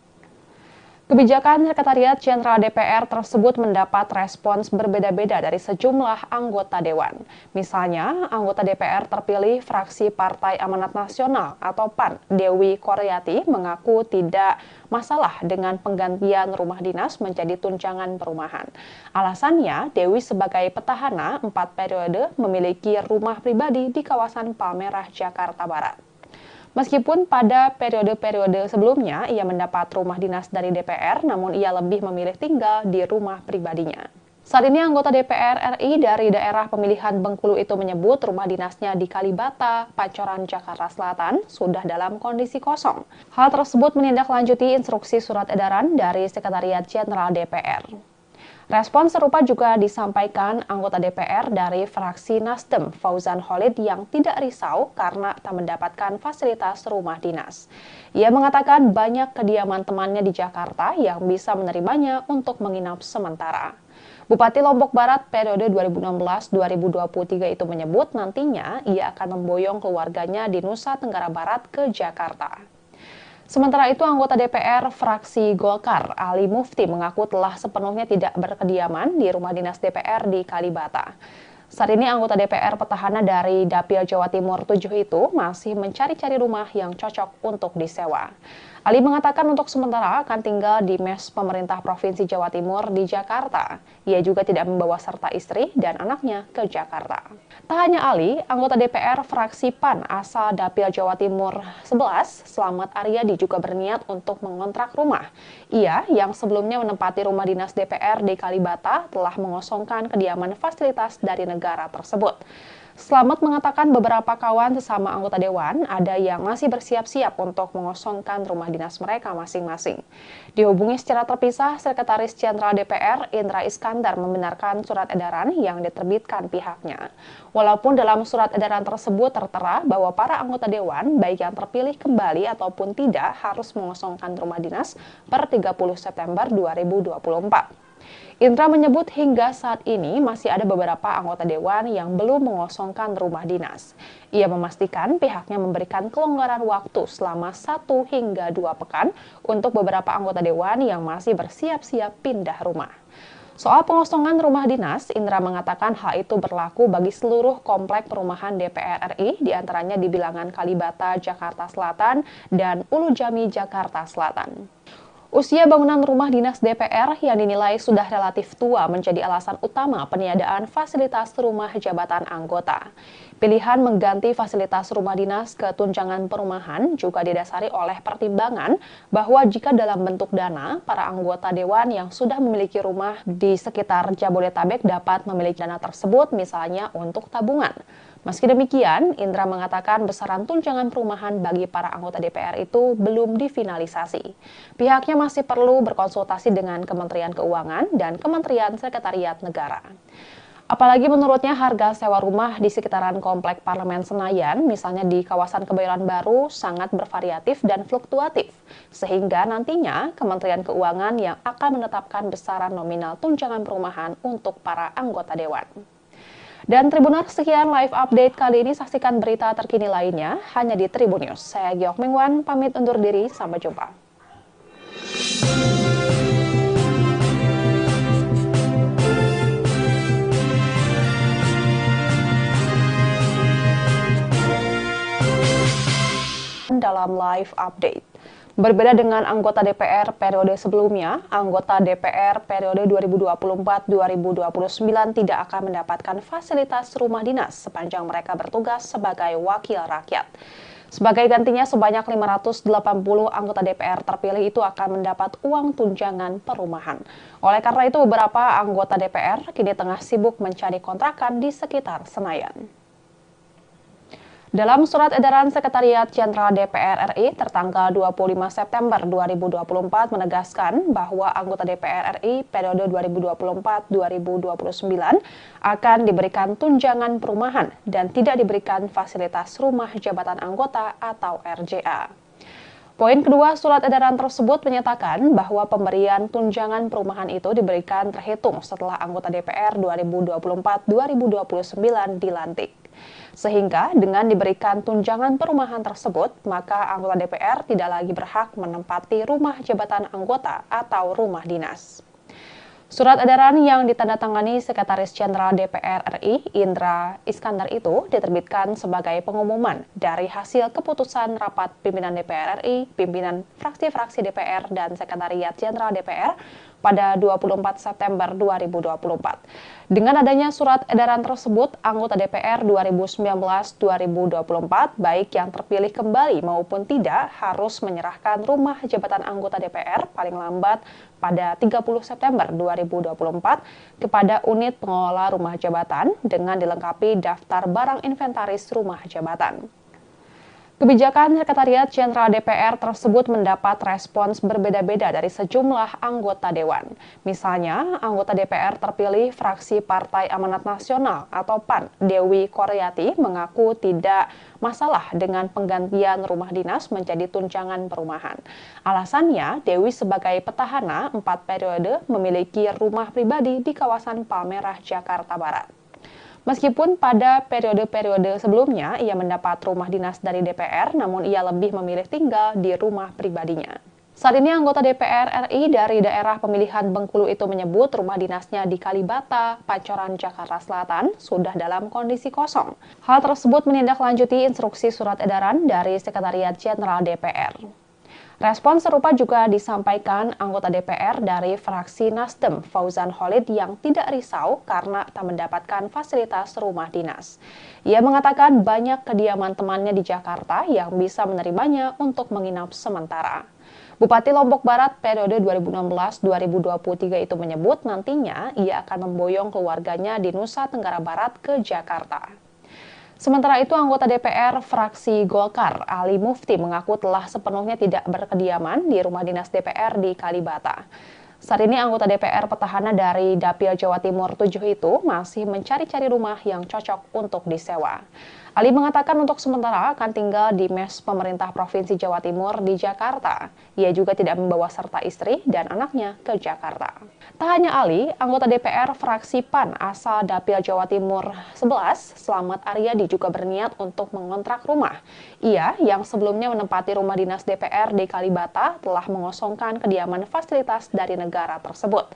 Kebijakan Sekretariat Jenderal DPR tersebut mendapat respons berbeda-beda dari sejumlah anggota Dewan. Misalnya, anggota DPR terpilih fraksi Partai Amanat Nasional atau PAN, Dewi Koryati, mengaku tidak masalah dengan penggantian rumah dinas menjadi tunjangan perumahan. Alasannya, Dewi sebagai petahana 4 periode memiliki rumah pribadi di kawasan Palmerah, Jakarta Barat. Meskipun pada periode-periode sebelumnya ia mendapat rumah dinas dari DPR, namun ia lebih memilih tinggal di rumah pribadinya. Saat ini anggota DPR RI dari daerah pemilihan Bengkulu itu menyebut rumah dinasnya di Kalibata, Pancoran, Jakarta Selatan sudah dalam kondisi kosong. Hal tersebut menindaklanjuti instruksi surat edaran dari Sekretariat Jenderal DPR. Respon serupa juga disampaikan anggota DPR dari fraksi Nasdem, Fauzan Khalid, yang tidak risau karena tak mendapatkan fasilitas rumah dinas. Ia mengatakan banyak kediaman temannya di Jakarta yang bisa menerimanya untuk menginap sementara. Bupati Lombok Barat periode 2016-2023 itu menyebut nantinya ia akan memboyong keluarganya di Nusa Tenggara Barat ke Jakarta. Sementara itu, anggota DPR fraksi Golkar, Ali Mufti, mengaku telah sepenuhnya tidak berkediaman di rumah dinas DPR di Kalibata. Saat ini anggota DPR petahana dari Dapil Jawa Timur 7 itu masih mencari-cari rumah yang cocok untuk disewa. Ali mengatakan untuk sementara akan tinggal di mes pemerintah Provinsi Jawa Timur di Jakarta. Ia juga tidak membawa serta istri dan anaknya ke Jakarta. Tak hanya Ali, anggota DPR fraksi PAN asal Dapil Jawa Timur 11, Slamet Aryadi, juga berniat untuk mengontrak rumah. Ia yang sebelumnya menempati rumah dinas DPR di Kalibata telah mengosongkan kediaman fasilitas dari negara tersebut. Slamet mengatakan beberapa kawan sesama anggota Dewan ada yang masih bersiap-siap untuk mengosongkan rumah dinas mereka masing-masing. Dihubungi secara terpisah, Sekretaris Jenderal DPR Indra Iskandar membenarkan surat edaran yang diterbitkan pihaknya. Walaupun dalam surat edaran tersebut tertera bahwa para anggota Dewan, baik yang terpilih kembali ataupun tidak, harus mengosongkan rumah dinas per 30 September 2024. Indra menyebut hingga saat ini masih ada beberapa anggota Dewan yang belum mengosongkan rumah dinas. Ia memastikan pihaknya memberikan kelonggaran waktu selama 1 hingga 2 pekan untuk beberapa anggota Dewan yang masih bersiap-siap pindah rumah. Soal pengosongan rumah dinas, Indra mengatakan hal itu berlaku bagi seluruh komplek perumahan DPR RI, diantaranya di Bilangan Kalibata, Jakarta Selatan, dan Ulu Jami, Jakarta Selatan. Usia bangunan rumah dinas DPR yang dinilai sudah relatif tua menjadi alasan utama peniadaan fasilitas rumah jabatan anggota. Pilihan mengganti fasilitas rumah dinas ke tunjangan perumahan juga didasari oleh pertimbangan bahwa jika dalam bentuk dana, para anggota Dewan yang sudah memiliki rumah di sekitar Jabodetabek dapat memiliki dana tersebut misalnya untuk tabungan. Meski demikian, Indra mengatakan besaran tunjangan perumahan bagi para anggota DPR itu belum difinalisasi. Pihaknya masih perlu berkonsultasi dengan Kementerian Keuangan dan Kementerian Sekretariat Negara. Apalagi menurutnya harga sewa rumah di sekitaran Komplek Parlemen Senayan, misalnya di kawasan Kebayoran Baru, sangat bervariatif dan fluktuatif. Sehingga nantinya Kementerian Keuangan yang akan menetapkan besaran nominal tunjangan perumahan untuk para anggota Dewan. Dan Tribuners, sekian live update kali ini. Saksikan berita terkini lainnya hanya di Tribun News. Saya Giok Mingwan, pamit undur diri. Sampai jumpa. Dalam live update. Berbeda dengan anggota DPR periode sebelumnya, anggota DPR periode 2024-2029 tidak akan mendapatkan fasilitas rumah dinas sepanjang mereka bertugas sebagai wakil rakyat. Sebagai gantinya, sebanyak 580 anggota DPR terpilih itu akan mendapat uang tunjangan perumahan. Oleh karena itu, beberapa anggota DPR kini tengah sibuk mencari kontrakan di sekitar Senayan. Dalam surat edaran Sekretariat Jenderal DPR RI tertanggal 25 September 2024 menegaskan bahwa anggota DPR RI periode 2024-2029 akan diberikan tunjangan perumahan dan tidak diberikan fasilitas rumah jabatan anggota atau RJA. Poin kedua surat edaran tersebut menyatakan bahwa pemberian tunjangan perumahan itu diberikan terhitung setelah anggota DPR 2024-2029 dilantik. Sehingga dengan diberikan tunjangan perumahan tersebut, maka anggota DPR tidak lagi berhak menempati rumah jabatan anggota atau rumah dinas. Surat edaran yang ditandatangani Sekretaris Jenderal DPR RI, Indra Iskandar itu diterbitkan sebagai pengumuman dari hasil keputusan rapat pimpinan DPR RI, pimpinan fraksi-fraksi DPR, dan Sekretariat Jenderal DPR pada 24 September 2024. Dengan adanya surat edaran tersebut, anggota DPR 2019-2024, baik yang terpilih kembali maupun tidak, harus menyerahkan rumah jabatan anggota DPR paling lambat pada 30 September 2024 kepada unit pengelola rumah jabatan dengan dilengkapi daftar barang inventaris rumah jabatan. Kebijakan Sekretariat Jenderal DPR tersebut mendapat respons berbeda-beda dari sejumlah anggota Dewan. Misalnya, anggota DPR terpilih fraksi Partai Amanat Nasional atau PAN, Dewi Koryati, mengaku tidak masalah dengan penggantian rumah dinas menjadi tunjangan perumahan. Alasannya, Dewi sebagai petahana 4 periode memiliki rumah pribadi di kawasan Palmerah, Jakarta Barat. Meskipun pada periode-periode sebelumnya ia mendapat rumah dinas dari DPR, namun ia lebih memilih tinggal di rumah pribadinya. Saat ini anggota DPR RI dari daerah pemilihan Bengkulu itu menyebut rumah dinasnya di Kalibata, Pancoran, Jakarta Selatan sudah dalam kondisi kosong. Hal tersebut menindaklanjuti instruksi surat edaran dari Sekretariat Jenderal DPR. Respon serupa juga disampaikan anggota DPR dari fraksi Nasdem, Fauzan Khalid, yang tidak risau karena tak mendapatkan fasilitas rumah dinas. Ia mengatakan banyak kediaman temannya di Jakarta yang bisa menerimanya untuk menginap sementara. Bupati Lombok Barat periode 2016-2023 itu menyebut nantinya ia akan memboyong keluarganya di Nusa Tenggara Barat ke Jakarta. Sementara itu, anggota DPR fraksi Golkar, Ali Mufti, mengaku telah sepenuhnya tidak berkediaman di rumah dinas DPR di Kalibata. Saat ini anggota DPR petahana dari Dapil Jawa Timur 7 itu masih mencari-cari rumah yang cocok untuk disewa. Ali mengatakan untuk sementara akan tinggal di mes pemerintah Provinsi Jawa Timur di Jakarta. Ia juga tidak membawa serta istri dan anaknya ke Jakarta. Tak hanya Ali, anggota DPR fraksi PAN asal Dapil Jawa Timur 11, Slamet Aryadi, juga berniat untuk mengontrak rumah. Ia yang sebelumnya menempati rumah dinas DPR di Kalibata telah mengosongkan kediaman fasilitas dari negara tersebut.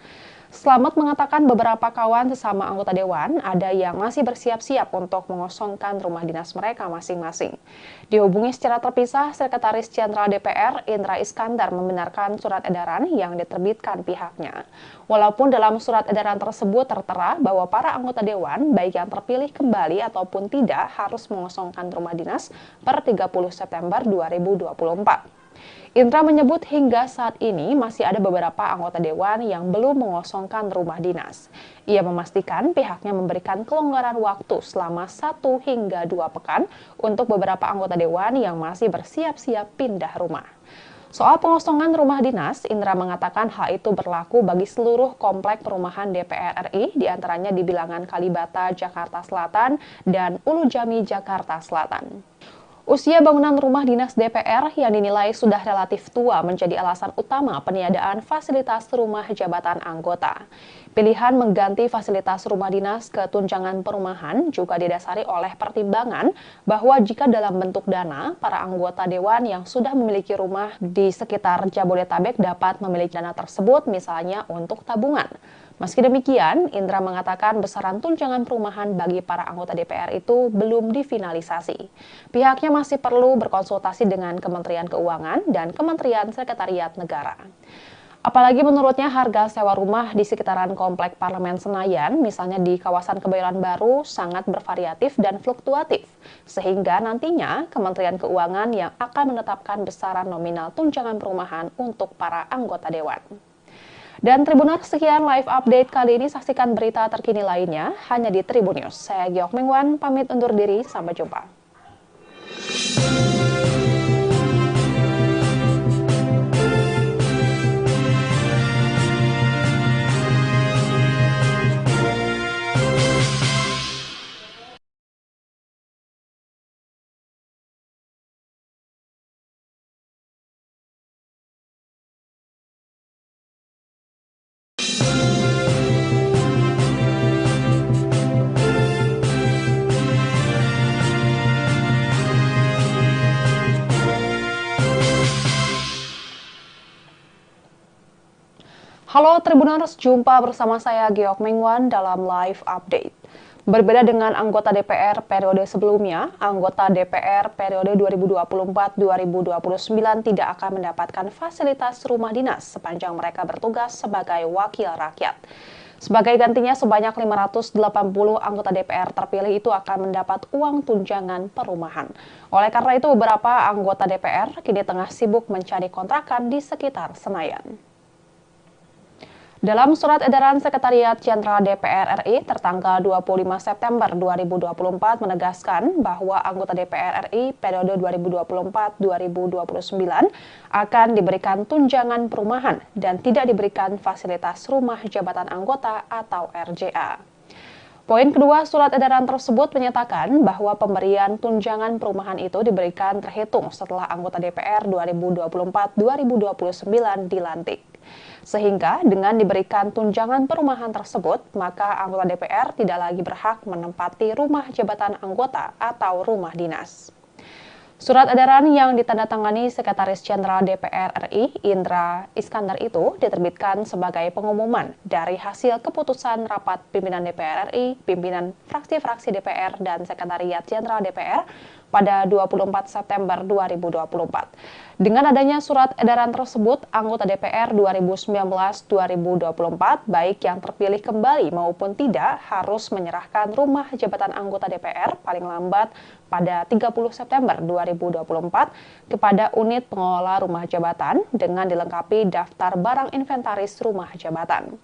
Slamet mengatakan beberapa kawan sesama anggota Dewan ada yang masih bersiap-siap untuk mengosongkan rumah dinas mereka masing-masing. Dihubungi secara terpisah, Sekretaris Jenderal DPR Indra Iskandar membenarkan surat edaran yang diterbitkan pihaknya. Walaupun dalam surat edaran tersebut tertera bahwa para anggota Dewan, baik yang terpilih kembali ataupun tidak, harus mengosongkan rumah dinas per 30 September 2024. Indra menyebut hingga saat ini masih ada beberapa anggota Dewan yang belum mengosongkan rumah dinas. Ia memastikan pihaknya memberikan kelonggaran waktu selama 1 hingga 2 pekan untuk beberapa anggota Dewan yang masih bersiap-siap pindah rumah. Soal pengosongan rumah dinas, Indra mengatakan hal itu berlaku bagi seluruh komplek perumahan DPR RI, diantaranya di Bilangan Kalibata, Jakarta Selatan, dan Ulu Jami, Jakarta Selatan. Usia bangunan rumah dinas DPR yang dinilai sudah relatif tua menjadi alasan utama peniadaan fasilitas rumah jabatan anggota. Pilihan mengganti fasilitas rumah dinas ke tunjangan perumahan juga didasari oleh pertimbangan bahwa jika dalam bentuk dana, para anggota Dewan yang sudah memiliki rumah di sekitar Jabodetabek dapat memiliki dana tersebut misalnya untuk tabungan. Meski demikian, Indra mengatakan besaran tunjangan perumahan bagi para anggota DPR itu belum difinalisasi. Pihaknya masih perlu berkonsultasi dengan Kementerian Keuangan dan Kementerian Sekretariat Negara. Apalagi menurutnya harga sewa rumah di sekitaran Komplek Parlemen Senayan, misalnya di kawasan Kebayoran Baru, sangat bervariatif dan fluktuatif. Sehingga nantinya Kementerian Keuangan yang akan menetapkan besaran nominal tunjangan perumahan untuk para anggota Dewan. Dan Tribuners, sekian live update kali ini. Saksikan berita terkini lainnya hanya di Tribun News. Saya Giok Mingwan, pamit undur diri. Sampai jumpa. Halo Tribuners, jumpa bersama saya Geok Mengwan dalam live update. Berbeda dengan anggota DPR periode sebelumnya, anggota DPR periode 2024-2029 tidak akan mendapatkan fasilitas rumah dinas sepanjang mereka bertugas sebagai wakil rakyat. Sebagai gantinya, sebanyak 580 anggota DPR terpilih itu akan mendapat uang tunjangan perumahan. Oleh karena itu, beberapa anggota DPR kini tengah sibuk mencari kontrakan di sekitar Senayan. Dalam surat edaran Sekretariat Jenderal DPR RI tertanggal 25 September 2024 menegaskan bahwa anggota DPR RI periode 2024-2029 akan diberikan tunjangan perumahan dan tidak diberikan fasilitas rumah jabatan anggota atau RJA. Poin kedua surat edaran tersebut menyatakan bahwa pemberian tunjangan perumahan itu diberikan terhitung setelah anggota DPR 2024-2029 dilantik. Sehingga dengan diberikan tunjangan perumahan tersebut, maka anggota DPR tidak lagi berhak menempati rumah jabatan anggota atau rumah dinas. Surat edaran yang ditandatangani Sekretaris Jenderal DPR RI, Indra Iskandar itu diterbitkan sebagai pengumuman dari hasil keputusan rapat pimpinan DPR RI, pimpinan fraksi-fraksi DPR, dan Sekretariat Jenderal DPR pada 24 September 2024. Dengan adanya surat edaran tersebut, anggota DPR 2019-2024, baik yang terpilih kembali maupun tidak, harus menyerahkan rumah jabatan anggota DPR paling lambat pada 30 September 2024 kepada unit pengelola rumah jabatan dengan dilengkapi daftar barang inventaris rumah jabatan.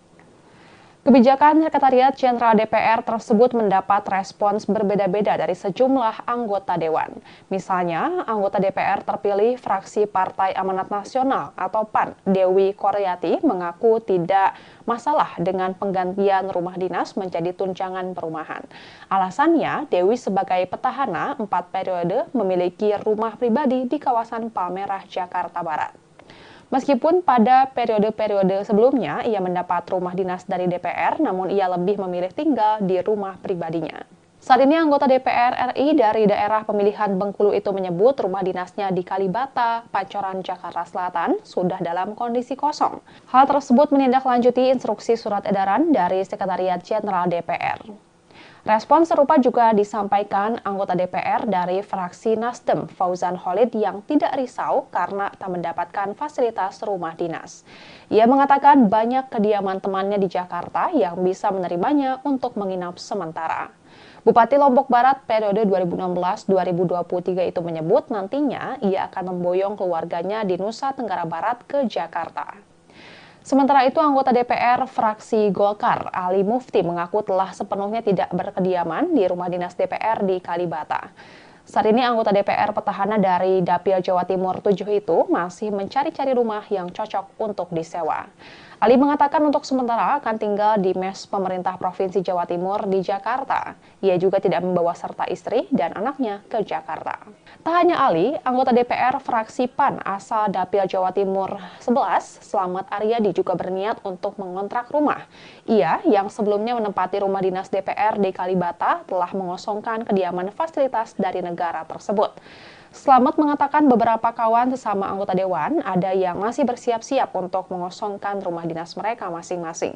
Kebijakan Sekretariat Jenderal DPR tersebut mendapat respons berbeda-beda dari sejumlah anggota Dewan. Misalnya, anggota DPR terpilih fraksi Partai Amanat Nasional atau PAN, Dewi Koryati, mengaku tidak masalah dengan penggantian rumah dinas menjadi tunjangan perumahan. Alasannya, Dewi sebagai petahana 4 periode memiliki rumah pribadi di kawasan Palmerah, Jakarta Barat. Meskipun pada periode-periode sebelumnya ia mendapat rumah dinas dari DPR, namun ia lebih memilih tinggal di rumah pribadinya. Saat ini anggota DPR RI dari daerah pemilihan Bengkulu itu menyebut rumah dinasnya di Kalibata, Pancoran, Jakarta Selatan sudah dalam kondisi kosong. Hal tersebut menindaklanjuti instruksi surat edaran dari Sekretariat Jenderal DPR. Respon serupa juga disampaikan anggota DPR dari fraksi Nasdem, Fauzan Khalid, yang tidak risau karena tak mendapatkan fasilitas rumah dinas. Ia mengatakan banyak kediaman temannya di Jakarta yang bisa menerimanya untuk menginap sementara. Bupati Lombok Barat periode 2016-2023 itu menyebut nantinya ia akan memboyong keluarganya di Nusa Tenggara Barat ke Jakarta. Sementara itu, anggota DPR fraksi Golkar, Ali Mufti, mengaku telah sepenuhnya tidak berkediaman di rumah dinas DPR di Kalibata. Saat ini anggota DPR petahana dari Dapil Jawa Timur 7 itu masih mencari-cari rumah yang cocok untuk disewa. Ali mengatakan untuk sementara akan tinggal di mes pemerintah Provinsi Jawa Timur di Jakarta. Ia juga tidak membawa serta istri dan anaknya ke Jakarta. Tak hanya Ali, anggota DPR fraksi PAN asal Dapil Jawa Timur 11, Slamet Aryadi, juga berniat untuk mengontrak rumah. Ia yang sebelumnya menempati rumah dinas DPR di Kalibata telah mengosongkan kediaman fasilitas dari negara tersebut. Slamet mengatakan beberapa kawan sesama anggota Dewan ada yang masih bersiap-siap untuk mengosongkan rumah dinas mereka masing-masing.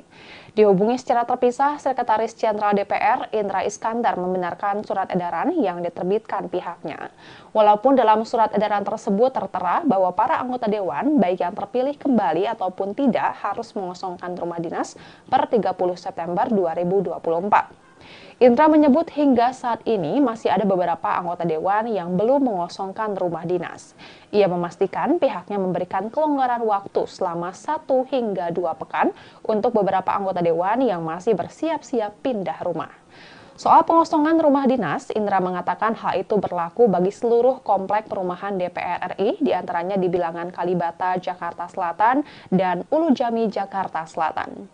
Dihubungi secara terpisah, Sekretaris Jenderal DPR Indra Iskandar membenarkan surat edaran yang diterbitkan pihaknya. Walaupun dalam surat edaran tersebut tertera bahwa para anggota Dewan, baik yang terpilih kembali ataupun tidak, harus mengosongkan rumah dinas per 30 September 2024. Indra menyebut hingga saat ini masih ada beberapa anggota Dewan yang belum mengosongkan rumah dinas. Ia memastikan pihaknya memberikan kelonggaran waktu selama 1 hingga 2 pekan untuk beberapa anggota Dewan yang masih bersiap-siap pindah rumah. Soal pengosongan rumah dinas, Indra mengatakan hal itu berlaku bagi seluruh komplek perumahan DPR RI, diantaranya di Bilangan Kalibata, Jakarta Selatan, dan Ulu Jami, Jakarta Selatan.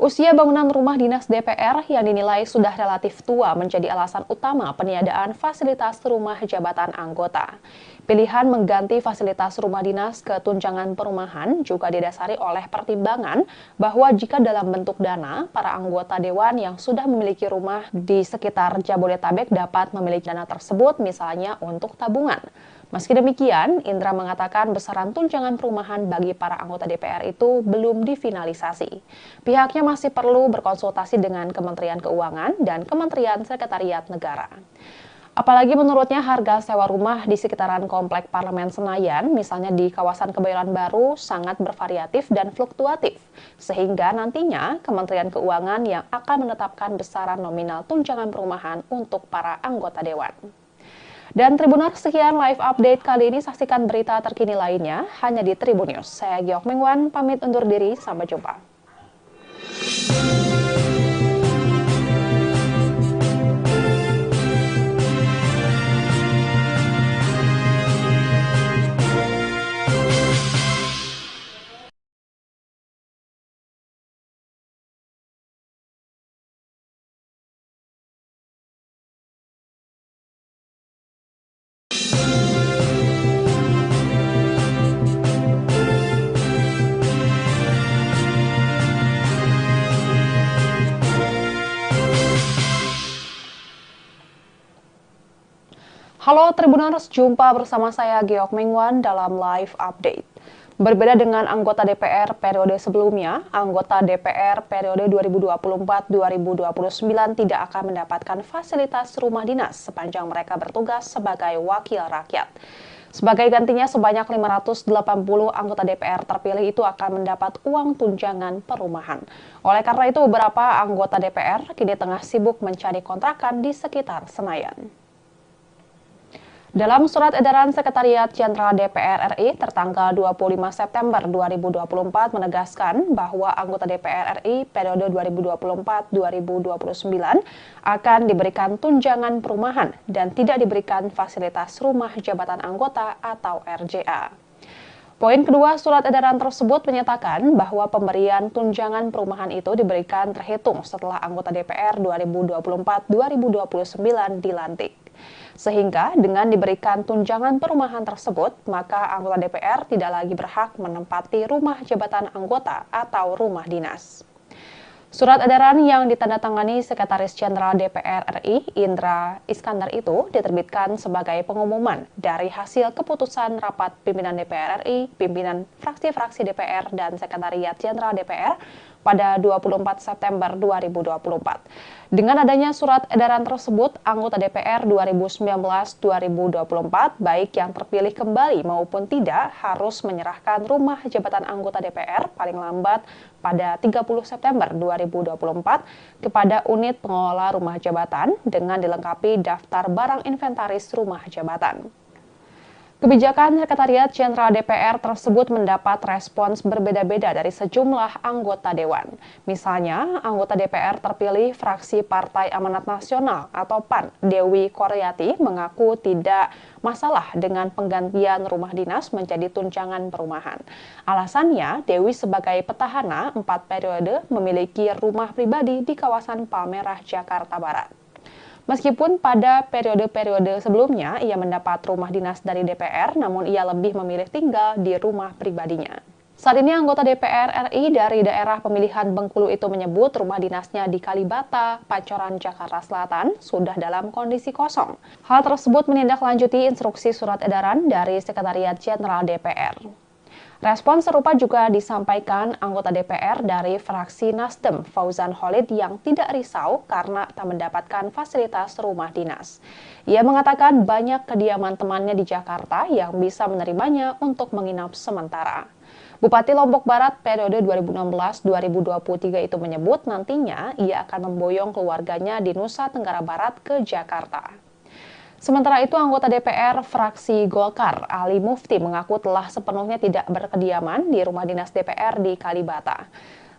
Usia bangunan rumah dinas DPR yang dinilai sudah relatif tua menjadi alasan utama peniadaan fasilitas rumah jabatan anggota. Pilihan mengganti fasilitas rumah dinas ke tunjangan perumahan juga didasari oleh pertimbangan bahwa jika dalam bentuk dana, para anggota dewan yang sudah memiliki rumah di sekitar Jabodetabek dapat memiliki dana tersebut misalnya untuk tabungan. Meski demikian, Indra mengatakan besaran tunjangan perumahan bagi para anggota DPR itu belum difinalisasi. Pihaknya masih perlu berkonsultasi dengan Kementerian Keuangan dan Kementerian Sekretariat Negara. Apalagi menurutnya harga sewa rumah di sekitaran Komplek Parlemen Senayan, misalnya di kawasan Kebayoran Baru, sangat bervariatif dan fluktuatif. Sehingga nantinya Kementerian Keuangan yang akan menetapkan besaran nominal tunjangan perumahan untuk para anggota dewan. Dan Tribuners, sekian live update kali ini. Saksikan berita terkini lainnya hanya di Tribun News. Saya Giok Mengwan, pamit undur diri. Sampai jumpa. Halo Tribuners, jumpa bersama saya Giok Mengwan dalam live update. Berbeda dengan anggota DPR periode sebelumnya, anggota DPR periode 2024-2029 tidak akan mendapatkan fasilitas rumah dinas sepanjang mereka bertugas sebagai wakil rakyat. Sebagai gantinya, sebanyak 580 anggota DPR terpilih itu akan mendapat uang tunjangan perumahan. Oleh karena itu, beberapa anggota DPR kini tengah sibuk mencari kontrakan di sekitar Senayan. Dalam surat edaran Sekretariat Jenderal DPR RI tertanggal 25 September 2024 menegaskan bahwa anggota DPR RI periode 2024-2029 akan diberikan tunjangan perumahan dan tidak diberikan fasilitas rumah jabatan anggota atau RJA. Poin kedua surat edaran tersebut menyatakan bahwa pemberian tunjangan perumahan itu diberikan terhitung setelah anggota DPR 2024-2029 dilantik. Sehingga dengan diberikan tunjangan perumahan tersebut, maka anggota DPR tidak lagi berhak menempati rumah jabatan anggota atau rumah dinas. Surat edaran yang ditandatangani Sekretaris Jenderal DPR RI, Indra Iskandar itu diterbitkan sebagai pengumuman dari hasil keputusan rapat pimpinan DPR RI, pimpinan fraksi-fraksi DPR, dan Sekretariat Jenderal DPR pada 24 September 2024. Dengan adanya surat edaran tersebut, anggota DPR 2019-2024, baik yang terpilih kembali maupun tidak, harus menyerahkan rumah jabatan anggota DPR paling lambat pada 30 September 2024 kepada unit pengelola rumah jabatan dengan dilengkapi daftar barang inventaris rumah jabatan. Kebijakan Sekretariat Jenderal DPR tersebut mendapat respons berbeda-beda dari sejumlah anggota dewan. Misalnya, anggota DPR terpilih fraksi Partai Amanat Nasional atau PAN, Dewi Koryati, mengaku tidak masalah dengan penggantian rumah dinas menjadi tunjangan perumahan. Alasannya, Dewi sebagai petahana 4 periode memiliki rumah pribadi di kawasan Palmerah, Jakarta Barat. Meskipun pada periode-periode sebelumnya ia mendapat rumah dinas dari DPR, namun ia lebih memilih tinggal di rumah pribadinya. Saat ini anggota DPR RI dari daerah pemilihan Bengkulu itu menyebut rumah dinasnya di Kalibata, Pancoran, Jakarta Selatan sudah dalam kondisi kosong. Hal tersebut menindaklanjuti instruksi surat edaran dari Sekretariat Jenderal DPR. Respon serupa juga disampaikan anggota DPR dari fraksi Nasdem, Fauzan Khalid, yang tidak risau karena tak mendapatkan fasilitas rumah dinas. Ia mengatakan banyak kediaman temannya di Jakarta yang bisa menerimanya untuk menginap sementara. Bupati Lombok Barat periode 2016-2023 itu menyebut nantinya ia akan memboyong keluarganya di Nusa Tenggara Barat ke Jakarta. Sementara itu, anggota DPR fraksi Golkar, Ali Mufti, mengaku telah sepenuhnya tidak berkediaman di rumah dinas DPR di Kalibata.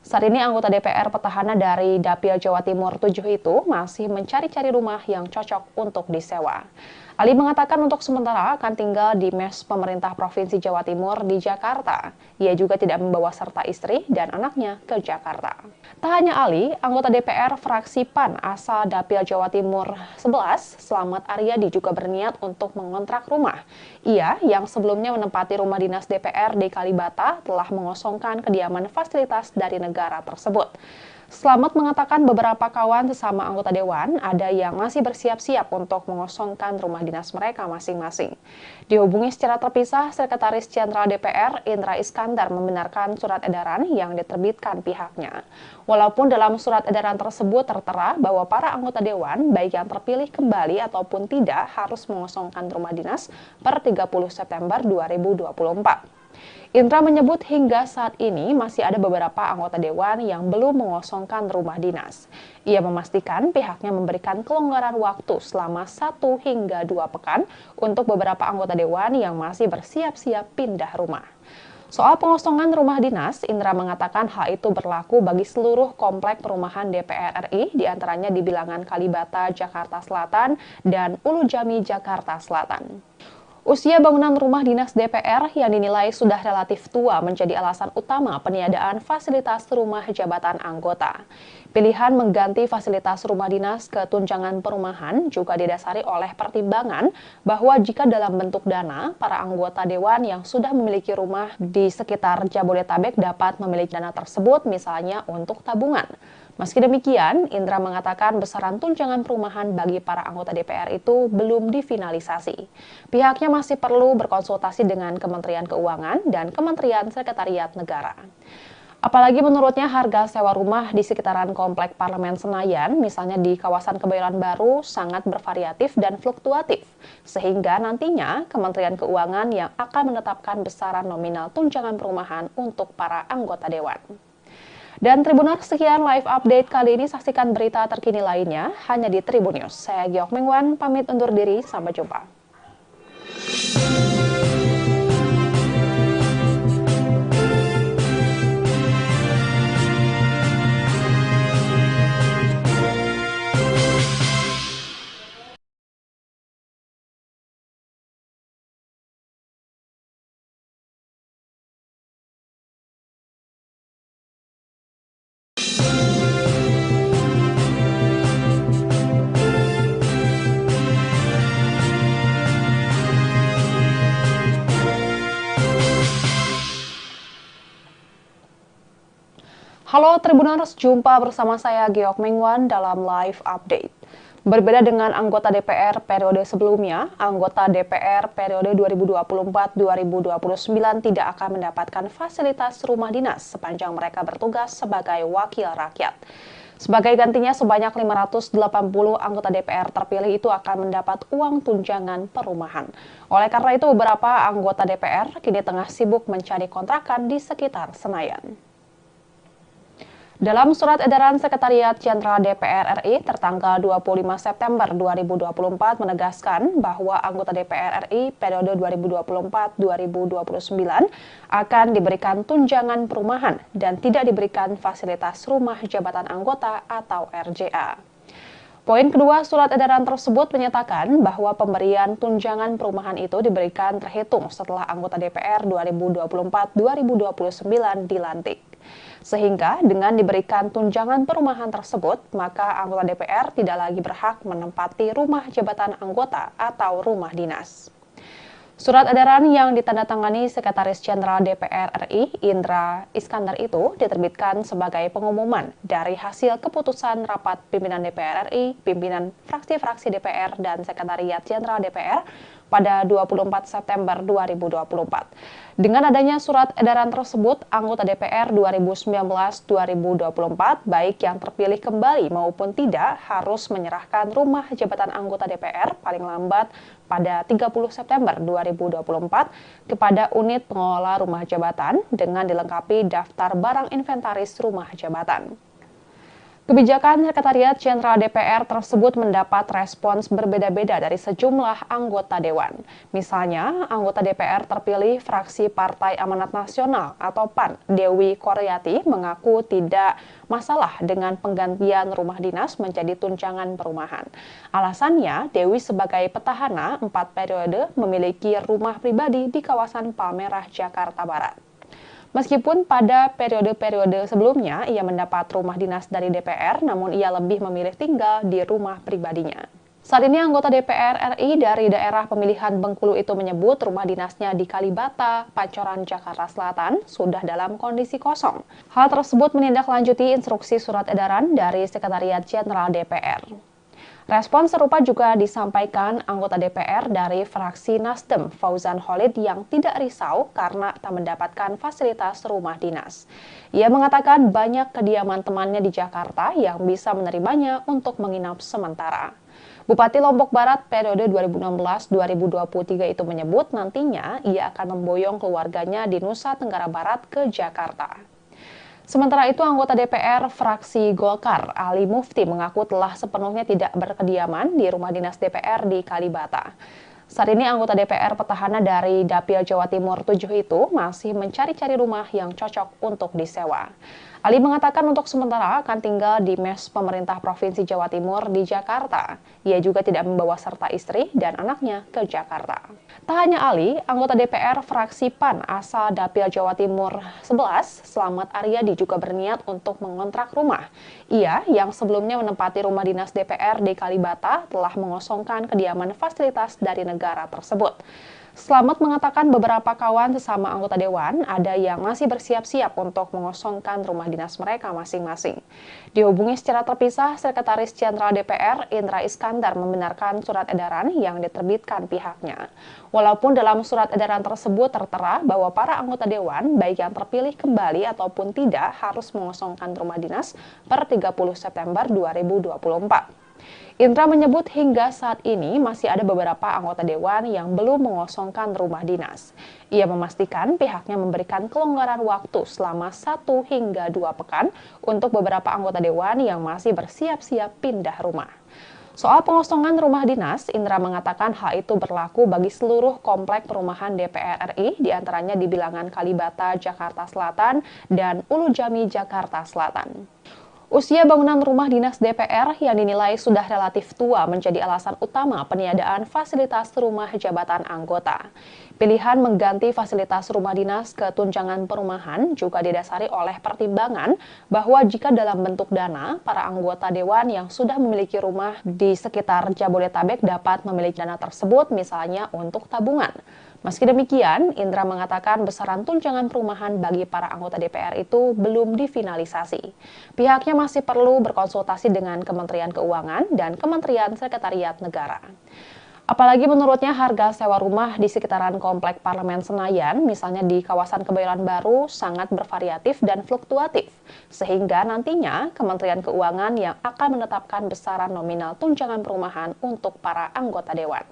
Saat ini anggota DPR petahana dari Dapil Jawa Timur 7 itu masih mencari-cari rumah yang cocok untuk disewa. Ali mengatakan untuk sementara akan tinggal di mes pemerintah Provinsi Jawa Timur di Jakarta. Ia juga tidak membawa serta istri dan anaknya ke Jakarta. Tak hanya Ali, anggota DPR fraksi PAN asal Dapil Jawa Timur 11, Slamet Aryadi juga berniat untuk mengontrak rumah. Ia yang sebelumnya menempati rumah dinas DPR di Kalibata telah mengosongkan kediaman fasilitas dari negara tersebut. Slamet mengatakan beberapa kawan sesama anggota dewan ada yang masih bersiap-siap untuk mengosongkan rumah dinas mereka masing-masing. Dihubungi secara terpisah, Sekretaris Jenderal DPR Indra Iskandar membenarkan surat edaran yang diterbitkan pihaknya. Walaupun dalam surat edaran tersebut tertera bahwa para anggota dewan, baik yang terpilih kembali ataupun tidak, harus mengosongkan rumah dinas per 30 September 2024. Indra menyebut hingga saat ini masih ada beberapa anggota dewan yang belum mengosongkan rumah dinas. Ia memastikan pihaknya memberikan kelonggaran waktu selama 1 hingga 2 pekan untuk beberapa anggota dewan yang masih bersiap-siap pindah rumah. Soal pengosongan rumah dinas, Indra mengatakan hal itu berlaku bagi seluruh komplek perumahan DPR RI, diantaranya di Bilangan Kalibata, Jakarta Selatan, dan Ulu Jami, Jakarta Selatan. Usia bangunan rumah dinas DPR yang dinilai sudah relatif tua menjadi alasan utama peniadaan fasilitas rumah jabatan anggota. Pilihan mengganti fasilitas rumah dinas ke tunjangan perumahan juga didasari oleh pertimbangan bahwa jika dalam bentuk dana, para anggota dewan yang sudah memiliki rumah di sekitar Jabodetabek dapat memiliki dana tersebut misalnya untuk tabungan. Meski demikian, Indra mengatakan besaran tunjangan perumahan bagi para anggota DPR itu belum difinalisasi. Pihaknya masih perlu berkonsultasi dengan Kementerian Keuangan dan Kementerian Sekretariat Negara. Apalagi menurutnya harga sewa rumah di sekitaran Komplek Parlemen Senayan, misalnya di kawasan Kebayoran Baru, sangat bervariatif dan fluktuatif. Sehingga nantinya Kementerian Keuangan yang akan menetapkan besaran nominal tunjangan perumahan untuk para anggota dewan. Dan Tribuners, sekian live update kali ini. Saksikan berita terkini lainnya hanya di Tribun News. Saya Giok Mengwan, pamit undur diri. Sampai jumpa. Halo Tribuners, jumpa bersama saya Giok Mengwan dalam live update. Berbeda dengan anggota DPR periode sebelumnya, anggota DPR periode 2024-2029 tidak akan mendapatkan fasilitas rumah dinas sepanjang mereka bertugas sebagai wakil rakyat. Sebagai gantinya, sebanyak 580 anggota DPR terpilih itu akan mendapat uang tunjangan perumahan. Oleh karena itu, beberapa anggota DPR kini tengah sibuk mencari kontrakan di sekitar Senayan. Dalam surat edaran Sekretariat Jenderal DPR RI tertanggal 25 September 2024 menegaskan bahwa anggota DPR RI periode 2024-2029 akan diberikan tunjangan perumahan dan tidak diberikan fasilitas rumah jabatan anggota atau RJA. Poin kedua surat edaran tersebut menyatakan bahwa pemberian tunjangan perumahan itu diberikan terhitung setelah anggota DPR 2024-2029 dilantik. Sehingga dengan diberikan tunjangan perumahan tersebut, maka anggota DPR tidak lagi berhak menempati rumah jabatan anggota atau rumah dinas. Surat edaran yang ditandatangani Sekretaris Jenderal DPR RI, Indra Iskandar itu diterbitkan sebagai pengumuman dari hasil keputusan rapat pimpinan DPR RI, pimpinan fraksi-fraksi DPR, dan Sekretariat Jenderal DPR pada 24 September 2024. Dengan adanya surat edaran tersebut, anggota DPR 2019-2024, baik yang terpilih kembali maupun tidak, harus menyerahkan rumah jabatan anggota DPR paling lambat pada 30 September 2024 kepada unit pengelola rumah jabatan dengan dilengkapi daftar barang inventaris rumah jabatan. Kebijakan Sekretariat Jenderal DPR tersebut mendapat respons berbeda-beda dari sejumlah anggota Dewan. Misalnya, anggota DPR terpilih fraksi Partai Amanat Nasional atau PAN, Dewi Koryati, mengaku tidak masalah dengan penggantian rumah dinas menjadi tunjangan perumahan. Alasannya, Dewi sebagai petahana 4 periode memiliki rumah pribadi di kawasan Palmerah, Jakarta Barat. Meskipun pada periode-periode sebelumnya ia mendapat rumah dinas dari DPR, namun ia lebih memilih tinggal di rumah pribadinya. Saat ini anggota DPR RI dari daerah pemilihan Bengkulu itu menyebut rumah dinasnya di Kalibata, Pancoran, Jakarta Selatan sudah dalam kondisi kosong. Hal tersebut menindaklanjuti instruksi surat edaran dari Sekretariat Jenderal DPR. Respon serupa juga disampaikan anggota DPR dari fraksi Nasdem, Fauzan Khalid, yang tidak risau karena tak mendapatkan fasilitas rumah dinas. Ia mengatakan banyak kediaman temannya di Jakarta yang bisa menerimanya untuk menginap sementara. Bupati Lombok Barat periode 2016-2023 itu menyebut nantinya ia akan memboyong keluarganya di Nusa Tenggara Barat ke Jakarta. Sementara itu, anggota DPR fraksi Golkar, Ali Mufti, mengaku telah sepenuhnya tidak berkediaman di rumah dinas DPR di Kalibata. Saat ini anggota DPR petahana dari Dapil Jawa Timur 7 itu masih mencari-cari rumah yang cocok untuk disewa. Ali mengatakan untuk sementara akan tinggal di mes pemerintah Provinsi Jawa Timur di Jakarta. Ia juga tidak membawa serta istri dan anaknya ke Jakarta. Tak hanya Ali, anggota DPR fraksi PAN asal Dapil Jawa Timur 11, Slamet Aryadi, juga berniat untuk mengontrak rumah. Ia, yang sebelumnya menempati rumah dinas DPR di Kalibata, telah mengosongkan kediaman fasilitas dari negara tersebut. Slamet mengatakan beberapa kawan sesama anggota Dewan ada yang masih bersiap-siap untuk mengosongkan rumah dinas mereka masing-masing. Dihubungi secara terpisah, Sekretaris Jenderal DPR Indra Iskandar membenarkan surat edaran yang diterbitkan pihaknya. Walaupun dalam surat edaran tersebut tertera bahwa para anggota Dewan, baik yang terpilih kembali ataupun tidak, harus mengosongkan rumah dinas per 30 September 2024. Indra menyebut hingga saat ini masih ada beberapa anggota Dewan yang belum mengosongkan rumah dinas. Ia memastikan pihaknya memberikan kelonggaran waktu selama 1 hingga 2 pekan untuk beberapa anggota Dewan yang masih bersiap-siap pindah rumah. Soal pengosongan rumah dinas, Indra mengatakan hal itu berlaku bagi seluruh komplek perumahan DPR RI, diantaranya di Bilangan Kalibata, Jakarta Selatan, dan Ulu Jami, Jakarta Selatan. Usia bangunan rumah dinas DPR yang dinilai sudah relatif tua menjadi alasan utama peniadaan fasilitas rumah jabatan anggota. Pilihan mengganti fasilitas rumah dinas ke tunjangan perumahan juga didasari oleh pertimbangan bahwa jika dalam bentuk dana, para anggota Dewan yang sudah memiliki rumah di sekitar Jabodetabek dapat memiliki dana tersebut misalnya untuk tabungan. Meski demikian, Indra mengatakan besaran tunjangan perumahan bagi para anggota DPR itu belum difinalisasi. Pihaknya masih perlu berkonsultasi dengan Kementerian Keuangan dan Kementerian Sekretariat Negara. Apalagi menurutnya harga sewa rumah di sekitaran Komplek Parlemen Senayan, misalnya di kawasan Kebayoran Baru, sangat bervariatif dan fluktuatif. Sehingga nantinya Kementerian Keuangan yang akan menetapkan besaran nominal tunjangan perumahan untuk para anggota Dewan.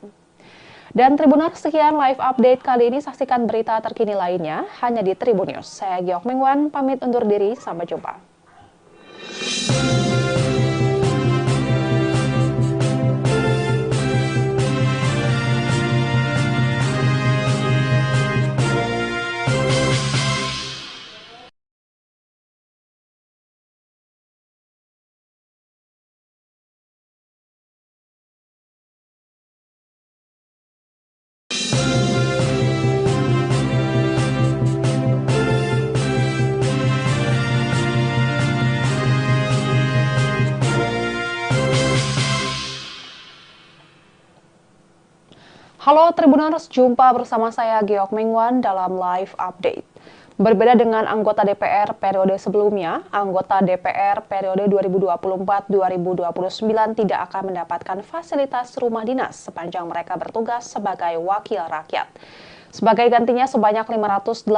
Dan Tribuners, sekian live update kali ini. Saksikan berita terkini lainnya hanya di Tribun News. Saya Giok Mingwan, pamit undur diri. Sampai jumpa. Halo Tribuners, jumpa bersama saya Giok Mingwan dalam live update. Berbeda dengan anggota DPR periode sebelumnya, anggota DPR periode 2024-2029 tidak akan mendapatkan fasilitas rumah dinas sepanjang mereka bertugas sebagai wakil rakyat. Sebagai gantinya, sebanyak 580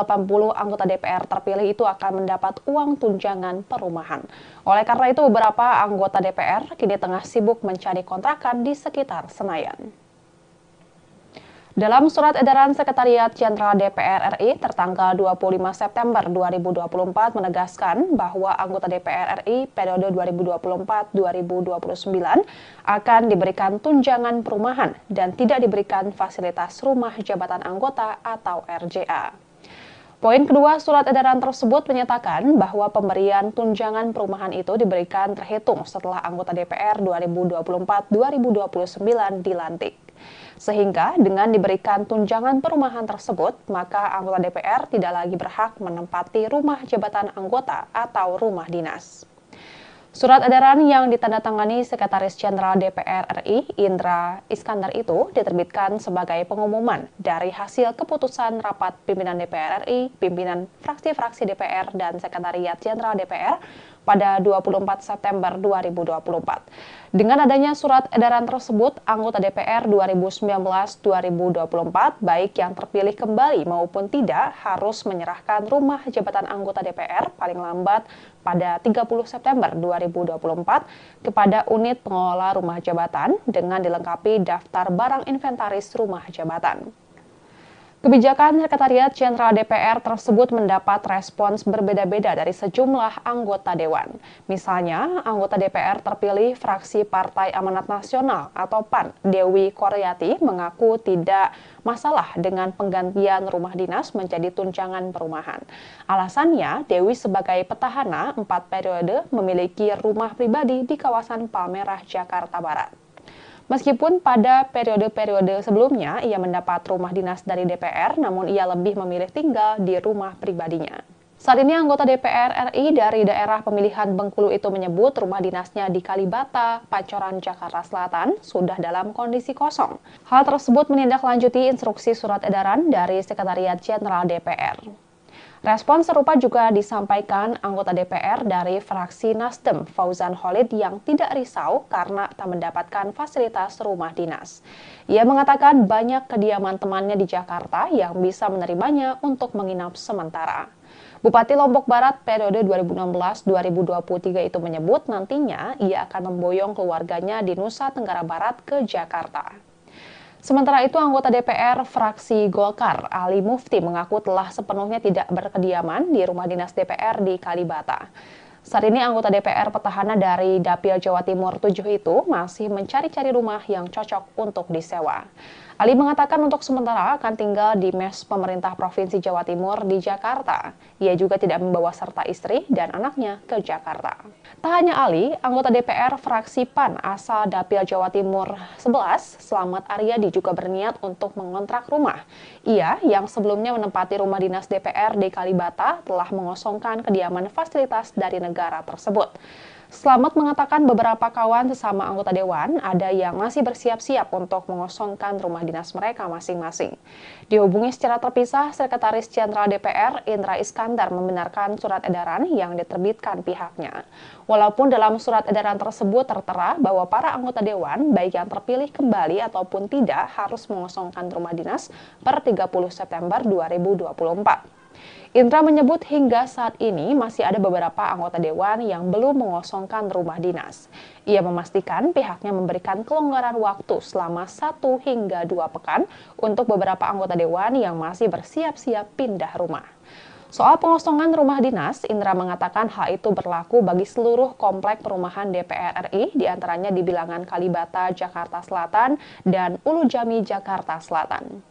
anggota DPR terpilih itu akan mendapat uang tunjangan perumahan. Oleh karena itu, beberapa anggota DPR kini tengah sibuk mencari kontrakan di sekitar Senayan. Dalam surat edaran Sekretariat Jenderal DPR RI tertanggal 25 September 2024 menegaskan bahwa anggota DPR RI periode 2024-2029 akan diberikan tunjangan perumahan dan tidak diberikan fasilitas rumah jabatan anggota atau RJA. Poin kedua surat edaran tersebut menyatakan bahwa pemberian tunjangan perumahan itu diberikan terhitung setelah anggota DPR 2024-2029 dilantik. Sehingga dengan diberikan tunjangan perumahan tersebut, maka anggota DPR tidak lagi berhak menempati rumah jabatan anggota atau rumah dinas. Surat edaran yang ditandatangani Sekretaris Jenderal DPR RI, Indra Iskandar itu diterbitkan sebagai pengumuman dari hasil keputusan rapat pimpinan DPR RI, pimpinan fraksi-fraksi DPR, dan Sekretariat Jenderal DPR pada 24 September 2024. Dengan adanya surat edaran tersebut, anggota DPR 2019-2024, baik yang terpilih kembali maupun tidak, harus menyerahkan rumah jabatan anggota DPR paling lambat pada 30 September 2024 kepada unit pengelola rumah jabatan dengan dilengkapi daftar barang inventaris rumah jabatan. Kebijakan Sekretariat Jenderal DPR tersebut mendapat respons berbeda-beda dari sejumlah anggota Dewan. Misalnya, anggota DPR terpilih fraksi Partai Amanat Nasional atau PAN, Dewi Koryati, mengaku tidak masalah dengan penggantian rumah dinas menjadi tunjangan perumahan. Alasannya, Dewi sebagai petahana 4 periode memiliki rumah pribadi di kawasan Palmerah, Jakarta Barat. Meskipun pada periode-periode sebelumnya ia mendapat rumah dinas dari DPR, namun ia lebih memilih tinggal di rumah pribadinya. Saat ini anggota DPR RI dari daerah pemilihan Bengkulu itu menyebut rumah dinasnya di Kalibata, Pancoran, Jakarta Selatan sudah dalam kondisi kosong. Hal tersebut menindaklanjuti instruksi surat edaran dari Sekretariat Jenderal DPR. Respon serupa juga disampaikan anggota DPR dari fraksi Nasdem, Fauzan Khalid, yang tidak risau karena tak mendapatkan fasilitas rumah dinas. Ia mengatakan banyak kediaman temannya di Jakarta yang bisa menerimanya untuk menginap sementara. Bupati Lombok Barat periode 2016-2023 itu menyebut nantinya ia akan memboyong keluarganya di Nusa Tenggara Barat ke Jakarta. Sementara itu, anggota DPR fraksi Golkar, Ali Mufti, mengaku telah sepenuhnya tidak berkediaman di rumah dinas DPR di Kalibata. Saat ini anggota DPR petahana dari Dapil Jawa Timur 7 itu masih mencari-cari rumah yang cocok untuk disewa. Ali mengatakan untuk sementara akan tinggal di mes pemerintah Provinsi Jawa Timur di Jakarta. Ia juga tidak membawa serta istri dan anaknya ke Jakarta. Tak hanya Ali, anggota DPR fraksi PAN asal Dapil Jawa Timur 11, Slamet Aryadi, juga berniat untuk mengontrak rumah. Ia yang sebelumnya menempati rumah dinas DPR di Kalibata telah mengosongkan kediaman fasilitas dari negara tersebut. Slamet mengatakan beberapa kawan sesama anggota Dewan ada yang masih bersiap-siap untuk mengosongkan rumah dinas mereka masing-masing. Dihubungi secara terpisah, Sekretaris Jenderal DPR Indra Iskandar membenarkan surat edaran yang diterbitkan pihaknya. Walaupun dalam surat edaran tersebut tertera bahwa para anggota Dewan, baik yang terpilih kembali ataupun tidak, harus mengosongkan rumah dinas per 30 September 2024. Indra menyebut hingga saat ini masih ada beberapa anggota Dewan yang belum mengosongkan rumah dinas. Ia memastikan pihaknya memberikan kelonggaran waktu selama 1 hingga 2 pekan untuk beberapa anggota Dewan yang masih bersiap-siap pindah rumah. Soal pengosongan rumah dinas, Indra mengatakan hal itu berlaku bagi seluruh komplek perumahan DPR RI, diantaranya di Bilangan Kalibata, Jakarta Selatan, dan Ulu Jami, Jakarta Selatan.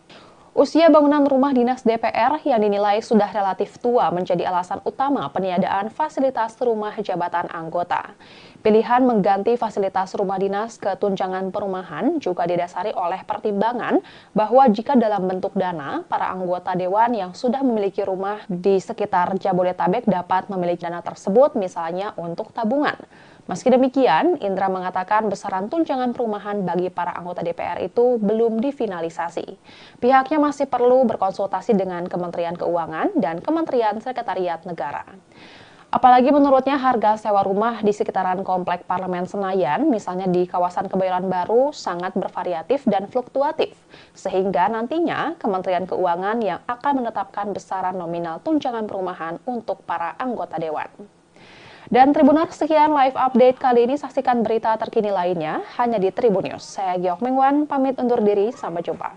Usia bangunan rumah dinas DPR yang dinilai sudah relatif tua menjadi alasan utama peniadaan fasilitas rumah jabatan anggota. Pilihan mengganti fasilitas rumah dinas ke tunjangan perumahan juga didasari oleh pertimbangan bahwa jika dalam bentuk dana, para anggota Dewan yang sudah memiliki rumah di sekitar Jabodetabek dapat memiliki dana tersebut misalnya untuk tabungan. Meski demikian, Indra mengatakan besaran tunjangan perumahan bagi para anggota DPR itu belum difinalisasi. Pihaknya masih perlu berkonsultasi dengan Kementerian Keuangan dan Kementerian Sekretariat Negara. Apalagi menurutnya harga sewa rumah di sekitaran Komplek Parlemen Senayan, misalnya di kawasan Kebayoran Baru, sangat bervariatif dan fluktuatif. Sehingga nantinya Kementerian Keuangan yang akan menetapkan besaran nominal tunjangan perumahan untuk para anggota Dewan. Dan Tribuners, sekian live update kali ini. Saksikan berita terkini lainnya hanya di Tribun News. Saya Giok Mingwan, pamit undur diri. Sampai jumpa.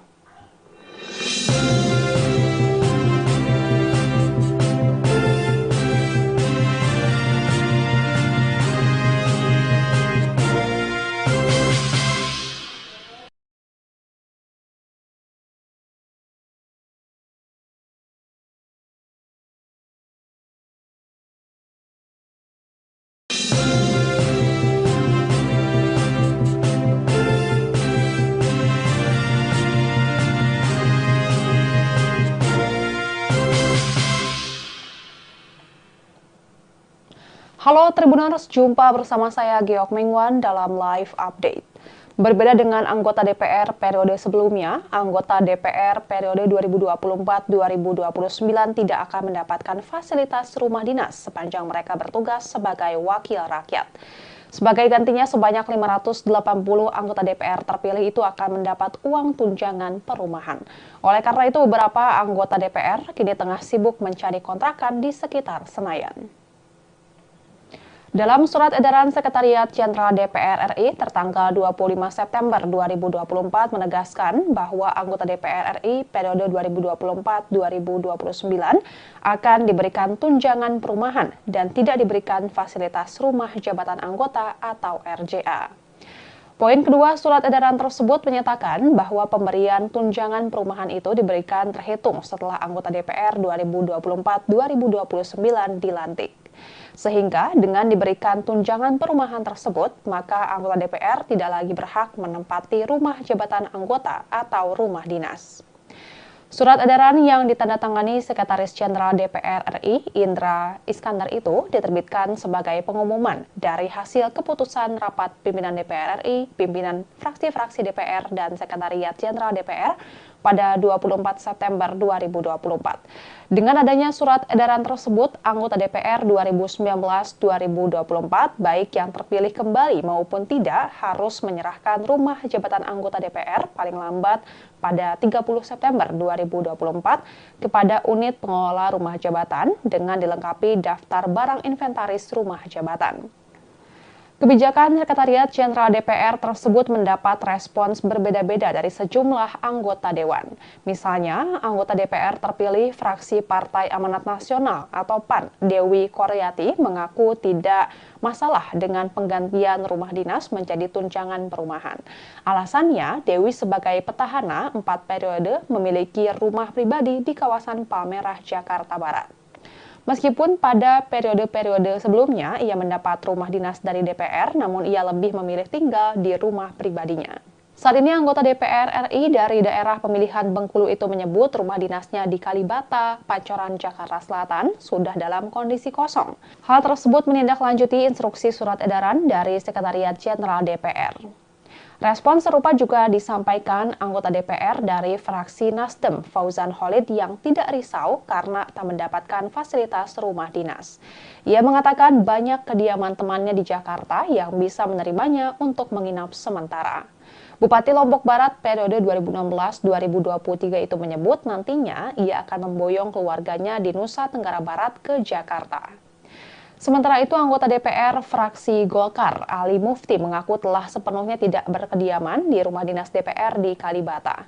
Halo Tribuners, jumpa bersama saya Geok Mengwan dalam live update. Berbeda dengan anggota DPR periode sebelumnya, anggota DPR periode 2024-2029 tidak akan mendapatkan fasilitas rumah dinas sepanjang mereka bertugas sebagai wakil rakyat. Sebagai gantinya, sebanyak 580 anggota DPR terpilih itu akan mendapat uang tunjangan perumahan. Oleh karena itu, beberapa anggota DPR kini tengah sibuk mencari kontrakan di sekitar Senayan. Dalam surat edaran Sekretariat Jenderal DPR RI tertanggal 25 September 2024 menegaskan bahwa anggota DPR RI periode 2024-2029 akan diberikan tunjangan perumahan dan tidak diberikan fasilitas rumah jabatan anggota atau RJA. Poin kedua surat edaran tersebut menyatakan bahwa pemberian tunjangan perumahan itu diberikan terhitung setelah anggota DPR 2024-2029 dilantik. Sehingga dengan diberikan tunjangan perumahan tersebut, maka anggota DPR tidak lagi berhak menempati rumah jabatan anggota atau rumah dinas. Surat edaran yang ditandatangani Sekretaris Jenderal DPR RI, Indra Iskandar itu diterbitkan sebagai pengumuman dari hasil keputusan rapat pimpinan DPR RI, pimpinan fraksi-fraksi DPR, dan Sekretariat Jenderal DPR pada 24 September 2024. Dengan adanya surat edaran tersebut, anggota DPR 2019-2024, baik yang terpilih kembali maupun tidak, harus menyerahkan rumah jabatan anggota DPR paling lambat pada 30 September 2024 kepada unit pengelola rumah jabatan dengan dilengkapi daftar barang inventaris rumah jabatan. Kebijakan Sekretariat Jenderal DPR tersebut mendapat respons berbeda-beda dari sejumlah anggota Dewan. Misalnya, anggota DPR terpilih fraksi Partai Amanat Nasional atau PAN, Dewi Koryati, mengaku tidak masalah dengan penggantian rumah dinas menjadi tunjangan perumahan. Alasannya, Dewi sebagai petahana 4 periode memiliki rumah pribadi di kawasan Palmerah, Jakarta Barat. Meskipun pada periode-periode sebelumnya ia mendapat rumah dinas dari DPR, namun ia lebih memilih tinggal di rumah pribadinya. Saat ini anggota DPR RI dari daerah pemilihan Bengkulu itu menyebut rumah dinasnya di Kalibata, Pancoran, Jakarta Selatan sudah dalam kondisi kosong. Hal tersebut menindaklanjuti instruksi surat edaran dari Sekretariat Jenderal DPR. Respon serupa juga disampaikan anggota DPR dari fraksi Nasdem, Fauzan Khalid, yang tidak risau karena tak mendapatkan fasilitas rumah dinas. Ia mengatakan banyak kediaman temannya di Jakarta yang bisa menerimanya untuk menginap sementara. Bupati Lombok Barat periode 2016-2023 itu menyebut nantinya ia akan memboyong keluarganya di Nusa Tenggara Barat ke Jakarta. Sementara itu, anggota DPR fraksi Golkar, Ali Mufti, mengaku telah sepenuhnya tidak berkediaman di rumah dinas DPR di Kalibata.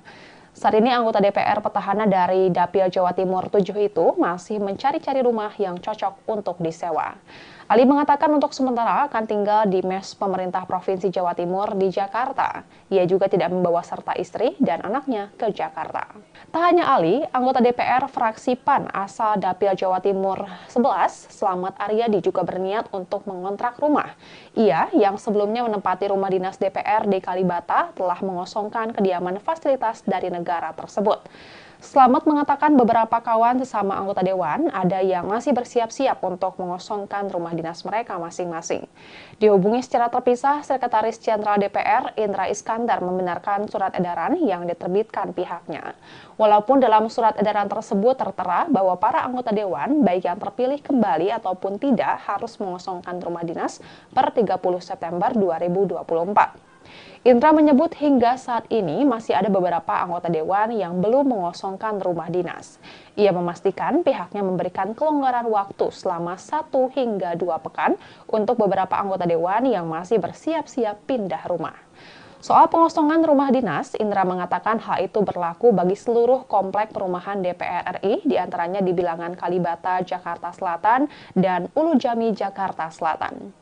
Saat ini anggota DPR petahana dari Dapil Jawa Timur 7 itu masih mencari-cari rumah yang cocok untuk disewa. Ali mengatakan untuk sementara akan tinggal di mes pemerintah Provinsi Jawa Timur di Jakarta. Ia juga tidak membawa serta istri dan anaknya ke Jakarta. Tak hanya Ali, anggota DPR fraksi PAN asal Dapil Jawa Timur 11, Slamet Aryadi, juga berniat untuk mengontrak rumah. Ia yang sebelumnya menempati rumah dinas DPR di Kalibata telah mengosongkan kediaman fasilitas dari negara tersebut. Slamet mengatakan beberapa kawan sesama anggota Dewan ada yang masih bersiap-siap untuk mengosongkan rumah dinas mereka masing-masing. Dihubungi secara terpisah, Sekretaris Jenderal DPR Indra Iskandar membenarkan surat edaran yang diterbitkan pihaknya. Walaupun dalam surat edaran tersebut tertera bahwa para anggota Dewan, baik yang terpilih kembali ataupun tidak, harus mengosongkan rumah dinas per 30 September 2024. Indra menyebut hingga saat ini masih ada beberapa anggota Dewan yang belum mengosongkan rumah dinas. Ia memastikan pihaknya memberikan kelonggaran waktu selama 1 hingga 2 pekan untuk beberapa anggota Dewan yang masih bersiap-siap pindah rumah. Soal pengosongan rumah dinas, Indra mengatakan hal itu berlaku bagi seluruh komplek perumahan DPR RI, diantaranya di Bilangan Kalibata, Jakarta Selatan, dan Ulu Jami, Jakarta Selatan.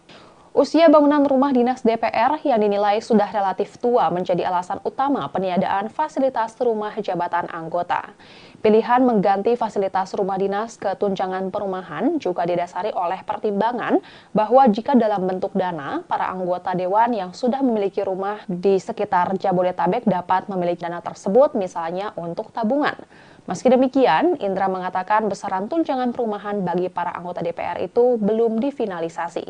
Usia bangunan rumah dinas DPR yang dinilai sudah relatif tua menjadi alasan utama peniadaan fasilitas rumah jabatan anggota. Pilihan mengganti fasilitas rumah dinas ke tunjangan perumahan juga didasari oleh pertimbangan bahwa jika dalam bentuk dana, para anggota dewan yang sudah memiliki rumah di sekitar Jabodetabek dapat memiliki dana tersebut misalnya untuk tabungan. Meski demikian, Indra mengatakan besaran tunjangan perumahan bagi para anggota DPR itu belum difinalisasi.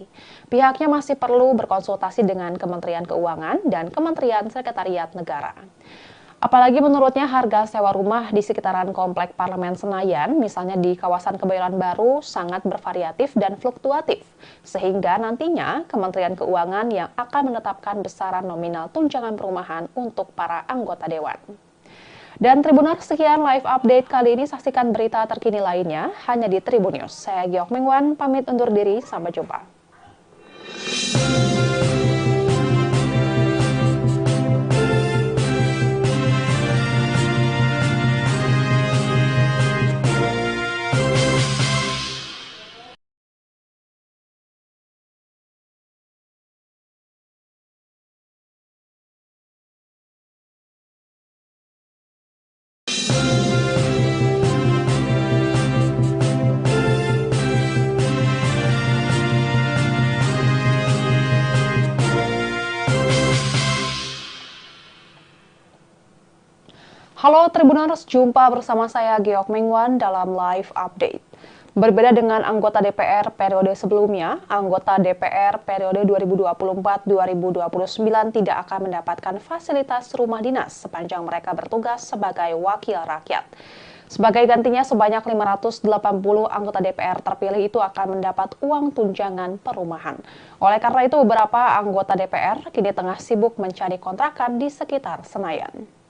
Pihaknya masih perlu berkonsultasi dengan Kementerian Keuangan dan Kementerian Sekretariat Negara. Apalagi menurutnya harga sewa rumah di sekitaran Komplek Parlemen Senayan, misalnya di kawasan Kebayoran Baru, sangat bervariatif dan fluktuatif. Sehingga nantinya Kementerian Keuangan yang akan menetapkan besaran nominal tunjangan perumahan untuk para anggota dewan. Dan Tribuners, sekian live update kali ini. Saksikan berita terkini lainnya hanya di Tribun News. Saya Giok Mengwan, pamit undur diri. Sampai jumpa. Halo Tribuners, jumpa bersama saya Giok Mengwan dalam live update. Berbeda dengan anggota DPR periode sebelumnya, anggota DPR periode 2024-2029 tidak akan mendapatkan fasilitas rumah dinas sepanjang mereka bertugas sebagai wakil rakyat. Sebagai gantinya, sebanyak 580 anggota DPR terpilih itu akan mendapat uang tunjangan perumahan. Oleh karena itu, beberapa anggota DPR kini tengah sibuk mencari kontrakan di sekitar Senayan.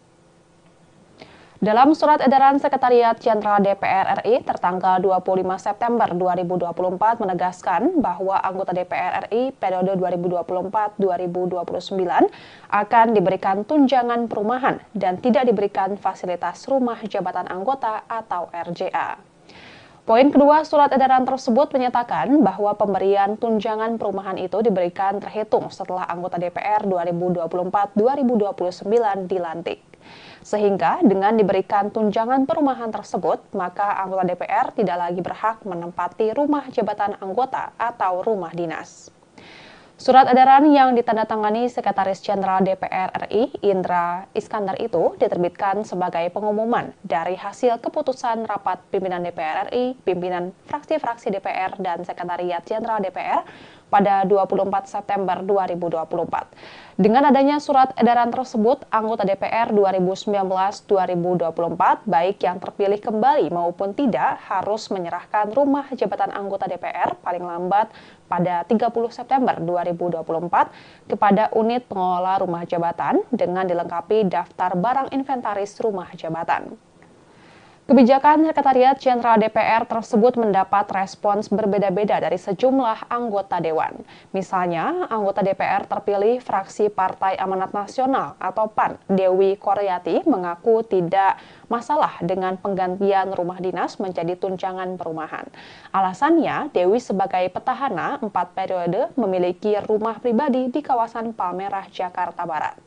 Dalam surat edaran Sekretariat Jenderal DPR RI tertanggal 25 September 2024 menegaskan bahwa anggota DPR RI periode 2024-2029 akan diberikan tunjangan perumahan dan tidak diberikan fasilitas rumah jabatan anggota atau RJA. Poin kedua surat edaran tersebut menyatakan bahwa pemberian tunjangan perumahan itu diberikan terhitung setelah anggota DPR 2024-2029 dilantik. Sehingga dengan diberikan tunjangan perumahan tersebut, maka anggota DPR tidak lagi berhak menempati rumah jabatan anggota atau rumah dinas. Surat edaran yang ditandatangani Sekretaris Jenderal DPR RI, Indra Iskandar itu diterbitkan sebagai pengumuman dari hasil keputusan rapat pimpinan DPR RI, pimpinan fraksi-fraksi DPR, dan Sekretariat Jenderal DPR pada 24 September 2024. Dengan adanya surat edaran tersebut, anggota DPR 2019-2024, baik yang terpilih kembali maupun tidak, harus menyerahkan rumah jabatan anggota DPR paling lambat pada 30 September 2024 kepada unit pengelola rumah jabatan dengan dilengkapi daftar barang inventaris rumah jabatan. Kebijakan Sekretariat Jenderal DPR tersebut mendapat respons berbeda-beda dari sejumlah anggota dewan. Misalnya, anggota DPR terpilih fraksi Partai Amanat Nasional atau PAN, Dewi Koryati, mengaku tidak masalah dengan penggantian rumah dinas menjadi tunjangan perumahan. Alasannya, Dewi sebagai petahana 4 periode memiliki rumah pribadi di kawasan Palmerah, Jakarta Barat.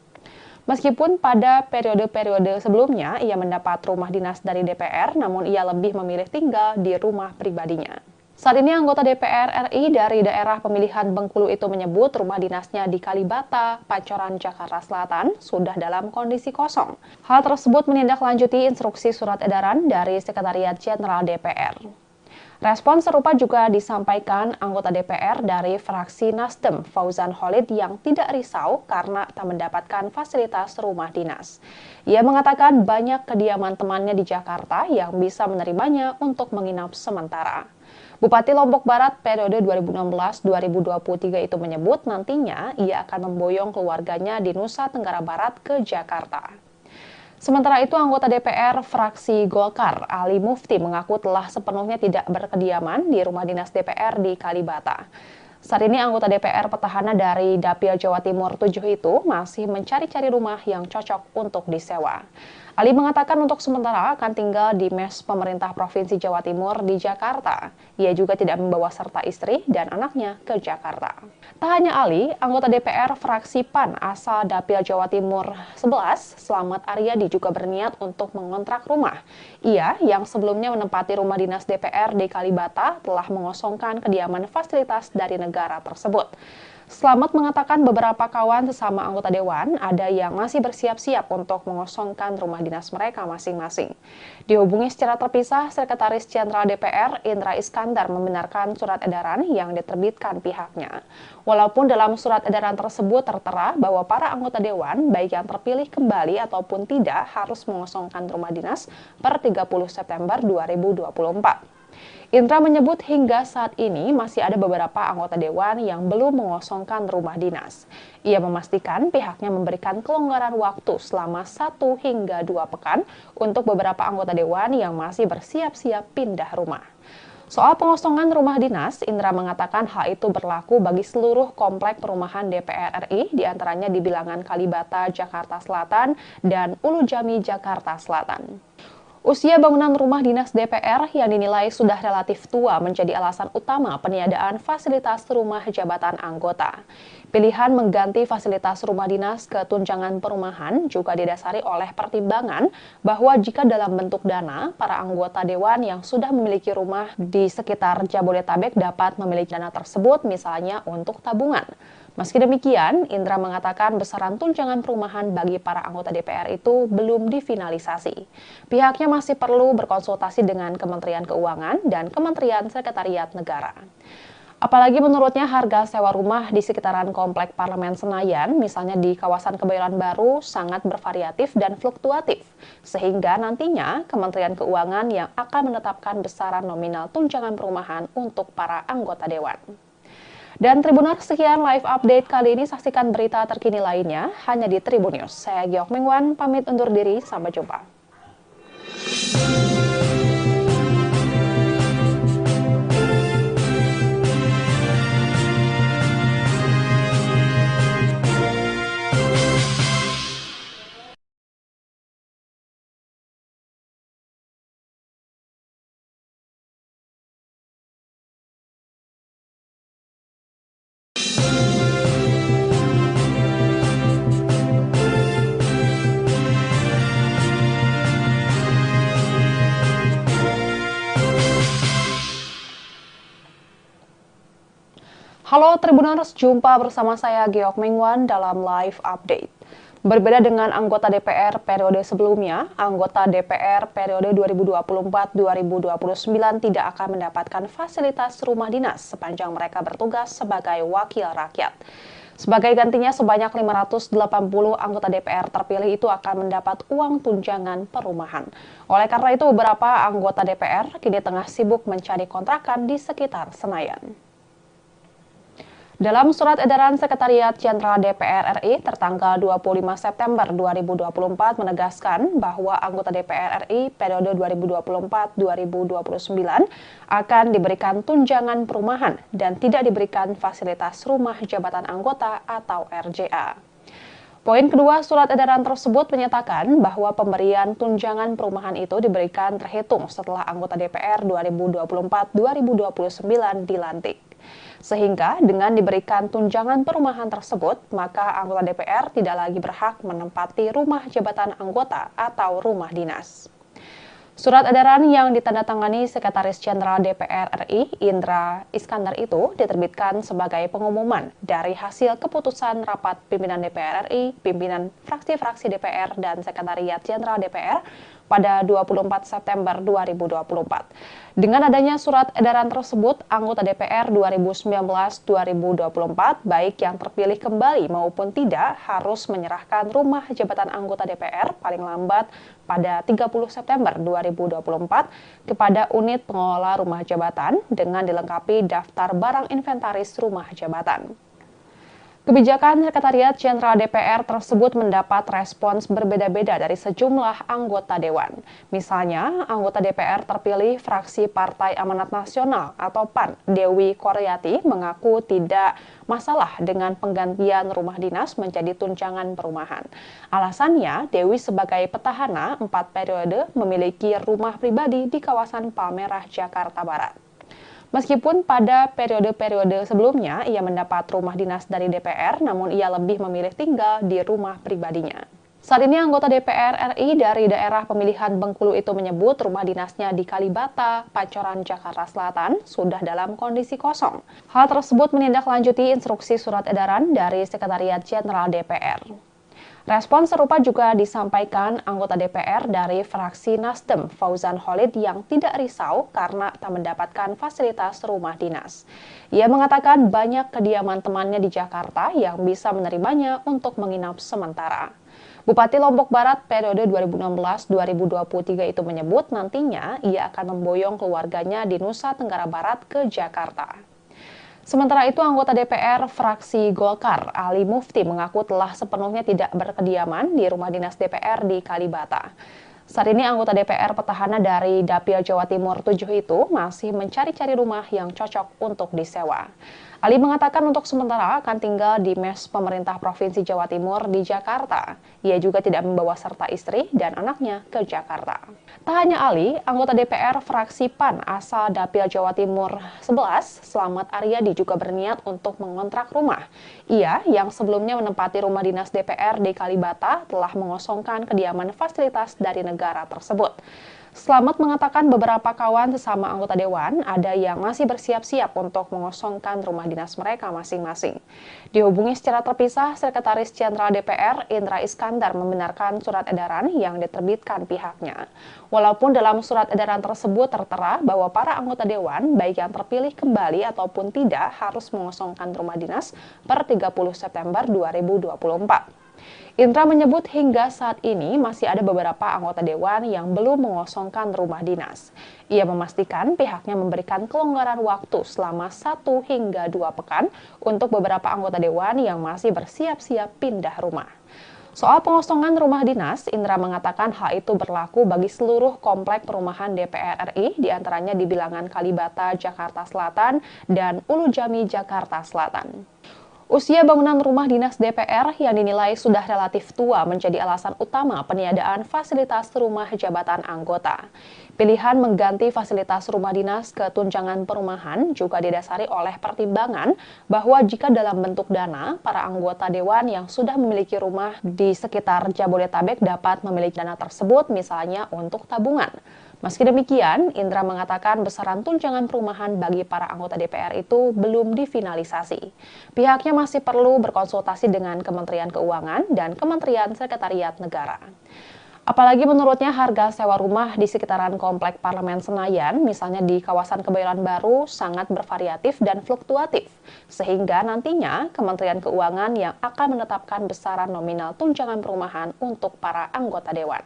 Meskipun pada periode-periode sebelumnya ia mendapat rumah dinas dari DPR, namun ia lebih memilih tinggal di rumah pribadinya. Saat ini anggota DPR RI dari daerah pemilihan Bengkulu itu menyebut rumah dinasnya di Kalibata, Pancoran, Jakarta Selatan sudah dalam kondisi kosong. Hal tersebut menindaklanjuti instruksi surat edaran dari Sekretariat Jenderal DPR. Respon serupa juga disampaikan anggota DPR dari fraksi Nasdem, Fauzan Khalid, yang tidak risau karena tak mendapatkan fasilitas rumah dinas. Ia mengatakan banyak kediaman temannya di Jakarta yang bisa menerimanya untuk menginap sementara. Bupati Lombok Barat periode 2016-2023 itu menyebut nantinya ia akan memboyong keluarganya di Nusa Tenggara Barat ke Jakarta. Sementara itu, anggota DPR fraksi Golkar, Ali Mufti, mengaku telah sepenuhnya tidak berkediaman di rumah dinas DPR di Kalibata. Saat ini anggota DPR petahana dari Dapil Jawa Timur 7 itu masih mencari-cari rumah yang cocok untuk disewa. Ali mengatakan untuk sementara akan tinggal di mes pemerintah Provinsi Jawa Timur di Jakarta. Ia juga tidak membawa serta istri dan anaknya ke Jakarta. Tak hanya Ali, anggota DPR fraksi PAN asal Dapil Jawa Timur 11, Slamet Aryadi juga berniat untuk mengontrak rumah. Ia yang sebelumnya menempati rumah dinas DPR di Kalibata telah mengosongkan kediaman fasilitas dari negara tersebut. Slamet mengatakan beberapa kawan sesama anggota dewan ada yang masih bersiap-siap untuk mengosongkan rumah dinas mereka masing-masing. Dihubungi secara terpisah, Sekretaris Jenderal DPR Indra Iskandar membenarkan surat edaran yang diterbitkan pihaknya. Walaupun dalam surat edaran tersebut tertera bahwa para anggota dewan, baik yang terpilih kembali ataupun tidak, harus mengosongkan rumah dinas per 30 September 2024. Indra menyebut hingga saat ini masih ada beberapa anggota dewan yang belum mengosongkan rumah dinas. Ia memastikan pihaknya memberikan kelonggaran waktu selama 1 hingga 2 pekan untuk beberapa anggota dewan yang masih bersiap-siap pindah rumah. Soal pengosongan rumah dinas, Indra mengatakan hal itu berlaku bagi seluruh komplek perumahan DPR RI, diantaranya di Bilangan Kalibata, Jakarta Selatan, dan Ulu Jami, Jakarta Selatan. Usia bangunan rumah dinas DPR yang dinilai sudah relatif tua menjadi alasan utama peniadaan fasilitas rumah jabatan anggota. Pilihan mengganti fasilitas rumah dinas ke tunjangan perumahan juga didasari oleh pertimbangan bahwa jika dalam bentuk dana, para anggota dewan yang sudah memiliki rumah di sekitar Jabodetabek dapat memiliki dana tersebut misalnya untuk tabungan. Meski demikian, Indra mengatakan besaran tunjangan perumahan bagi para anggota DPR itu belum difinalisasi. Pihaknya masih perlu berkonsultasi dengan Kementerian Keuangan dan Kementerian Sekretariat Negara. Apalagi menurutnya harga sewa rumah di sekitaran Komplek Parlemen Senayan, misalnya di kawasan Kebayoran Baru, sangat bervariatif dan fluktuatif. Sehingga nantinya Kementerian Keuangan yang akan menetapkan besaran nominal tunjangan perumahan untuk para anggota dewan. Dan Tribuners, sekian live update kali ini. Saksikan berita terkini lainnya hanya di Tribun News. Saya Giok Mengwan, pamit undur diri. Sampai jumpa. Halo Tribuners, jumpa bersama saya Giok Mengwan dalam live update. Berbeda dengan anggota DPR periode sebelumnya, anggota DPR periode 2024-2029 tidak akan mendapatkan fasilitas rumah dinas sepanjang mereka bertugas sebagai wakil rakyat. Sebagai gantinya, sebanyak 580 anggota DPR terpilih itu akan mendapat uang tunjangan perumahan. Oleh karena itu, beberapa anggota DPR kini tengah sibuk mencari kontrakan di sekitar Senayan. Dalam surat edaran Sekretariat Jenderal DPR RI tertanggal 25 September 2024 menegaskan bahwa anggota DPR RI periode 2024-2029 akan diberikan tunjangan perumahan dan tidak diberikan fasilitas rumah jabatan anggota atau RJA. Poin kedua surat edaran tersebut menyatakan bahwa pemberian tunjangan perumahan itu diberikan terhitung setelah anggota DPR 2024-2029 dilantik. Sehingga dengan diberikan tunjangan perumahan tersebut, maka anggota DPR tidak lagi berhak menempati rumah jabatan anggota atau rumah dinas. Surat edaran yang ditandatangani Sekretaris Jenderal DPR RI Indra Iskandar itu diterbitkan sebagai pengumuman dari hasil keputusan rapat pimpinan DPR RI, pimpinan fraksi-fraksi DPR dan Sekretariat Jenderal DPR pada 24 September 2024. Dengan adanya surat edaran tersebut, anggota DPR 2019-2024, baik yang terpilih kembali maupun tidak, harus menyerahkan rumah jabatan anggota DPR paling lambat pada 30 September 2024 kepada unit pengelola rumah jabatan dengan dilengkapi daftar barang inventaris rumah jabatan. Kebijakan Sekretariat Jenderal DPR tersebut mendapat respons berbeda-beda dari sejumlah anggota Dewan. Misalnya, anggota DPR terpilih fraksi Partai Amanat Nasional atau PAN, Dewi Koryati, mengaku tidak masalah dengan penggantian rumah dinas menjadi tunjangan perumahan. Alasannya, Dewi sebagai petahana 4 periode memiliki rumah pribadi di kawasan Palmerah, Jakarta Barat. Meskipun pada periode-periode sebelumnya ia mendapat rumah dinas dari DPR, namun ia lebih memilih tinggal di rumah pribadinya. Saat ini anggota DPR RI dari daerah pemilihan Bengkulu itu menyebut rumah dinasnya di Kalibata, Pancoran, Jakarta Selatan sudah dalam kondisi kosong. Hal tersebut menindaklanjuti instruksi surat edaran dari Sekretariat Jenderal DPR. Respon serupa juga disampaikan anggota DPR dari fraksi Nasdem, Fauzan Khalid, yang tidak risau karena tak mendapatkan fasilitas rumah dinas. Ia mengatakan banyak kediaman temannya di Jakarta yang bisa menerimanya untuk menginap sementara. Bupati Lombok Barat periode 2016-2023 itu menyebut nantinya ia akan memboyong keluarganya di Nusa Tenggara Barat ke Jakarta. Sementara itu, anggota DPR fraksi Golkar, Ali Mufti, mengaku telah sepenuhnya tidak berkediaman di rumah dinas DPR di Kalibata. Saat ini anggota DPR petahana dari Dapil Jawa Timur 7 itu masih mencari-cari rumah yang cocok untuk disewa. Ali mengatakan untuk sementara akan tinggal di mes pemerintah Provinsi Jawa Timur di Jakarta. Ia juga tidak membawa serta istri dan anaknya ke Jakarta. Tak hanya Ali, anggota DPR fraksi PAN asal Dapil Jawa Timur 11, Slamet Aryadi, juga berniat untuk mengontrak rumah. Ia yang sebelumnya menempati rumah dinas DPR di Kalibata telah mengosongkan kediaman fasilitas dari negara tersebut. Slamet mengatakan beberapa kawan sesama anggota Dewan ada yang masih bersiap-siap untuk mengosongkan rumah dinas mereka masing-masing. Dihubungi secara terpisah, Sekretaris Jenderal DPR Indra Iskandar membenarkan surat edaran yang diterbitkan pihaknya. Walaupun dalam surat edaran tersebut tertera bahwa para anggota Dewan, baik yang terpilih kembali ataupun tidak, harus mengosongkan rumah dinas per 30 September 2024. Indra menyebut hingga saat ini masih ada beberapa anggota Dewan yang belum mengosongkan rumah dinas. Ia memastikan pihaknya memberikan kelonggaran waktu selama 1 hingga 2 pekan untuk beberapa anggota Dewan yang masih bersiap-siap pindah rumah. Soal pengosongan rumah dinas, Indra mengatakan hal itu berlaku bagi seluruh komplek perumahan DPR RI, diantaranya di Bilangan Kalibata, Jakarta Selatan, dan Ulu Jami, Jakarta Selatan. Usia bangunan rumah dinas DPR yang dinilai sudah relatif tua menjadi alasan utama peniadaan fasilitas rumah jabatan anggota. Pilihan mengganti fasilitas rumah dinas ke tunjangan perumahan juga didasari oleh pertimbangan bahwa jika dalam bentuk dana, para anggota Dewan yang sudah memiliki rumah di sekitar Jabodetabek dapat memiliki dana tersebut misalnya untuk tabungan. Meski demikian, Indra mengatakan besaran tunjangan perumahan bagi para anggota DPR itu belum difinalisasi. Pihaknya masih perlu berkonsultasi dengan Kementerian Keuangan dan Kementerian Sekretariat Negara. Apalagi menurutnya harga sewa rumah di sekitaran Komplek Parlemen Senayan, misalnya di kawasan Kebayoran Baru, sangat bervariatif dan fluktuatif. Sehingga nantinya Kementerian Keuangan yang akan menetapkan besaran nominal tunjangan perumahan untuk para anggota Dewan.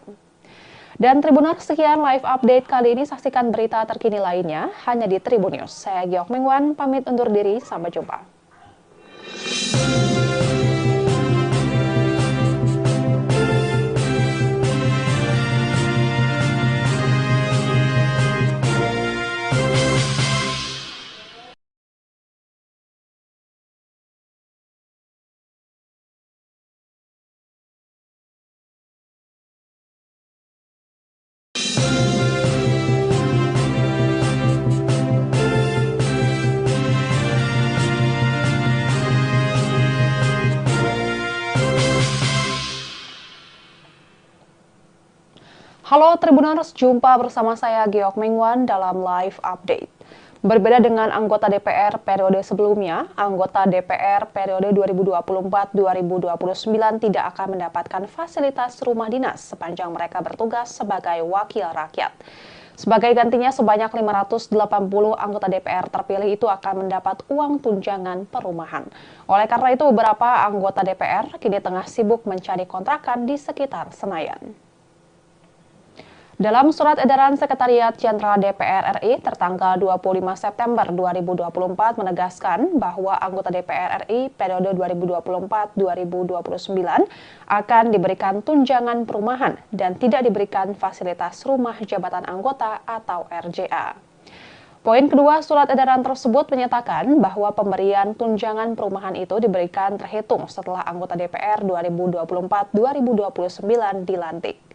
Dan Tribuners, sekian live update kali ini. Saksikan berita terkini lainnya hanya di Tribun News. Saya Giok Mengwan, pamit undur diri. Sampai jumpa. Halo Tribuners, jumpa bersama saya Giok Mengwan dalam live update. Berbeda dengan anggota DPR periode sebelumnya, anggota DPR periode 2024-2029 tidak akan mendapatkan fasilitas rumah dinas sepanjang mereka bertugas sebagai wakil rakyat. Sebagai gantinya, sebanyak 580 anggota DPR terpilih itu akan mendapat uang tunjangan perumahan. Oleh karena itu, beberapa anggota DPR kini tengah sibuk mencari kontrakan di sekitar Senayan. Dalam surat edaran Sekretariat Jenderal DPR RI tertanggal 25 September 2024 menegaskan bahwa anggota DPR RI periode 2024-2029 akan diberikan tunjangan perumahan dan tidak diberikan fasilitas rumah jabatan anggota atau RJA. Poin kedua surat edaran tersebut menyatakan bahwa pemberian tunjangan perumahan itu diberikan terhitung setelah anggota DPR 2024-2029 dilantik.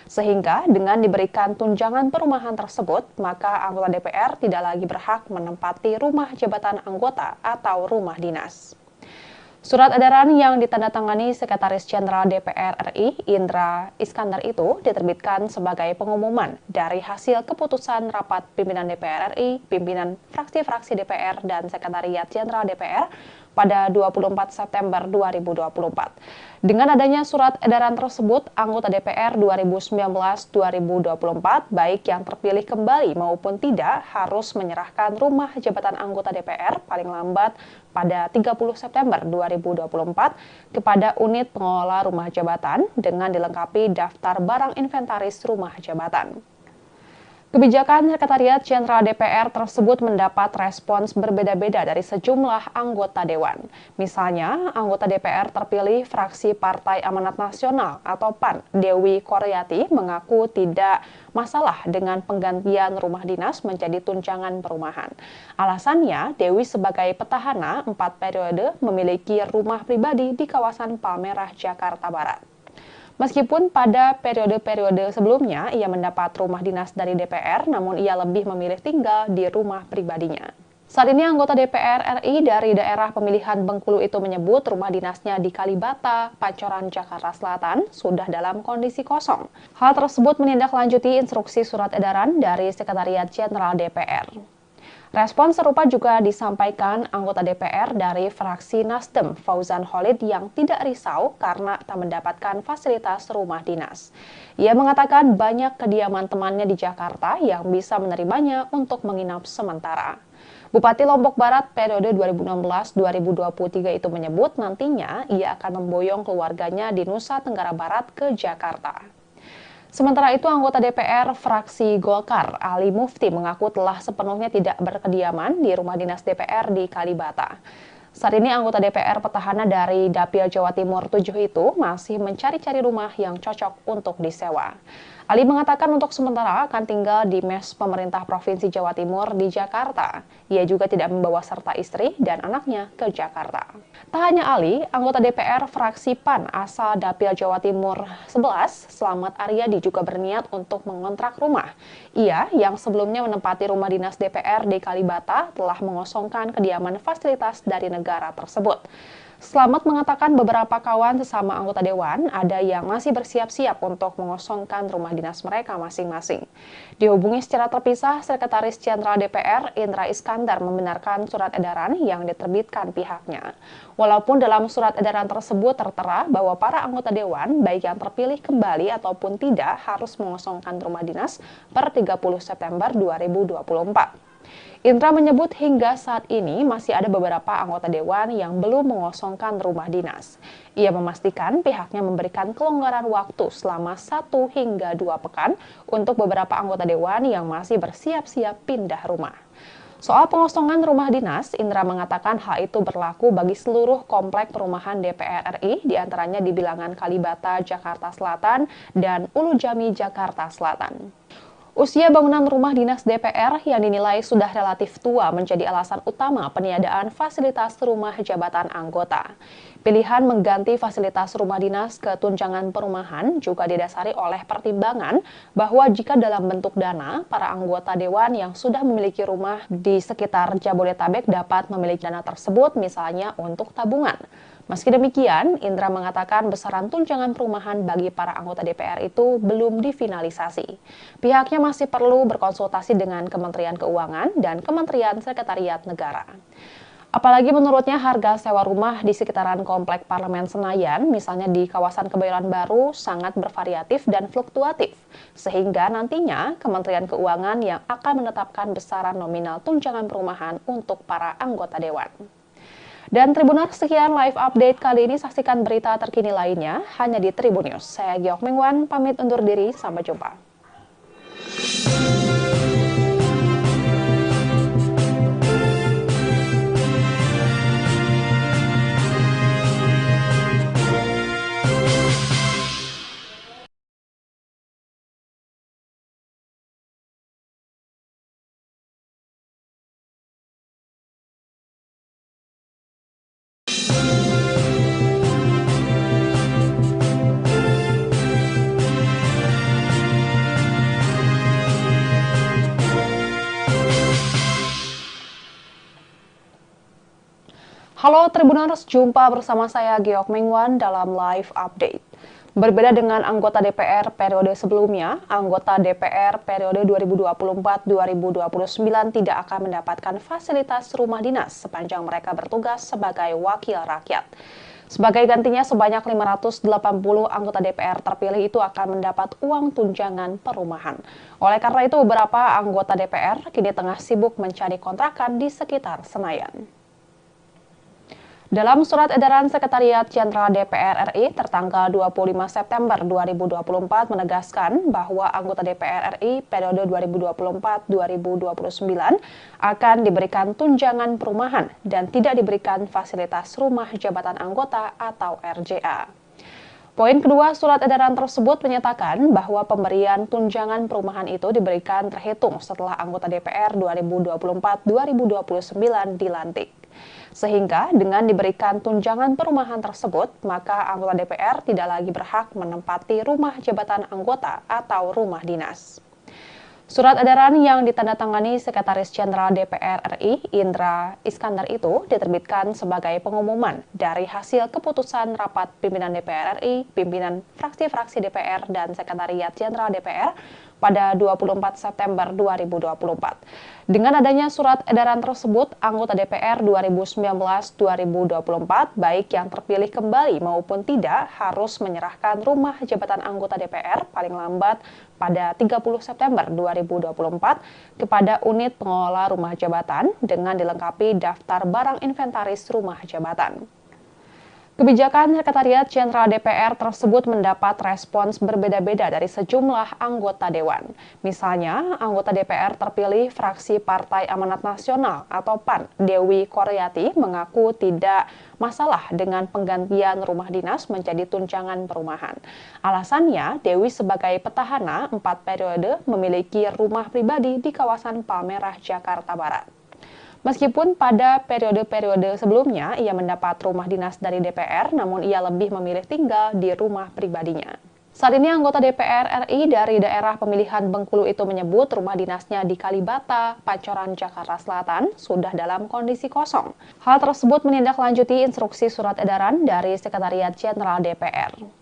Sehingga dengan diberikan tunjangan perumahan tersebut, maka anggota DPR tidak lagi berhak menempati rumah jabatan anggota atau rumah dinas. Surat edaran yang ditandatangani Sekretaris Jenderal DPR RI, Indra Iskandar itu diterbitkan sebagai pengumuman dari hasil keputusan rapat pimpinan DPR RI, pimpinan fraksi-fraksi DPR, dan Sekretariat Jenderal DPR pada 24 September 2024. Dengan adanya surat edaran tersebut, anggota DPR 2019-2024, baik yang terpilih kembali maupun tidak, harus menyerahkan rumah jabatan anggota DPR paling lambat pada 30 September 2024 kepada unit pengelola rumah jabatan dengan dilengkapi daftar barang inventaris rumah jabatan. Kebijakan Sekretariat Jenderal DPR tersebut mendapat respons berbeda-beda dari sejumlah anggota Dewan. Misalnya, anggota DPR terpilih fraksi Partai Amanat Nasional atau PAN, Dewi Koryati, mengaku tidak masalah dengan penggantian rumah dinas menjadi tunjangan perumahan. Alasannya, Dewi sebagai petahana 4 periode memiliki rumah pribadi di kawasan Palmerah, Jakarta Barat. Meskipun pada periode-periode sebelumnya ia mendapat rumah dinas dari DPR, namun ia lebih memilih tinggal di rumah pribadinya. Saat ini anggota DPR RI dari daerah pemilihan Bengkulu itu menyebut rumah dinasnya di Kalibata, Pancoran, Jakarta Selatan sudah dalam kondisi kosong. Hal tersebut menindaklanjuti instruksi surat edaran dari Sekretariat Jenderal DPR. Respon serupa juga disampaikan anggota DPR dari fraksi Nasdem, Fauzan Khalid, yang tidak risau karena tak mendapatkan fasilitas rumah dinas. Ia mengatakan banyak kediaman temannya di Jakarta yang bisa menerimanya untuk menginap sementara. Bupati Lombok Barat periode 2016-2023 itu menyebut nantinya ia akan memboyong keluarganya di Nusa Tenggara Barat ke Jakarta. Sementara itu, anggota DPR fraksi Golkar, Ali Mufti, mengaku telah sepenuhnya tidak berkediaman di rumah dinas DPR di Kalibata. Saat ini anggota DPR petahana dari Dapil Jawa Timur 7 itu masih mencari-cari rumah yang cocok untuk disewa. Ali mengatakan untuk sementara akan tinggal di mes pemerintah Provinsi Jawa Timur di Jakarta. Ia juga tidak membawa serta istri dan anaknya ke Jakarta. Tak hanya Ali, anggota DPR fraksi PAN asal Dapil Jawa Timur 11, Slamet Aryadi, juga berniat untuk mengontrak rumah. Ia, yang sebelumnya menempati rumah dinas DPR di Kalibata, telah mengosongkan kediaman fasilitas dari negara tersebut. Slamet mengatakan beberapa kawan sesama anggota Dewan ada yang masih bersiap-siap untuk mengosongkan rumah dinas mereka masing-masing. Dihubungi secara terpisah, Sekretaris Jenderal DPR Indra Iskandar membenarkan surat edaran yang diterbitkan pihaknya. Walaupun dalam surat edaran tersebut tertera bahwa para anggota Dewan, baik yang terpilih kembali ataupun tidak, harus mengosongkan rumah dinas per 30 September 2024. Indra menyebut hingga saat ini masih ada beberapa anggota Dewan yang belum mengosongkan rumah dinas. Ia memastikan pihaknya memberikan kelonggaran waktu selama 1 hingga 2 pekan untuk beberapa anggota Dewan yang masih bersiap-siap pindah rumah. Soal pengosongan rumah dinas, Indra mengatakan hal itu berlaku bagi seluruh komplek perumahan DPR RI, diantaranya di Bilangan Kalibata, Jakarta Selatan, dan Ulu Jami, Jakarta Selatan. Usia bangunan rumah dinas DPR yang dinilai sudah relatif tua menjadi alasan utama peniadaan fasilitas rumah jabatan anggota. Pilihan mengganti fasilitas rumah dinas ke tunjangan perumahan juga didasari oleh pertimbangan bahwa jika dalam bentuk dana, para anggota Dewan yang sudah memiliki rumah di sekitar Jabodetabek dapat memiliki dana tersebut misalnya untuk tabungan. Meski demikian, Indra mengatakan besaran tunjangan perumahan bagi para anggota DPR itu belum difinalisasi. Pihaknya masih perlu berkonsultasi dengan Kementerian Keuangan dan Kementerian Sekretariat Negara. Apalagi menurutnya harga sewa rumah di sekitaran Komplek Parlemen Senayan, misalnya di kawasan Kebayoran Baru, sangat bervariatif dan fluktuatif. Sehingga nantinya Kementerian Keuangan yang akan menetapkan besaran nominal tunjangan perumahan untuk para anggota Dewan. Dan Tribuners, sekian live update kali ini. Saksikan berita terkini lainnya hanya di Tribun News. Saya Giok Mingwan, pamit undur diri. Sampai jumpa. Halo Tribuners, jumpa bersama saya Geok Mengwan dalam live update. Berbeda dengan anggota DPR periode sebelumnya, anggota DPR periode 2024-2029 tidak akan mendapatkan fasilitas rumah dinas sepanjang mereka bertugas sebagai wakil rakyat. Sebagai gantinya, sebanyak 580 anggota DPR terpilih itu akan mendapat uang tunjangan perumahan. Oleh karena itu, beberapa anggota DPR kini tengah sibuk mencari kontrakan di sekitar Senayan. Dalam surat edaran Sekretariat Jenderal DPR RI tertanggal 25 September 2024 menegaskan bahwa anggota DPR RI periode 2024-2029 akan diberikan tunjangan perumahan dan tidak diberikan fasilitas rumah jabatan anggota atau RJA. Poin kedua surat edaran tersebut menyatakan bahwa pemberian tunjangan perumahan itu diberikan terhitung setelah anggota DPR 2024-2029 dilantik. Sehingga dengan diberikan tunjangan perumahan tersebut, maka anggota DPR tidak lagi berhak menempati rumah jabatan anggota atau rumah dinas. Surat edaran yang ditandatangani Sekretaris Jenderal DPR RI, Indra Iskandar itu diterbitkan sebagai pengumuman dari hasil keputusan rapat pimpinan DPR RI, pimpinan fraksi-fraksi DPR, dan Sekretariat Jenderal DPR pada 24 September 2024. Dengan adanya surat edaran tersebut, anggota DPR 2019-2024, baik yang terpilih kembali maupun tidak, harus menyerahkan rumah jabatan anggota DPR paling lambat pada 30 September 2024 kepada unit pengelola rumah jabatan dengan dilengkapi daftar barang inventaris rumah jabatan. Kebijakan Sekretariat Jenderal DPR tersebut mendapat respons berbeda-beda dari sejumlah anggota Dewan. Misalnya, anggota DPR terpilih fraksi Partai Amanat Nasional atau PAN, Dewi Koryati, mengaku tidak masalah dengan penggantian rumah dinas menjadi tunjangan perumahan. Alasannya, Dewi sebagai petahana 4 periode memiliki rumah pribadi di kawasan Palmerah, Jakarta Barat. Meskipun pada periode-periode sebelumnya ia mendapat rumah dinas dari DPR, namun ia lebih memilih tinggal di rumah pribadinya. Saat ini anggota DPR RI dari daerah pemilihan Bengkulu itu menyebut rumah dinasnya di Kalibata, Pancoran, Jakarta Selatan sudah dalam kondisi kosong. Hal tersebut menindaklanjuti instruksi surat edaran dari Sekretariat Jenderal DPR.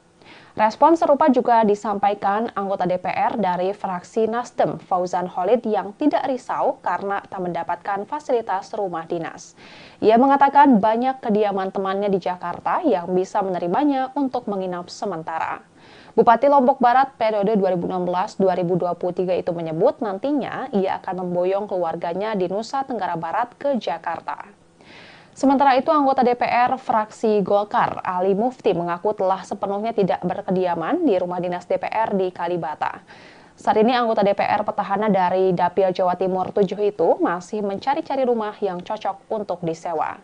Respon serupa juga disampaikan anggota DPR dari fraksi Nasdem, Fauzan Khalid, yang tidak risau karena tak mendapatkan fasilitas rumah dinas. Ia mengatakan banyak kediaman temannya di Jakarta yang bisa menerimanya untuk menginap sementara. Bupati Lombok Barat periode 2016-2023 itu menyebut nantinya ia akan memboyong keluarganya di Nusa Tenggara Barat ke Jakarta. Sementara itu, anggota DPR fraksi Golkar, Ali Mufti, mengaku telah sepenuhnya tidak berkediaman di rumah dinas DPR di Kalibata. Saat ini anggota DPR petahana dari Dapil Jawa Timur 7 itu masih mencari-cari rumah yang cocok untuk disewa.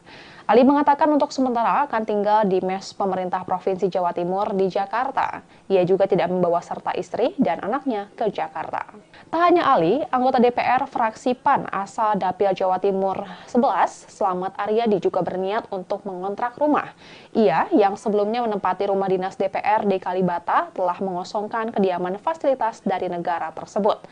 Ali mengatakan untuk sementara akan tinggal di mes pemerintah Provinsi Jawa Timur di Jakarta. Ia juga tidak membawa serta istri dan anaknya ke Jakarta. Tak hanya Ali, anggota DPR fraksi PAN asal Dapil Jawa Timur 11, Slamet Aryadi, juga berniat untuk mengontrak rumah. Ia yang sebelumnya menempati rumah dinas DPR di Kalibata telah mengosongkan kediaman fasilitas dari negara tersebut.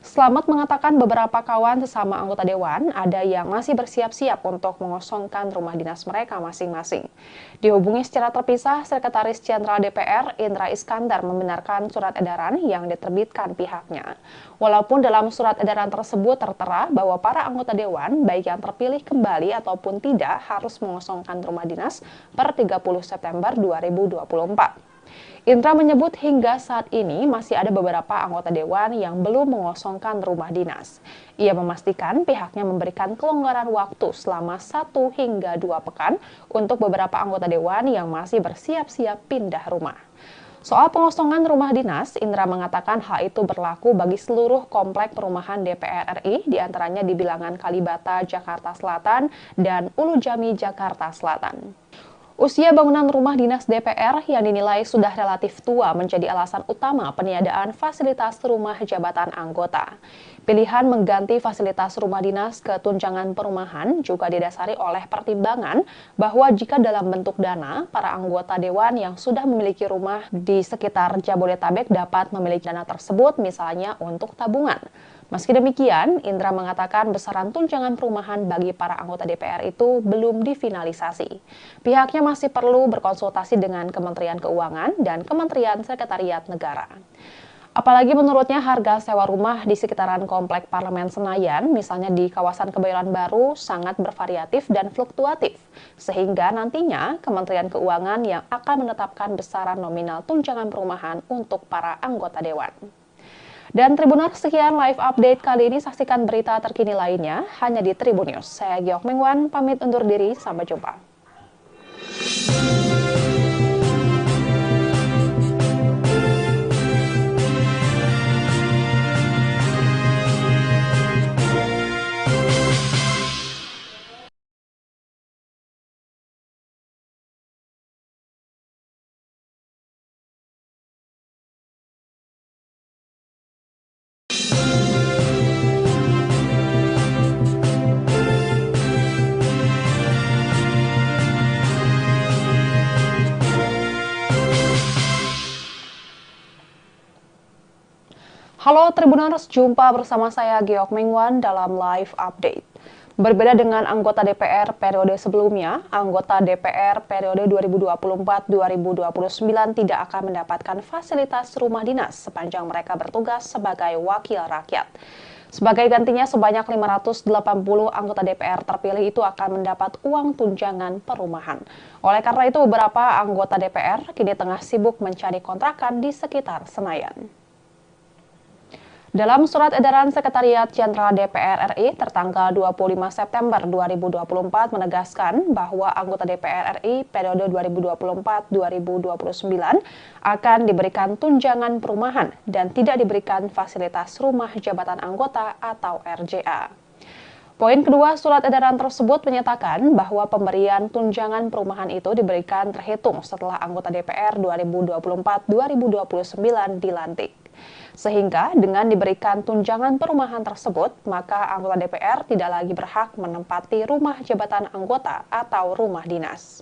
Slamet mengatakan beberapa kawan sesama anggota Dewan ada yang masih bersiap-siap untuk mengosongkan rumah dinas mereka masing-masing. Dihubungi secara terpisah, Sekretaris Jenderal DPR Indra Iskandar membenarkan surat edaran yang diterbitkan pihaknya. Walaupun dalam surat edaran tersebut tertera bahwa para anggota Dewan, baik yang terpilih kembali ataupun tidak, harus mengosongkan rumah dinas per 30 September 2024. Indra menyebut hingga saat ini masih ada beberapa anggota Dewan yang belum mengosongkan rumah dinas. Ia memastikan pihaknya memberikan kelonggaran waktu selama 1 hingga 2 pekan untuk beberapa anggota Dewan yang masih bersiap-siap pindah rumah. Soal pengosongan rumah dinas, Indra mengatakan hal itu berlaku bagi seluruh komplek perumahan DPR RI, diantaranya di Bilangan Kalibata, Jakarta Selatan, dan Ulu Jami, Jakarta Selatan. Usia bangunan rumah dinas DPR yang dinilai sudah relatif tua menjadi alasan utama peniadaan fasilitas rumah jabatan anggota. Pilihan mengganti fasilitas rumah dinas ke tunjangan perumahan juga didasari oleh pertimbangan bahwa jika dalam bentuk dana, para anggota Dewan yang sudah memiliki rumah di sekitar Jabodetabek dapat memiliki dana tersebut misalnya untuk tabungan. Meski demikian, Indra mengatakan besaran tunjangan perumahan bagi para anggota DPR itu belum difinalisasi. Pihaknya masih perlu berkonsultasi dengan Kementerian Keuangan dan Kementerian Sekretariat Negara. Apalagi menurutnya harga sewa rumah di sekitaran Komplek Parlemen Senayan, misalnya di kawasan Kebayoran Baru, sangat bervariatif dan fluktuatif. Sehingga nantinya Kementerian Keuangan yang akan menetapkan besaran nominal tunjangan perumahan untuk para anggota dewan. Dan Tribuners, sekian live update kali ini. Saksikan berita terkini lainnya hanya di Tribun News. Saya Giok Mengwan, pamit undur diri. Sampai jumpa. Halo Tribuners, jumpa bersama saya Giok Mengwan dalam live update. Berbeda dengan anggota DPR periode sebelumnya, anggota DPR periode 2024-2029 tidak akan mendapatkan fasilitas rumah dinas sepanjang mereka bertugas sebagai wakil rakyat. Sebagai gantinya, sebanyak 580 anggota DPR terpilih itu akan mendapat uang tunjangan perumahan. Oleh karena itu, beberapa anggota DPR kini tengah sibuk mencari kontrakan di sekitar Senayan. Dalam surat edaran Sekretariat Jenderal DPR RI tertanggal 25 September 2024 menegaskan bahwa anggota DPR RI periode 2024-2029 akan diberikan tunjangan perumahan dan tidak diberikan fasilitas rumah jabatan anggota atau RJA. Poin kedua surat edaran tersebut menyatakan bahwa pemberian tunjangan perumahan itu diberikan terhitung setelah anggota DPR 2024-2029 dilantik. Sehingga dengan diberikan tunjangan perumahan tersebut, maka anggota DPR tidak lagi berhak menempati rumah jabatan anggota atau rumah dinas.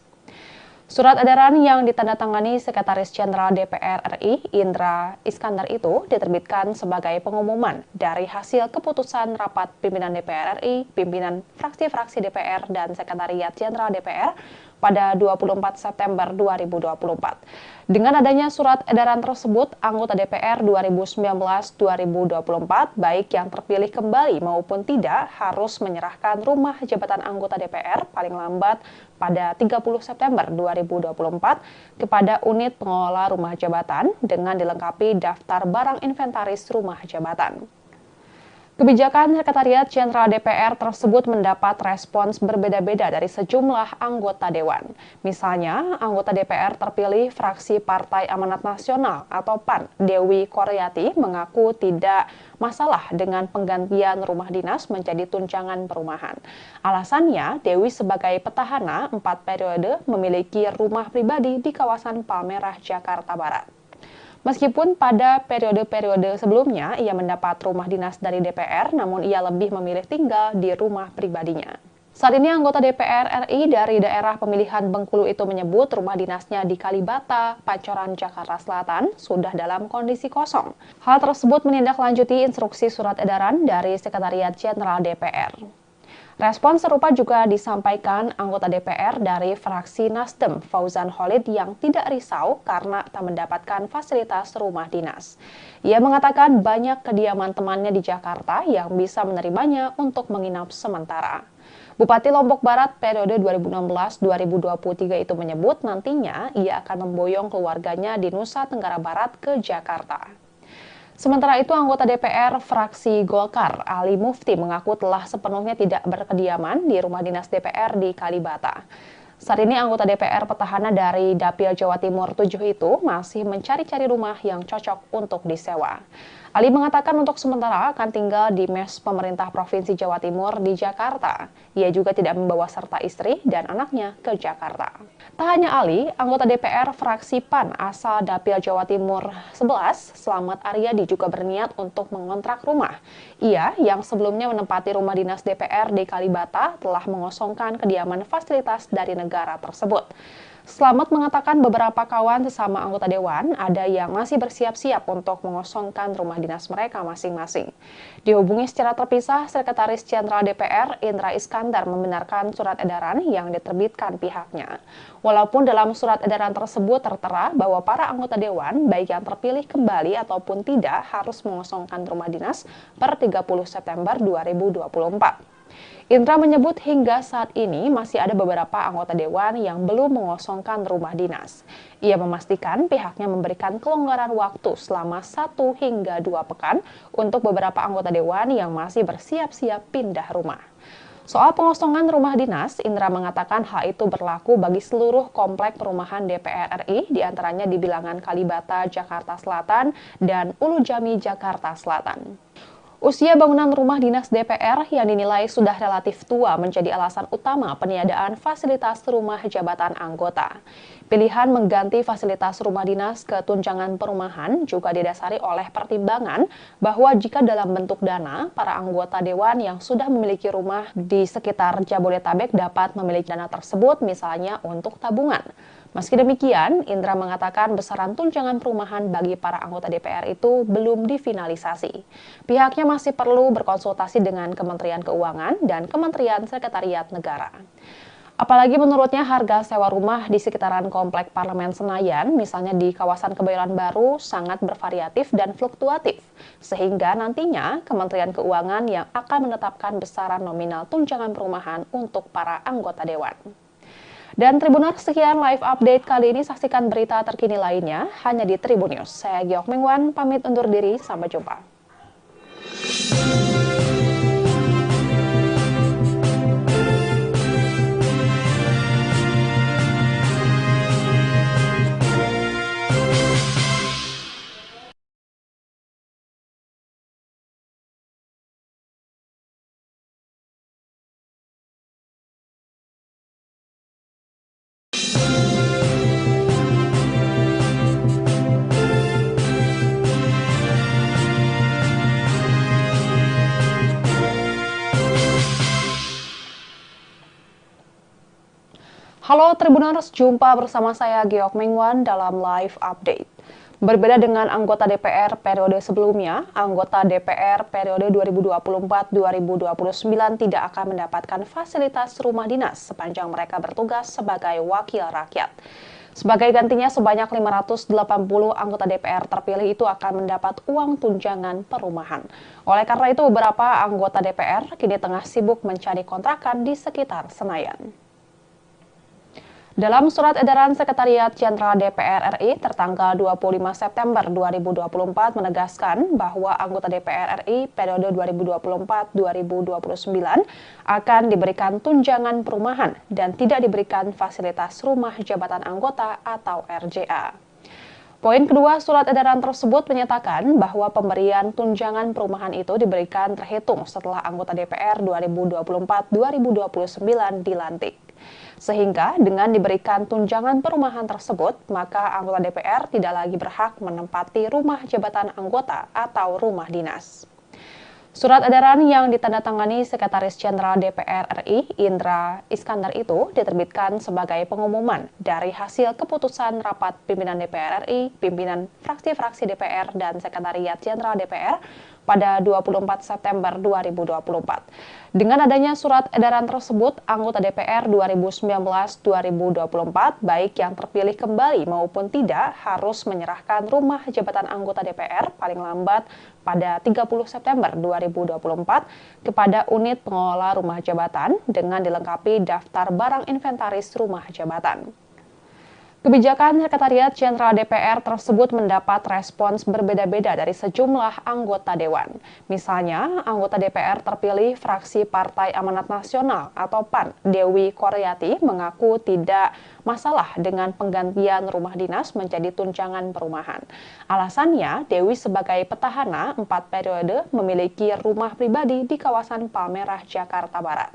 Surat edaran yang ditandatangani Sekretaris Jenderal DPR RI, Indra Iskandar itu diterbitkan sebagai pengumuman dari hasil keputusan rapat pimpinan DPR RI, pimpinan fraksi-fraksi DPR, dan Sekretariat Jenderal DPR pada 24 September 2024. Dengan adanya surat edaran tersebut, anggota DPR 2019-2024, baik yang terpilih kembali maupun tidak, harus menyerahkan rumah jabatan anggota DPR paling lambat pada 30 September 2024 kepada unit pengelola rumah jabatan dengan dilengkapi daftar barang inventaris rumah jabatan. Kebijakan Sekretariat Jenderal DPR tersebut mendapat respons berbeda-beda dari sejumlah anggota dewan. Misalnya, anggota DPR terpilih fraksi Partai Amanat Nasional atau PAN, Dewi Koryati, mengaku tidak masalah dengan penggantian rumah dinas menjadi tunjangan perumahan. Alasannya, Dewi sebagai petahana 4 periode memiliki rumah pribadi di kawasan Palmerah, Jakarta Barat. Meskipun pada periode-periode sebelumnya ia mendapat rumah dinas dari DPR, namun ia lebih memilih tinggal di rumah pribadinya. Saat ini anggota DPR RI dari daerah pemilihan Bengkulu itu menyebut rumah dinasnya di Kalibata, Pancoran, Jakarta Selatan sudah dalam kondisi kosong. Hal tersebut menindaklanjuti instruksi surat edaran dari Sekretariat Jenderal DPR. Respon serupa juga disampaikan anggota DPR dari fraksi Nasdem, Fauzan Khalid, yang tidak risau karena tak mendapatkan fasilitas rumah dinas. Ia mengatakan banyak kediaman temannya di Jakarta yang bisa menerimanya untuk menginap sementara. Bupati Lombok Barat periode 2016-2023 itu menyebut nantinya ia akan memboyong keluarganya di Nusa Tenggara Barat ke Jakarta. Sementara itu, anggota DPR fraksi Golkar, Ali Mufti, mengaku telah sepenuhnya tidak berkediaman di rumah dinas DPR di Kalibata. Saat ini anggota DPR petahana dari Dapil Jawa Timur 7 itu masih mencari-cari rumah yang cocok untuk disewa. Ali mengatakan untuk sementara akan tinggal di mes pemerintah Provinsi Jawa Timur di Jakarta. Ia juga tidak membawa serta istri dan anaknya ke Jakarta. Tak hanya Ali, anggota DPR fraksi PAN asal Dapil Jawa Timur 11, Slamet Aryadi, juga berniat untuk mengontrak rumah. Ia yang sebelumnya menempati rumah dinas DPR di Kalibata telah mengosongkan kediaman fasilitas dari negara tersebut. Slamet mengatakan beberapa kawan sesama anggota dewan ada yang masih bersiap-siap untuk mengosongkan rumah dinas mereka masing-masing. Dihubungi secara terpisah, Sekretaris Jenderal DPR Indra Iskandar membenarkan surat edaran yang diterbitkan pihaknya. Walaupun dalam surat edaran tersebut tertera bahwa para anggota dewan, baik yang terpilih kembali ataupun tidak, harus mengosongkan rumah dinas per 30 September 2024. Indra menyebut hingga saat ini masih ada beberapa anggota dewan yang belum mengosongkan rumah dinas. Ia memastikan pihaknya memberikan kelonggaran waktu selama 1 hingga 2 pekan untuk beberapa anggota dewan yang masih bersiap-siap pindah rumah. Soal pengosongan rumah dinas, Indra mengatakan hal itu berlaku bagi seluruh komplek perumahan DPR RI, diantaranya di Bilangan Kalibata, Jakarta Selatan, dan Ulu Jami, Jakarta Selatan. Usia bangunan rumah dinas DPR yang dinilai sudah relatif tua menjadi alasan utama peniadaan fasilitas rumah jabatan anggota. Pilihan mengganti fasilitas rumah dinas ke tunjangan perumahan juga didasari oleh pertimbangan bahwa jika dalam bentuk dana, para anggota dewan yang sudah memiliki rumah di sekitar Jabodetabek dapat memiliki dana tersebut misalnya untuk tabungan. Meski demikian, Indra mengatakan besaran tunjangan perumahan bagi para anggota DPR itu belum difinalisasi. Pihaknya masih perlu berkonsultasi dengan Kementerian Keuangan dan Kementerian Sekretariat Negara. Apalagi menurutnya harga sewa rumah di sekitaran Komplek Parlemen Senayan, misalnya di kawasan Kebayoran Baru, sangat bervariatif dan fluktuatif. Sehingga nantinya Kementerian Keuangan yang akan menetapkan besaran nominal tunjangan perumahan untuk para anggota dewan. Dan Tribuners, sekian live update kali ini. Saksikan berita terkini lainnya hanya di Tribun News. Saya Giok Mengwan, pamit undur diri. Sampai jumpa. Halo Tribuners, jumpa bersama saya Giok Mengwan dalam live update. Berbeda dengan anggota DPR periode sebelumnya, anggota DPR periode 2024-2029 tidak akan mendapatkan fasilitas rumah dinas sepanjang mereka bertugas sebagai wakil rakyat. Sebagai gantinya, sebanyak 580 anggota DPR terpilih itu akan mendapat uang tunjangan perumahan. Oleh karena itu, beberapa anggota DPR kini tengah sibuk mencari kontrakan di sekitar Senayan. Dalam surat edaran Sekretariat Jenderal DPR RI tertanggal 25 September 2024 menegaskan bahwa anggota DPR RI periode 2024-2029 akan diberikan tunjangan perumahan dan tidak diberikan fasilitas rumah jabatan anggota atau RJA. Poin kedua surat edaran tersebut menyatakan bahwa pemberian tunjangan perumahan itu diberikan terhitung setelah anggota DPR 2024-2029 dilantik. Sehingga dengan diberikan tunjangan perumahan tersebut, maka anggota DPR tidak lagi berhak menempati rumah jabatan anggota atau rumah dinas. Surat edaran yang ditandatangani Sekretaris Jenderal DPR RI Indra Iskandar itu diterbitkan sebagai pengumuman dari hasil keputusan rapat pimpinan DPR RI, pimpinan fraksi-fraksi DPR dan Sekretariat Jenderal DPR pada 24 September 2024. Dengan adanya surat edaran tersebut, anggota DPR 2019-2024 baik yang terpilih kembali maupun tidak harus menyerahkan rumah jabatan anggota DPR paling lambat pada 30 September 2024 kepada unit pengelola rumah jabatan dengan dilengkapi daftar barang inventaris rumah jabatan. Kebijakan Sekretariat Jenderal DPR tersebut mendapat respons berbeda-beda dari sejumlah anggota dewan. Misalnya, anggota DPR terpilih fraksi Partai Amanat Nasional atau PAN, Dewi Koryati, mengaku tidak masalah dengan penggantian rumah dinas menjadi tunjangan perumahan. Alasannya, Dewi sebagai petahana 4 periode memiliki rumah pribadi di kawasan Palmerah, Jakarta Barat.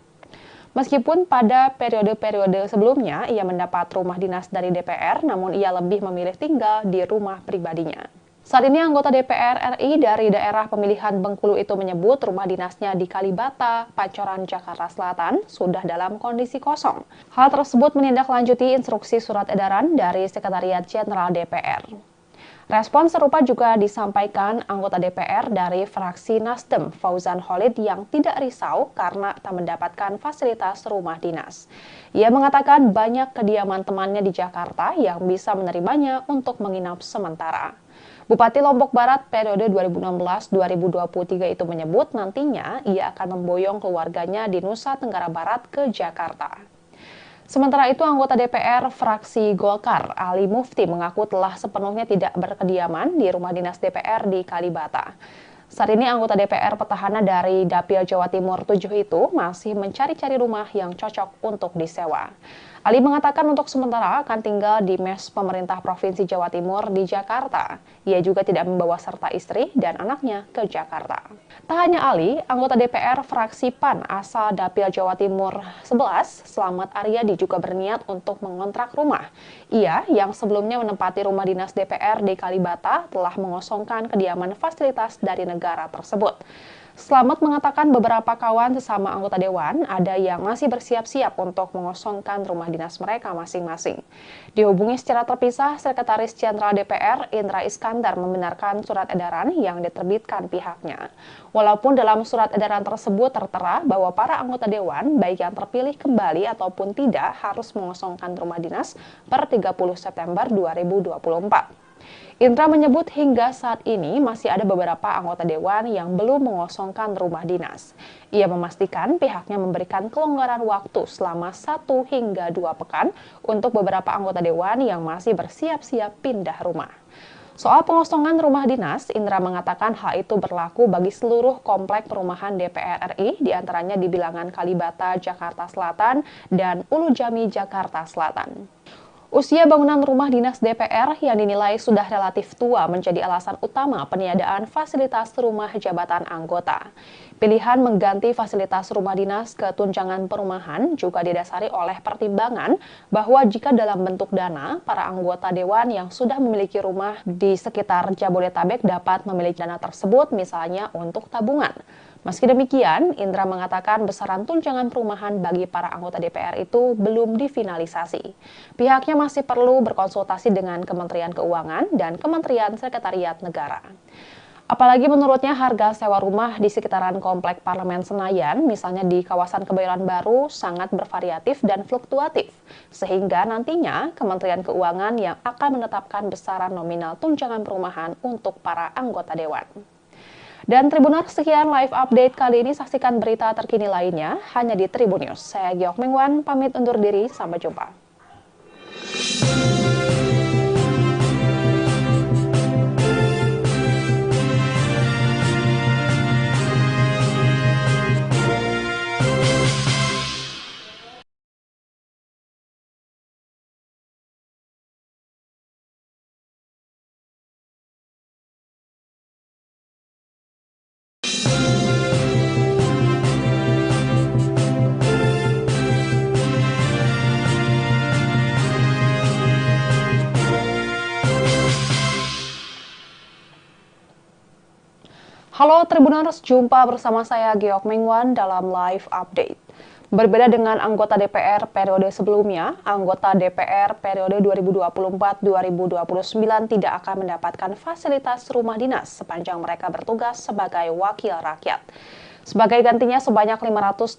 Meskipun pada periode-periode sebelumnya ia mendapat rumah dinas dari DPR, namun ia lebih memilih tinggal di rumah pribadinya. Saat ini anggota DPR RI dari daerah pemilihan Bengkulu itu menyebut rumah dinasnya di Kalibata, Pancoran, Jakarta Selatan sudah dalam kondisi kosong. Hal tersebut menindaklanjuti instruksi surat edaran dari Sekretariat Jenderal DPR. Respon serupa juga disampaikan anggota DPR dari fraksi Nasdem, Fauzan Khalid, yang tidak risau karena tak mendapatkan fasilitas rumah dinas. Ia mengatakan banyak kediaman temannya di Jakarta yang bisa menerimanya untuk menginap sementara. Bupati Lombok Barat periode 2016-2023 itu menyebut nantinya ia akan memboyong keluarganya di Nusa Tenggara Barat ke Jakarta. Sementara itu, anggota DPR fraksi Golkar, Ali Mufti, mengaku telah sepenuhnya tidak berkediaman di rumah dinas DPR di Kalibata. Saat ini anggota DPR petahana dari Dapil Jawa Timur 7 itu masih mencari-cari rumah yang cocok untuk disewa. Ali mengatakan untuk sementara akan tinggal di mes pemerintah Provinsi Jawa Timur di Jakarta. Ia juga tidak membawa serta istri dan anaknya ke Jakarta. Tak hanya Ali, anggota DPR fraksi PAN asal Dapil Jawa Timur 11, Slamet Aryadi, juga berniat untuk mengontrak rumah. Ia yang sebelumnya menempati rumah dinas DPR di Kalibata telah mengosongkan kediaman fasilitas dari negara tersebut. Slamet mengatakan beberapa kawan sesama anggota dewan ada yang masih bersiap-siap untuk mengosongkan rumah dinas mereka masing-masing. Dihubungi secara terpisah, Sekretaris Jenderal DPR Indra Iskandar membenarkan surat edaran yang diterbitkan pihaknya. Walaupun dalam surat edaran tersebut tertera bahwa para anggota dewan, baik yang terpilih kembali ataupun tidak, harus mengosongkan rumah dinas per 30 September 2024. Indra menyebut hingga saat ini masih ada beberapa anggota dewan yang belum mengosongkan rumah dinas. Ia memastikan pihaknya memberikan kelonggaran waktu selama 1 hingga 2 pekan untuk beberapa anggota dewan yang masih bersiap-siap pindah rumah. Soal pengosongan rumah dinas, Indra mengatakan hal itu berlaku bagi seluruh komplek perumahan DPR RI, diantaranya di Bilangan Kalibata, Jakarta Selatan, dan Ulu Jami, Jakarta Selatan. Usia bangunan rumah dinas DPR yang dinilai sudah relatif tua menjadi alasan utama peniadaan fasilitas rumah jabatan anggota. Pilihan mengganti fasilitas rumah dinas ke tunjangan perumahan juga didasari oleh pertimbangan bahwa jika dalam bentuk dana, para anggota dewan yang sudah memiliki rumah di sekitar Jabodetabek dapat memiliki dana tersebut misalnya untuk tabungan. Meski demikian, Indra mengatakan besaran tunjangan perumahan bagi para anggota DPR itu belum difinalisasi. Pihaknya masih perlu berkonsultasi dengan Kementerian Keuangan dan Kementerian Sekretariat Negara. Apalagi menurutnya harga sewa rumah di sekitaran Komplek Parlemen Senayan, misalnya di kawasan Kebayoran Baru, sangat bervariatif dan fluktuatif. Sehingga nantinya Kementerian Keuangan yang akan menetapkan besaran nominal tunjangan perumahan untuk para anggota dewan. Dan Tribuners, sekian live update kali ini. Saksikan berita terkini lainnya hanya di Tribun News. Saya Giok Mengwan, pamit undur diri. Sampai jumpa. Halo Tribuners, jumpa bersama saya Giok Mengwan dalam live update. Berbeda dengan anggota DPR periode sebelumnya, anggota DPR periode 2024-2029 tidak akan mendapatkan fasilitas rumah dinas sepanjang mereka bertugas sebagai wakil rakyat. Sebagai gantinya, sebanyak 580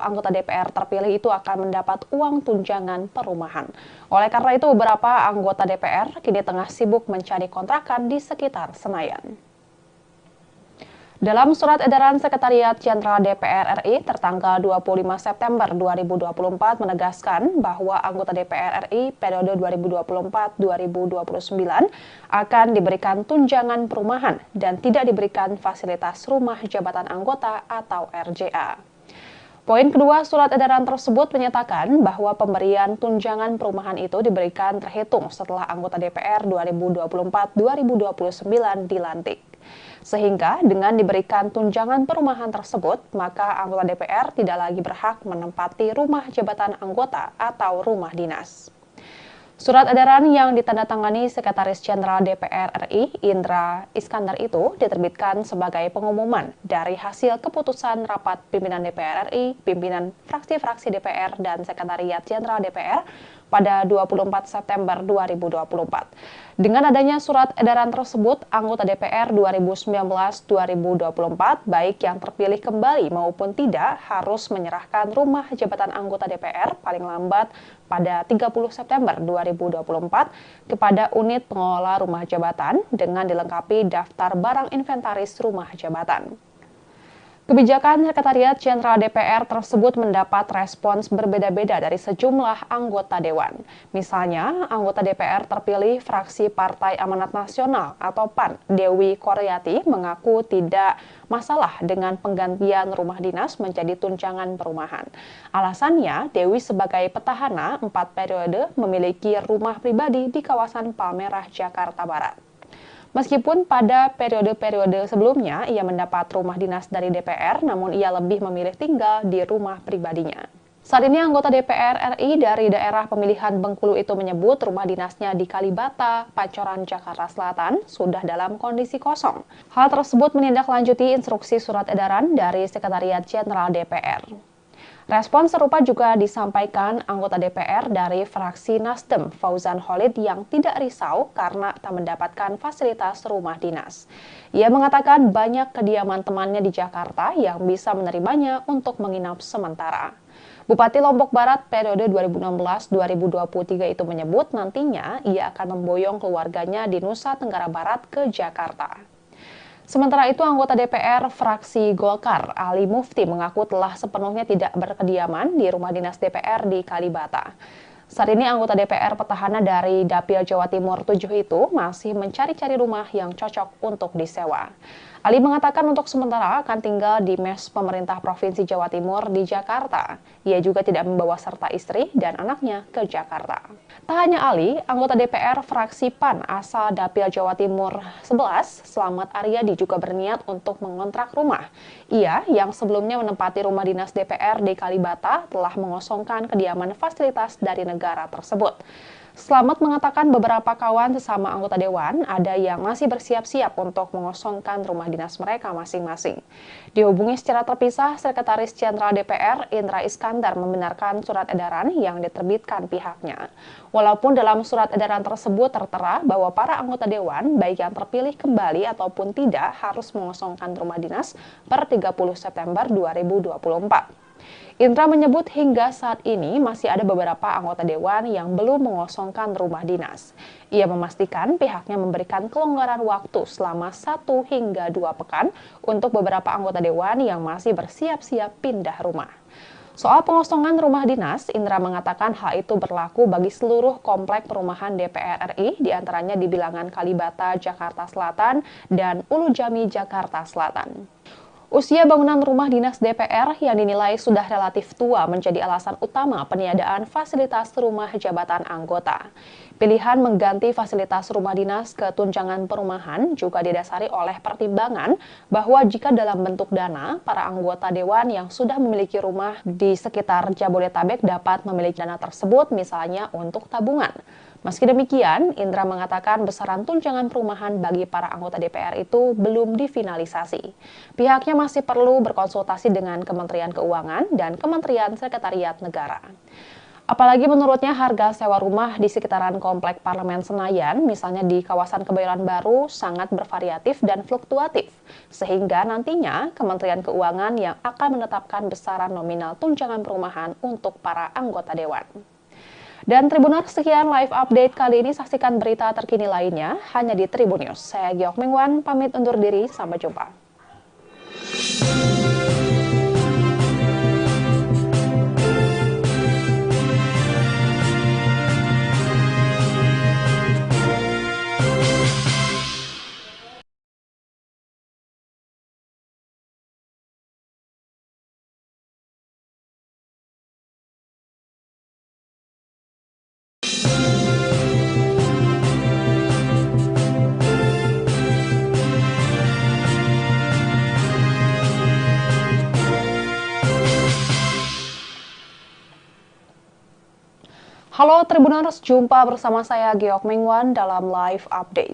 anggota DPR terpilih itu akan mendapat uang tunjangan perumahan. Oleh karena itu, beberapa anggota DPR kini tengah sibuk mencari kontrakan di sekitar Senayan. Dalam surat edaran Sekretariat Jenderal DPR RI tertanggal 25 September 2024 menegaskan bahwa anggota DPR RI periode 2024-2029 akan diberikan tunjangan perumahan dan tidak diberikan fasilitas rumah jabatan anggota atau RJA. Poin kedua surat edaran tersebut menyatakan bahwa pemberian tunjangan perumahan itu diberikan terhitung setelah anggota DPR 2024-2029 dilantik. Sehingga dengan diberikan tunjangan perumahan tersebut, maka anggota DPR tidak lagi berhak menempati rumah jabatan anggota atau rumah dinas. Surat edaran yang ditandatangani Sekretaris Jenderal DPR RI, Indra Iskandar itu diterbitkan sebagai pengumuman dari hasil keputusan rapat pimpinan DPR RI, pimpinan fraksi-fraksi DPR, dan Sekretariat Jenderal DPR pada 24 September 2024. Dengan adanya surat edaran tersebut, anggota DPR 2019-2024, baik yang terpilih kembali maupun tidak, harus menyerahkan rumah jabatan anggota DPR paling lambat pada 30 September 2024 kepada unit pengelola rumah jabatan dengan dilengkapi daftar barang inventaris rumah jabatan. Kebijakan Sekretariat Jenderal DPR tersebut mendapat respons berbeda-beda dari sejumlah anggota Dewan. Misalnya, anggota DPR terpilih fraksi Partai Amanat Nasional atau PAN, Dewi Koryati, mengaku tidak masalah dengan penggantian rumah dinas menjadi tunjangan perumahan. Alasannya, Dewi sebagai petahana 4 periode memiliki rumah pribadi di kawasan Palmerah, Jakarta Barat. Meskipun pada periode-periode sebelumnya ia mendapat rumah dinas dari DPR, namun ia lebih memilih tinggal di rumah pribadinya. Saat ini anggota DPR RI dari daerah pemilihan Bengkulu itu menyebut rumah dinasnya di Kalibata, Pancoran, Jakarta Selatan sudah dalam kondisi kosong. Hal tersebut menindaklanjuti instruksi surat edaran dari Sekretariat Jenderal DPR. Respon serupa juga disampaikan anggota DPR dari fraksi Nasdem, Fauzan Khalid, yang tidak risau karena tak mendapatkan fasilitas rumah dinas. Ia mengatakan banyak kediaman temannya di Jakarta yang bisa menerimanya untuk menginap sementara. Bupati Lombok Barat periode 2016-2023 itu menyebut nantinya ia akan memboyong keluarganya di Nusa Tenggara Barat ke Jakarta. Sementara itu, anggota DPR fraksi Golkar, Ali Mufti, mengaku telah sepenuhnya tidak berkediaman di rumah dinas DPR di Kalibata. Saat ini anggota DPR petahana dari Dapil Jawa Timur 7 itu masih mencari-cari rumah yang cocok untuk disewa. Ali mengatakan untuk sementara akan tinggal di mes pemerintah Provinsi Jawa Timur di Jakarta. Ia juga tidak membawa serta istri dan anaknya ke Jakarta. Tak hanya Ali, anggota DPR fraksi PAN asal Dapil Jawa Timur 11, Slamet Aryadi, juga berniat untuk mengontrak rumah. Ia, yang sebelumnya menempati rumah dinas DPR di Kalibata, telah mengosongkan kediaman fasilitas dari negara tersebut. Slamet mengatakan beberapa kawan sesama anggota Dewan ada yang masih bersiap-siap untuk mengosongkan rumah dinas mereka masing-masing. Dihubungi secara terpisah, Sekretaris Jenderal DPR Indra Iskandar membenarkan surat edaran yang diterbitkan pihaknya. Walaupun dalam surat edaran tersebut tertera bahwa para anggota Dewan, baik yang terpilih kembali ataupun tidak, harus mengosongkan rumah dinas per 30 September 2024. Indra menyebut hingga saat ini masih ada beberapa anggota Dewan yang belum mengosongkan rumah dinas. Ia memastikan pihaknya memberikan kelonggaran waktu selama 1 hingga 2 pekan untuk beberapa anggota Dewan yang masih bersiap-siap pindah rumah. Soal pengosongan rumah dinas, Indra mengatakan hal itu berlaku bagi seluruh komplek perumahan DPR RI, diantaranya di Bilangan Kalibata, Jakarta Selatan, dan Ulu Jami, Jakarta Selatan. Usia bangunan rumah dinas DPR yang dinilai sudah relatif tua menjadi alasan utama peniadaan fasilitas rumah jabatan anggota. Pilihan mengganti fasilitas rumah dinas ke tunjangan perumahan juga didasari oleh pertimbangan bahwa jika dalam bentuk dana, para anggota Dewan yang sudah memiliki rumah di sekitar Jabodetabek dapat memiliki dana tersebut misalnya untuk tabungan. Meski demikian, Indra mengatakan besaran tunjangan perumahan bagi para anggota DPR itu belum difinalisasi. Pihaknya masih perlu berkonsultasi dengan Kementerian Keuangan dan Kementerian Sekretariat Negara. Apalagi menurutnya harga sewa rumah di sekitaran Komplek Parlemen Senayan, misalnya di kawasan Kebayoran Baru, sangat bervariatif dan fluktuatif. Sehingga nantinya Kementerian Keuangan yang akan menetapkan besaran nominal tunjangan perumahan untuk para anggota Dewan. Dan Tribuners, sekian live update kali ini. Saksikan berita terkini lainnya hanya di Tribun News. Saya Giok Mingwan, pamit undur diri. Sampai jumpa. Halo Tribuners, jumpa bersama saya Geok Mingwan dalam live update.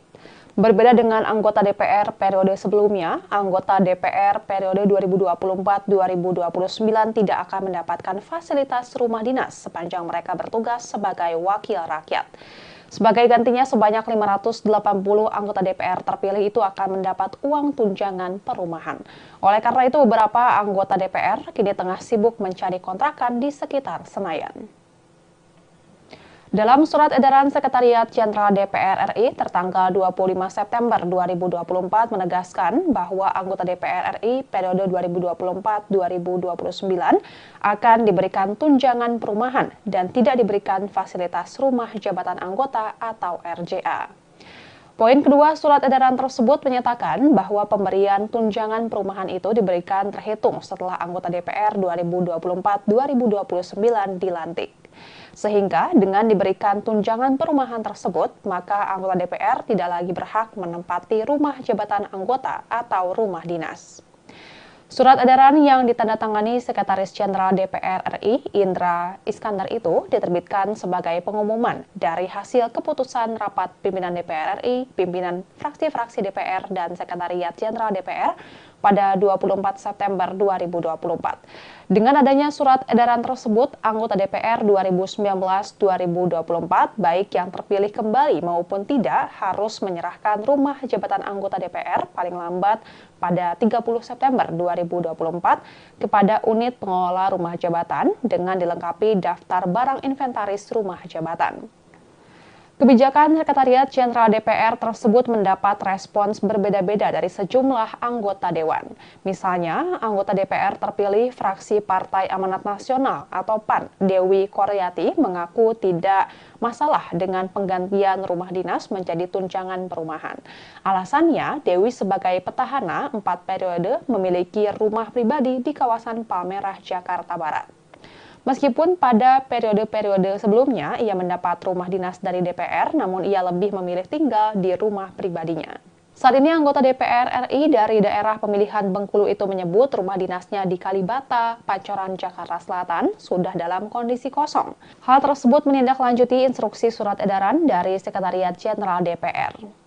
Berbeda dengan anggota DPR periode sebelumnya, anggota DPR periode 2024-2029 tidak akan mendapatkan fasilitas rumah dinas sepanjang mereka bertugas sebagai wakil rakyat. Sebagai gantinya, sebanyak 580 anggota DPR terpilih itu akan mendapat uang tunjangan perumahan. Oleh karena itu, beberapa anggota DPR kini tengah sibuk mencari kontrakan di sekitar Senayan. Dalam surat edaran Sekretariat Jenderal DPR RI tertanggal 25 September 2024 menegaskan bahwa anggota DPR RI periode 2024-2029 akan diberikan tunjangan perumahan dan tidak diberikan fasilitas rumah jabatan anggota atau RJA. Poin kedua surat edaran tersebut menyatakan bahwa pemberian tunjangan perumahan itu diberikan terhitung setelah anggota DPR 2024-2029 dilantik. Sehingga dengan diberikan tunjangan perumahan tersebut, maka anggota DPR tidak lagi berhak menempati rumah jabatan anggota atau rumah dinas. Surat edaran yang ditandatangani Sekretaris Jenderal DPR RI, Indra Iskandar itu diterbitkan sebagai pengumuman dari hasil keputusan rapat pimpinan DPR RI, pimpinan fraksi-fraksi DPR, dan Sekretariat Jenderal DPR pada 24 September 2024. Dengan adanya surat edaran tersebut, anggota DPR 2019-2024, baik yang terpilih kembali maupun tidak, harus menyerahkan rumah jabatan anggota DPR paling lambat pada 30 September 2024 kepada unit pengelola rumah jabatan dengan dilengkapi daftar barang inventaris rumah jabatan. Kebijakan Sekretariat Jenderal DPR tersebut mendapat respons berbeda-beda dari sejumlah anggota Dewan. Misalnya, anggota DPR terpilih fraksi Partai Amanat Nasional atau PAN, Dewi Koryati, mengaku tidak masalah dengan penggantian rumah dinas menjadi tunjangan perumahan. Alasannya, Dewi sebagai petahana 4 periode memiliki rumah pribadi di kawasan Palmerah, Jakarta Barat. Meskipun pada periode-periode sebelumnya ia mendapat rumah dinas dari DPR, namun ia lebih memilih tinggal di rumah pribadinya. Saat ini anggota DPR RI dari daerah pemilihan Bengkulu itu menyebut rumah dinasnya di Kalibata, Pancoran, Jakarta Selatan sudah dalam kondisi kosong. Hal tersebut menindaklanjuti instruksi surat edaran dari Sekretariat Jenderal DPR.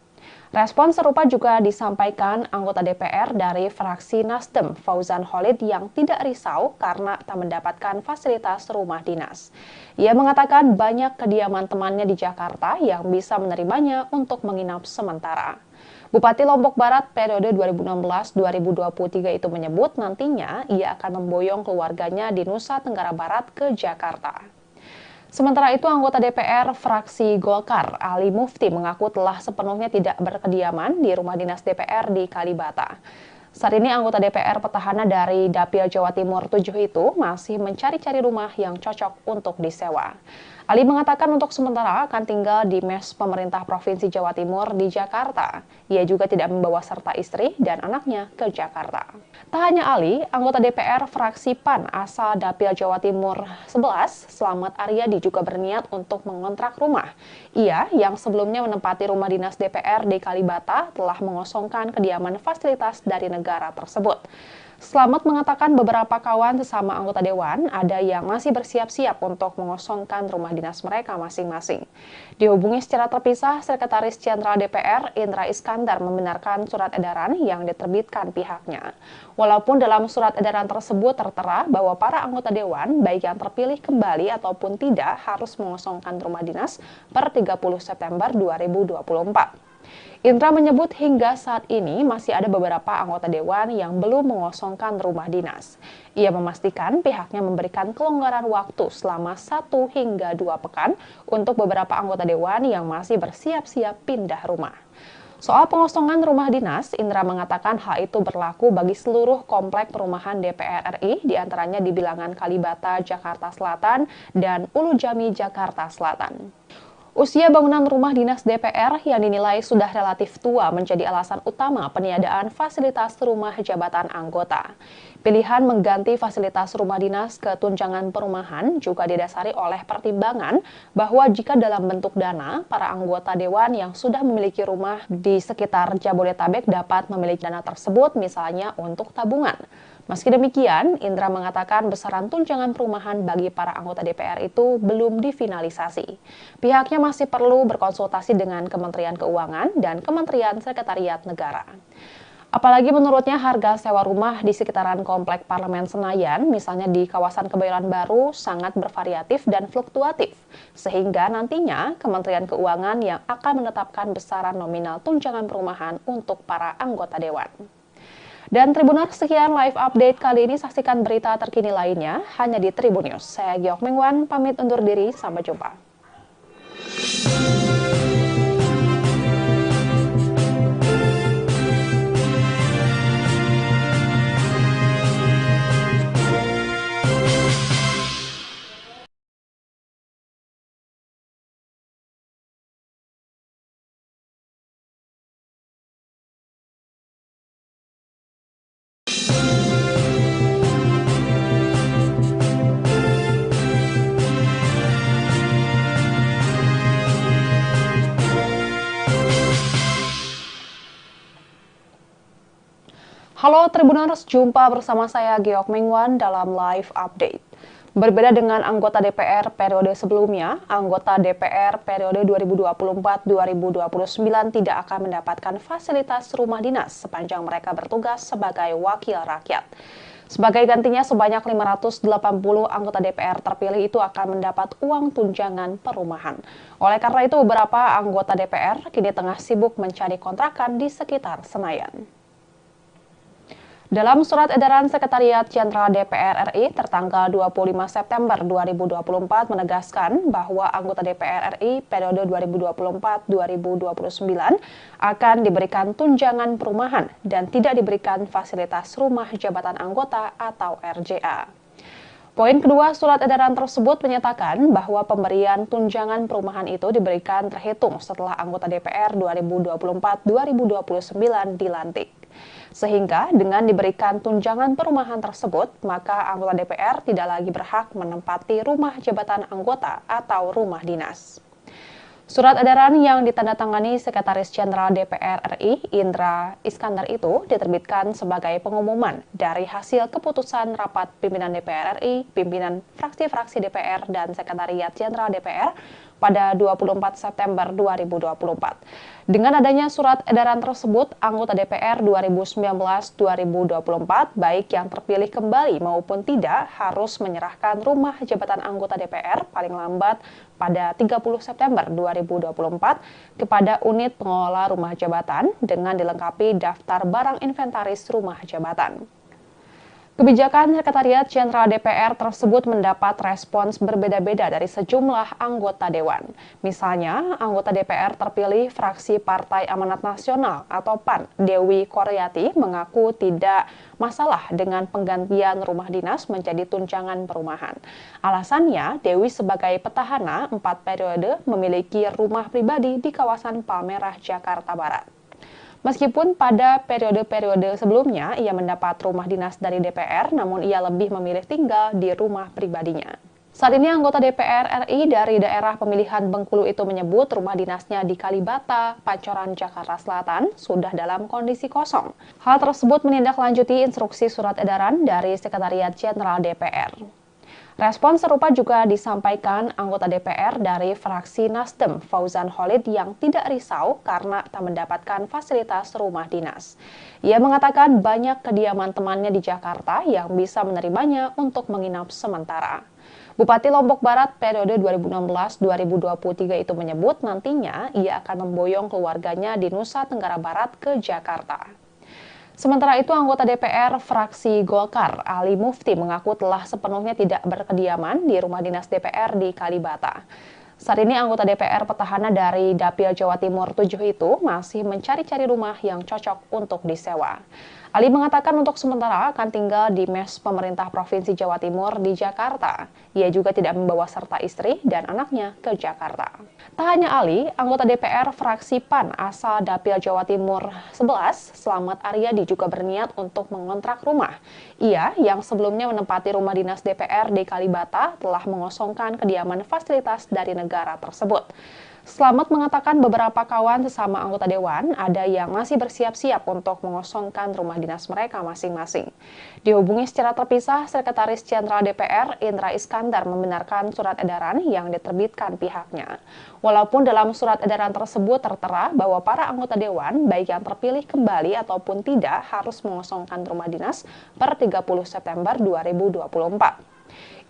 Respon serupa juga disampaikan anggota DPR dari fraksi Nasdem, Fauzan Khalid, yang tidak risau karena tak mendapatkan fasilitas rumah dinas. Ia mengatakan banyak kediaman temannya di Jakarta yang bisa menerimanya untuk menginap sementara. Bupati Lombok Barat periode 2016-2023 itu menyebut nantinya ia akan memboyong keluarganya di Nusa Tenggara Barat ke Jakarta. Sementara itu, anggota DPR fraksi Golkar, Ali Mufti, mengaku telah sepenuhnya tidak berkediaman di rumah dinas DPR di Kalibata. Saat ini anggota DPR petahana dari Dapil Jawa Timur 7 itu masih mencari-cari rumah yang cocok untuk disewa. Ali mengatakan untuk sementara akan tinggal di mes pemerintah Provinsi Jawa Timur di Jakarta. Ia juga tidak membawa serta istri dan anaknya ke Jakarta. Tak hanya Ali, anggota DPR fraksi PAN asal Dapil Jawa Timur 11, Slamet Aryadi, juga berniat untuk mengontrak rumah. Ia yang sebelumnya menempati rumah dinas DPR di Kalibata telah mengosongkan kediaman fasilitas dari negara tersebut. Slamet mengatakan beberapa kawan sesama anggota Dewan ada yang masih bersiap-siap untuk mengosongkan rumah dinas mereka masing-masing. Dihubungi secara terpisah, Sekretaris Jenderal DPR Indra Iskandar membenarkan surat edaran yang diterbitkan pihaknya. Walaupun dalam surat edaran tersebut tertera bahwa para anggota Dewan, baik yang terpilih kembali ataupun tidak, harus mengosongkan rumah dinas per 30 September 2024. Indra menyebut hingga saat ini masih ada beberapa anggota Dewan yang belum mengosongkan rumah dinas. Ia memastikan pihaknya memberikan kelonggaran waktu selama 1 hingga 2 pekan untuk beberapa anggota Dewan yang masih bersiap-siap pindah rumah. Soal pengosongan rumah dinas, Indra mengatakan hal itu berlaku bagi seluruh komplek perumahan DPR RI, diantaranya di Bilangan Kalibata, Jakarta Selatan, dan Ulu Jami, Jakarta Selatan. Usia bangunan rumah dinas DPR yang dinilai sudah relatif tua menjadi alasan utama peniadaan fasilitas rumah jabatan anggota. Pilihan mengganti fasilitas rumah dinas ke tunjangan perumahan juga didasari oleh pertimbangan bahwa jika dalam bentuk dana, para anggota dewan yang sudah memiliki rumah di sekitar Jabodetabek dapat memiliki dana tersebut misalnya untuk tabungan. Meski demikian, Indra mengatakan besaran tunjangan perumahan bagi para anggota DPR itu belum difinalisasi. Pihaknya masih perlu berkonsultasi dengan Kementerian Keuangan dan Kementerian Sekretariat Negara. Apalagi menurutnya harga sewa rumah di sekitaran Komplek Parlemen Senayan, misalnya di kawasan Kebayoran Baru, sangat bervariatif dan fluktuatif. Sehingga nantinya Kementerian Keuangan yang akan menetapkan besaran nominal tunjangan perumahan untuk para anggota Dewan. Dan Tribuners, sekian live update kali ini. Saksikan berita terkini lainnya hanya di Tribun News. Saya Giok Mengwan, pamit undur diri. Sampai jumpa. Halo Tribuners, jumpa bersama saya Giok Mengwan dalam live update. Berbeda dengan anggota DPR periode sebelumnya, anggota DPR periode 2024-2029 tidak akan mendapatkan fasilitas rumah dinas sepanjang mereka bertugas sebagai wakil rakyat. Sebagai gantinya, sebanyak 580 anggota DPR terpilih itu akan mendapat uang tunjangan perumahan. Oleh karena itu, beberapa anggota DPR kini tengah sibuk mencari kontrakan di sekitar Senayan. Dalam surat edaran Sekretariat Jenderal DPR RI tertanggal 25 September 2024 menegaskan bahwa anggota DPR RI periode 2024-2029 akan diberikan tunjangan perumahan dan tidak diberikan fasilitas rumah jabatan anggota atau RJA. Poin kedua surat edaran tersebut menyatakan bahwa pemberian tunjangan perumahan itu diberikan terhitung setelah anggota DPR 2024-2029 dilantik. Sehingga dengan diberikan tunjangan perumahan tersebut, maka anggota DPR tidak lagi berhak menempati rumah jabatan anggota atau rumah dinas. Surat edaran yang ditandatangani Sekretaris Jenderal DPR RI, Indra Iskandar itu diterbitkan sebagai pengumuman dari hasil keputusan rapat pimpinan DPR RI, pimpinan fraksi-fraksi DPR, dan Sekretariat Jenderal DPR pada 24 September 2024. Dengan adanya surat edaran tersebut, anggota DPR 2019-2024, baik yang terpilih kembali maupun tidak, harus menyerahkan rumah jabatan anggota DPR paling lambat pada 30 September 2024 kepada unit pengelola rumah jabatan dengan dilengkapi daftar barang inventaris rumah jabatan. Kebijakan Sekretariat Jenderal DPR tersebut mendapat respons berbeda-beda dari sejumlah anggota Dewan. Misalnya, anggota DPR terpilih fraksi Partai Amanat Nasional atau PAN, Dewi Koryati, mengaku tidak masalah dengan penggantian rumah dinas menjadi tunjangan perumahan. Alasannya, Dewi sebagai petahana 4 periode memiliki rumah pribadi di kawasan Palmerah, Jakarta Barat. Meskipun pada periode-periode sebelumnya ia mendapat rumah dinas dari DPR, namun ia lebih memilih tinggal di rumah pribadinya. Saat ini anggota DPR RI dari daerah pemilihan Bengkulu itu menyebut rumah dinasnya di Kalibata, Pancoran, Jakarta Selatan sudah dalam kondisi kosong. Hal tersebut menindaklanjuti instruksi surat edaran dari Sekretariat Jenderal DPR. Respon serupa juga disampaikan anggota DPR dari fraksi Nasdem, Fauzan Khalid, yang tidak risau karena tak mendapatkan fasilitas rumah dinas. Ia mengatakan banyak kediaman temannya di Jakarta yang bisa menerimanya untuk menginap sementara. Bupati Lombok Barat periode 2016-2023 itu menyebut nantinya ia akan memboyong keluarganya di Nusa Tenggara Barat ke Jakarta. Sementara itu, anggota DPR fraksi Golkar, Ali Mufti, mengaku telah sepenuhnya tidak berkediaman di rumah dinas DPR di Kalibata. Saat ini anggota DPR petahana dari Dapil Jawa Timur 7 itu masih mencari-cari rumah yang cocok untuk disewa. Ali mengatakan untuk sementara akan tinggal di mes pemerintah Provinsi Jawa Timur di Jakarta. Ia juga tidak membawa serta istri dan anaknya ke Jakarta. Tak hanya Ali, anggota DPR fraksi PAN asal Dapil Jawa Timur 11, Slamet Aryadi, juga berniat untuk mengontrak rumah. Ia yang sebelumnya menempati rumah dinas DPR di Kalibata telah mengosongkan kediaman fasilitas dari negara tersebut. Slamet mengatakan beberapa kawan sesama anggota dewan ada yang masih bersiap-siap untuk mengosongkan rumah dinas mereka masing-masing. Dihubungi secara terpisah, Sekretaris Jenderal DPR Indra Iskandar membenarkan surat edaran yang diterbitkan pihaknya. Walaupun dalam surat edaran tersebut tertera bahwa para anggota dewan, baik yang terpilih kembali ataupun tidak, harus mengosongkan rumah dinas per 30 September 2024.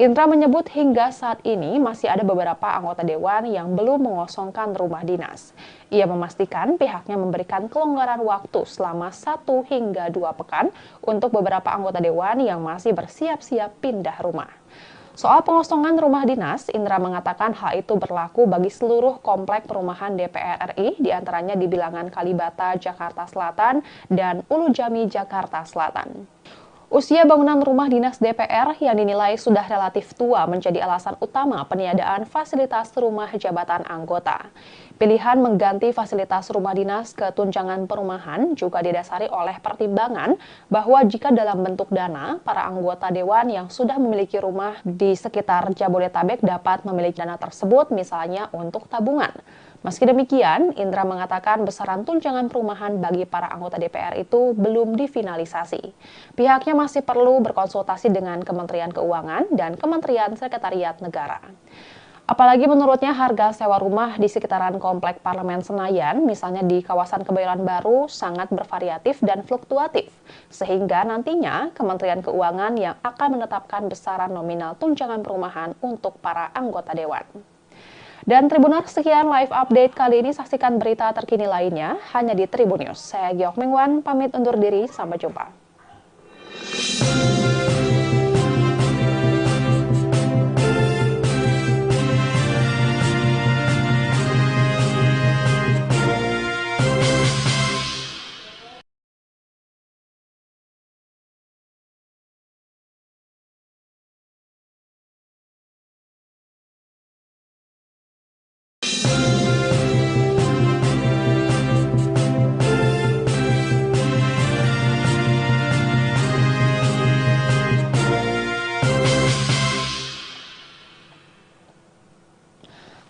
Indra menyebut hingga saat ini masih ada beberapa anggota dewan yang belum mengosongkan rumah dinas. Ia memastikan pihaknya memberikan kelonggaran waktu selama 1 hingga 2 pekan untuk beberapa anggota dewan yang masih bersiap-siap pindah rumah. Soal pengosongan rumah dinas, Indra mengatakan hal itu berlaku bagi seluruh komplek perumahan DPR RI, diantaranya di Bilangan Kalibata, Jakarta Selatan, dan Ulu Jami, Jakarta Selatan. Usia bangunan rumah dinas DPR yang dinilai sudah relatif tua menjadi alasan utama peniadaan fasilitas rumah jabatan anggota. Pilihan mengganti fasilitas rumah dinas ke tunjangan perumahan juga didasari oleh pertimbangan bahwa jika dalam bentuk dana, para anggota dewan yang sudah memiliki rumah di sekitar Jabodetabek dapat memiliki dana tersebut misalnya untuk tabungan. Meski demikian, Indra mengatakan besaran tunjangan perumahan bagi para anggota DPR itu belum difinalisasi. Pihaknya masih perlu berkonsultasi dengan Kementerian Keuangan dan Kementerian Sekretariat Negara. Apalagi menurutnya harga sewa rumah di sekitaran Komplek Parlemen Senayan, misalnya di kawasan Kebayoran Baru, sangat bervariatif dan fluktuatif. Sehingga nantinya Kementerian Keuangan yang akan menetapkan besaran nominal tunjangan perumahan untuk para anggota dewan. Dan Tribuners, sekian live update kali ini. Saksikan berita terkini lainnya hanya di Tribun News. Saya Giok Mingwan, pamit undur diri. Sampai jumpa.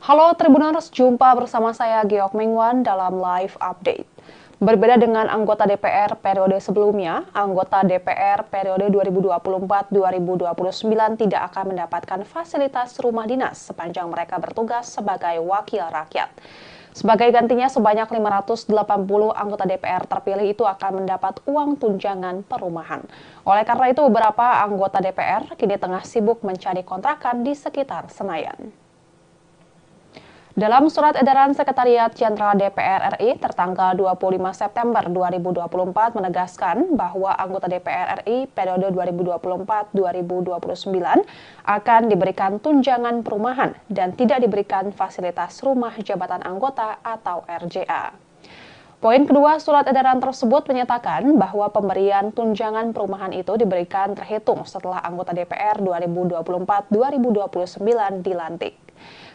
Halo Tribuners, jumpa bersama saya Giok Mingwan dalam live update. Berbeda dengan anggota DPR periode sebelumnya, anggota DPR periode 2024-2029 tidak akan mendapatkan fasilitas rumah dinas sepanjang mereka bertugas sebagai wakil rakyat. Sebagai gantinya, sebanyak 580 anggota DPR terpilih itu akan mendapat uang tunjangan perumahan. Oleh karena itu, beberapa anggota DPR kini tengah sibuk mencari kontrakan di sekitar Senayan. Dalam surat edaran Sekretariat Jenderal DPR RI tertanggal 25 September 2024 menegaskan bahwa anggota DPR RI periode 2024-2029 akan diberikan tunjangan perumahan dan tidak diberikan fasilitas rumah jabatan anggota atau RJA. Poin kedua surat edaran tersebut menyatakan bahwa pemberian tunjangan perumahan itu diberikan terhitung setelah anggota DPR 2024-2029 dilantik.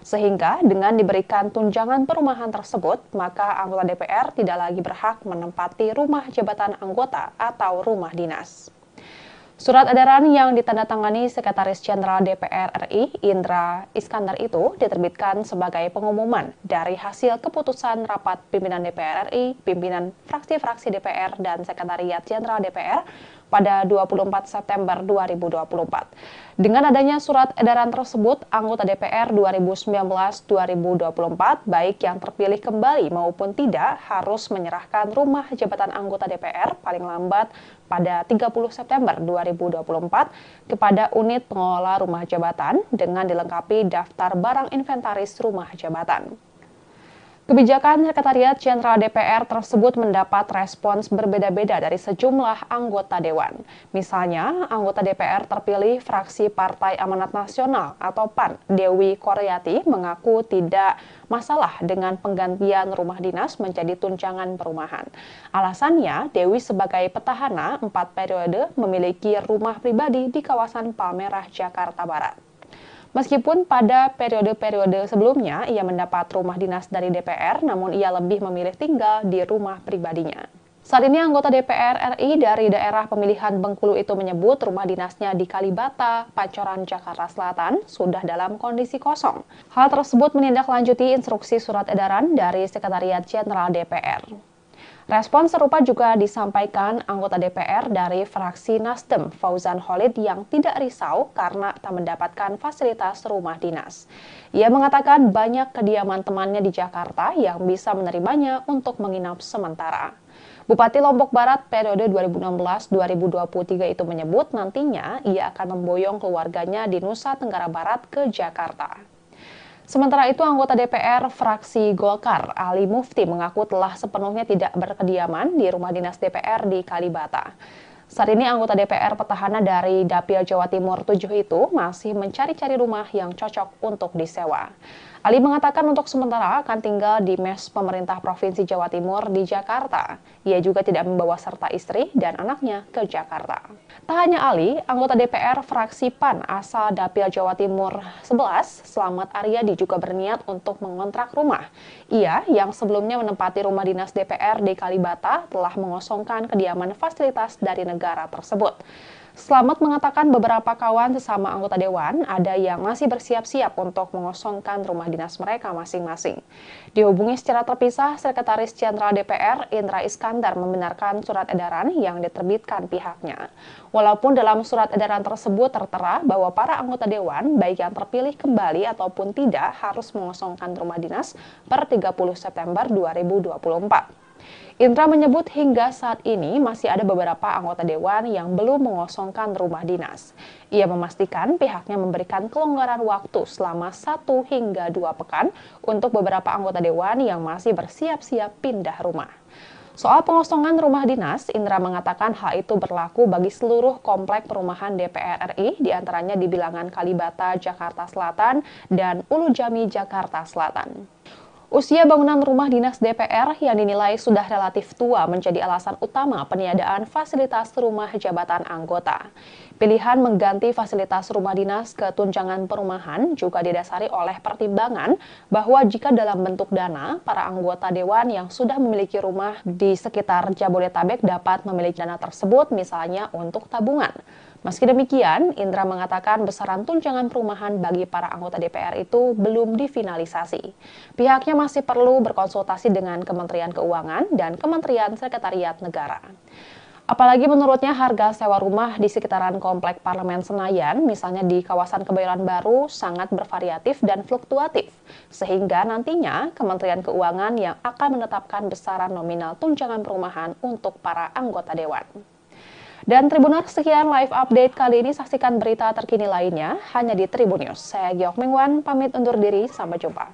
Sehingga dengan diberikan tunjangan perumahan tersebut, maka anggota DPR tidak lagi berhak menempati rumah jabatan anggota atau rumah dinas. Surat edaran yang ditandatangani Sekretaris Jenderal DPR RI Indra Iskandar itu diterbitkan sebagai pengumuman dari hasil keputusan rapat pimpinan DPR RI, pimpinan fraksi-fraksi DPR dan Sekretariat Jenderal DPR pada 24 September 2024. Dengan adanya surat edaran tersebut, anggota DPR 2019-2024 baik yang terpilih kembali maupun tidak harus menyerahkan rumah jabatan anggota DPR paling lambat pada 30 September 2024 kepada unit pengelola rumah jabatan dengan dilengkapi daftar barang inventaris rumah jabatan. Kebijakan Sekretariat Jenderal DPR tersebut mendapat respons berbeda-beda dari sejumlah anggota dewan. Misalnya, anggota DPR terpilih fraksi Partai Amanat Nasional atau PAN, Dewi Koryati, mengaku tidak masalah dengan penggantian rumah dinas menjadi tunjangan perumahan. Alasannya, Dewi sebagai petahana 4 periode memiliki rumah pribadi di kawasan Palmerah, Jakarta Barat. Meskipun pada periode-periode sebelumnya ia mendapat rumah dinas dari DPR, namun ia lebih memilih tinggal di rumah pribadinya. Saat ini anggota DPR RI dari daerah pemilihan Bengkulu itu menyebut rumah dinasnya di Kalibata, Pancoran, Jakarta Selatan sudah dalam kondisi kosong. Hal tersebut menindaklanjuti instruksi surat edaran dari Sekretariat Jenderal DPR. Respon serupa juga disampaikan anggota DPR dari fraksi Nasdem, Fauzan Khalid, yang tidak risau karena tak mendapatkan fasilitas rumah dinas. Ia mengatakan banyak kediaman temannya di Jakarta yang bisa menerimanya untuk menginap sementara. Bupati Lombok Barat periode 2016-2023 itu menyebut nantinya ia akan memboyong keluarganya di Nusa Tenggara Barat ke Jakarta. Sementara itu, anggota DPR fraksi Golkar, Ali Mufti, mengaku telah sepenuhnya tidak berkediaman di rumah dinas DPR di Kalibata. Saat ini anggota DPR petahana dari Dapil Jawa Timur 7 itu masih mencari-cari rumah yang cocok untuk disewa. Ali mengatakan untuk sementara akan tinggal di mes pemerintah Provinsi Jawa Timur di Jakarta. Ia juga tidak membawa serta istri dan anaknya ke Jakarta. Tak hanya Ali, anggota DPR fraksi PAN asal Dapil Jawa Timur 11, Slamet Aryadi, juga berniat untuk mengontrak rumah. Ia yang sebelumnya menempati rumah dinas DPR di Kalibata telah mengosongkan kediaman fasilitas dari negara tersebut. Slamet mengatakan beberapa kawan sesama anggota dewan ada yang masih bersiap-siap untuk mengosongkan rumah dinas mereka masing-masing. Dihubungi secara terpisah, Sekretaris Jenderal DPR Indra Iskandar membenarkan surat edaran yang diterbitkan pihaknya. Walaupun dalam surat edaran tersebut tertera bahwa para anggota dewan, baik yang terpilih kembali ataupun tidak, harus mengosongkan rumah dinas per 30 September 2024. Indra menyebut hingga saat ini masih ada beberapa anggota dewan yang belum mengosongkan rumah dinas. Ia memastikan pihaknya memberikan kelonggaran waktu selama 1 hingga 2 pekan untuk beberapa anggota dewan yang masih bersiap-siap pindah rumah. Soal pengosongan rumah dinas, Indra mengatakan hal itu berlaku bagi seluruh komplek perumahan DPR RI, diantaranya di Bilangan Kalibata, Jakarta Selatan, dan Ulu Jami, Jakarta Selatan. Usia bangunan rumah dinas DPR yang dinilai sudah relatif tua menjadi alasan utama peniadaan fasilitas rumah jabatan anggota. Pilihan mengganti fasilitas rumah dinas ke tunjangan perumahan juga didasari oleh pertimbangan bahwa jika dalam bentuk dana, para anggota dewan yang sudah memiliki rumah di sekitar Jabodetabek dapat memiliki dana tersebut misalnya untuk tabungan. Meski demikian, Indra mengatakan besaran tunjangan perumahan bagi para anggota DPR itu belum difinalisasi. Pihaknya masih perlu berkonsultasi dengan Kementerian Keuangan dan Kementerian Sekretariat Negara. Apalagi menurutnya harga sewa rumah di sekitaran Komplek Parlemen Senayan, misalnya di kawasan Kebayoran Baru, sangat bervariatif dan fluktuatif. Sehingga nantinya Kementerian Keuangan yang akan menetapkan besaran nominal tunjangan perumahan untuk para anggota dewan. Dan Tribuners, sekian live update kali ini. Saksikan berita terkini lainnya hanya di Tribun News. Saya Giok Mengwan, pamit undur diri. Sampai jumpa.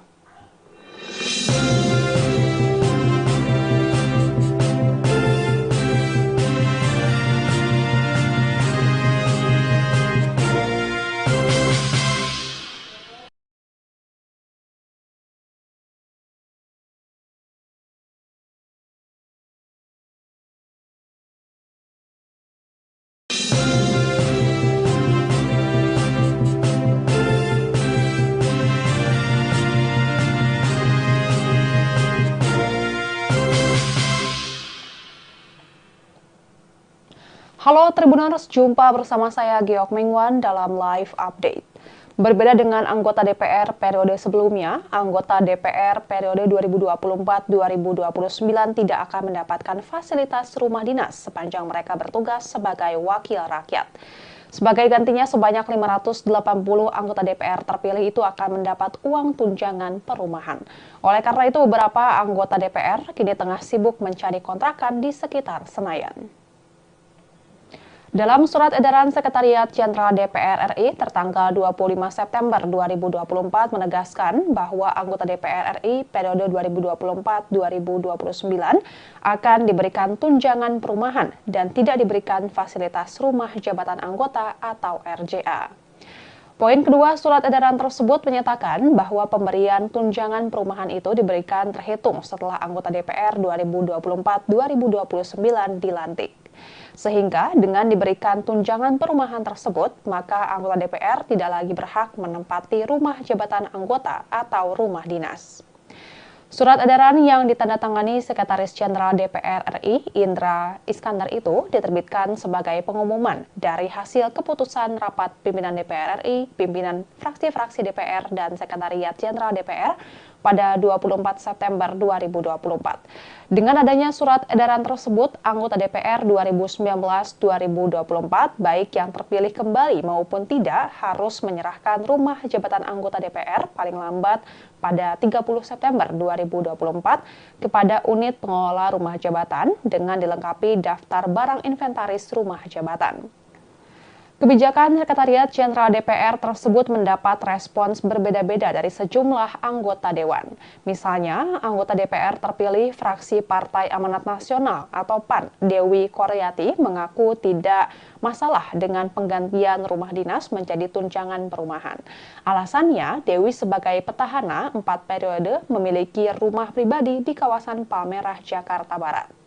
Halo Tribuners, jumpa bersama saya Giok Mengwan dalam live update. Berbeda dengan anggota DPR periode sebelumnya, anggota DPR periode 2024-2029 tidak akan mendapatkan fasilitas rumah dinas sepanjang mereka bertugas sebagai wakil rakyat. Sebagai gantinya, sebanyak 580 anggota DPR terpilih itu akan mendapat uang tunjangan perumahan. Oleh karena itu, beberapa anggota DPR kini tengah sibuk mencari kontrakan di sekitar Senayan. Dalam surat edaran Sekretariat Jenderal DPR RI tertanggal 25 September 2024 menegaskan bahwa anggota DPR RI periode 2024-2029 akan diberikan tunjangan perumahan dan tidak diberikan fasilitas rumah jabatan anggota atau RJA. Poin kedua surat edaran tersebut menyatakan bahwa pemberian tunjangan perumahan itu diberikan terhitung setelah anggota DPR 2024-2029 dilantik. Sehingga dengan diberikan tunjangan perumahan tersebut, maka anggota DPR tidak lagi berhak menempati rumah jabatan anggota atau rumah dinas. Surat edaran yang ditandatangani Sekretaris Jenderal DPR RI, Indra Iskandar itu diterbitkan sebagai pengumuman dari hasil keputusan rapat pimpinan DPR RI, pimpinan fraksi-fraksi DPR, dan Sekretariat Jenderal DPR pada 24 September 2024. Dengan adanya surat edaran tersebut, anggota DPR 2019-2024, baik yang terpilih kembali maupun tidak, harus menyerahkan rumah jabatan anggota DPR paling lambat pada 30 September 2024 kepada unit pengelola rumah jabatan dengan dilengkapi daftar barang inventaris rumah jabatan. Kebijakan Sekretariat Jenderal DPR tersebut mendapat respons berbeda-beda dari sejumlah anggota Dewan. Misalnya, anggota DPR terpilih fraksi Partai Amanat Nasional atau PAN, Dewi Koryati, mengaku tidak masalah dengan penggantian rumah dinas menjadi tunjangan perumahan. Alasannya, Dewi sebagai petahana 4 periode memiliki rumah pribadi di kawasan Palmerah, Jakarta Barat.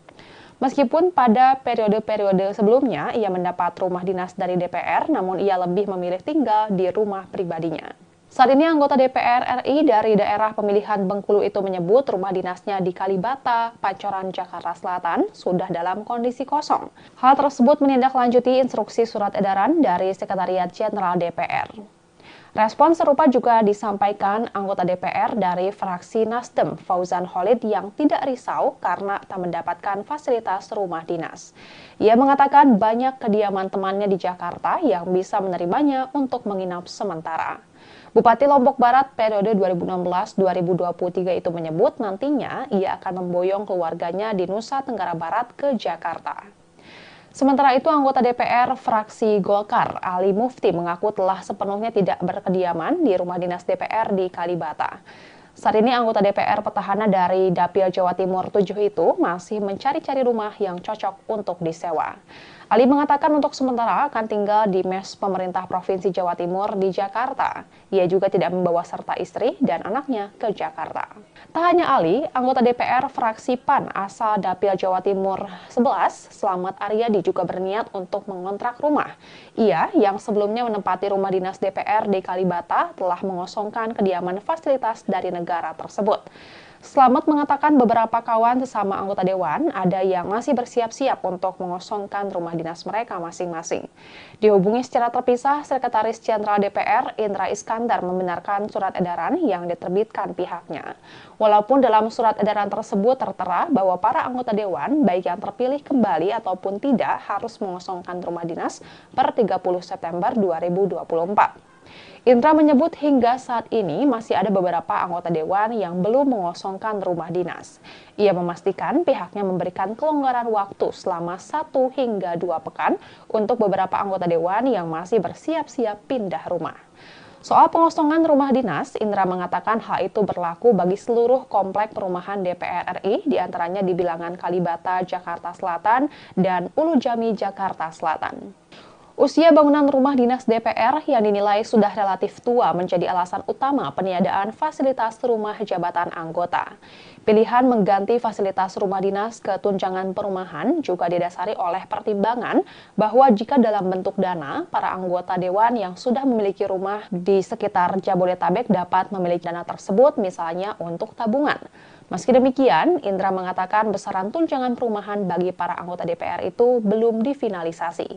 Meskipun pada periode-periode sebelumnya ia mendapat rumah dinas dari DPR, namun ia lebih memilih tinggal di rumah pribadinya. Saat ini anggota DPR RI dari daerah pemilihan Bengkulu itu menyebut rumah dinasnya di Kalibata, Pancoran, Jakarta Selatan sudah dalam kondisi kosong. Hal tersebut menindaklanjuti instruksi surat edaran dari Sekretariat Jenderal DPR. Respon serupa juga disampaikan anggota DPR dari fraksi Nasdem, Fauzan Khalid, yang tidak risau karena tak mendapatkan fasilitas rumah dinas. Ia mengatakan banyak kediaman temannya di Jakarta yang bisa menerimanya untuk menginap sementara. Bupati Lombok Barat periode 2016-2023 itu menyebut nantinya ia akan memboyong keluarganya di Nusa Tenggara Barat ke Jakarta. Sementara itu, anggota DPR fraksi Golkar, Ali Mufti, mengaku telah sepenuhnya tidak berkediaman di rumah dinas DPR di Kalibata. Saat ini anggota DPR petahana dari Dapil Jawa Timur 7 itu masih mencari-cari rumah yang cocok untuk disewa. Ali mengatakan untuk sementara akan tinggal di mes pemerintah Provinsi Jawa Timur di Jakarta. Ia juga tidak membawa serta istri dan anaknya ke Jakarta. Tak hanya Ali, anggota DPR fraksi PAN asal Dapil Jawa Timur 11, Slamet Aryadi, juga berniat untuk mengontrak rumah. Ia yang sebelumnya menempati rumah dinas DPR di Kalibata telah mengosongkan kediaman fasilitas dari negara tersebut. Slamet mengatakan beberapa kawan sesama anggota Dewan ada yang masih bersiap-siap untuk mengosongkan rumah dinas mereka masing-masing. Dihubungi secara terpisah, Sekretaris Jenderal DPR Indra Iskandar membenarkan surat edaran yang diterbitkan pihaknya. Walaupun dalam surat edaran tersebut tertera bahwa para anggota Dewan, baik yang terpilih kembali ataupun tidak, harus mengosongkan rumah dinas per 30 September 2024. Indra menyebut hingga saat ini masih ada beberapa anggota Dewan yang belum mengosongkan rumah dinas. Ia memastikan pihaknya memberikan kelonggaran waktu selama 1 hingga 2 pekan untuk beberapa anggota Dewan yang masih bersiap-siap pindah rumah. Soal pengosongan rumah dinas, Indra mengatakan hal itu berlaku bagi seluruh komplek perumahan DPR RI, diantaranya di Bilangan Kalibata, Jakarta Selatan, dan Ulu Jami, Jakarta Selatan. Usia bangunan rumah dinas DPR yang dinilai sudah relatif tua menjadi alasan utama peniadaan fasilitas rumah jabatan anggota. Pilihan mengganti fasilitas rumah dinas ke tunjangan perumahan juga didasari oleh pertimbangan bahwa jika dalam bentuk dana, para anggota Dewan yang sudah memiliki rumah di sekitar Jabodetabek dapat memiliki dana tersebut misalnya untuk tabungan. Meski demikian, Indra mengatakan besaran tunjangan perumahan bagi para anggota DPR itu belum difinalisasi.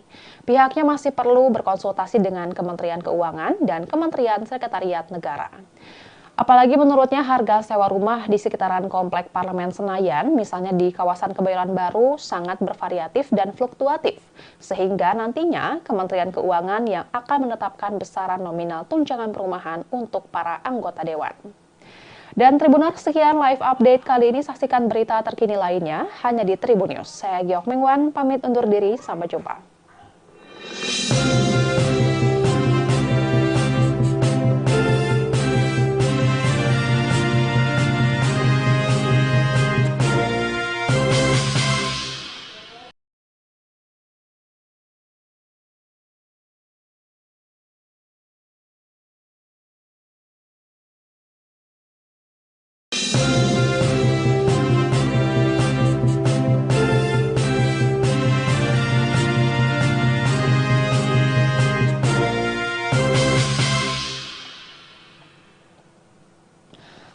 Pihaknya masih perlu berkonsultasi dengan Kementerian Keuangan dan Kementerian Sekretariat Negara. Apalagi menurutnya harga sewa rumah di sekitaran Komplek Parlemen Senayan, misalnya di kawasan Kebayoran Baru, sangat bervariatif dan fluktuatif. Sehingga nantinya Kementerian Keuangan yang akan menetapkan besaran nominal tunjangan perumahan untuk para anggota Dewan. Dan Tribuners, sekian live update kali ini. Saksikan berita terkini lainnya hanya di Tribun News. Saya Giok Mingwan, pamit undur diri. Sampai jumpa.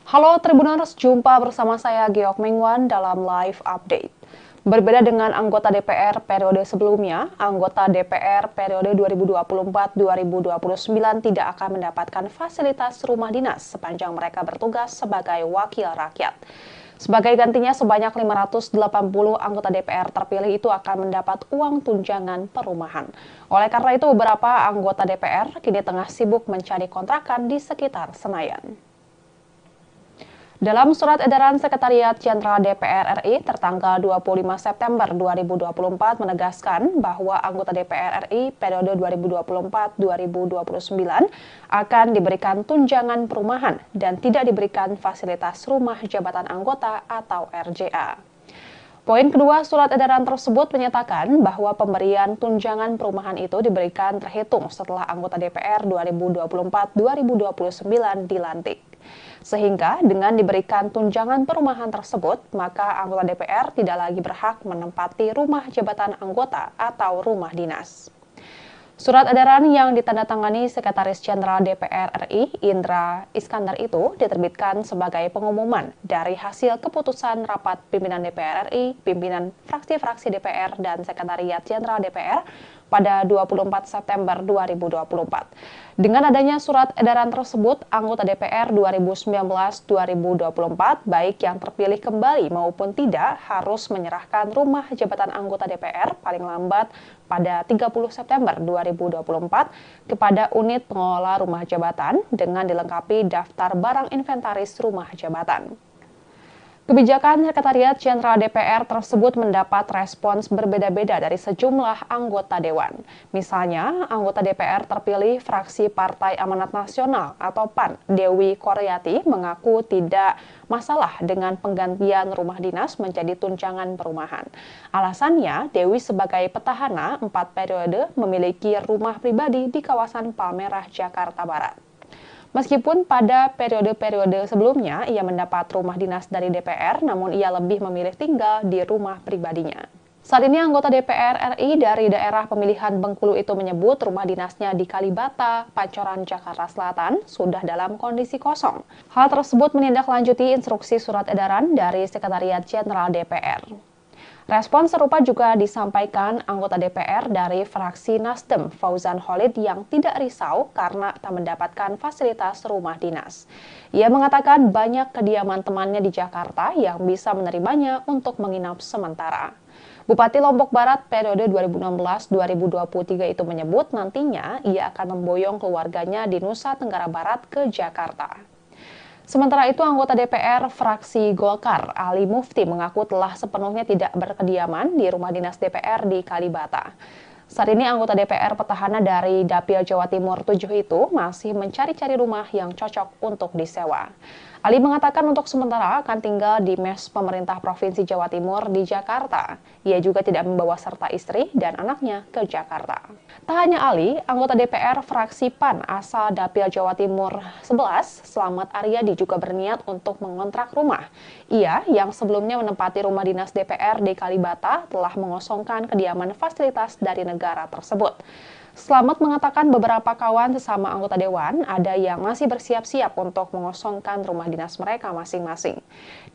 Halo Tribuners, jumpa bersama saya Geok Mengwan dalam live update. Berbeda dengan anggota DPR periode sebelumnya, anggota DPR periode 2024-2029 tidak akan mendapatkan fasilitas rumah dinas sepanjang mereka bertugas sebagai wakil rakyat. Sebagai gantinya, sebanyak 580 anggota DPR terpilih itu akan mendapat uang tunjangan perumahan. Oleh karena itu, beberapa anggota DPR kini tengah sibuk mencari kontrakan di sekitar Senayan. Dalam surat edaran Sekretariat Jenderal DPR RI tertanggal 25 September 2024 menegaskan bahwa anggota DPR RI periode 2024-2029 akan diberikan tunjangan perumahan dan tidak diberikan fasilitas rumah jabatan anggota atau RJA. Poin kedua surat edaran tersebut menyatakan bahwa pemberian tunjangan perumahan itu diberikan terhitung setelah anggota DPR 2024-2029 dilantik. Sehingga dengan diberikan tunjangan perumahan tersebut, maka anggota DPR tidak lagi berhak menempati rumah jabatan anggota atau rumah dinas. Surat edaran yang ditandatangani Sekretaris Jenderal DPR RI, Indra Iskandar itu diterbitkan sebagai pengumuman dari hasil keputusan rapat pimpinan DPR RI, pimpinan fraksi-fraksi DPR, dan Sekretariat Jenderal DPR pada 24 September 2024. Dengan adanya surat edaran tersebut, anggota DPR 2019-2024, baik yang terpilih kembali maupun tidak, harus menyerahkan rumah jabatan anggota DPR paling lambat pada 30 September 2024 kepada unit pengelola rumah jabatan dengan dilengkapi daftar barang inventaris rumah jabatan. Kebijakan Sekretariat Jenderal DPR tersebut mendapat respons berbeda-beda dari sejumlah anggota Dewan. Misalnya, anggota DPR terpilih fraksi Partai Amanat Nasional atau PAN, Dewi Koryati, mengaku tidak masalah dengan penggantian rumah dinas menjadi tunjangan perumahan. Alasannya, Dewi sebagai petahana 4 periode memiliki rumah pribadi di kawasan Palmerah, Jakarta Barat. Meskipun pada periode-periode sebelumnya ia mendapat rumah dinas dari DPR, namun ia lebih memilih tinggal di rumah pribadinya. Saat ini anggota DPR RI dari daerah pemilihan Bengkulu itu menyebut rumah dinasnya di Kalibata, Pancoran, Jakarta Selatan sudah dalam kondisi kosong. Hal tersebut menindaklanjuti instruksi surat edaran dari Sekretariat Jenderal DPR. Respon serupa juga disampaikan anggota DPR dari fraksi Nasdem, Fauzan Khalid, yang tidak risau karena tak mendapatkan fasilitas rumah dinas. Ia mengatakan banyak kediaman temannya di Jakarta yang bisa menerimanya untuk menginap sementara. Bupati Lombok Barat periode 2016-2023 itu menyebut nantinya ia akan memboyong keluarganya di Nusa Tenggara Barat ke Jakarta. Sementara itu, anggota DPR fraksi Golkar, Ali Mufti, mengaku telah sepenuhnya tidak berkediaman di rumah dinas DPR di Kalibata. Saat ini anggota DPR petahana dari Dapil Jawa Timur 7 itu masih mencari-cari rumah yang cocok untuk disewa. Ali mengatakan untuk sementara akan tinggal di mes pemerintah Provinsi Jawa Timur di Jakarta. Ia juga tidak membawa serta istri dan anaknya ke Jakarta. Tak hanya Ali, anggota DPR fraksi PAN asal Dapil Jawa Timur 11, Slamet Aryadi, juga berniat untuk mengontrak rumah. Ia yang sebelumnya menempati rumah dinas DPR di Kalibata telah mengosongkan kediaman fasilitas dari negara tersebut. Slamet mengatakan beberapa kawan sesama anggota Dewan ada yang masih bersiap-siap untuk mengosongkan rumah dinas mereka masing-masing.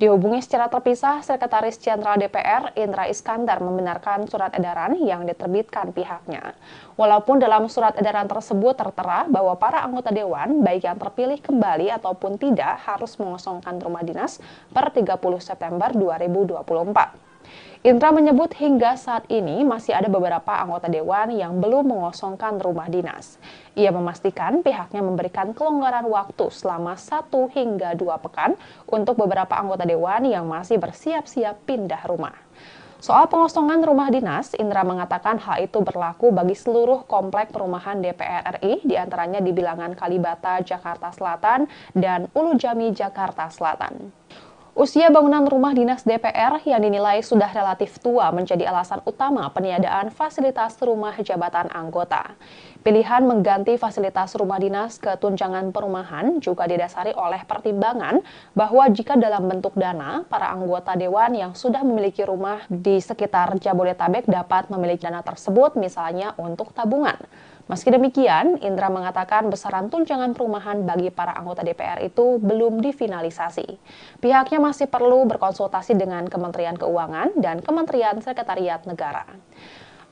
Dihubungi secara terpisah, Sekretaris Jenderal DPR Indra Iskandar membenarkan surat edaran yang diterbitkan pihaknya. Walaupun dalam surat edaran tersebut tertera bahwa para anggota Dewan, baik yang terpilih kembali ataupun tidak, harus mengosongkan rumah dinas per 30 September 2024. Indra menyebut hingga saat ini masih ada beberapa anggota Dewan yang belum mengosongkan rumah dinas. Ia memastikan pihaknya memberikan kelonggaran waktu selama 1 hingga 2 pekan untuk beberapa anggota Dewan yang masih bersiap-siap pindah rumah. Soal pengosongan rumah dinas, Indra mengatakan hal itu berlaku bagi seluruh komplek perumahan DPR RI, diantaranya di Bilangan Kalibata, Jakarta Selatan, dan Ulu Jami, Jakarta Selatan. Usia bangunan rumah dinas DPR yang dinilai sudah relatif tua menjadi alasan utama peniadaan fasilitas rumah jabatan anggota. Pilihan mengganti fasilitas rumah dinas ke tunjangan perumahan juga didasari oleh pertimbangan bahwa jika dalam bentuk dana, para anggota dewan yang sudah memiliki rumah di sekitar Jabodetabek dapat memiliki dana tersebut misalnya untuk tabungan. Meski demikian, Indra mengatakan besaran tunjangan perumahan bagi para anggota DPR itu belum difinalisasi. Pihaknya masih perlu berkonsultasi dengan Kementerian Keuangan dan Kementerian Sekretariat Negara.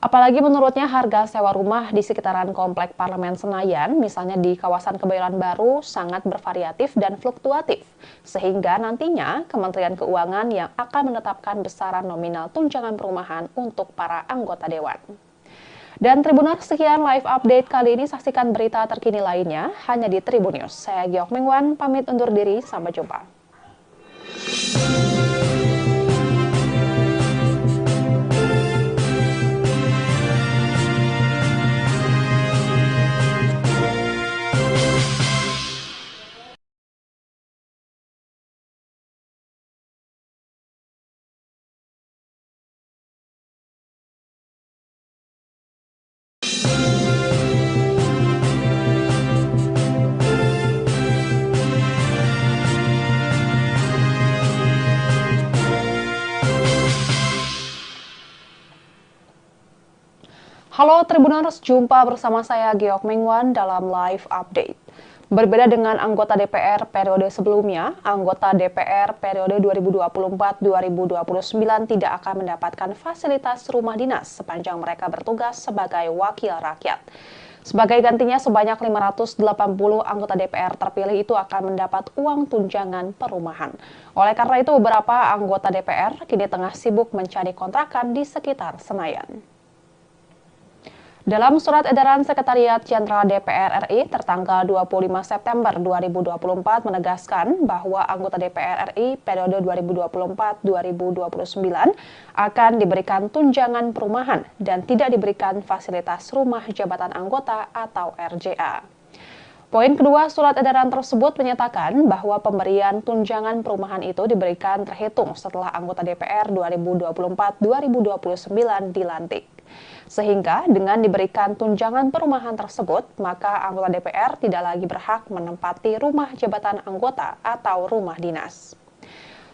Apalagi menurutnya harga sewa rumah di sekitaran Komplek Parlemen Senayan, misalnya di kawasan Kebayoran Baru, sangat bervariatif dan fluktuatif. Sehingga nantinya Kementerian Keuangan yang akan menetapkan besaran nominal tunjangan perumahan untuk para anggota Dewan. Dan Tribuners, sekian live update kali ini. Saksikan berita terkini lainnya hanya di Tribun News. Saya Giok Mengwan, pamit undur diri. Sampai jumpa. Halo Tribuners, jumpa bersama saya Giok Mengwan dalam live update. Berbeda dengan anggota DPR periode sebelumnya, anggota DPR periode 2024-2029 tidak akan mendapatkan fasilitas rumah dinas sepanjang mereka bertugas sebagai wakil rakyat. Sebagai gantinya, sebanyak 580 anggota DPR terpilih itu akan mendapat uang tunjangan perumahan. Oleh karena itu, beberapa anggota DPR kini tengah sibuk mencari kontrakan di sekitar Senayan. Dalam surat edaran Sekretariat Jenderal DPR RI tertanggal 25 September 2024 menegaskan bahwa anggota DPR RI periode 2024-2029 akan diberikan tunjangan perumahan dan tidak diberikan fasilitas rumah jabatan anggota atau RJA. Poin kedua surat edaran tersebut menyatakan bahwa pemberian tunjangan perumahan itu diberikan terhitung setelah anggota DPR 2024-2029 dilantik. Sehingga dengan diberikan tunjangan perumahan tersebut, maka anggota DPR tidak lagi berhak menempati rumah jabatan anggota atau rumah dinas.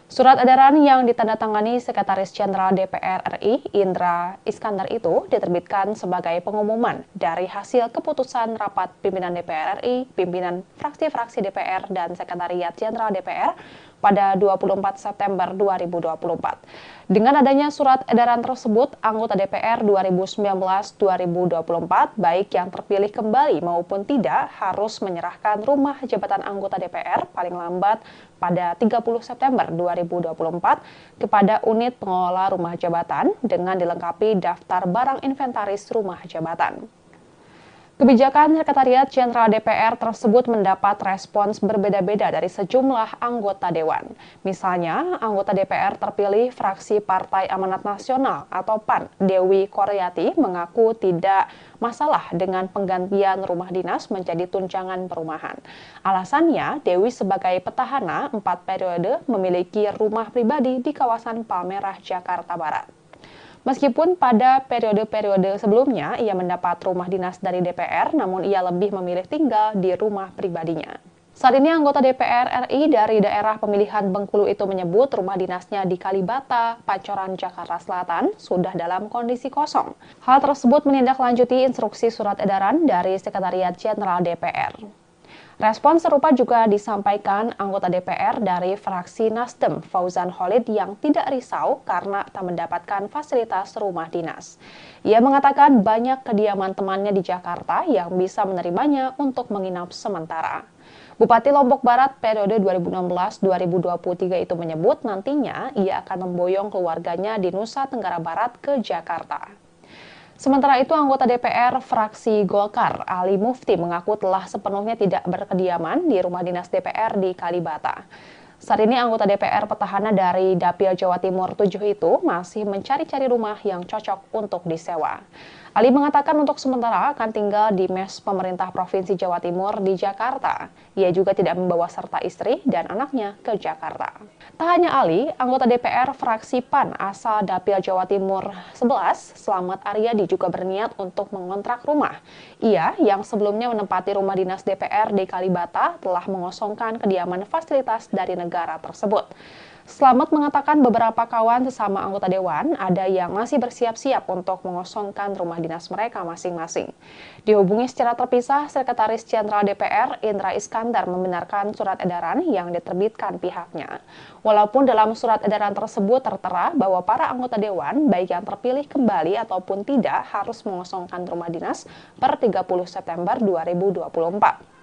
Surat edaran yang ditandatangani Sekretaris Jenderal DPR RI, Indra Iskandar itu diterbitkan sebagai pengumuman dari hasil keputusan rapat pimpinan DPR RI, pimpinan fraksi-fraksi DPR, dan Sekretariat Jenderal DPR pada 24 September 2024. Dengan adanya surat edaran tersebut, anggota DPR 2019-2024, baik yang terpilih kembali maupun tidak, harus menyerahkan rumah jabatan anggota DPR paling lambat pada 30 September 2024 kepada unit pengelola rumah jabatan dengan dilengkapi daftar barang inventaris rumah jabatan. Kebijakan Sekretariat Jenderal DPR tersebut mendapat respons berbeda-beda dari sejumlah anggota Dewan. Misalnya, anggota DPR terpilih fraksi Partai Amanat Nasional atau PAN, Dewi Koryati, mengaku tidak masalah dengan penggantian rumah dinas menjadi tunjangan perumahan. Alasannya, Dewi sebagai petahana 4 periode memiliki rumah pribadi di kawasan Palmerah, Jakarta Barat. Meskipun pada periode-periode sebelumnya ia mendapat rumah dinas dari DPR, namun ia lebih memilih tinggal di rumah pribadinya. Saat ini anggota DPR RI dari daerah pemilihan Bengkulu itu menyebut rumah dinasnya di Kalibata, Pancoran, Jakarta Selatan sudah dalam kondisi kosong. Hal tersebut menindaklanjuti instruksi surat edaran dari Sekretariat Jenderal DPR. Respon serupa juga disampaikan anggota DPR dari fraksi Nasdem, Fauzan Khalid, yang tidak risau karena tak mendapatkan fasilitas rumah dinas. Ia mengatakan banyak kediaman temannya di Jakarta yang bisa menerimanya untuk menginap sementara. Bupati Lombok Barat periode 2016-2023 itu menyebut nantinya ia akan memboyong keluarganya di Nusa Tenggara Barat ke Jakarta. Sementara itu, anggota DPR fraksi Golkar, Ali Mufti, mengaku telah sepenuhnya tidak berkediaman di rumah dinas DPR di Kalibata. Saat ini anggota DPR petahana dari Dapil Jawa Timur 7 itu masih mencari-cari rumah yang cocok untuk disewa. Ali mengatakan untuk sementara akan tinggal di mes pemerintah Provinsi Jawa Timur di Jakarta. Ia juga tidak membawa serta istri dan anaknya ke Jakarta. Tak hanya Ali, anggota DPR fraksi PAN asal Dapil Jawa Timur 11, Slamet Aryadi, juga berniat untuk mengontrak rumah. Ia yang sebelumnya menempati rumah dinas DPR di Kalibata telah mengosongkan kediaman fasilitas dari negara tersebut. Slamet mengatakan beberapa kawan sesama anggota dewan ada yang masih bersiap-siap untuk mengosongkan rumah dinas mereka masing-masing. Dihubungi secara terpisah, Sekretaris Jenderal DPR Indra Iskandar membenarkan surat edaran yang diterbitkan pihaknya. Walaupun dalam surat edaran tersebut tertera bahwa para anggota dewan, baik yang terpilih kembali ataupun tidak, harus mengosongkan rumah dinas per 30 September 2024.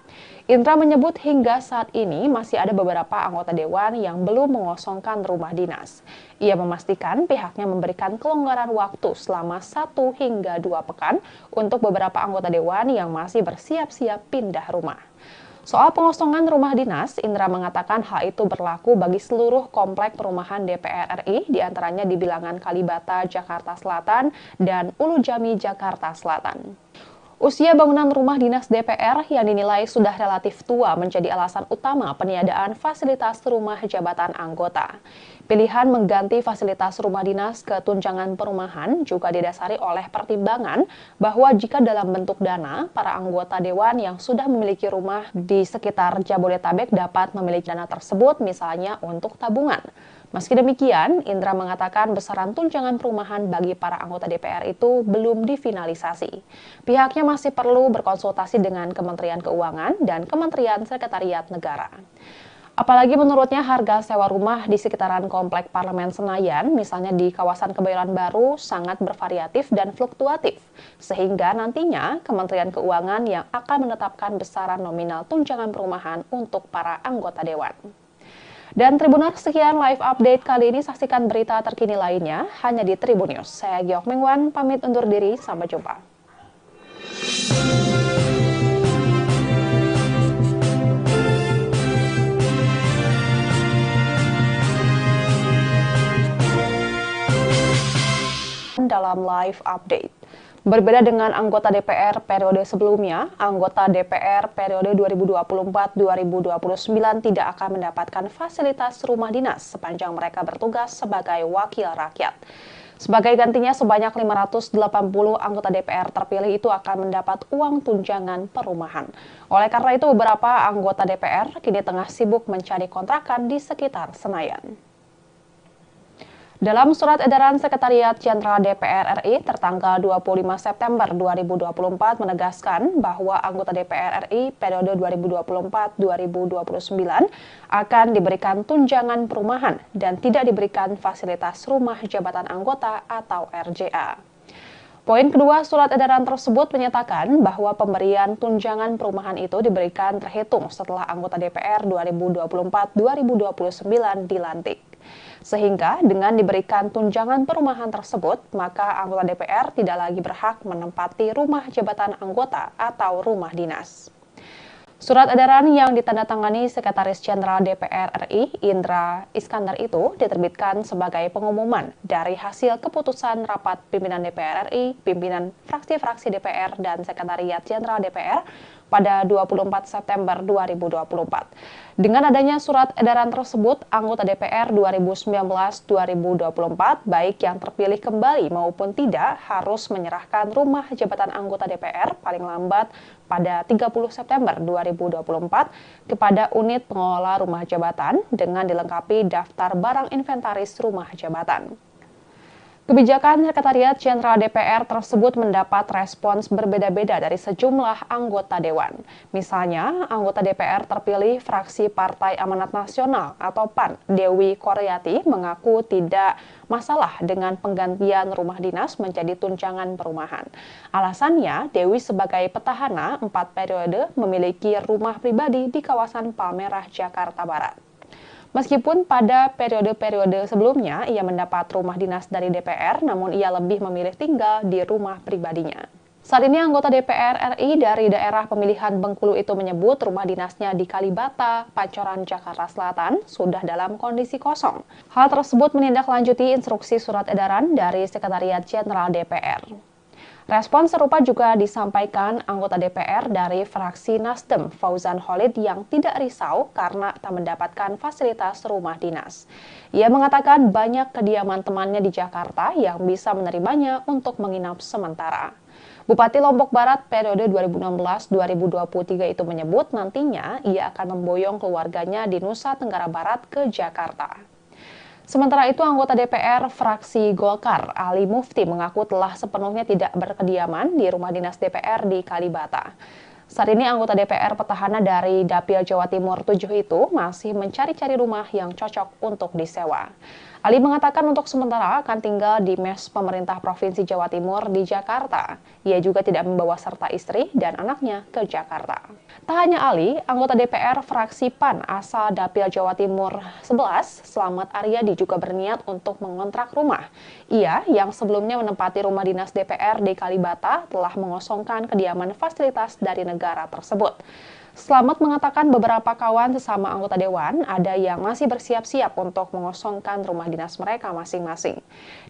Indra menyebut hingga saat ini masih ada beberapa anggota dewan yang belum mengosongkan rumah dinas. Ia memastikan pihaknya memberikan kelonggaran waktu selama 1 hingga 2 pekan untuk beberapa anggota dewan yang masih bersiap-siap pindah rumah. Soal pengosongan rumah dinas, Indra mengatakan hal itu berlaku bagi seluruh komplek perumahan DPR RI, diantaranya di Bilangan Kalibata, Jakarta Selatan, dan Ulu Jami, Jakarta Selatan. Usia bangunan rumah dinas DPR yang dinilai sudah relatif tua menjadi alasan utama peniadaan fasilitas rumah jabatan anggota. Pilihan mengganti fasilitas rumah dinas ke tunjangan perumahan juga didasari oleh pertimbangan bahwa jika dalam bentuk dana, para anggota dewan yang sudah memiliki rumah di sekitar Jabodetabek dapat memiliki dana tersebut misalnya untuk tabungan. Meski demikian, Indra mengatakan besaran tunjangan perumahan bagi para anggota DPR itu belum difinalisasi. Pihaknya masih perlu berkonsultasi dengan Kementerian Keuangan dan Kementerian Sekretariat Negara. Apalagi menurutnya harga sewa rumah di sekitaran Komplek Parlemen Senayan, misalnya di kawasan Kebayoran Baru, sangat bervariatif dan fluktuatif. Sehingga nantinya Kementerian Keuangan yang akan menetapkan besaran nominal tunjangan perumahan untuk para anggota dewan. Dan Tribuners, sekian live update kali ini. Saksikan berita terkini lainnya hanya di Tribun News. Saya Giok Mingwan, pamit undur diri. Sampai jumpa. Dalam live update. Berbeda dengan anggota DPR periode sebelumnya, anggota DPR periode 2024-2029 tidak akan mendapatkan fasilitas rumah dinas sepanjang mereka bertugas sebagai wakil rakyat. Sebagai gantinya, sebanyak 580 anggota DPR terpilih itu akan mendapat uang tunjangan perumahan. Oleh karena itu, beberapa anggota DPR kini tengah sibuk mencari kontrakan di sekitar Senayan. Dalam surat edaran Sekretariat Jenderal DPR RI tertanggal 25 September 2024 menegaskan bahwa anggota DPR RI periode 2024-2029 akan diberikan tunjangan perumahan dan tidak diberikan fasilitas rumah jabatan anggota atau RJA. Poin kedua surat edaran tersebut menyatakan bahwa pemberian tunjangan perumahan itu diberikan terhitung setelah anggota DPR 2024-2029 dilantik. Sehingga dengan diberikan tunjangan perumahan tersebut, maka anggota DPR tidak lagi berhak menempati rumah jabatan anggota atau rumah dinas. Surat edaran yang ditandatangani Sekretaris Jenderal DPR RI Indra Iskandar itu diterbitkan sebagai pengumuman dari hasil keputusan rapat pimpinan DPR RI, pimpinan fraksi-fraksi DPR dan Sekretariat Jenderal DPR pada 24 September 2024. Dengan adanya surat edaran tersebut, anggota DPR 2019-2024, baik yang terpilih kembali maupun tidak, harus menyerahkan rumah jabatan anggota DPR paling lambat pada 30 September 2024 kepada unit pengelola rumah jabatan dengan dilengkapi daftar barang inventaris rumah jabatan. Kebijakan Sekretariat Jenderal DPR tersebut mendapat respons berbeda-beda dari sejumlah anggota dewan. Misalnya, anggota DPR terpilih fraksi Partai Amanat Nasional atau PAN, Dewi Koryati, mengaku tidak masalah dengan penggantian rumah dinas menjadi tunjangan perumahan. Alasannya, Dewi sebagai petahana 4 periode memiliki rumah pribadi di kawasan Palmerah, Jakarta Barat. Meskipun pada periode-periode sebelumnya ia mendapat rumah dinas dari DPR, namun ia lebih memilih tinggal di rumah pribadinya. Saat ini anggota DPR RI dari daerah pemilihan Bengkulu itu menyebut rumah dinasnya di Kalibata, Pancoran, Jakarta Selatan sudah dalam kondisi kosong. Hal tersebut menindaklanjuti instruksi surat edaran dari Sekretariat Jenderal DPR. Respon serupa juga disampaikan anggota DPR dari fraksi Nasdem, Fauzan Khalid, yang tidak risau karena tak mendapatkan fasilitas rumah dinas. Ia mengatakan banyak kediaman temannya di Jakarta yang bisa menerimanya untuk menginap sementara. Bupati Lombok Barat periode 2016-2023 itu menyebut nantinya ia akan memboyong keluarganya di Nusa Tenggara Barat ke Jakarta. Sementara itu, anggota DPR fraksi Golkar, Ali Mufti, mengaku telah sepenuhnya tidak berkediaman di rumah dinas DPR di Kalibata. Saat ini anggota DPR petahana dari Dapil Jawa Timur 7 itu masih mencari-cari rumah yang cocok untuk disewa. Ali mengatakan untuk sementara akan tinggal di mes pemerintah Provinsi Jawa Timur di Jakarta. Ia juga tidak membawa serta istri dan anaknya ke Jakarta. Tak hanya Ali, anggota DPR fraksi PAN asal Dapil Jawa Timur 11, Slamet Aryadi juga berniat untuk mengontrak rumah. Ia yang sebelumnya menempati rumah dinas DPR di Kalibata telah mengosongkan kediaman fasilitas dari negara tersebut. Slamet mengatakan beberapa kawan sesama anggota dewan ada yang masih bersiap-siap untuk mengosongkan rumah dinas mereka masing-masing.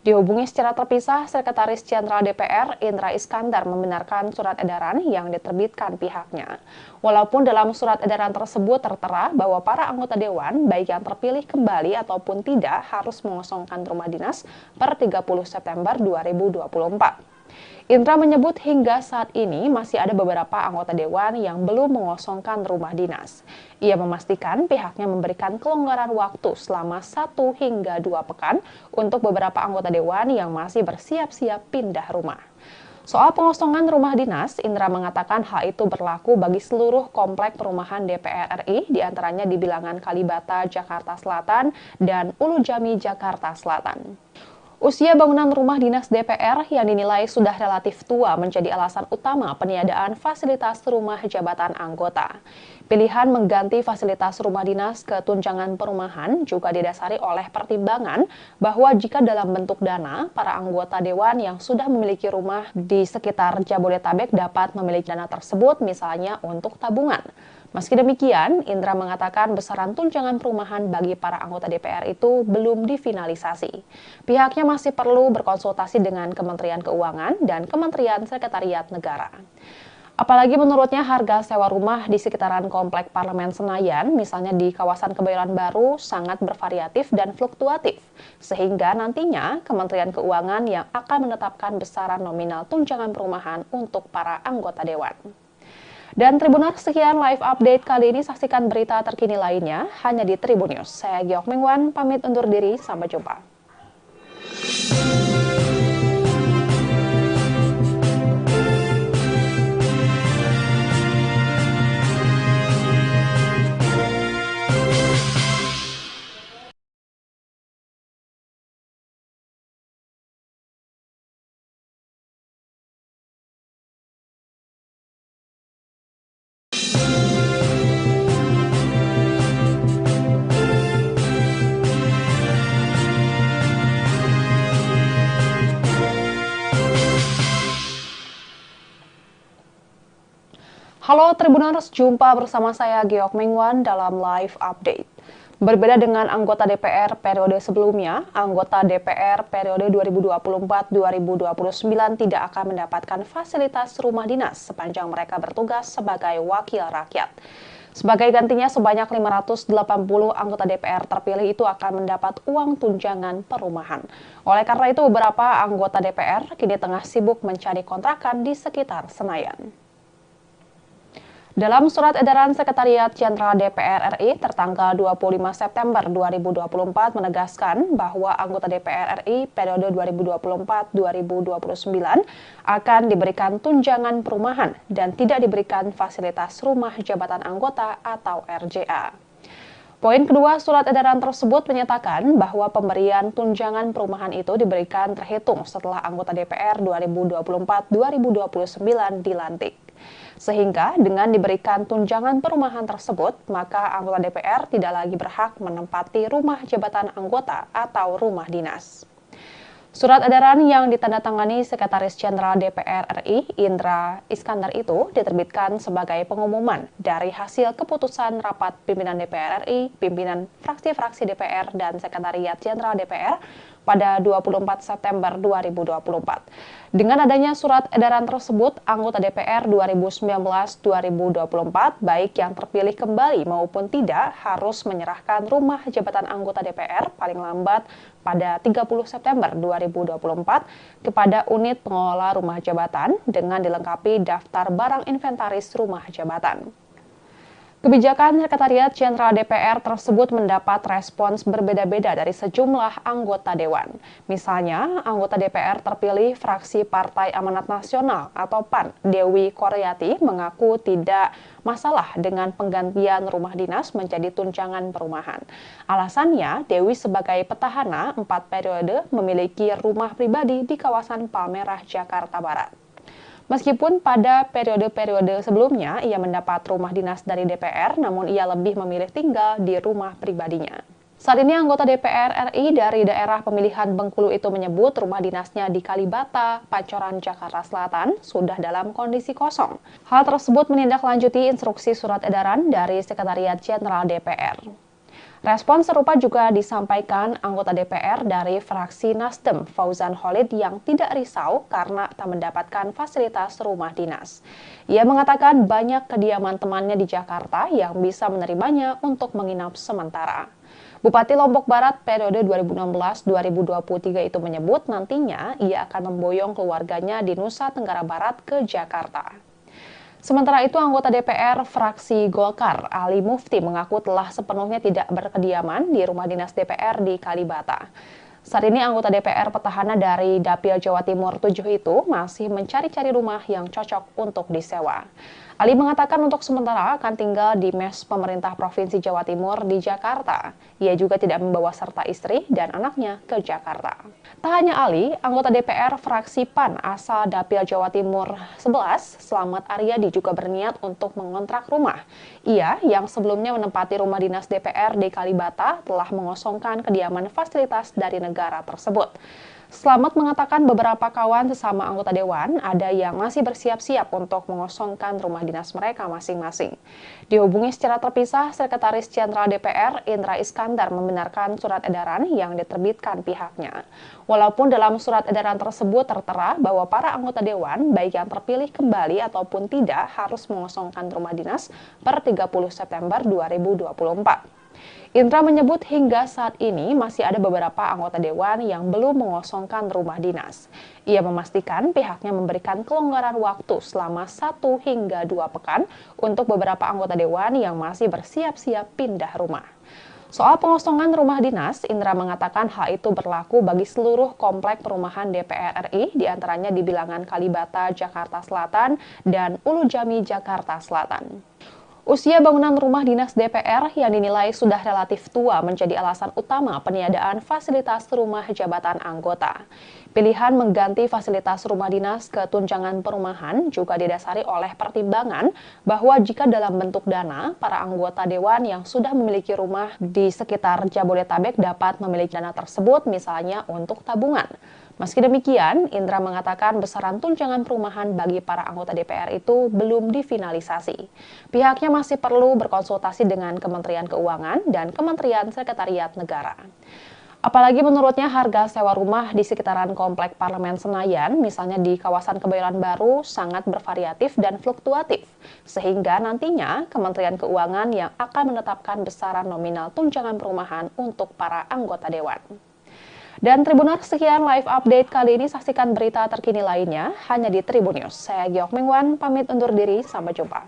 Dihubungi secara terpisah, Sekretaris Jenderal DPR Indra Iskandar membenarkan surat edaran yang diterbitkan pihaknya. Walaupun dalam surat edaran tersebut tertera bahwa para anggota dewan, baik yang terpilih kembali ataupun tidak, harus mengosongkan rumah dinas per 30 September 2024. Indra menyebut hingga saat ini masih ada beberapa anggota dewan yang belum mengosongkan rumah dinas. Ia memastikan pihaknya memberikan kelonggaran waktu selama 1 hingga 2 pekan untuk beberapa anggota dewan yang masih bersiap-siap pindah rumah. Soal pengosongan rumah dinas, Indra mengatakan hal itu berlaku bagi seluruh komplek perumahan DPR RI, diantaranya di Bilangan Kalibata, Jakarta Selatan, dan Ulu Jami, Jakarta Selatan. Usia bangunan rumah dinas DPR yang dinilai sudah relatif tua menjadi alasan utama peniadaan fasilitas rumah jabatan anggota. Pilihan mengganti fasilitas rumah dinas ke tunjangan perumahan juga didasari oleh pertimbangan bahwa jika dalam bentuk dana, para anggota dewan yang sudah memiliki rumah di sekitar Jabodetabek dapat memiliki dana tersebut misalnya untuk tabungan. Meski demikian, Indra mengatakan besaran tunjangan perumahan bagi para anggota DPR itu belum difinalisasi. Pihaknya masih perlu berkonsultasi dengan Kementerian Keuangan dan Kementerian Sekretariat Negara. Apalagi menurutnya harga sewa rumah di sekitaran Komplek Parlemen Senayan, misalnya di kawasan Kebayoran Baru, sangat bervariatif dan fluktuatif. Sehingga nantinya Kementerian Keuangan yang akan menetapkan besaran nominal tunjangan perumahan untuk para anggota dewan. Dan Tribuners, sekian live update kali ini. Saksikan berita terkini lainnya hanya di Tribun News. Saya Giok Mingwan, pamit undur diri. Sampai jumpa. Halo Tribuners, jumpa bersama saya Giok Mingwan dalam live update. Berbeda dengan anggota DPR periode sebelumnya, anggota DPR periode 2024-2029 tidak akan mendapatkan fasilitas rumah dinas sepanjang mereka bertugas sebagai wakil rakyat. Sebagai gantinya, sebanyak 580 anggota DPR terpilih itu akan mendapat uang tunjangan perumahan. Oleh karena itu, beberapa anggota DPR kini tengah sibuk mencari kontrakan di sekitar Senayan. Dalam surat edaran Sekretariat Jenderal DPR RI tertanggal 25 September 2024 menegaskan bahwa anggota DPR RI periode 2024-2029 akan diberikan tunjangan perumahan dan tidak diberikan fasilitas rumah jabatan anggota atau RJA. Poin kedua surat edaran tersebut menyatakan bahwa pemberian tunjangan perumahan itu diberikan terhitung setelah anggota DPR 2024-2029 dilantik. Sehingga dengan diberikan tunjangan perumahan tersebut, maka anggota DPR tidak lagi berhak menempati rumah jabatan anggota atau rumah dinas. Surat edaran yang ditandatangani Sekretaris Jenderal DPR RI Indra Iskandar itu diterbitkan sebagai pengumuman dari hasil keputusan rapat pimpinan DPR RI, pimpinan fraksi-fraksi DPR dan Sekretariat Jenderal DPR pada 24 September 2024. Dengan adanya surat edaran tersebut, anggota DPR 2019-2024, baik yang terpilih kembali maupun tidak, harus menyerahkan rumah jabatan anggota DPR paling lambat pada 30 September 2024 kepada unit pengelola rumah jabatan dengan dilengkapi daftar barang inventaris rumah jabatan. Kebijakan Sekretariat Jenderal DPR tersebut mendapat respons berbeda-beda dari sejumlah anggota Dewan. Misalnya, anggota DPR terpilih fraksi Partai Amanat Nasional atau PAN, Dewi Koryati, mengaku tidak masalah dengan penggantian rumah dinas menjadi tunjangan perumahan. Alasannya, Dewi sebagai petahana 4 periode memiliki rumah pribadi di kawasan Palmerah, Jakarta Barat. Meskipun pada periode-periode sebelumnya ia mendapat rumah dinas dari DPR, namun ia lebih memilih tinggal di rumah pribadinya. Saat ini anggota DPR RI dari daerah pemilihan Bengkulu itu menyebut rumah dinasnya di Kalibata, Pancoran, Jakarta Selatan sudah dalam kondisi kosong. Hal tersebut menindaklanjuti instruksi surat edaran dari Sekretariat Jenderal DPR. Respon serupa juga disampaikan anggota DPR dari fraksi Nasdem, Fauzan Khalid, yang tidak risau karena tak mendapatkan fasilitas rumah dinas. Ia mengatakan banyak kediaman temannya di Jakarta yang bisa menerimanya untuk menginap sementara. Bupati Lombok Barat periode 2016-2023 itu menyebut nantinya ia akan memboyong keluarganya di Nusa Tenggara Barat ke Jakarta. Sementara itu, anggota DPR fraksi Golkar, Ali Mufti, mengaku telah sepenuhnya tidak berkediaman di rumah dinas DPR di Kalibata. Saat ini anggota DPR petahana dari Dapil Jawa Timur 7 itu masih mencari-cari rumah yang cocok untuk disewa. Ali mengatakan untuk sementara akan tinggal di mes pemerintah Provinsi Jawa Timur di Jakarta. Ia juga tidak membawa serta istri dan anaknya ke Jakarta. Tak hanya Ali, anggota DPR fraksi PAN asal Dapil Jawa Timur 11, Slamet Aryadi, juga berniat untuk mengontrak rumah. Ia yang sebelumnya menempati rumah dinas DPR di Kalibata telah mengosongkan kediaman fasilitas dari negara tersebut. Slamet mengatakan beberapa kawan sesama anggota Dewan ada yang masih bersiap-siap untuk mengosongkan rumah dinas mereka masing-masing. Dihubungi secara terpisah, Sekretaris Jenderal DPR Indra Iskandar membenarkan surat edaran yang diterbitkan pihaknya. Walaupun dalam surat edaran tersebut tertera bahwa para anggota Dewan, baik yang terpilih kembali ataupun tidak, harus mengosongkan rumah dinas per 30 September 2024. Indra menyebut hingga saat ini masih ada beberapa anggota Dewan yang belum mengosongkan rumah dinas. Ia memastikan pihaknya memberikan kelonggaran waktu selama 1 hingga 2 pekan untuk beberapa anggota Dewan yang masih bersiap-siap pindah rumah. Soal pengosongan rumah dinas, Indra mengatakan hal itu berlaku bagi seluruh komplek perumahan DPR RI, diantaranya di Bilangan Kalibata, Jakarta Selatan, dan Ulu Jami, Jakarta Selatan. Usia bangunan rumah dinas DPR yang dinilai sudah relatif tua menjadi alasan utama peniadaan fasilitas rumah jabatan anggota. Pilihan mengganti fasilitas rumah dinas ke tunjangan perumahan juga didasari oleh pertimbangan bahwa jika dalam bentuk dana, para anggota Dewan yang sudah memiliki rumah di sekitar Jabodetabek dapat memiliki dana tersebut misalnya untuk tabungan. Meski demikian, Indra mengatakan besaran tunjangan perumahan bagi para anggota DPR itu belum difinalisasi. Pihaknya masih perlu berkonsultasi dengan Kementerian Keuangan dan Kementerian Sekretariat Negara. Apalagi menurutnya harga sewa rumah di sekitaran Komplek Parlemen Senayan, misalnya di kawasan Kebayoran Baru, sangat bervariatif dan fluktuatif. Sehingga nantinya Kementerian Keuangan yang akan menetapkan besaran nominal tunjangan perumahan untuk para anggota Dewan. Dan Tribuners, sekian live update kali ini. Saksikan berita terkini lainnya hanya di Tribun News. Saya Giok Mengwan, pamit undur diri. Sampai jumpa.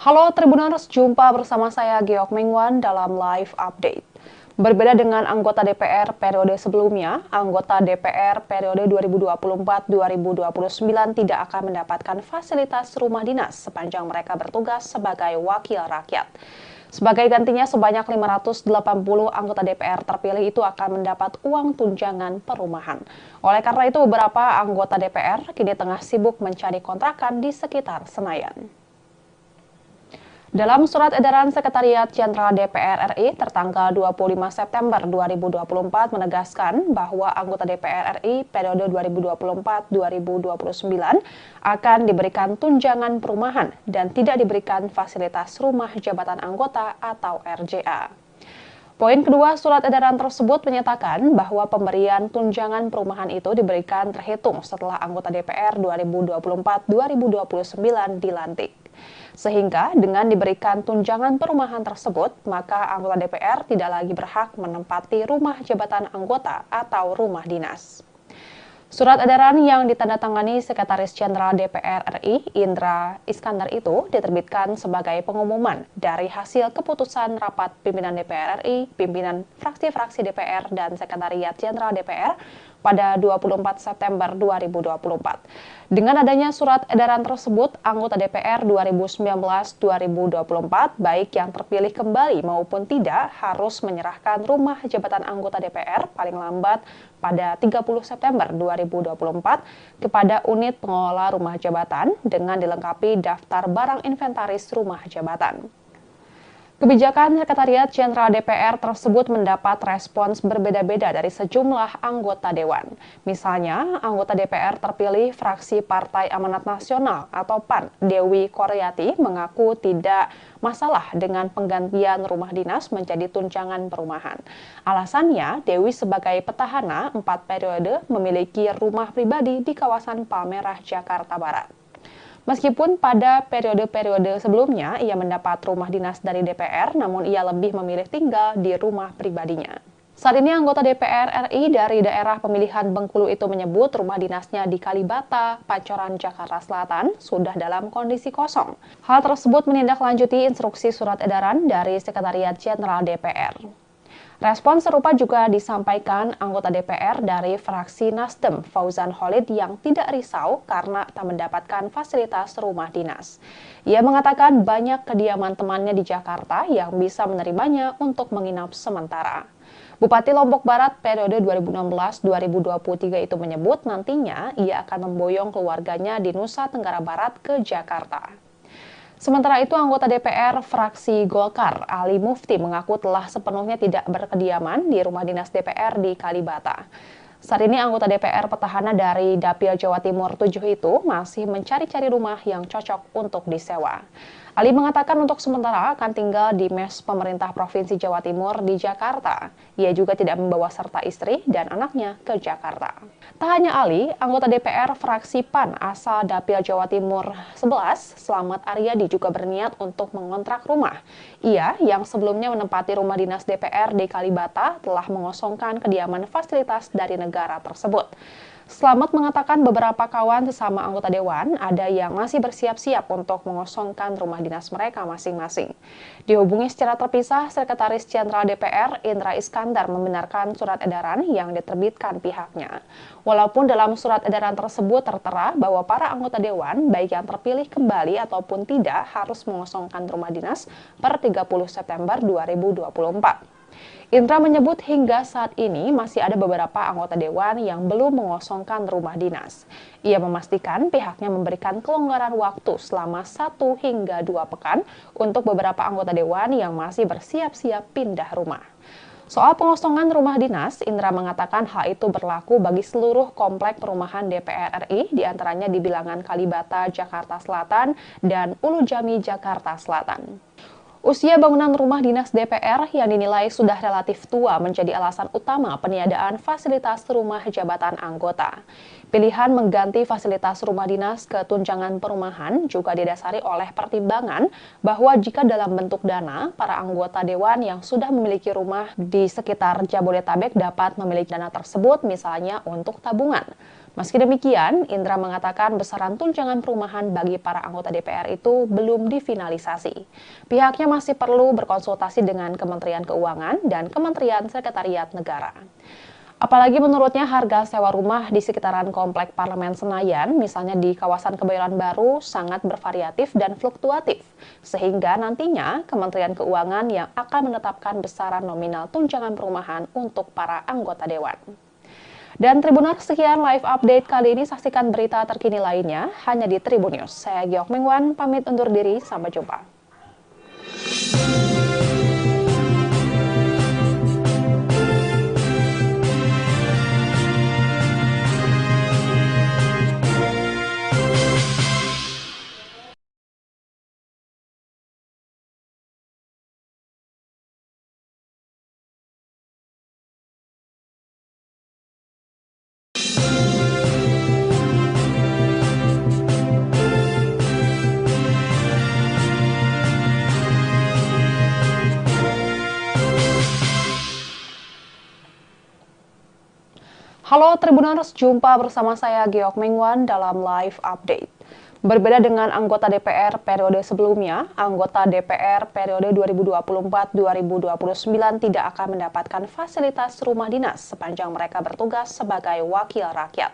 Halo Tribuners, jumpa bersama saya Giok Mengwan dalam live update. Berbeda dengan anggota DPR periode sebelumnya, anggota DPR periode 2024-2029 tidak akan mendapatkan fasilitas rumah dinas sepanjang mereka bertugas sebagai wakil rakyat. Sebagai gantinya, sebanyak 580 anggota DPR terpilih itu akan mendapat uang tunjangan perumahan. Oleh karena itu, beberapa anggota DPR kini tengah sibuk mencari kontrakan di sekitar Senayan. Dalam surat edaran Sekretariat Jenderal DPR RI tertanggal 25 September 2024 menegaskan bahwa anggota DPR RI periode 2024-2029 akan diberikan tunjangan perumahan dan tidak diberikan fasilitas rumah jabatan anggota atau RJA. Poin kedua surat edaran tersebut menyatakan bahwa pemberian tunjangan perumahan itu diberikan terhitung setelah anggota DPR 2024-2029 dilantik. Sehingga dengan diberikan tunjangan perumahan tersebut, maka anggota DPR tidak lagi berhak menempati rumah jabatan anggota atau rumah dinas. Surat edaran yang ditandatangani Sekretaris Jenderal DPR RI, Indra Iskandar itu diterbitkan sebagai pengumuman dari hasil keputusan rapat pimpinan DPR RI, pimpinan fraksi-fraksi DPR, dan Sekretariat Jenderal DPR pada 24 September 2024. Dengan adanya surat edaran tersebut, anggota DPR 2019-2024, baik yang terpilih kembali maupun tidak, harus menyerahkan rumah jabatan anggota DPR paling lambat pada 30 September 2024 kepada unit pengelola rumah jabatan dengan dilengkapi daftar barang inventaris rumah jabatan. Kebijakan Sekretariat Jenderal DPR tersebut mendapat respons berbeda-beda dari sejumlah anggota Dewan. Misalnya, anggota DPR terpilih fraksi Partai Amanat Nasional atau PAN, Dewi Koryati, mengaku tidak masalah dengan penggantian rumah dinas menjadi tunjangan perumahan. Alasannya, Dewi sebagai petahana 4 periode memiliki rumah pribadi di kawasan Palmerah, Jakarta Barat. Meskipun pada periode-periode sebelumnya ia mendapat rumah dinas dari DPR, namun ia lebih memilih tinggal di rumah pribadinya. Saat ini anggota DPR RI dari daerah pemilihan Bengkulu itu menyebut rumah dinasnya di Kalibata, Pancoran, Jakarta Selatan sudah dalam kondisi kosong. Hal tersebut menindaklanjuti instruksi surat edaran dari Sekretariat Jenderal DPR. Respon serupa juga disampaikan anggota DPR dari fraksi Nasdem, Fauzan Khalid, yang tidak risau karena tak mendapatkan fasilitas rumah dinas. Ia mengatakan banyak kediaman temannya di Jakarta yang bisa menerimanya untuk menginap sementara. Bupati Lombok Barat periode 2016-2023 itu menyebut nantinya ia akan memboyong keluarganya di Nusa Tenggara Barat ke Jakarta. Sementara itu, anggota DPR fraksi Golkar, Ali Mufti, mengaku telah sepenuhnya tidak berkediaman di rumah dinas DPR di Kalibata. Saat ini anggota DPR petahana dari Dapil Jawa Timur 7 itu masih mencari-cari rumah yang cocok untuk disewa. Ali mengatakan untuk sementara akan tinggal di mes pemerintah Provinsi Jawa Timur di Jakarta. Ia juga tidak membawa serta istri dan anaknya ke Jakarta. Tak hanya Ali, anggota DPR fraksi PAN asal Dapil Jawa Timur 11, Slamet Aryadi, juga berniat untuk mengontrak rumah. Ia yang sebelumnya menempati rumah dinas DPR di Kalibata telah mengosongkan kediaman fasilitas dari negara tersebut. Slamet mengatakan beberapa kawan sesama anggota Dewan ada yang masih bersiap-siap untuk mengosongkan rumah dinas mereka masing-masing. Dihubungi secara terpisah, Sekretaris Jenderal DPR Indra Iskandar membenarkan surat edaran yang diterbitkan pihaknya. Walaupun dalam surat edaran tersebut tertera bahwa para anggota Dewan, baik yang terpilih kembali ataupun tidak, harus mengosongkan rumah dinas per 30 September 2024. Indra menyebut hingga saat ini masih ada beberapa anggota Dewan yang belum mengosongkan rumah dinas. Ia memastikan pihaknya memberikan kelonggaran waktu selama 1 hingga 2 pekan untuk beberapa anggota Dewan yang masih bersiap-siap pindah rumah. Soal pengosongan rumah dinas, Indra mengatakan hal itu berlaku bagi seluruh komplek perumahan DPR RI, diantaranya di Bilangan Kalibata, Jakarta Selatan, dan Ulu Jami, Jakarta Selatan. Usia bangunan rumah dinas DPR yang dinilai sudah relatif tua menjadi alasan utama peniadaan fasilitas rumah jabatan anggota. Pilihan mengganti fasilitas rumah dinas ke tunjangan perumahan juga didasari oleh pertimbangan bahwa jika dalam bentuk dana, para anggota Dewan yang sudah memiliki rumah di sekitar Jabodetabek dapat memiliki dana tersebut misalnya untuk tabungan. Meski demikian, Indra mengatakan besaran tunjangan perumahan bagi para anggota DPR itu belum difinalisasi. Pihaknya masih perlu berkonsultasi dengan Kementerian Keuangan dan Kementerian Sekretariat Negara. Apalagi menurutnya harga sewa rumah di sekitaran Komplek Parlemen Senayan, misalnya di kawasan Kebayoran Baru, sangat bervariatif dan fluktuatif. Sehingga nantinya Kementerian Keuangan yang akan menetapkan besaran nominal tunjangan perumahan untuk para anggota Dewan. Dan Tribuners, sekian live update kali ini. Saksikan berita terkini lainnya hanya di Tribun News. Saya Giok Mingwan, pamit undur diri. Sampai jumpa. Halo Tribuners, jumpa bersama saya Geok Mengwan dalam live update. Berbeda dengan anggota DPR periode sebelumnya, anggota DPR periode 2024-2029 tidak akan mendapatkan fasilitas rumah dinas sepanjang mereka bertugas sebagai wakil rakyat.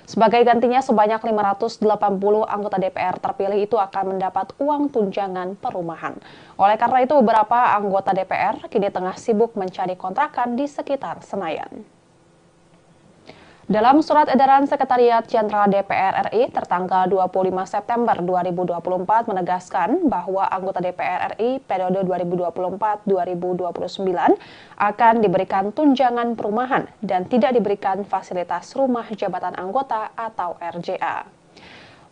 Sebagai gantinya, sebanyak 580 anggota DPR terpilih itu akan mendapat uang tunjangan perumahan. Oleh karena itu, beberapa anggota DPR kini tengah sibuk mencari kontrakan di sekitar Senayan. Dalam surat edaran Sekretariat Jenderal DPR RI tertanggal 25 September 2024 menegaskan bahwa anggota DPR RI periode 2024-2029 akan diberikan tunjangan perumahan dan tidak diberikan fasilitas rumah jabatan anggota atau RJA.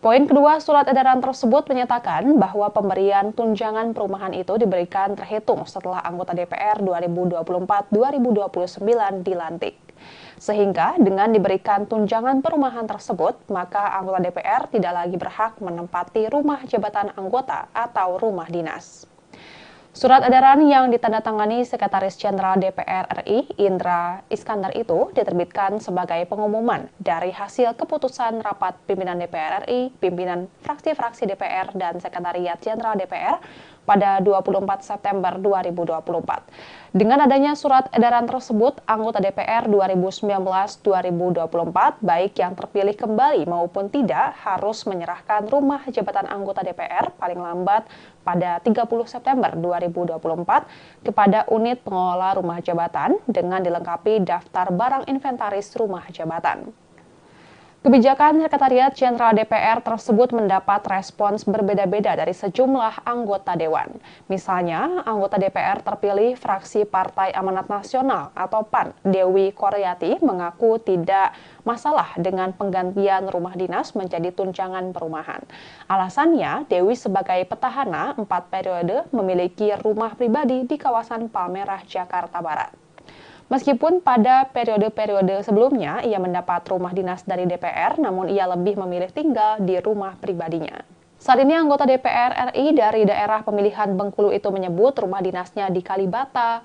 Poin kedua surat edaran tersebut menyatakan bahwa pemberian tunjangan perumahan itu diberikan terhitung setelah anggota DPR 2024-2029 dilantik. Sehingga dengan diberikan tunjangan perumahan tersebut, maka anggota DPR tidak lagi berhak menempati rumah jabatan anggota atau rumah dinas. Surat edaran yang ditandatangani Sekretaris Jenderal DPR RI, Indra Iskandar itu diterbitkan sebagai pengumuman dari hasil keputusan rapat pimpinan DPR RI, pimpinan fraksi-fraksi DPR, dan Sekretariat Jenderal DPR pada 24 September 2024. Dengan adanya surat edaran tersebut, anggota DPR 2019-2024, baik yang terpilih kembali maupun tidak, harus menyerahkan rumah jabatan anggota DPR paling lambat pada 30 September 2024 kepada unit pengelola rumah jabatan dengan dilengkapi daftar barang inventaris rumah jabatan. Kebijakan Sekretariat Jenderal DPR tersebut mendapat respons berbeda-beda dari sejumlah anggota Dewan. Misalnya, anggota DPR terpilih fraksi Partai Amanat Nasional atau PAN, Dewi Koryati, mengaku tidak masalah dengan penggantian rumah dinas menjadi tunjangan perumahan. Alasannya, Dewi sebagai petahana 4 periode memiliki rumah pribadi di kawasan Palmerah, Jakarta Barat. Meskipun pada periode-periode sebelumnya ia mendapat rumah dinas dari DPR, namun ia lebih memilih tinggal di rumah pribadinya. Saat ini anggota DPR RI dari daerah pemilihan Bengkulu itu menyebut rumah dinasnya di Kalibata,